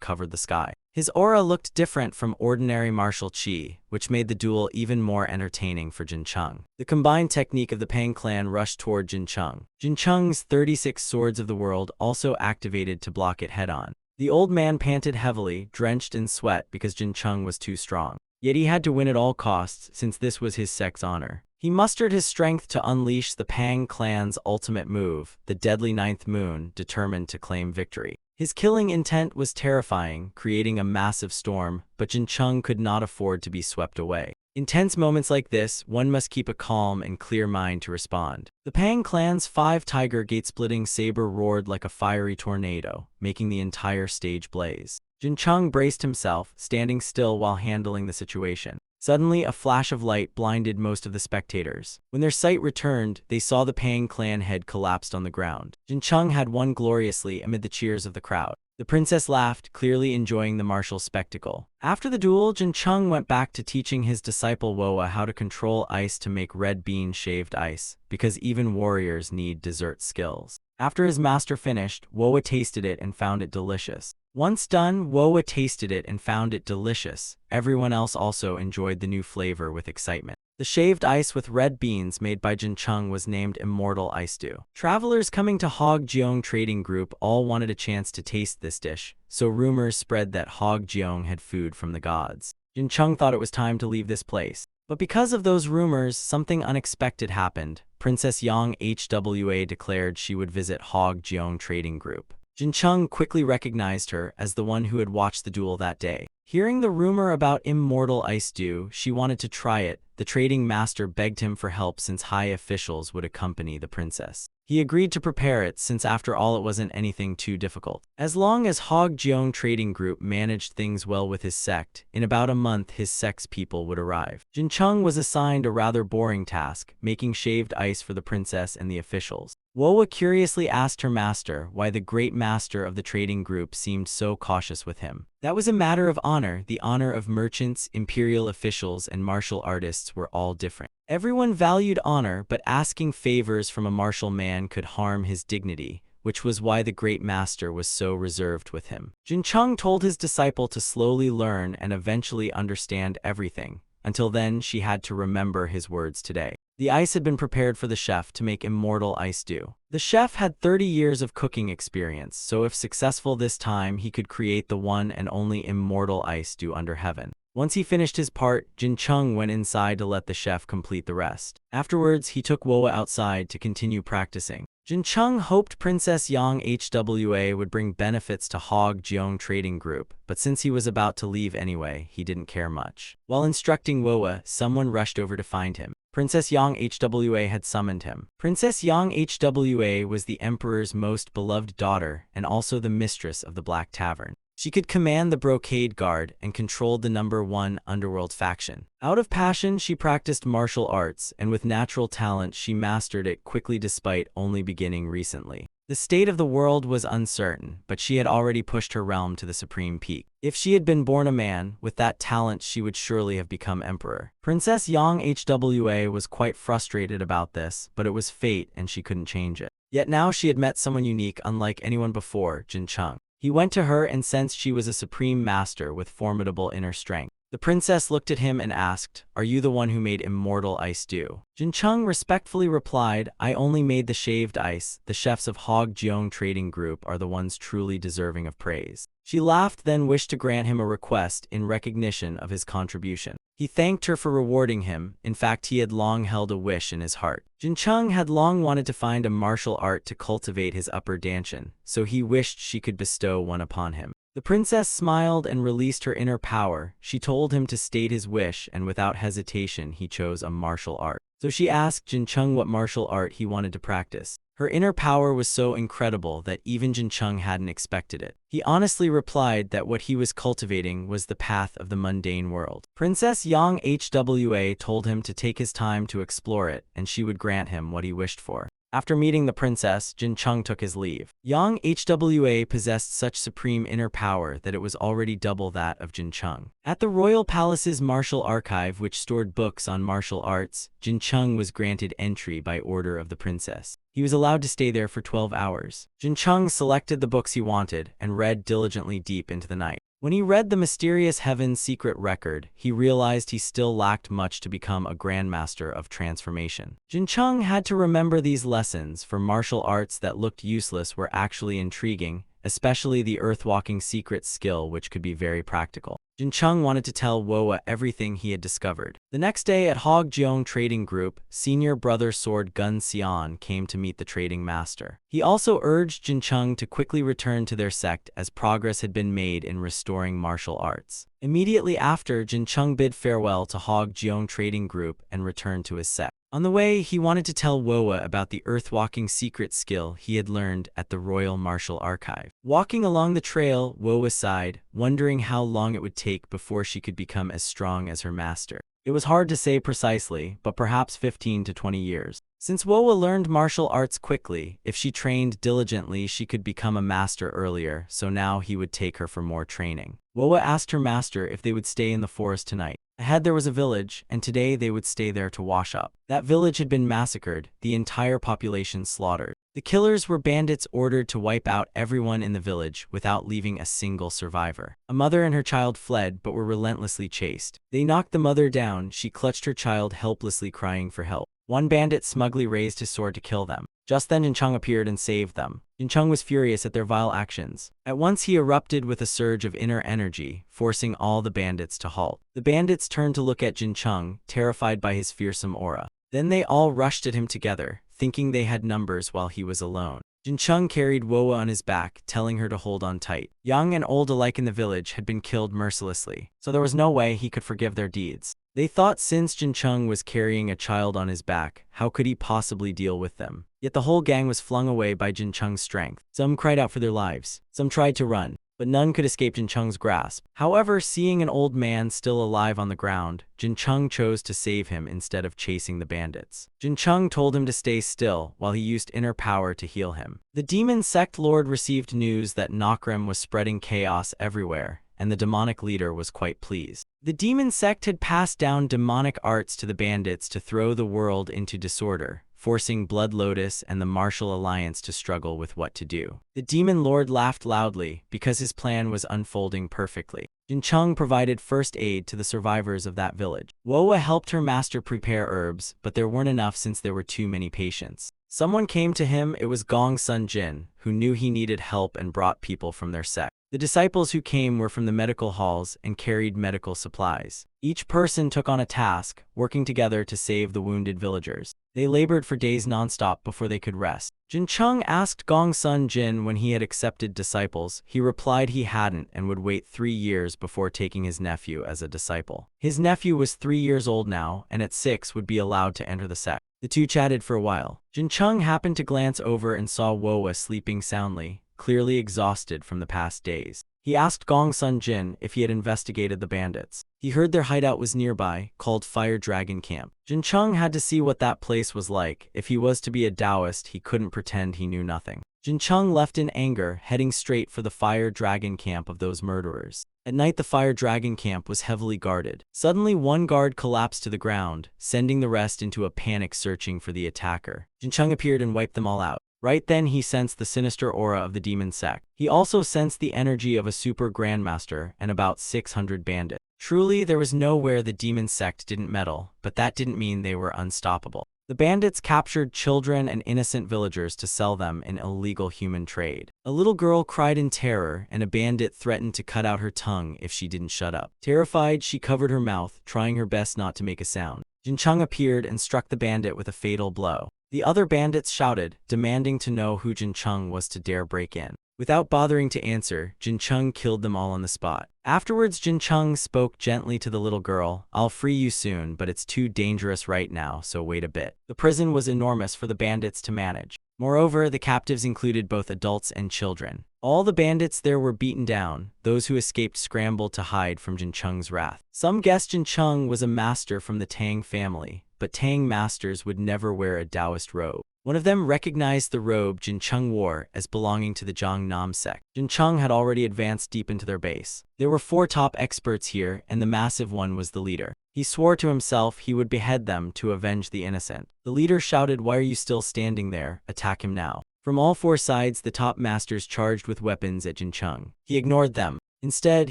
A: covered the sky. His aura looked different from ordinary martial chi, which made the duel even more entertaining for Jin Chung. The combined technique of the Pang clan rushed toward Jin Chung. Jin Chung's 36 swords of the world also activated to block it head-on. The old man panted heavily, drenched in sweat because Jin Chung was too strong. Yet he had to win at all costs, since this was his sect's honor. He mustered his strength to unleash the Pang clan's ultimate move, the deadly ninth moon, determined to claim victory. His killing intent was terrifying, creating a massive storm, but Jin Chung could not afford to be swept away. In tense moments like this, one must keep a calm and clear mind to respond. The Pang clan's 5 tiger gate-splitting saber roared like a fiery tornado, making the entire stage blaze. Jin Chung braced himself, standing still while handling the situation. Suddenly, a flash of light blinded most of the spectators. When their sight returned, they saw the Pang clan head collapsed on the ground. Jin Chung had won gloriously amid the cheers of the crowd. The princess laughed, clearly enjoying the martial spectacle. After the duel, Jin Chung went back to teaching his disciple Woa how to control ice to make red bean shaved ice, because even warriors need dessert skills. After his master finished, Woa tasted it and found it delicious. Once done, Woa tasted it and found it delicious. Everyone else also enjoyed the new flavor with excitement. The shaved ice with red beans made by Jin Chung was named Immortal Ice Stew. Travelers coming to Hog Jeong Trading Group all wanted a chance to taste this dish, so rumors spread that Hog Jeong had food from the gods. Jin Chung thought it was time to leave this place. But because of those rumors, something unexpected happened. Princess Yang Hwa declared she would visit Hog Jeong Trading Group. Jin Chung quickly recognized her as the one who had watched the duel that day. Hearing the rumor about Immortal Ice Stew, she wanted to try it. The trading master begged him for help since high officials would accompany the princess. He agreed to prepare it since after all it wasn't anything too difficult. As long as Hog Jeong Trading Group managed things well with his sect, in about a month his sect's people would arrive. Jin Chung was assigned a rather boring task, making shaved ice for the princess and the officials. Woa curiously asked her master why the great master of the trading group seemed so cautious with him. That was a matter of honor. The honor of merchants, imperial officials, and martial artists were all different. Everyone valued honor, but asking favors from a martial man could harm his dignity, which was why the great master was so reserved with him. Jin Chung told his disciple to slowly learn and eventually understand everything. Until then, she had to remember his words today. The ice had been prepared for the chef to make Immortal Ice Stew. The chef had 30 years of cooking experience, so if successful this time, he could create the one and only Immortal Ice Stew under heaven. Once he finished his part, Jin Chung went inside to let the chef complete the rest. Afterwards, he took Woa outside to continue practicing. Jin Chung hoped Princess Yang Hwa would bring benefits to Hog Jeong Trading Group, but since he was about to leave anyway, he didn't care much. While instructing Woa, someone rushed over to find him. Princess Yang Hwa had summoned him. Princess Yang Hwa was the emperor's most beloved daughter and also the mistress of the Black Tavern. She could command the Brocade Guard and controlled the #1 underworld faction. Out of passion, she practiced martial arts, and with natural talent, she mastered it quickly despite only beginning recently. The state of the world was uncertain, but she had already pushed her realm to the supreme peak. If she had been born a man, with that talent she would surely have become emperor. Princess Yang Hwa was quite frustrated about this, but it was fate and she couldn't change it. Yet now she had met someone unique unlike anyone before, Jin Chung. He went to her and sensed she was a supreme master with formidable inner strength. The princess looked at him and asked, "Are you the one who made Immortal Ice Stew?" Jin Chung respectfully replied, "I only made the shaved ice. The chefs of Hog Jeong Trading Group are the ones truly deserving of praise." She laughed, then wished to grant him a request in recognition of his contribution. He thanked her for rewarding him. In fact, he had long held a wish in his heart. Jin Chung had long wanted to find a martial art to cultivate his upper dantian, so he wished she could bestow one upon him. The princess smiled and released her inner power. She told him to state his wish, and without hesitation he chose a martial art. So she asked Jin Chung what martial art he wanted to practice. Her inner power was so incredible that even Jin Chung hadn't expected it. He honestly replied that what he was cultivating was the path of the mundane world. Princess Yang Hwa told him to take his time to explore it, and she would grant him what he wished for. After meeting the princess, Jin Chung took his leave. Yang Hwa possessed such supreme inner power that it was already double that of Jin Chung. At the royal palace's martial archive, which stored books on martial arts, Jin Chung was granted entry by order of the princess. He was allowed to stay there for 12 hours. Jin Chung selected the books he wanted and read diligently deep into the night. When he read the mysterious Heaven's secret record, he realized he still lacked much to become a grandmaster of transformation. Jin Chung had to remember these lessons, for martial arts that looked useless were actually intriguing, especially the earth-walking secret skill, which could be very practical. Jin Chung wanted to tell Woa everything he had discovered. The next day at Hogjeong Trading Group, senior brother Sword Gun Xian came to meet the trading master. He also urged Jin Chung to quickly return to their sect as progress had been made in restoring martial arts. Immediately after, Jin Chung bid farewell to Hogjeong Trading Group and returned to his sect. On the way, he wanted to tell Woa about the earth-walking secret skill he had learned at the Royal Martial Archive. Walking along the trail, Woa sighed, wondering how long it would take before she could become as strong as her master. It was hard to say precisely, but perhaps 15 to 20 years. Since Woa learned martial arts quickly, if she trained diligently she could become a master earlier, so now he would take her for more training. Woa asked her master if they would stay in the forest tonight. Ahead there was a village, and today they would stay there to wash up. That village had been massacred, the entire population slaughtered. The killers were bandits ordered to wipe out everyone in the village without leaving a single survivor. A mother and her child fled but were relentlessly chased. They knocked the mother down, she clutched her child helplessly crying for help. One bandit smugly raised his sword to kill them. Just then Jin Chung appeared and saved them. Jin Chung was furious at their vile actions. At once he erupted with a surge of inner energy, forcing all the bandits to halt. The bandits turned to look at Jin Chung, terrified by his fearsome aura. Then they all rushed at him together, thinking they had numbers while he was alone. Jin Chung carried Woa on his back, telling her to hold on tight. Young and old alike in the village had been killed mercilessly, so there was no way he could forgive their deeds. They thought since Jin Chung was carrying a child on his back, how could he possibly deal with them? Yet the whole gang was flung away by Jin Chung's strength. Some cried out for their lives. Some tried to run, but none could escape Jin Chung's grasp. However, seeing an old man still alive on the ground, Jin Chung chose to save him instead of chasing the bandits. Jin Chung told him to stay still while he used inner power to heal him. The demon sect lord received news that Nokrim was spreading chaos everywhere, and the demonic leader was quite pleased. The demon sect had passed down demonic arts to the bandits to throw the world into disorder, forcing Blood Lotus and the Martial Alliance to struggle with what to do. The demon lord laughed loudly because his plan was unfolding perfectly. Jin Chung provided first aid to the survivors of that village. Woa helped her master prepare herbs, but there weren't enough since there were too many patients. Someone came to him, it was Gong Sun Jin, who knew he needed help and brought people from their sect. The disciples who came were from the medical halls and carried medical supplies. Each person took on a task, working together to save the wounded villagers. They labored for days non-stop before they could rest. Jin Chung asked Gong Sun Jin when he had accepted disciples. He replied he hadn't and would wait 3 years before taking his nephew as a disciple. His nephew was 3 years old now, and at 6 would be allowed to enter the sect. The two chatted for a while. Jin Chung happened to glance over and saw Woa sleeping soundly, clearly exhausted from the past days. He asked Gong Sun Jin if he had investigated the bandits. He heard their hideout was nearby, called Fire Dragon Camp. Jin Chung had to see what that place was like. If he was to be a Taoist, he couldn't pretend he knew nothing. Jin Chung left in anger, heading straight for the Fire Dragon Camp of those murderers. At night the Fire Dragon Camp was heavily guarded. Suddenly one guard collapsed to the ground, sending the rest into a panic searching for the attacker. Jin Chung appeared and wiped them all out. Right then he sensed the sinister aura of the demon sect. He also sensed the energy of a super grandmaster and about 600 bandits. Truly, there was nowhere the demon sect didn't meddle, but that didn't mean they were unstoppable. The bandits captured children and innocent villagers to sell them in illegal human trade. A little girl cried in terror, and a bandit threatened to cut out her tongue if she didn't shut up. Terrified, she covered her mouth, trying her best not to make a sound. Jin Chung appeared and struck the bandit with a fatal blow. The other bandits shouted, demanding to know who Jin Chung was to dare break in. Without bothering to answer, Jin Chung killed them all on the spot. Afterwards, Jin Chung spoke gently to the little girl, "I'll free you soon, but it's too dangerous right now, so wait a bit." The prison was enormous for the bandits to manage. Moreover, the captives included both adults and children. All the bandits there were beaten down. Those who escaped scrambled to hide from Jin Chung's wrath. Some guessed Jin Chung was a master from the Tang family, but Tang masters would never wear a Taoist robe. One of them recognized the robe Jin Chung wore as belonging to the Jiangnam sect. Jin Chung had already advanced deep into their base. There were 4 top experts here, and the massive one was the leader. He swore to himself he would behead them to avenge the innocent. The leader shouted, "Why are you still standing there? Attack him now." From all 4 sides, the top masters charged with weapons at Jin Chung. He ignored them. Instead,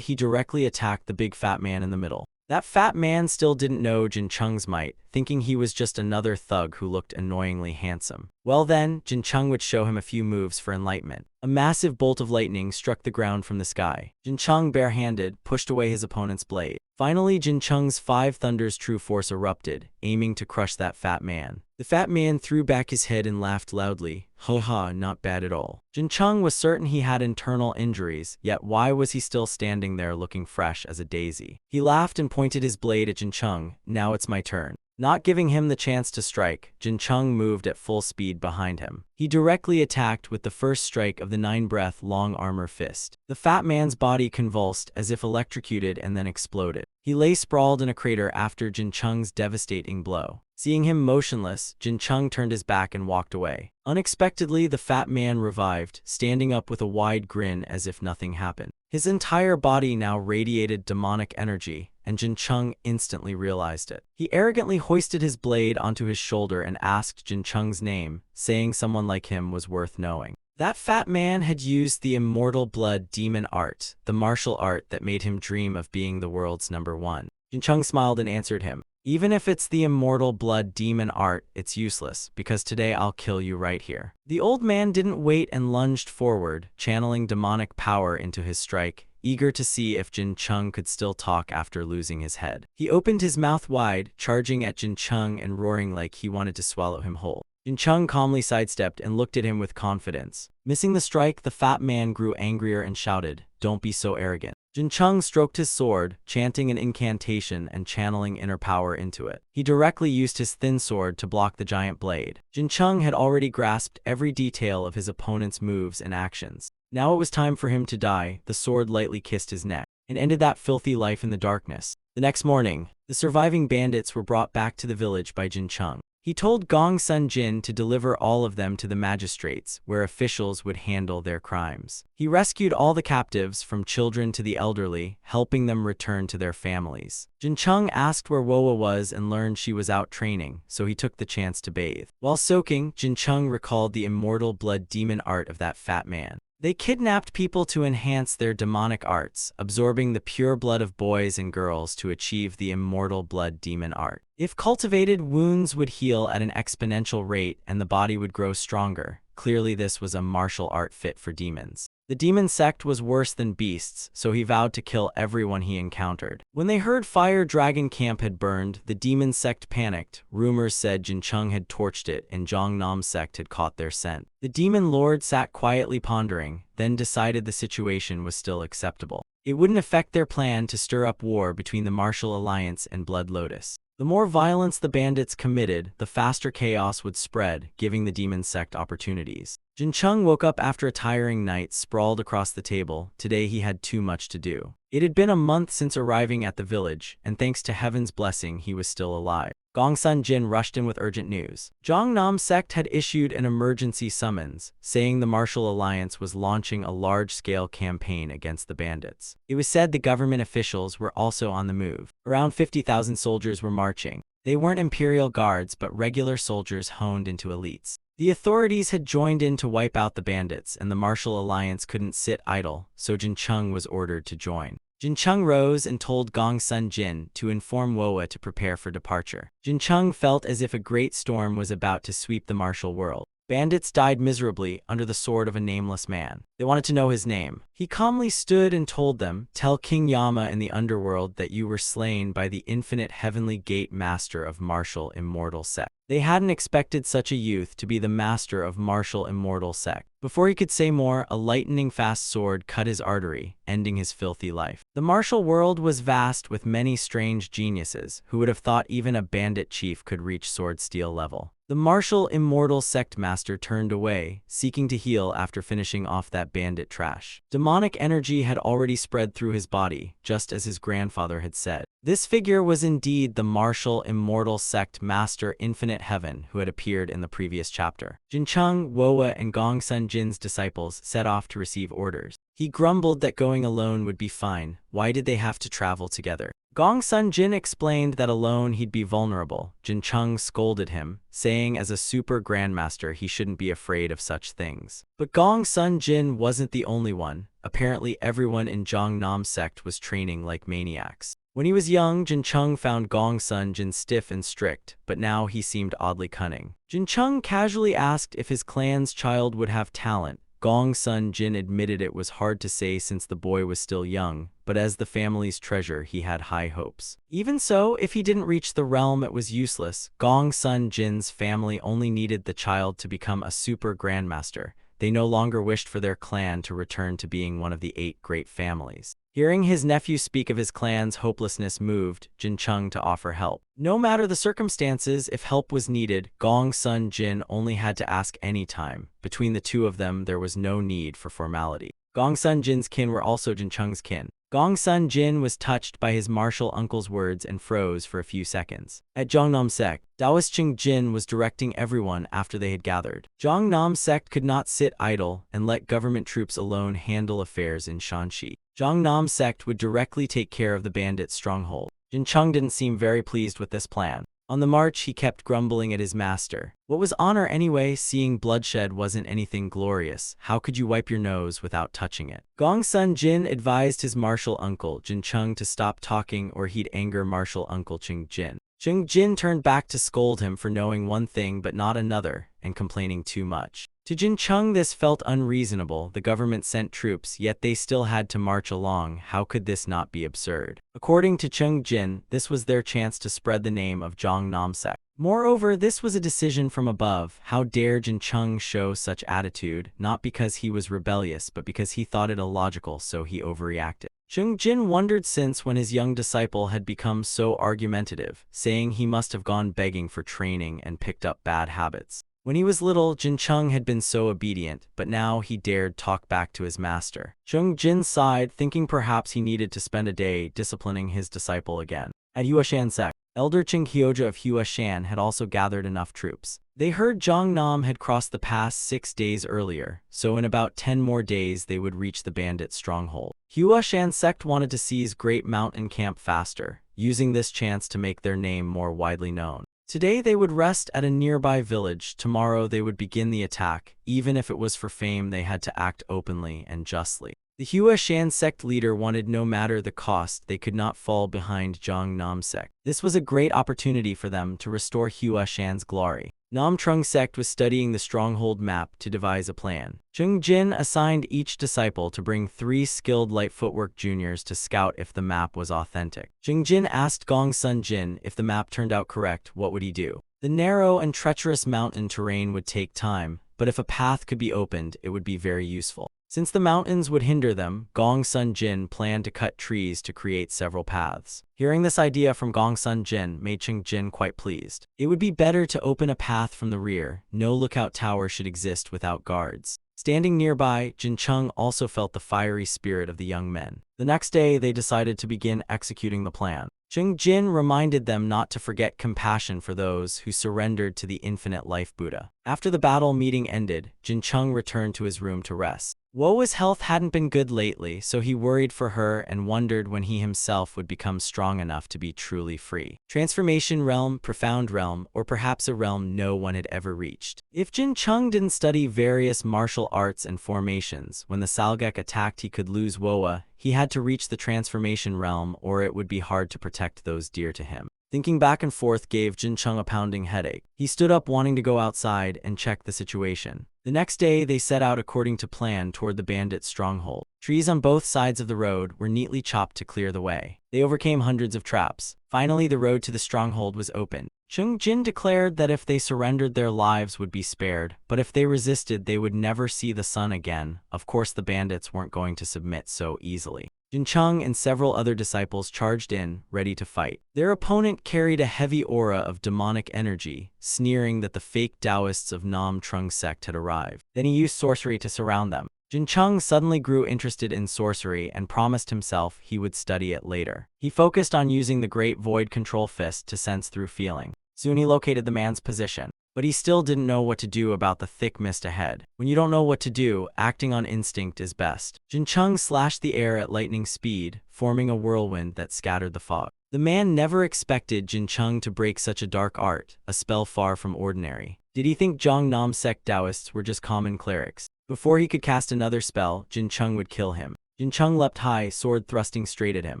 A: he directly attacked the big fat man in the middle. That fat man still didn't know Jin Chung's might, thinking he was just another thug who looked annoyingly handsome. Well then, Jin Chung would show him a few moves for enlightenment. A massive bolt of lightning struck the ground from the sky. Jin Chung, barehanded, pushed away his opponent's blade. Finally, Jin Chung's 5 thunders true force erupted, aiming to crush that fat man. The fat man threw back his head and laughed loudly. Ha ha, not bad at all. Jin Chung was certain he had internal injuries, yet why was he still standing there looking fresh as a daisy? He laughed and pointed his blade at Jin Chung. Now it's my turn. Not giving him the chance to strike, Jin Chung moved at full speed behind him. He directly attacked with the first strike of the 9-breath long armor fist. The fat man's body convulsed as if electrocuted and then exploded. He lay sprawled in a crater after Jin Chung's devastating blow. Seeing him motionless, Jin Chung turned his back and walked away. Unexpectedly, the fat man revived, standing up with a wide grin as if nothing happened. His entire body now radiated demonic energy, and Jin Chung instantly realized it. He arrogantly hoisted his blade onto his shoulder and asked Jin Chung's name, saying someone like him was worth knowing. That fat man had used the immortal blood demon art, the martial art that made him dream of being the world's #1. Jin Chung smiled and answered him, "Even if it's the immortal blood demon art, it's useless, because today I'll kill you right here." The old man didn't wait and lunged forward, channeling demonic power into his strike, eager to see if Jin Chung could still talk after losing his head. He opened his mouth wide, charging at Jin Chung and roaring like he wanted to swallow him whole. Jin Chung calmly sidestepped and looked at him with confidence. Missing the strike, the fat man grew angrier and shouted, "Don't be so arrogant." Jin Chung stroked his sword, chanting an incantation and channeling inner power into it. He directly used his thin sword to block the giant blade. Jin Chung had already grasped every detail of his opponent's moves and actions. Now it was time for him to die. The sword lightly kissed his neck and ended that filthy life in the darkness. The next morning, the surviving bandits were brought back to the village by Jin Chung. He told Gong Sun Jin to deliver all of them to the magistrates, where officials would handle their crimes. He rescued all the captives, from children to the elderly, helping them return to their families. Jin Chung asked where Woa was and learned she was out training, so he took the chance to bathe. While soaking, Jin Chung recalled the immortal blood demon art of that fat man. They kidnapped people to enhance their demonic arts, absorbing the pure blood of boys and girls to achieve the immortal blood demon art. If cultivated, wounds would heal at an exponential rate and the body would grow stronger. Clearly, this was a martial art fit for demons. The demon sect was worse than beasts, so he vowed to kill everyone he encountered. When they heard Fire Dragon Camp had burned, the demon sect panicked. Rumors said Jin Chung had torched it and Zhongnam sect had caught their scent. The demon lord sat quietly pondering, then decided the situation was still acceptable. It wouldn't affect their plan to stir up war between the Martial Alliance and Blood Lotus. The more violence the bandits committed, the faster chaos would spread, giving the demon sect opportunities. Jin Chung woke up after a tiring night, sprawled across the table. Today he had too much to do. It had been a month since arriving at the village, and thanks to heaven's blessing, he was still alive. Gong Sun Jin rushed in with urgent news. Zhongnam sect had issued an emergency summons, saying the Martial Alliance was launching a large-scale campaign against the bandits. It was said the government officials were also on the move. Around 50,000 soldiers were marching. They weren't imperial guards, but regular soldiers honed into elites. The authorities had joined in to wipe out the bandits, and the Martial Alliance couldn't sit idle, so Jin Chung was ordered to join. Jin Chung rose and told Gong Sun Jin to inform Woa to prepare for departure. Jin Chung felt as if a great storm was about to sweep the martial world. Bandits died miserably under the sword of a nameless man. They wanted to know his name. He calmly stood and told them, "Tell King Yama in the underworld that you were slain by the infinite heavenly gate master of martial immortal sect." They hadn't expected such a youth to be the master of martial immortal sect. Before he could say more, a lightning-fast sword cut his artery, ending his filthy life. The martial world was vast with many strange geniuses. Who would have thought even a bandit chief could reach sword steel level? The martial immortal sect master turned away, seeking to heal after finishing off that bandit trash. Demonic energy had already spread through his body, just as his grandfather had said. This figure was indeed the martial immortal sect master Infinite Heaven who had appeared in the previous chapter. Jin Chung, Woa, and Gong Sun Jin's disciples set off to receive orders. He grumbled that going alone would be fine. Why did they have to travel together? Gong Sun Jin explained that alone he'd be vulnerable. Jin Chung scolded him, saying as a super grandmaster he shouldn't be afraid of such things. But Gong Sun Jin wasn't the only one. Apparently everyone in Zhongnam sect was training like maniacs. When he was young, Jin Chung found Gongsun Jin stiff and strict, but now he seemed oddly cunning. Jin Chung casually asked if his clan's child would have talent. Gongsun Jin admitted it was hard to say since the boy was still young, but as the family's treasure he had high hopes. Even so, if he didn't reach the realm it was useless. Gongsun Jin's family only needed the child to become a super grandmaster. They no longer wished for their clan to return to being one of the 8 great families. Hearing his nephew speak of his clan's hopelessness moved Jin Chung to offer help. No matter the circumstances, if help was needed, Gongsun Jin only had to ask any time. Between the two of them, there was no need for formality. Gongsun Jin's kin were also Jin Chung's kin. Gongsun Jin was touched by his martial uncle's words and froze for a few seconds. At Zhongnam sect, Taoist Ching Jin was directing everyone after they had gathered. Zhongnam sect could not sit idle and let government troops alone handle affairs in Shanxi. Zhongnam sect would directly take care of the bandits' stronghold. Jin Chung didn't seem very pleased with this plan. On the march, he kept grumbling at his master. What was honor anyway? Seeing bloodshed wasn't anything glorious. How could you wipe your nose without touching it? Gongsun Jin advised his martial uncle, Jin Chung, to stop talking or he'd anger martial uncle Ching Jin. Ching Jin turned back to scold him for knowing one thing but not another, and complaining too much. To Jin Chung this felt unreasonable. The government sent troops, yet they still had to march along. How could this not be absurd? According to Ching Jin, this was their chance to spread the name of Zhongnam sect. Moreover, this was a decision from above. How dare Jin Chung show such attitude, not because he was rebellious, but because he thought it illogical, so he overreacted. Ching Jin wondered since when his young disciple had become so argumentative, saying he must have gone begging for training and picked up bad habits. When he was little, Jin Chung had been so obedient, but now he dared talk back to his master. Ching Jin sighed, thinking perhaps he needed to spend a day disciplining his disciple again. At Huashan sect, Elder Ching Hyoja of Huashan had also gathered enough troops. They heard Zhongnam had crossed the pass 6 days earlier, so in about 10 more days they would reach the bandit stronghold. Huashan sect wanted to seize Great Mountain Camp faster, using this chance to make their name more widely known. Today they would rest at a nearby village. Tomorrow they would begin the attack. Even if it was for fame, they had to act openly and justly. The Huashan sect leader wanted no matter the cost, they could not fall behind Zhongnam sect. This was a great opportunity for them to restore Huashan's glory. Nam Trung sect was studying the stronghold map to devise a plan. Ching Jin assigned each disciple to bring 3 skilled light footwork juniors to scout if the map was authentic. Ching Jin asked Gongsun Jin if the map turned out correct, what would he do? The narrow and treacherous mountain terrain would take time, but if a path could be opened, it would be very useful. Since the mountains would hinder them, Gongsun Jin planned to cut trees to create several paths. Hearing this idea from Gongsun Jin made Ching Jin quite pleased. It would be better to open a path from the rear. No lookout tower should exist without guards. Standing nearby, Jin Chung also felt the fiery spirit of the young men. The next day, they decided to begin executing the plan. Ching Jin reminded them not to forget compassion for those who surrendered to the infinite life Buddha. After the battle meeting ended, Jin Chung returned to his room to rest. Woa's health hadn't been good lately, so he worried for her and wondered when he himself would become strong enough to be truly free. Transformation realm, profound realm, or perhaps a realm no one had ever reached. If Jin Chung didn't study various martial arts and formations, when the Salgek attacked he could lose Woa. He had to reach the transformation realm or it would be hard to protect those dear to him. Thinking back and forth gave Jin Chung a pounding headache. He stood up wanting to go outside and check the situation. The next day, they set out according to plan toward the bandit stronghold. Trees on both sides of the road were neatly chopped to clear the way. They overcame hundreds of traps. Finally, the road to the stronghold was open. Ching Jin declared that if they surrendered, their lives would be spared, but if they resisted, they would never see the sun again. Of course, the bandits weren't going to submit so easily. Jin Chung and several other disciples charged in, ready to fight. Their opponent carried a heavy aura of demonic energy, sneering that the fake Taoists of Nam Trung sect had arrived. Then he used sorcery to surround them. Jin Chung suddenly grew interested in sorcery and promised himself he would study it later. He focused on using the Great Void Control Fist to sense through feeling. Soon he located the man's position. But he still didn't know what to do about the thick mist ahead. When you don't know what to do, acting on instinct is best. Jin Chung slashed the air at lightning speed, forming a whirlwind that scattered the fog. The man never expected Jin Chung to break such a dark art, a spell far from ordinary. Did he think Zhongnam sect Taoists were just common clerics? Before he could cast another spell, Jin Chung would kill him. Jin Chung leapt high, sword thrusting straight at him.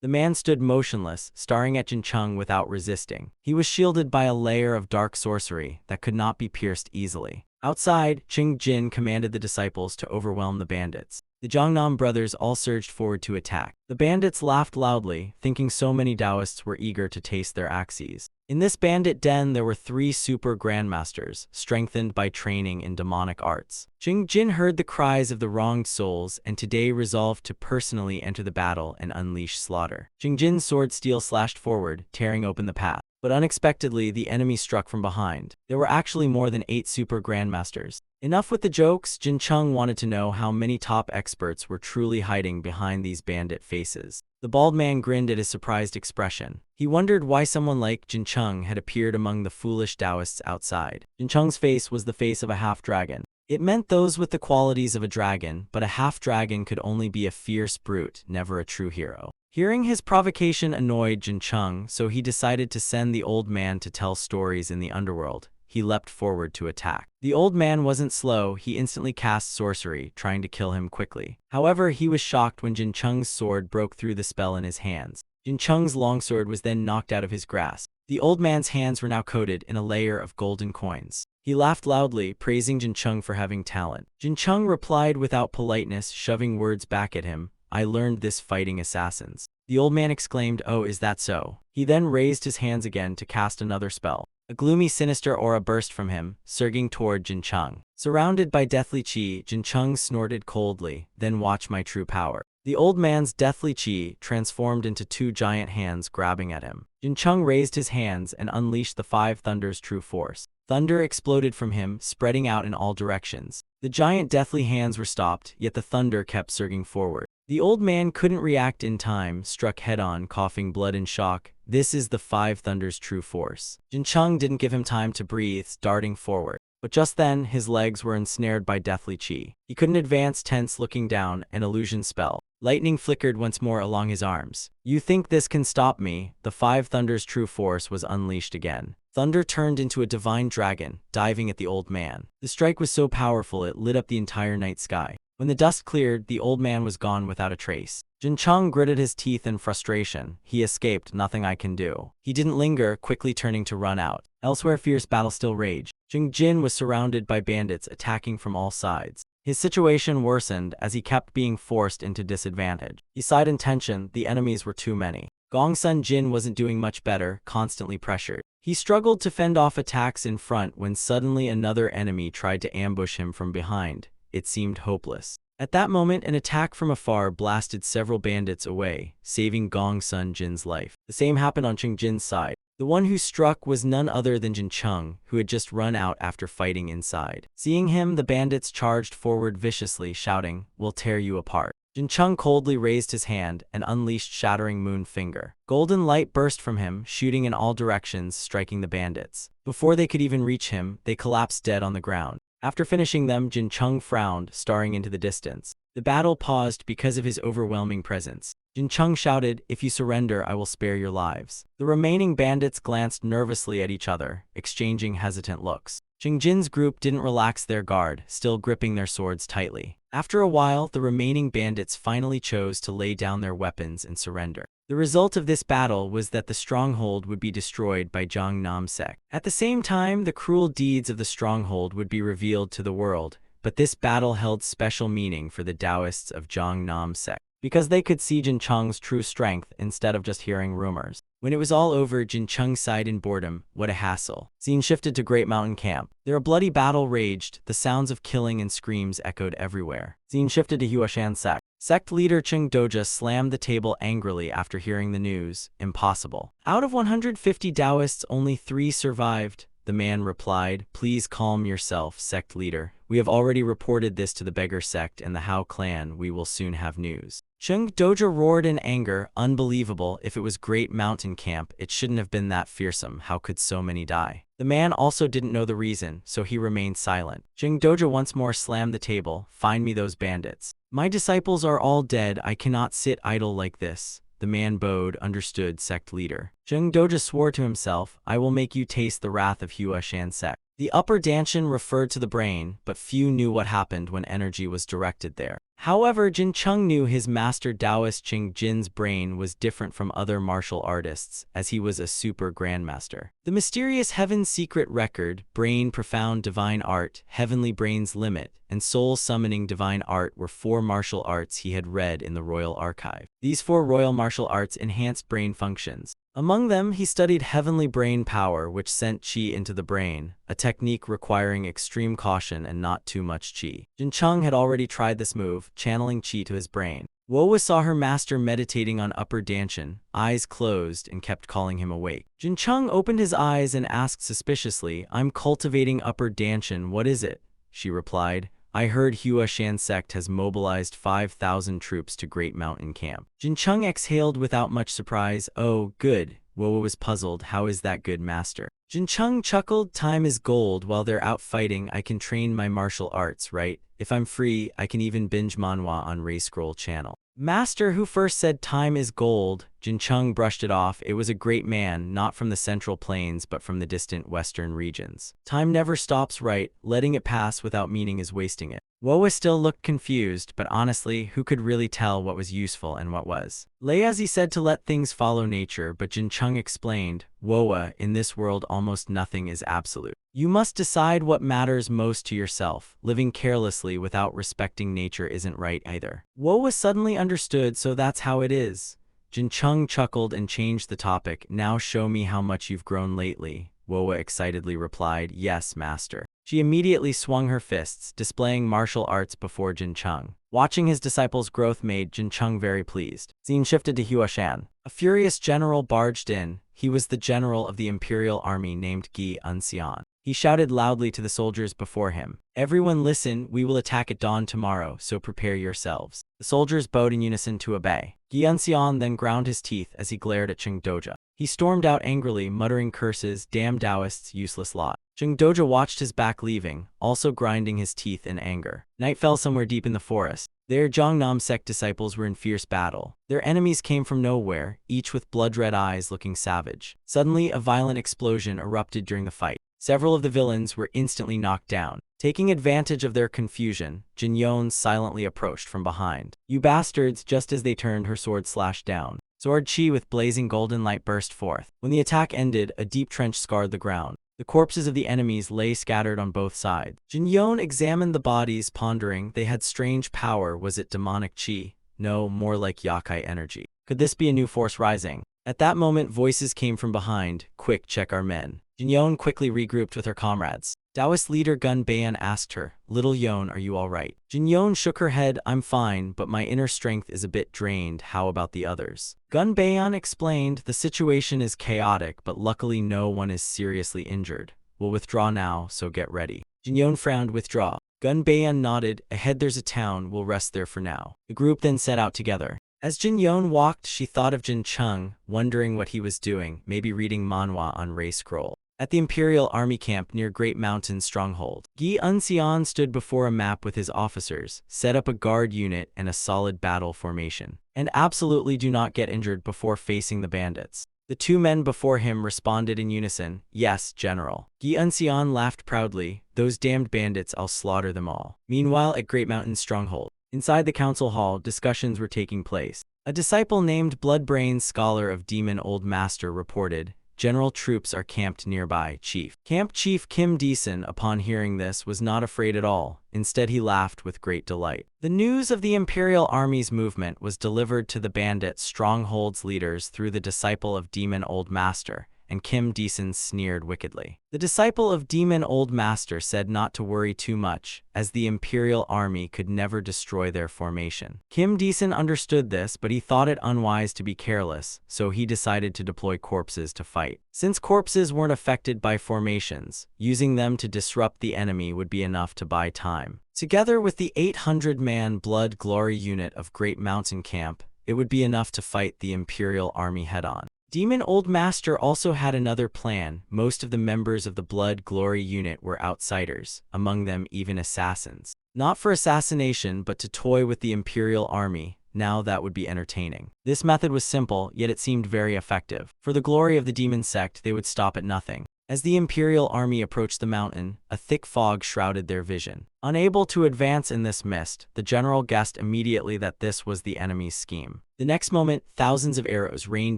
A: The man stood motionless, staring at Jincheng without resisting. He was shielded by a layer of dark sorcery that could not be pierced easily. Outside, Qing Jin commanded the disciples to overwhelm the bandits. The Jiangnam brothers all surged forward to attack. The bandits laughed loudly, thinking so many Taoists were eager to taste their axes. In this bandit den there were 3 super grandmasters, strengthened by training in demonic arts. Qing Jin heard the cries of the wronged souls and today resolved to personally enter the battle and unleash slaughter. Qing Jin's sword steel slashed forward, tearing open the path. But unexpectedly, the enemy struck from behind. There were actually more than 8 super grandmasters. Enough with the jokes, Jincheng wanted to know how many top experts were truly hiding behind these bandit faces. The bald man grinned at his surprised expression. He wondered why someone like Jincheng had appeared among the foolish Taoists outside. Jincheng's face was the face of a half-dragon. It meant those with the qualities of a dragon, but a half-dragon could only be a fierce brute, never a true hero. Hearing his provocation annoyed Jincheng, so he decided to send the old man to tell stories in the underworld. He leapt forward to attack. The old man wasn't slow, he instantly cast sorcery, trying to kill him quickly. However, he was shocked when Jincheng's sword broke through the spell in his hands. Jincheng's longsword was then knocked out of his grasp. The old man's hands were now coated in a layer of golden coins. He laughed loudly, praising Jincheng for having talent. Jincheng replied without politeness, shoving words back at him. I learned this fighting assassins. The old man exclaimed, oh, is that so? He then raised his hands again to cast another spell. A gloomy, sinister aura burst from him, surging toward Jincheng. Surrounded by deathly chi, Jincheng snorted coldly, then watch my true power. The old man's deathly chi transformed into 2 giant hands grabbing at him. Jincheng raised his hands and unleashed the 5 thunder's true force. Thunder exploded from him, spreading out in all directions. The giant deathly hands were stopped, yet the thunder kept surging forward. The old man couldn't react in time, struck head-on, coughing blood in shock. This is the 5 thunder's true force. Jincheng didn't give him time to breathe, darting forward. But just then, his legs were ensnared by deathly chi. He couldn't advance, tense, looking down, an illusion spell. Lightning flickered once more along his arms. You think this can stop me? The 5 thunder's true force was unleashed again. Thunder turned into a divine dragon, diving at the old man. The strike was so powerful it lit up the entire night sky. When the dust cleared, the old man was gone without a trace. Jincheng gritted his teeth in frustration. He escaped, nothing I can do. He didn't linger, quickly turning to run out. Elsewhere, fierce battle still raged. Qing Jin was surrounded by bandits attacking from all sides. His situation worsened as he kept being forced into disadvantage. He sighed in tension, the enemies were too many. Gongsun Jin wasn't doing much better, constantly pressured. He struggled to fend off attacks in front when suddenly another enemy tried to ambush him from behind. It seemed hopeless. At that moment, an attack from afar blasted several bandits away, saving Gongsun Jin's life. The same happened on Qing Jin's side. The one who struck was none other than Jincheng, who had just run out after fighting inside. Seeing him, the bandits charged forward viciously, shouting, "We'll tear you apart." Jincheng coldly raised his hand and unleashed shattering moon finger. Golden light burst from him, shooting in all directions, striking the bandits. Before they could even reach him, they collapsed dead on the ground. After finishing them, Jincheng frowned, staring into the distance. The battle paused because of his overwhelming presence. Jincheng shouted, "If you surrender, I will spare your lives." The remaining bandits glanced nervously at each other, exchanging hesitant looks. Qing Jin's group didn't relax their guard, still gripping their swords tightly. After a while, the remaining bandits finally chose to lay down their weapons and surrender. The result of this battle was that the stronghold would be destroyed by Jiangnam sect. At the same time, the cruel deeds of the stronghold would be revealed to the world, but this battle held special meaning for the Taoists of Jiangnam sect, because they could see Jincheng's true strength instead of just hearing rumors. When it was all over, Jincheng sighed in boredom. What a hassle. Scene shifted to Great Mountain Camp. There a bloody battle raged, the sounds of killing and screams echoed everywhere. Scene shifted to Huashan sect. Sect leader Cheng Doja slammed the table angrily after hearing the news. Impossible. Out of 150 Taoists, only 3 survived. The man replied, "Please calm yourself, sect leader. We have already reported this to the beggar sect and the Hao clan. We will soon have news." Cheng Doja roared in anger. Unbelievable. If it was Great Mountain Camp, it shouldn't have been that fearsome. How could so many die? The man also didn't know the reason, so he remained silent. Cheng Doja once more slammed the table. "Find me those bandits. My disciples are all dead. I cannot sit idle like this." The man bowed, understood, sect leader. Zheng Doja swore to himself, I will make you taste the wrath of Hua Shan Sek. The upper Danshan referred to the brain, but few knew what happened when energy was directed there. However, Jin Cheng knew his master Taoist Qing Jin's brain was different from other martial artists, as he was a super grandmaster. The mysterious Heaven's Secret Record, Brain Profound Divine Art, Heavenly Brain's Limit, and Soul Summoning Divine Art were 4 martial arts he had read in the Royal Archive. These 4 royal martial arts enhanced brain functions. Among them, he studied Heavenly Brain Power, which sent qi into the brain, a technique requiring extreme caution and not too much qi. Jin Cheng had already tried this move, channeling qi to his brain. Wowa saw her master meditating on upper Danshan, eyes closed, and kept calling him awake. Jin Cheng opened his eyes and asked suspiciously, I'm cultivating upper Danshan, what is it? She replied, I heard Hua Shan sect has mobilized 5,000 troops to Great Mountain Camp. Jin Cheng exhaled without much surprise. Oh, good. Wowa was puzzled. How is that good, master? Jin Cheng chuckled. Time is gold. While they're out fighting, I can train my martial arts, right? If I'm free, I can even binge manhwa on Ray Scroll channel. Master, who first said time is gold? Jin Cheng brushed it off. It was a great man, not from the Central Plains but from the distant western regions. Time never stops, right? Letting it pass without meaning is wasting it. Wowa still looked confused, but honestly, who could really tell what was useful and what was? Layazi said to let things follow nature, but Jin Cheng explained, Wowa, in this world almost nothing is absolute. You must decide what matters most to yourself. Living carelessly without respecting nature isn't right either. Wowa suddenly understood, so that's how it is. Jin Cheng chuckled and changed the topic. Now show me how much you've grown lately. Wowa excitedly replied, yes, master. She immediately swung her fists, displaying martial arts before Jin Cheng. Watching his disciple's growth made Jin Cheng very pleased. Scene shifted to Hua Shan. A furious general barged in. He was the general of the imperial army named Gi Unxian. He shouted loudly to the soldiers before him, everyone listen, we will attack at dawn tomorrow, so prepare yourselves. The soldiers bowed in unison to obey. Gi Unxian then ground his teeth as he glared at Zheng Doja. He stormed out angrily, muttering curses, damn Taoists, useless lot. Zheng Doja watched his back leaving, also grinding his teeth in anger. Night fell somewhere deep in the forest. There, Zhongnam sect disciples were in fierce battle. Their enemies came from nowhere, each with blood-red eyes looking savage. Suddenly, a violent explosion erupted during the fight. Several of the villains were instantly knocked down. Taking advantage of their confusion, Jin Yon silently approached from behind. You bastards! Just as they turned, her sword slashed down. Sword chi with blazing golden light burst forth. When the attack ended, a deep trench scarred the ground. The corpses of the enemies lay scattered on both sides. Jin Yon examined the bodies, pondering. They had strange power. Was it demonic chi? No, more like yakai energy. Could this be a new force rising? At that moment, voices came from behind. Quick, check our men. Jin Yon quickly regrouped with her comrades. Taoist leader Gun Bayan asked her, Little Yon, are you all right? Jin Yon shook her head, I'm fine, but my inner strength is a bit drained. How about the others? Gun Bayan explained, the situation is chaotic, but luckily no one is seriously injured. We'll withdraw now, so get ready. Jin Yon frowned, withdraw. Gun Bayan nodded, ahead there's a town, we'll rest there for now. The group then set out together. As Jin Yon walked, she thought of Jin Cheng, wondering what he was doing, maybe reading manhwa on Ray Scroll. At the Imperial Army camp near Great Mountain Stronghold, Gi Unxian stood before a map with his officers, set up a guard unit and a solid battle formation. And absolutely do not get injured before facing the bandits. The 2 men before him responded in unison, yes, General. Gi Unxian laughed proudly, those damned bandits, I'll slaughter them all. Meanwhile, at Great Mountain Stronghold, inside the council hall, discussions were taking place. A disciple named Bloodbrains, scholar of Demon Old Master, reported, General troops are camped nearby, Chief. Camp Chief Kim Deason, upon hearing this, was not afraid at all. Instead, he laughed with great delight. The news of the Imperial Army's movement was delivered to the bandit stronghold's leaders through the disciple of Demon Old Master, and Kim Deason sneered wickedly. The disciple of Demon Old Master said not to worry too much, as the Imperial Army could never destroy their formation. Kim Deason understood this, but he thought it unwise to be careless, so he decided to deploy corpses to fight. Since corpses weren't affected by formations, using them to disrupt the enemy would be enough to buy time. Together with the 800-man Blood Glory unit of Great Mountain Camp, it would be enough to fight the Imperial Army head-on. Demon Old Master also had another plan. Most of the members of the Blood Glory unit were outsiders, among them even assassins. Not for assassination, but to toy with the Imperial Army, now that would be entertaining. This method was simple, yet it seemed very effective. For the glory of the demon sect, they would stop at nothing. As the imperial army approached the mountain, a thick fog shrouded their vision. Unable to advance in this mist, the general guessed immediately that this was the enemy's scheme. The next moment, thousands of arrows rained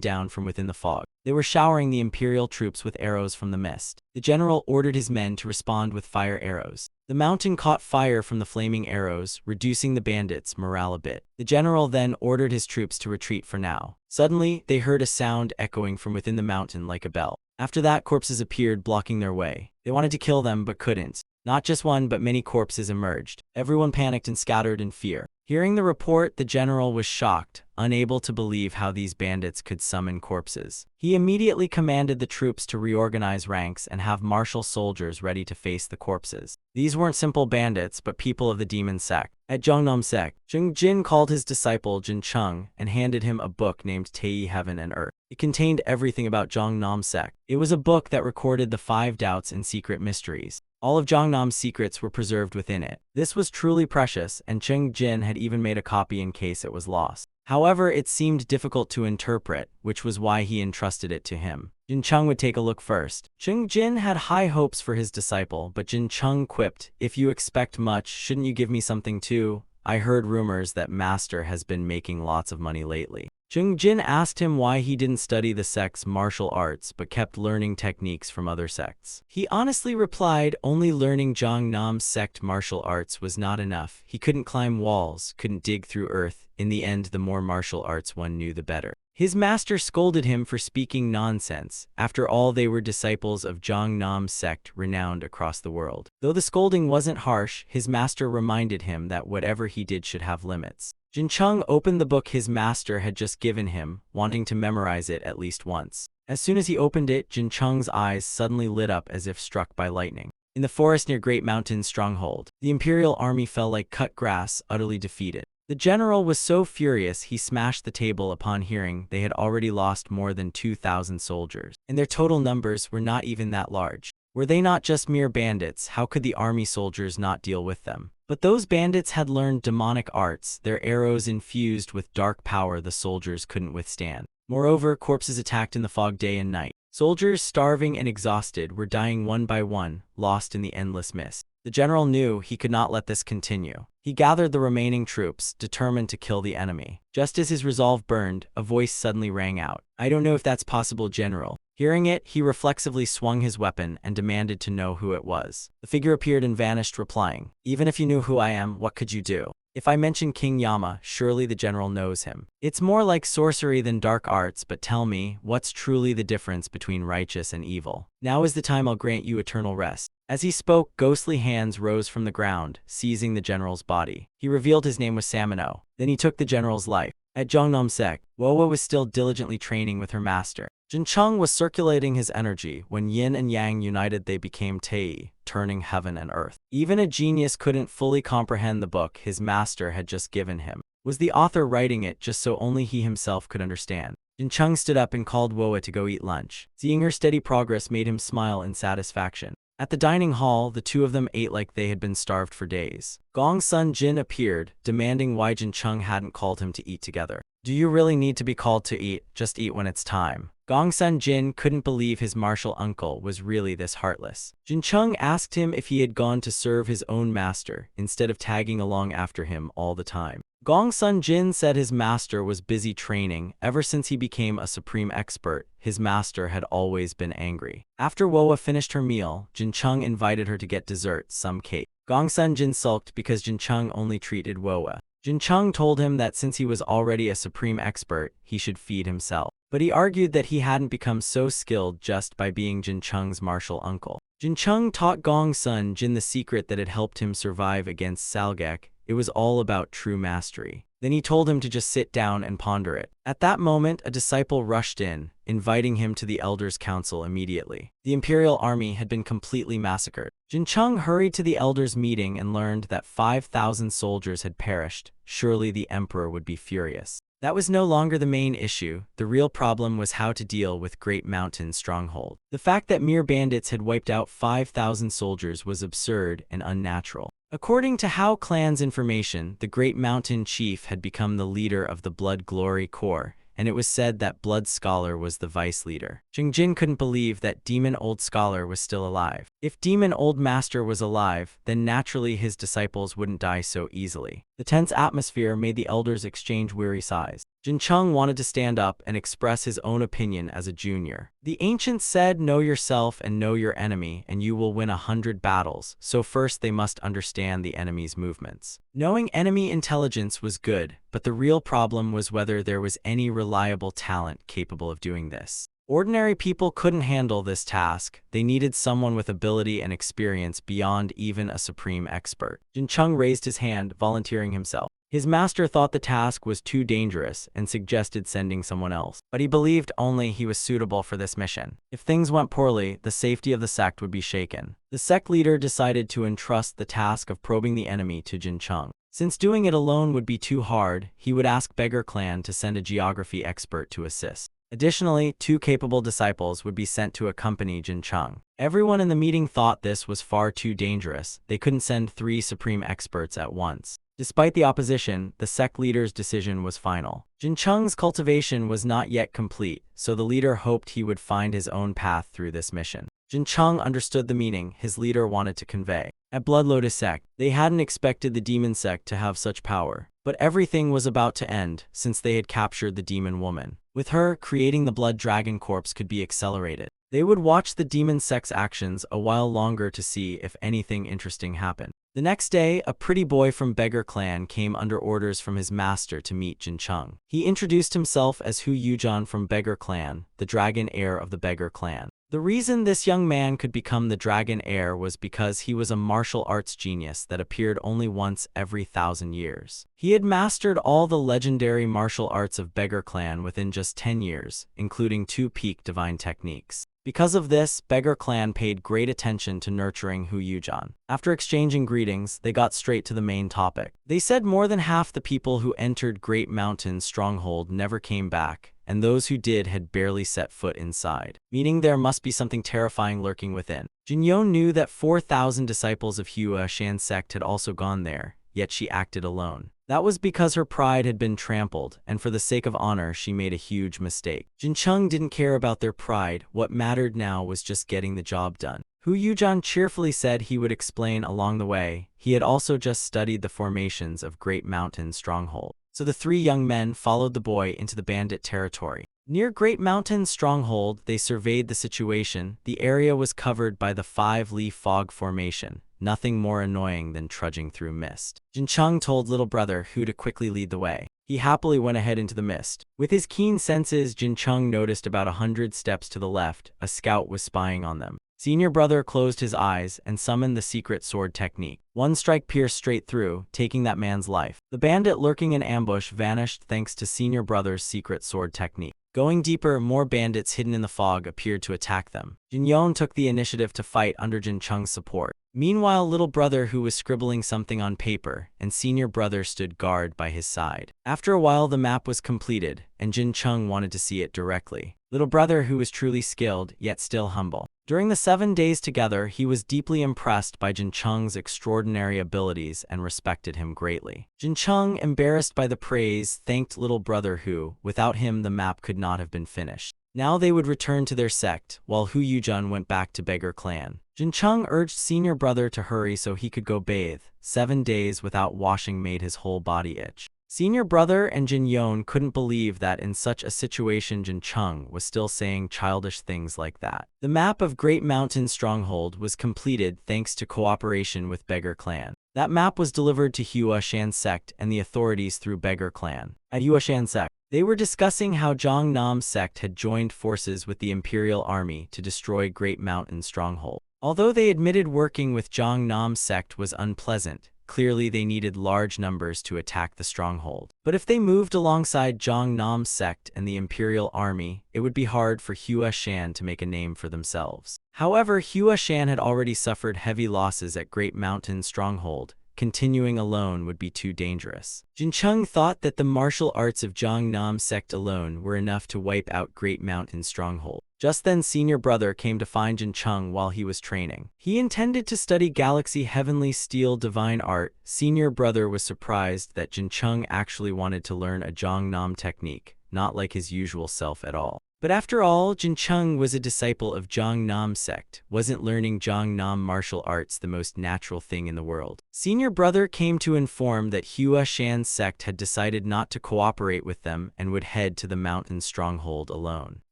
A: down from within the fog. They were showering the imperial troops with arrows from the mist. The general ordered his men to respond with fire arrows. The mountain caught fire from the flaming arrows, reducing the bandits' morale a bit. The general then ordered his troops to retreat for now. Suddenly, they heard a sound echoing from within the mountain like a bell. After that, corpses appeared, blocking their way. They wanted to kill them, but couldn't. Not just one, but many corpses emerged. Everyone panicked and scattered in fear. Hearing the report, the general was shocked, unable to believe how these bandits could summon corpses. He immediately commanded the troops to reorganize ranks and have martial soldiers ready to face the corpses. These weren't simple bandits, but people of the demon sect. At Zhongnam sect, Zheng Jin called his disciple Jin Cheng and handed him a book named Tei Heaven and Earth. It contained everything about Zhongnam sect. It was a book that recorded the 5 doubts and secret mysteries. All of Zhongnam's secrets were preserved within it. This was truly precious, and Zheng Jin had even made a copy in case it was lost. However, it seemed difficult to interpret, which was why he entrusted it to him. Jin Cheng would take a look first. Zheng Jin had high hopes for his disciple, but Jin Cheng quipped, "If you expect much, shouldn't you give me something too? I heard rumors that Master has been making lots of money lately." Zheng Jin asked him why he didn't study the sect's martial arts but kept learning techniques from other sects. He honestly replied only learning Zhongnam sect martial arts was not enough. He couldn't climb walls, couldn't dig through earth. In the end, the more martial arts one knew, the better. His master scolded him for speaking nonsense. After all, they were disciples of Zhongnam sect, renowned across the world. Though the scolding wasn't harsh, his master reminded him that whatever he did should have limits. Jin Cheng opened the book his master had just given him, wanting to memorize it at least once. As soon as he opened it, Jin Cheng's eyes suddenly lit up as if struck by lightning. In the forest near Great Mountain's stronghold, the imperial army fell like cut grass, utterly defeated. The general was so furious he smashed the table upon hearing they had already lost more than 2,000 soldiers, and their total numbers were not even that large. Were they not just mere bandits? How could the army soldiers not deal with them? But those bandits had learned demonic arts, their arrows infused with dark power the soldiers couldn't withstand. Moreover, corpses attacked in the fog day and night. Soldiers, starving and exhausted, were dying one by one, lost in the endless mist. The general knew he could not let this continue. He gathered the remaining troops, determined to kill the enemy. Just as his resolve burned, a voice suddenly rang out. "I don't know if that's possible, General." Hearing it, he reflexively swung his weapon and demanded to know who it was. The figure appeared and vanished, replying, "Even if you knew who I am, what could you do? If I mention King Yama, surely the general knows him. It's more like sorcery than dark arts, but tell me, what's truly the difference between righteous and evil? Now is the time I'll grant you eternal rest." As he spoke, ghostly hands rose from the ground, seizing the general's body. He revealed his name was Samino. Then he took the general's life. At Zhongnam sect, Wowa was still diligently training with her master. Jin Cheng was circulating his energy. When yin and yang united, they became Tei, turning heaven and earth. Even a genius couldn't fully comprehend the book his master had just given him. Was the author writing it just so only he himself could understand? Jin Cheng stood up and called Wowa to go eat lunch. Seeing her steady progress made him smile in satisfaction. At the dining hall, the two of them ate like they had been starved for days. Gong's son Jin appeared, demanding why Jin Cheng hadn't called him to eat together. "Do you really need to be called to eat? Just eat when it's time." Gong's son Jin couldn't believe his martial uncle was really this heartless. Jin Cheng asked him if he had gone to serve his own master, instead of tagging along after him all the time. Gong's son Jin said his master was busy training. Ever since he became a supreme expert, his master had always been angry. After Wowa finished her meal, Jin Cheng invited her to get dessert, some cake. Gong's son Jin sulked because Jin Cheng only treated Wowa. Jin Cheng told him that since he was already a supreme expert, he should feed himself. But he argued that he hadn't become so skilled just by being Jin Cheng's martial uncle. Jin Cheng taught Gong's son Jin the secret that had helped him survive against Salgek. It was all about true mastery. Then he told him to just sit down and ponder it. At that moment, a disciple rushed in, inviting him to the elders' council immediately. The imperial army had been completely massacred. Jin Cheng hurried to the elders' meeting and learned that 5,000 soldiers had perished. Surely the emperor would be furious. That was no longer the main issue. The real problem was how to deal with Great Mountain's stronghold. The fact that mere bandits had wiped out 5,000 soldiers was absurd and unnatural. According to Hao Clan's information, the Great Mountain Chief had become the leader of the Blood Glory Corps, and it was said that Blood Scholar was the vice leader. Jin couldn't believe that Demon Old Scholar was still alive. If Demon Old Master was alive, then naturally his disciples wouldn't die so easily. The tense atmosphere made the elders exchange weary sighs. Jin Chung wanted to stand up and express his own opinion as a junior. The ancients said, "Know yourself and know your enemy, and you will win 100 battles, so first they must understand the enemy's movements." Knowing enemy intelligence was good, but the real problem was whether there was any reliable talent capable of doing this. Ordinary people couldn't handle this task. They needed someone with ability and experience beyond even a supreme expert. Jin Chung raised his hand, volunteering himself. His master thought the task was too dangerous and suggested sending someone else, but he believed only he was suitable for this mission. If things went poorly, the safety of the sect would be shaken. The sect leader decided to entrust the task of probing the enemy to Jin Chung. Since doing it alone would be too hard, he would ask Beggar Clan to send a geography expert to assist. Additionally, 2 capable disciples would be sent to accompany Jin Chung. Everyone in the meeting thought this was far too dangerous. They couldn't send 3 supreme experts at once. Despite the opposition, the sect leader's decision was final. Jin Chung's cultivation was not yet complete, so the leader hoped he would find his own path through this mission. Jin Chung understood the meaning his leader wanted to convey. At Blood Lotus Sect, they hadn't expected the demon sect to have such power. But everything was about to end, since they had captured the demon woman. With her, creating the Blood Dragon Corpse could be accelerated. They would watch the demon sect's actions a while longer to see if anything interesting happened. The next day, a pretty boy from Beggar Clan came under orders from his master to meet Jin Chung. He introduced himself as Hu Yujan from Beggar Clan, the dragon heir of the Beggar Clan. The reason this young man could become the dragon heir was because he was a martial arts genius that appeared only once every 1,000 years. He had mastered all the legendary martial arts of Beggar Clan within just 10 years, including 2 peak divine techniques. Because of this, Beggar Clan paid great attention to nurturing Hu Yujan. After exchanging greetings, they got straight to the main topic. They said more than half the people who entered Great Mountain's stronghold never came back, and those who did had barely set foot inside, meaning there must be something terrifying lurking within. Jin Yon knew that 4,000 disciples of Hua Shan's sect had also gone there, yet she acted alone. That was because her pride had been trampled, and for the sake of honor, she made a huge mistake. Jin Chung didn't care about their pride. What mattered now was just getting the job done. Hu Yujan cheerfully said he would explain along the way. He had also just studied the formations of Great Mountain Stronghold. So the 3 young men followed the boy into the bandit territory. Near Great Mountain Stronghold, they surveyed the situation. The area was covered by the 5-leaf fog formation. Nothing more annoying than trudging through mist. Jin Chung told little brother Hu to quickly lead the way. He happily went ahead into the mist. With his keen senses, Jin Chung noticed about 100 steps to the left, a scout was spying on them. Senior brother closed his eyes and summoned the secret sword technique. One strike pierced straight through, taking that man's life. The bandit lurking in ambush vanished thanks to senior brother's secret sword technique. Going deeper, more bandits hidden in the fog appeared to attack them. Jin Yon took the initiative to fight under Jin Chung's support. Meanwhile, little brother Hu was scribbling something on paper, and senior brother stood guard by his side. After a while, the map was completed, and Jin Chung wanted to see it directly. Little brother Hu was truly skilled, yet still humble. During the 7 days together, he was deeply impressed by Jin Chung's extraordinary abilities and respected him greatly. Jin Chung, embarrassed by the praise, thanked little brother Hu. Without him, the map could not have been finished. Now they would return to their sect, while Hu Yujun went back to Beggar Clan. Jin Chung urged senior brother to hurry so he could go bathe. 7 days without washing made his whole body itch. Senior brother and Jin Yon couldn't believe that in such a situation Jin Chung was still saying childish things like that. The map of Great Mountain Stronghold was completed thanks to cooperation with Beggar Clan. That map was delivered to Hua Shan sect and the authorities through Beggar Clan. At Hua Shan sect, they were discussing how Zhang Nam sect had joined forces with the Imperial Army to destroy Great Mountain Stronghold. Although they admitted working with Zhang Nam sect was unpleasant, clearly they needed large numbers to attack the stronghold. But if they moved alongside Zhang Nam sect and the Imperial Army, it would be hard for Hua Shan to make a name for themselves. However, Hua Shan had already suffered heavy losses at Great Mountain Stronghold, continuing alone would be too dangerous. Jincheng thought that the martial arts of Jiangnam sect alone were enough to wipe out Great Mountain Stronghold. Just then, senior brother came to find Jincheng while he was training. He intended to study Galaxy Heavenly Steel Divine Art. Senior brother was surprised that Jincheng actually wanted to learn a Jiangnam technique, not like his usual self at all. But after all, Jincheng was a disciple of Jiangnam sect. Wasn't learning Jiangnam martial arts the most natural thing in the world? Senior brother came to inform that Hua Shan's sect had decided not to cooperate with them and would head to the mountain stronghold alone.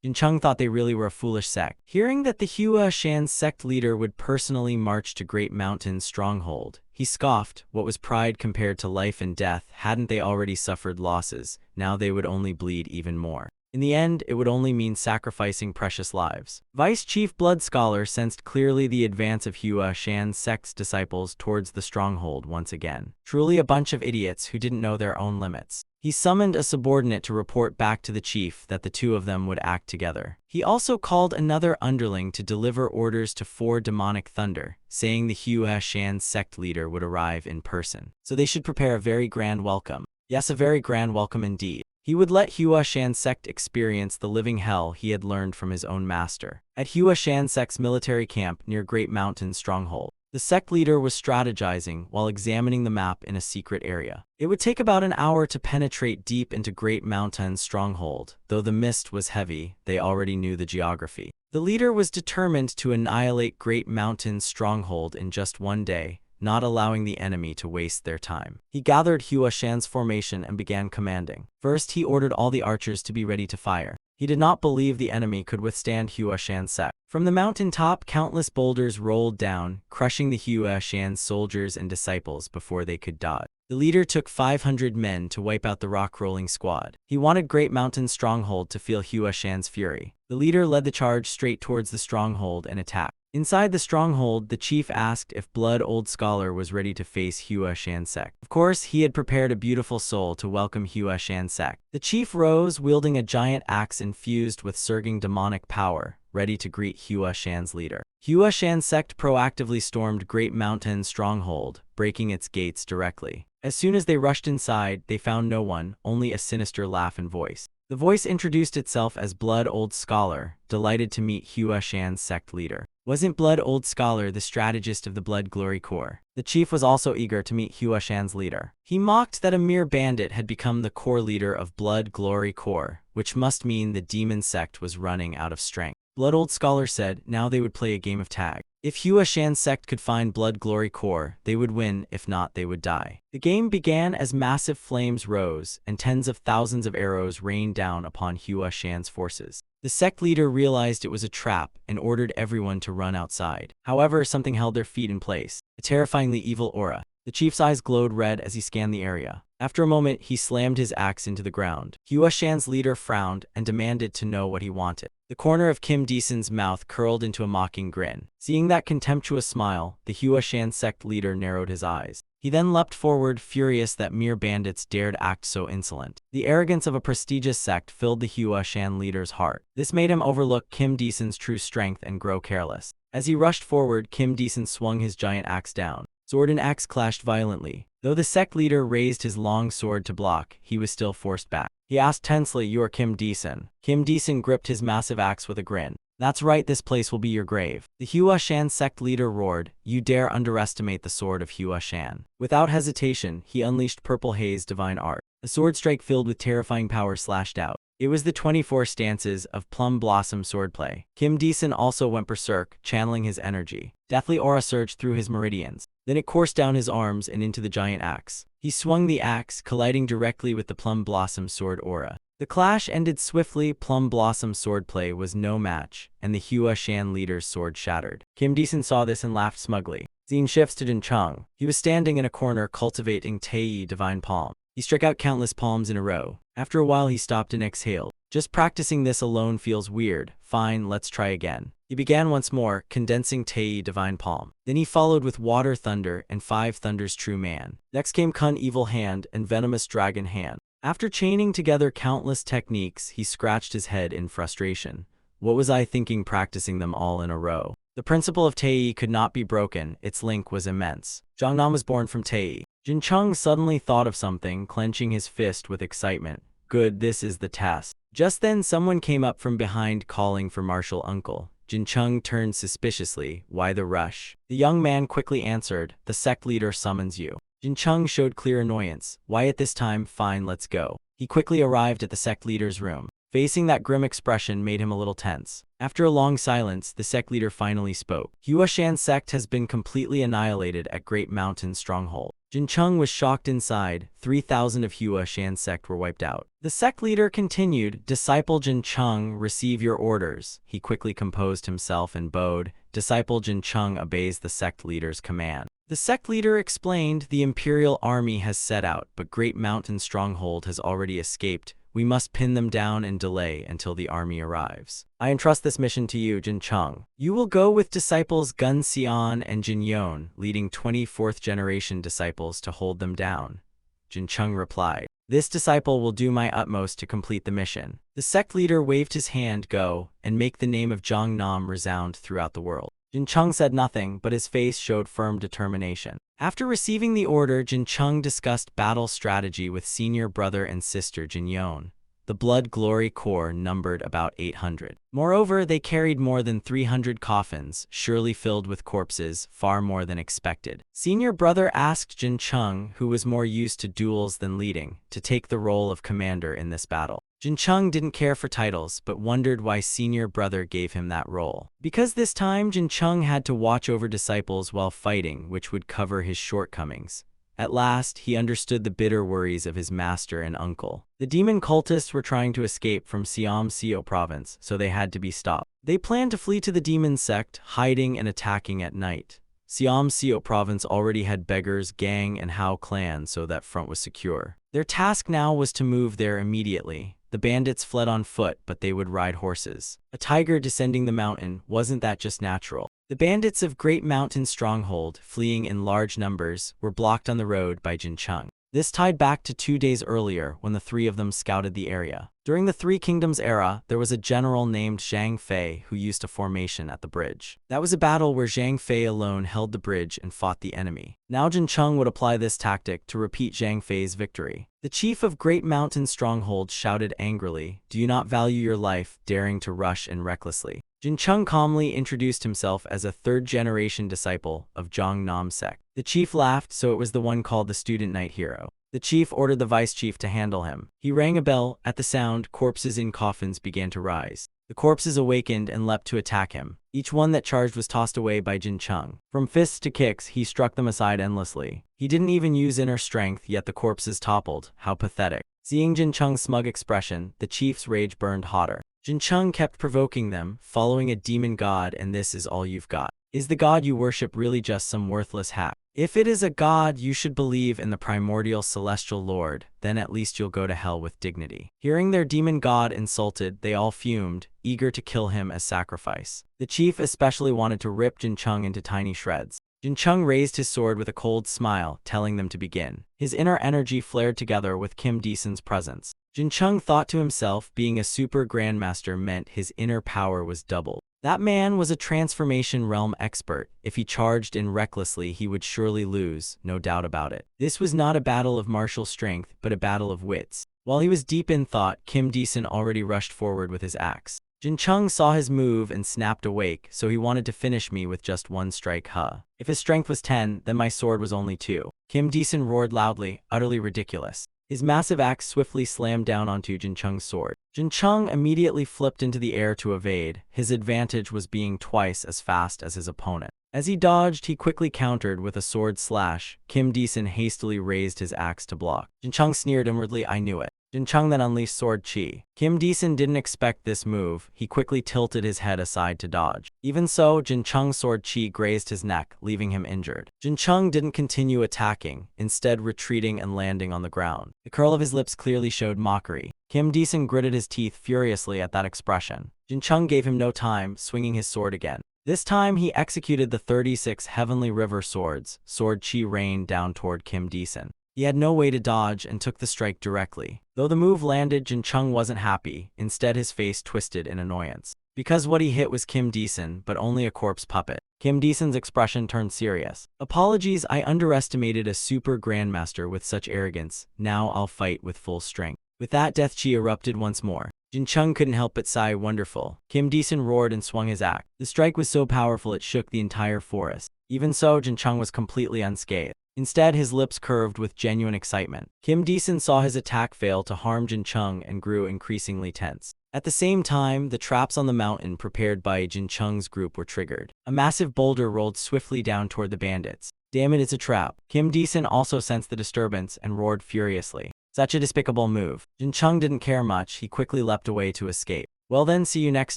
A: Jincheng thought they really were a foolish sect. Hearing that the Hua Shan sect leader would personally march to Great Mountain Stronghold, he scoffed. What was pride compared to life and death? Hadn't they already suffered losses? Now they would only bleed even more. In the end, it would only mean sacrificing precious lives. Vice Chief Blood Scholar sensed clearly the advance of Hua Shan's sect's disciples towards the stronghold once again. Truly a bunch of idiots who didn't know their own limits. He summoned a subordinate to report back to the chief that the two of them would act together. He also called another underling to deliver orders to 4 Demonic Thunder, saying the Hua Shan sect leader would arrive in person. So they should prepare a very grand welcome. Yes, a very grand welcome indeed. He would let Hua Shan sect experience the living hell he had learned from his own master. At Hua Shan sect's military camp near Great Mountain Stronghold, the sect leader was strategizing while examining the map in a secret area. It would take about an hour to penetrate deep into Great Mountain Stronghold. Though the mist was heavy, they already knew the geography. The leader was determined to annihilate Great Mountain Stronghold in just one day, not allowing the enemy to waste their time. He gathered Hua Shan's formation and began commanding. First, he ordered all the archers to be ready to fire. He did not believe the enemy could withstand Hua Shan's sect. From the mountain top, countless boulders rolled down, crushing the Hua Shan soldiers and disciples before they could dodge. The leader took 500 men to wipe out the rock-rolling squad. He wanted Great Mountain Stronghold to feel Hua Shan's fury. The leader led the charge straight towards the stronghold and attacked. Inside the stronghold, the chief asked if Blood Old Scholar was ready to face Hua Shan sect. Of course, he had prepared a beautiful soul to welcome Hua Shan sect. The chief rose, wielding a giant axe infused with surging demonic power, ready to greet Hua Shan's leader. Hua Shan sect proactively stormed Great Mountain Stronghold, breaking its gates directly. As soon as they rushed inside, they found no one, only a sinister laugh and voice. The voice introduced itself as Blood Old Scholar, delighted to meet Hua Shan's sect leader. Wasn't Blood Old Scholar the strategist of the Blood Glory Corps? The chief was also eager to meet Hua Shan's leader. He mocked that a mere bandit had become the core leader of Blood Glory Corps, which must mean the demon sect was running out of strength. Blood Old Scholar said now they would play a game of tag. If Hua Shan sect could find Blood Glory Corps, they would win. If not, they would die. The game began as massive flames rose, and tens of thousands of arrows rained down upon Hua Shan's forces. The sect leader realized it was a trap and ordered everyone to run outside. However, something held their feet in place. A terrifyingly evil aura. The chief's eyes glowed red as he scanned the area. After a moment, he slammed his axe into the ground. Hua Shan's leader frowned and demanded to know what he wanted. The corner of Kim Deeson's mouth curled into a mocking grin. Seeing that contemptuous smile, the Hua Shan sect leader narrowed his eyes. He then leapt forward, furious that mere bandits dared act so insolent. The arrogance of a prestigious sect filled the Hua Shan leader's heart. This made him overlook Kim Deeson's true strength and grow careless. As he rushed forward, Kim Deeson swung his giant axe down. Sword and axe clashed violently. Though the sect leader raised his long sword to block, he was still forced back. He asked tensely, "You are Kim Deeson?" Kim Deeson gripped his massive axe with a grin. "That's right, this place will be your grave." The Hua Shan sect leader roared, "You dare underestimate the sword of Hua Shan." Without hesitation, he unleashed Purple Haze Divine Art. A sword strike filled with terrifying power slashed out. It was the 24 stances of Plum Blossom swordplay. Kim Deeson also went berserk, channeling his energy. Deathly aura surged through his meridians. Then it coursed down his arms and into the giant axe. He swung the axe, colliding directly with the Plum Blossom sword aura. The clash ended swiftly. Plum Blossom swordplay was no match, and the Hua Shan leader's sword shattered. Kim Deeson saw this and laughed smugly. Zine shifts to Jincheng. He was standing in a corner cultivating Tei Divine Palm. He struck out countless palms in a row. After a while, he stopped and exhaled. Just practicing this alone feels weird. Fine, let's try again. He began once more, condensing Tei Divine Palm. Then he followed with Water Thunder and 5 Thunder's True Man. Next came Kun Evil Hand and Venomous Dragon Hand. After chaining together countless techniques, he scratched his head in frustration. What was I thinking practicing them all in a row? The principle of Tei could not be broken, its link was immense. Jiangnam was born from Tei. Jin Chung suddenly thought of something, clenching his fist with excitement. Good, this is the test. Just then someone came up from behind calling for martial uncle. Jin Chung turned suspiciously. Why the rush? The young man quickly answered, the sect leader summons you. Jin Chung showed clear annoyance. Why at this time? Fine, let's go. He quickly arrived at the sect leader's room. Facing that grim expression made him a little tense. After a long silence, the sect leader finally spoke. Huashan sect has been completely annihilated at Great Mountain Stronghold. Jin Chung was shocked inside. 3,000 of Huashan sect were wiped out. The sect leader continued, Disciple Jin Chung, receive your orders. He quickly composed himself and bowed. Disciple Jin Chung obeys the sect leader's command. The sect leader explained, the Imperial Army has set out, but Great Mountain Stronghold has already escaped. We must pin them down and delay until the army arrives. I entrust this mission to you, Jin Chung. You will go with disciples Gun Xian and Jin Yon, leading 24th generation disciples to hold them down. Jin Chung replied, this disciple will do my utmost to complete the mission. The sect leader waved his hand, go, and make the name of Zhang Nam resound throughout the world. Jin Chung said nothing, but his face showed firm determination. After receiving the order, Jin Chung discussed battle strategy with senior brother and sister Jin Yon. The Blood Glory Corps numbered about 800. Moreover, they carried more than 300 coffins, surely filled with corpses, far more than expected. Senior brother asked Jin Chung, who was more used to duels than leading, to take the role of commander in this battle. Jin Chung didn't care for titles, but wondered why senior brother gave him that role. Because this time Jin Chung had to watch over disciples while fighting, which would cover his shortcomings. At last, he understood the bitter worries of his master and uncle. The demon cultists were trying to escape from Siam Seo province, so they had to be stopped. They planned to flee to the demon sect, hiding and attacking at night. Siam Seo province already had Beggars, Gang, and Hao clan, so that front was secure. Their task now was to move there immediately. The bandits fled on foot, but they would ride horses. A tiger descending the mountain, wasn't that just natural? The bandits of Great Mountain Stronghold, fleeing in large numbers, were blocked on the road by Jin Chung. This tied back to 2 days earlier when the three of them scouted the area. During the Three Kingdoms era, there was a general named Zhang Fei who used a formation at the bridge. That was a battle where Zhang Fei alone held the bridge and fought the enemy. Now Jin Chung would apply this tactic to repeat Zhang Fei's victory. The chief of Great Mountain Stronghold shouted angrily, do you not value your life, daring to rush in recklessly? Jin Chung calmly introduced himself as a third-generation disciple of Zhang Nam sect. The chief laughed, so it was the one called the Student Knight Hero. The chief ordered the vice chief to handle him. He rang a bell. At the sound, corpses in coffins began to rise. The corpses awakened and leapt to attack him. Each one that charged was tossed away by Jin Chung. From fists to kicks, he struck them aside endlessly. He didn't even use inner strength, yet the corpses toppled. How pathetic. Seeing Jin Chung's smug expression, the chief's rage burned hotter. Jin Chung kept provoking them, following a demon god, and this is all you've got. Is the god you worship really just some worthless hack? If it is a god, you should believe in the primordial celestial lord, then at least you'll go to hell with dignity. Hearing their demon god insulted, they all fumed, eager to kill him as sacrifice. The chief especially wanted to rip Jin Chung into tiny shreds. Jin Chung raised his sword with a cold smile, telling them to begin. His inner energy flared together with Kim Deeson's presence. Jin Chung thought to himself, being a super grandmaster meant his inner power was doubled. That man was a transformation realm expert. If he charged in recklessly, he would surely lose, no doubt about it. This was not a battle of martial strength, but a battle of wits. While he was deep in thought, Kim Deeson already rushed forward with his axe. Jin Chung saw his move and snapped awake, so he wanted to finish me with just one strike. If his strength was 10, then my sword was only 2. Kim Deeson roared loudly, utterly ridiculous. His massive axe swiftly slammed down onto Jin Chung's sword. Jin Chung immediately flipped into the air to evade. His advantage was being twice as fast as his opponent. As he dodged, he quickly countered with a sword slash. Kim Deeson hastily raised his axe to block. Jin Chung sneered inwardly, I knew it. Jin Chung then unleashed sword chi. Kim Deeson didn't expect this move. He quickly tilted his head aside to dodge. Even so, Jin Chung's sword chi grazed his neck, leaving him injured. Jin Chung didn't continue attacking, instead retreating and landing on the ground. The curl of his lips clearly showed mockery. Kim Deeson gritted his teeth furiously at that expression. Jin Chung gave him no time, swinging his sword again. This time he executed the 36 Heavenly River swords. Sword chi rained down toward Kim Deeson. He had no way to dodge and took the strike directly. Though the move landed, Jin Chung wasn't happy. Instead, his face twisted in annoyance. because what he hit was Kim Deeson, but only a corpse puppet. Kim Deeson's expression turned serious. Apologies, I underestimated a super grandmaster with such arrogance. Now I'll fight with full strength. With that, death chi erupted once more. Jin Chung couldn't help but sigh, wonderful. Kim Deeson roared and swung his axe. The strike was so powerful it shook the entire forest. Even so, Jin Chung was completely unscathed. Instead, his lips curved with genuine excitement. Kim Deeson saw his attack fail to harm Jin Chung and grew increasingly tense. At the same time, the traps on the mountain prepared by Jin Chung's group were triggered. A massive boulder rolled swiftly down toward the bandits. Damn it, it's a trap. Kim Deeson also sensed the disturbance and roared furiously. Such a despicable move. Jin Chung didn't care much, he quickly leapt away to escape. Well then, see you next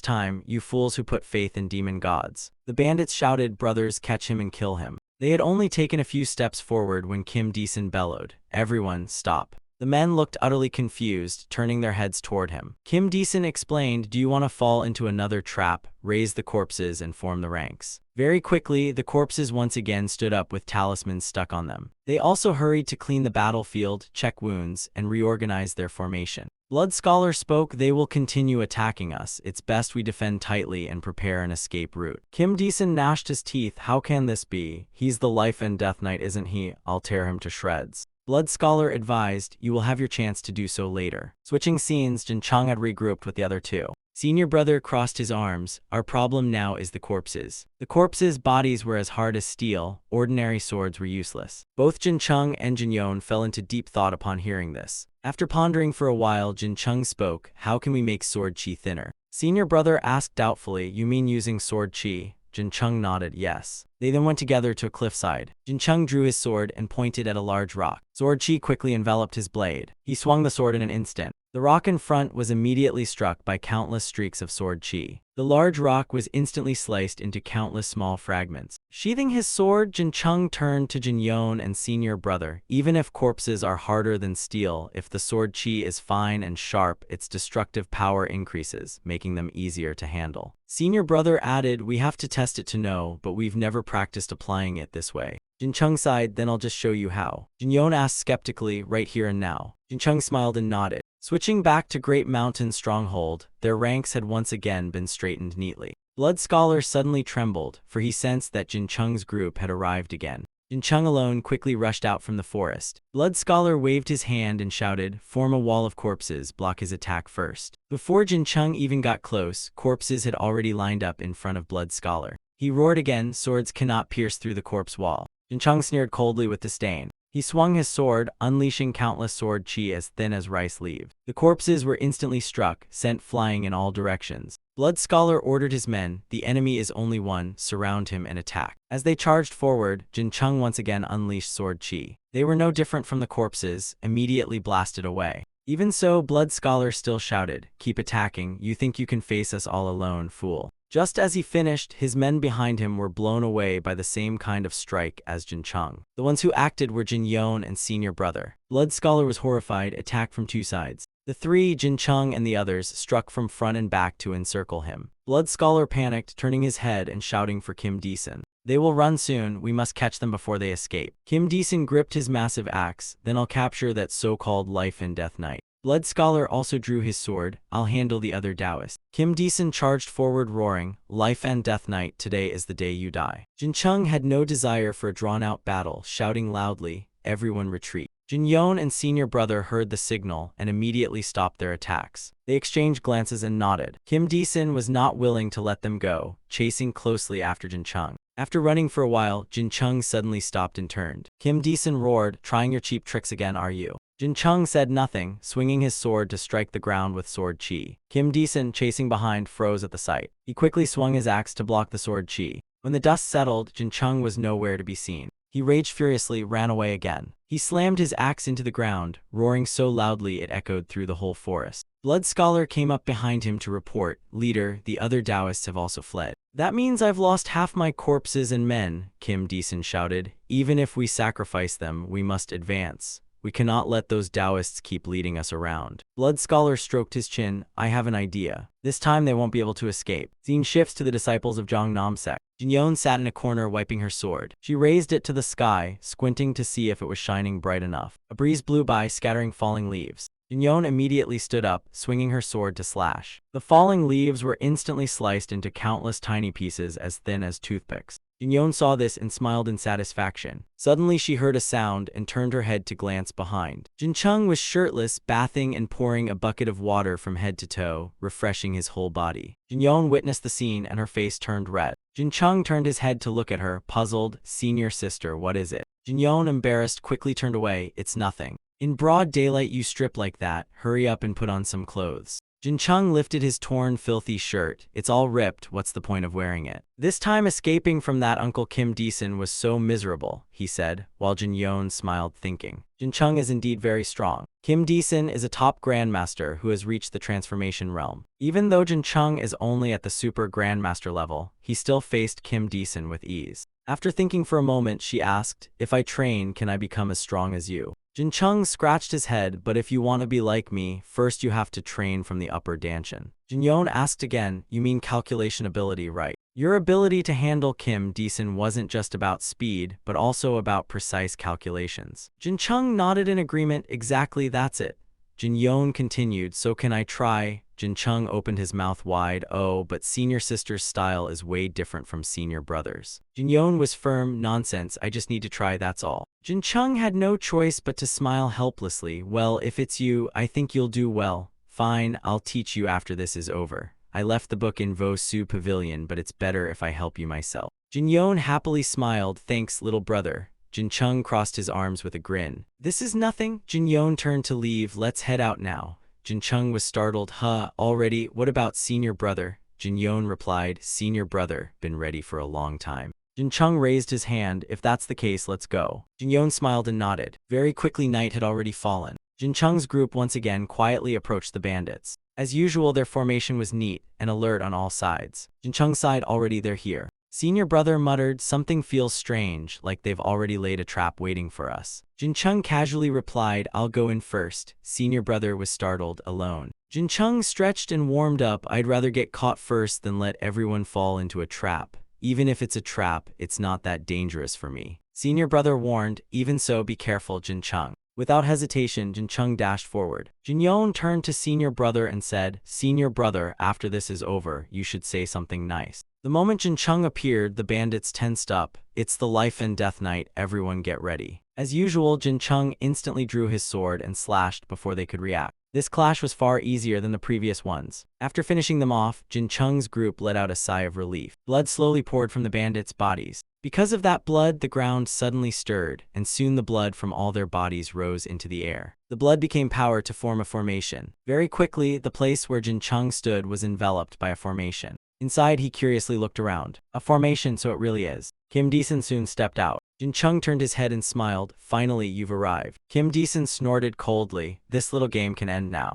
A: time, you fools who put faith in demon gods. The bandits shouted, brothers, catch him and kill him. They had only taken a few steps forward when Kim Deeson bellowed, everyone, stop. The men looked utterly confused, turning their heads toward him. Kim Deeson explained, do you want to fall into another trap, raise the corpses and form the ranks. Very quickly, the corpses once again stood up with talismans stuck on them. They also hurried to clean the battlefield, check wounds, and reorganize their formation. Blood Scholar spoke, they will continue attacking us. It's best we defend tightly and prepare an escape route. Kim Deeson gnashed his teeth, how can this be? He's the life and death knight, isn't he? I'll tear him to shreds. Blood Scholar advised, you will have your chance to do so later. Switching scenes, Jin Chung had regrouped with the other two. Senior brother crossed his arms, our problem now is the corpses. The corpses' bodies were as hard as steel, ordinary swords were useless. Both Jin Chung and Jin Yon fell into deep thought upon hearing this. After pondering for a while, Jin Chung spoke, how can we make sword chi thinner? Senior brother asked doubtfully, you mean using sword chi? Jin Chung nodded, yes. They then went together to a cliffside. Jin Chung drew his sword and pointed at a large rock. Sword chi quickly enveloped his blade. He swung the sword in an instant. The rock in front was immediately struck by countless streaks of sword chi. The large rock was instantly sliced into countless small fragments. Sheathing his sword, Jin Chung turned to Jin Yon and senior brother. Even if corpses are harder than steel, if the sword chi is fine and sharp, its destructive power increases, making them easier to handle. Senior brother added, we have to test it to know, but we've never practiced applying it this way. Jin Chung sighed, then I'll just show you how. Jin Yon asked skeptically, right here and now. Jin Chung smiled and nodded. Switching back to Great Mountain Stronghold, their ranks had once again been straightened neatly. Blood Scholar suddenly trembled, for he sensed that Jin Chung's group had arrived again. Jin Chung alone quickly rushed out from the forest. Blood Scholar waved his hand and shouted, form a wall of corpses, block his attack first. Before Jin Chung even got close, corpses had already lined up in front of Blood Scholar. He roared again, swords cannot pierce through the corpse wall. Jin Chung sneered coldly with disdain. He swung his sword, unleashing countless sword chi as thin as rice leaves. The corpses were instantly struck, sent flying in all directions. Blood Scholar ordered his men, the enemy is only one, surround him and attack. As they charged forward, Jin Chung once again unleashed sword chi. They were no different from the corpses, immediately blasted away. Even so, Blood Scholar still shouted, keep attacking, you think you can face us all alone, fool. Just as he finished, his men behind him were blown away by the same kind of strike as Jin Chung. The ones who acted were Jin Yon and senior brother. Blood Scholar was horrified, attacked from two sides. The three, Jin Chung and the others, struck from front and back to encircle him. Blood Scholar panicked, turning his head and shouting for Kim Deeson. They will run soon, we must catch them before they escape. Kim Deeson gripped his massive axe, then I'll capture that so-called life and death knight. Blood Scholar also drew his sword, I'll handle the other Taoist. Kim Deeson charged forward roaring, life and death knight, today is the day you die. Jin Chung had no desire for a drawn-out battle, shouting loudly, everyone retreat. Jin Yon and senior brother heard the signal and immediately stopped their attacks. They exchanged glances and nodded. Kim Deeson was not willing to let them go, chasing closely after Jin Chung. After running for a while, Jin Chung suddenly stopped and turned. Kim Deeson roared, trying your cheap tricks again, are you? Jin Chung said nothing, swinging his sword to strike the ground with sword chi. Kim Deeson, chasing behind, froze at the sight. He quickly swung his axe to block the sword chi. When the dust settled, Jin Chung was nowhere to be seen. He raged furiously, ran away again. He slammed his axe into the ground, roaring so loudly it echoed through the whole forest. Blood Scholar came up behind him to report, leader, the other Taoists have also fled. That means I've lost half my corpses and men, Kim Deeson shouted. Even if we sacrifice them, we must advance. We cannot let those Taoists keep leading us around. Blood Scholar stroked his chin, I have an idea. This time they won't be able to escape. Scene shifts to the disciples of Zhang Nam sect. Jin Yon sat in a corner wiping her sword. She raised it to the sky, squinting to see if it was shining bright enough. A breeze blew by, scattering falling leaves. Jinyon immediately stood up, swinging her sword to slash. The falling leaves were instantly sliced into countless tiny pieces as thin as toothpicks. Jinyon saw this and smiled in satisfaction. Suddenly she heard a sound and turned her head to glance behind. Jincheng was shirtless, bathing and pouring a bucket of water from head to toe, refreshing his whole body. Jinyon witnessed the scene and her face turned red. Jincheng turned his head to look at her, puzzled. "Senior sister, what is it?" Jinyon, embarrassed, quickly turned away. "It's nothing. In broad daylight you strip like that, hurry up and put on some clothes." Jincheng lifted his torn, filthy shirt. "It's all ripped, what's the point of wearing it?" "This time escaping from that Uncle Kim Deason was so miserable," he said, while Jinyon smiled, thinking. Jincheng is indeed very strong. Kim Deason is a top grandmaster who has reached the transformation realm. Even though Jincheng is only at the super grandmaster level, he still faced Kim Deason with ease. After thinking for a moment, she asked, "If I train, can I become as strong as you?" Jincheng scratched his head. "But if you want to be like me, first you have to train from the upper Danshan." Jinyon asked again, "You mean calculation ability, right?" "Your ability to handle Kim Deason wasn't just about speed, but also about precise calculations." Jincheng nodded in agreement. "Exactly, that's it." Jinyon continued, "So can I try?" Jincheng opened his mouth wide. "Oh, but senior sister's style is way different from senior brother's." Jinyon was firm. "Nonsense, I just need to try, that's all." Jincheng had no choice but to smile helplessly. "Well, if it's you, I think you'll do well. Fine, I'll teach you after this is over. I left the book in Vosu Pavilion, but it's better if I help you myself." Jinyon happily smiled. "Thanks, little brother." Jincheng crossed his arms with a grin. "This is nothing." Jinyon turned to leave. "Let's head out now." Jincheng was startled. "Huh, already? What about senior brother?" Jinyon replied, "Senior brother, been ready for a long time." Jincheng raised his hand. "If that's the case, let's go." Jinyon smiled and nodded. Very quickly night had already fallen. Jincheng's group once again quietly approached the bandits. As usual, their formation was neat and alert on all sides. Jincheng sighed. "Already they're here." Senior brother muttered, "Something feels strange, like they've already laid a trap waiting for us." Jincheng casually replied, "I'll go in first." Senior brother was startled. "Alone?" Jincheng stretched and warmed up. "I'd rather get caught first than let everyone fall into a trap. Even if it's a trap, it's not that dangerous for me." Senior brother warned, "Even so, be careful." Jincheng. Without hesitation, Jincheng dashed forward. Jinyon turned to senior brother and said, "Senior brother, after this is over, you should say something nice." The moment Jincheng appeared, the bandits tensed up. "It's the life and death night, everyone get ready." As usual, Jincheng instantly drew his sword and slashed before they could react. This clash was far easier than the previous ones. After finishing them off, Jincheng's group let out a sigh of relief. Blood slowly poured from the bandits' bodies. Because of that blood, the ground suddenly stirred, and soon the blood from all their bodies rose into the air. The blood became power to form a formation. Very quickly, the place where Jincheng stood was enveloped by a formation. Inside, he curiously looked around. "A formation, so it really is." Kim Deason soon stepped out. Jincheng turned his head and smiled. "Finally, you've arrived." Kim Deason snorted coldly. "This little game can end now."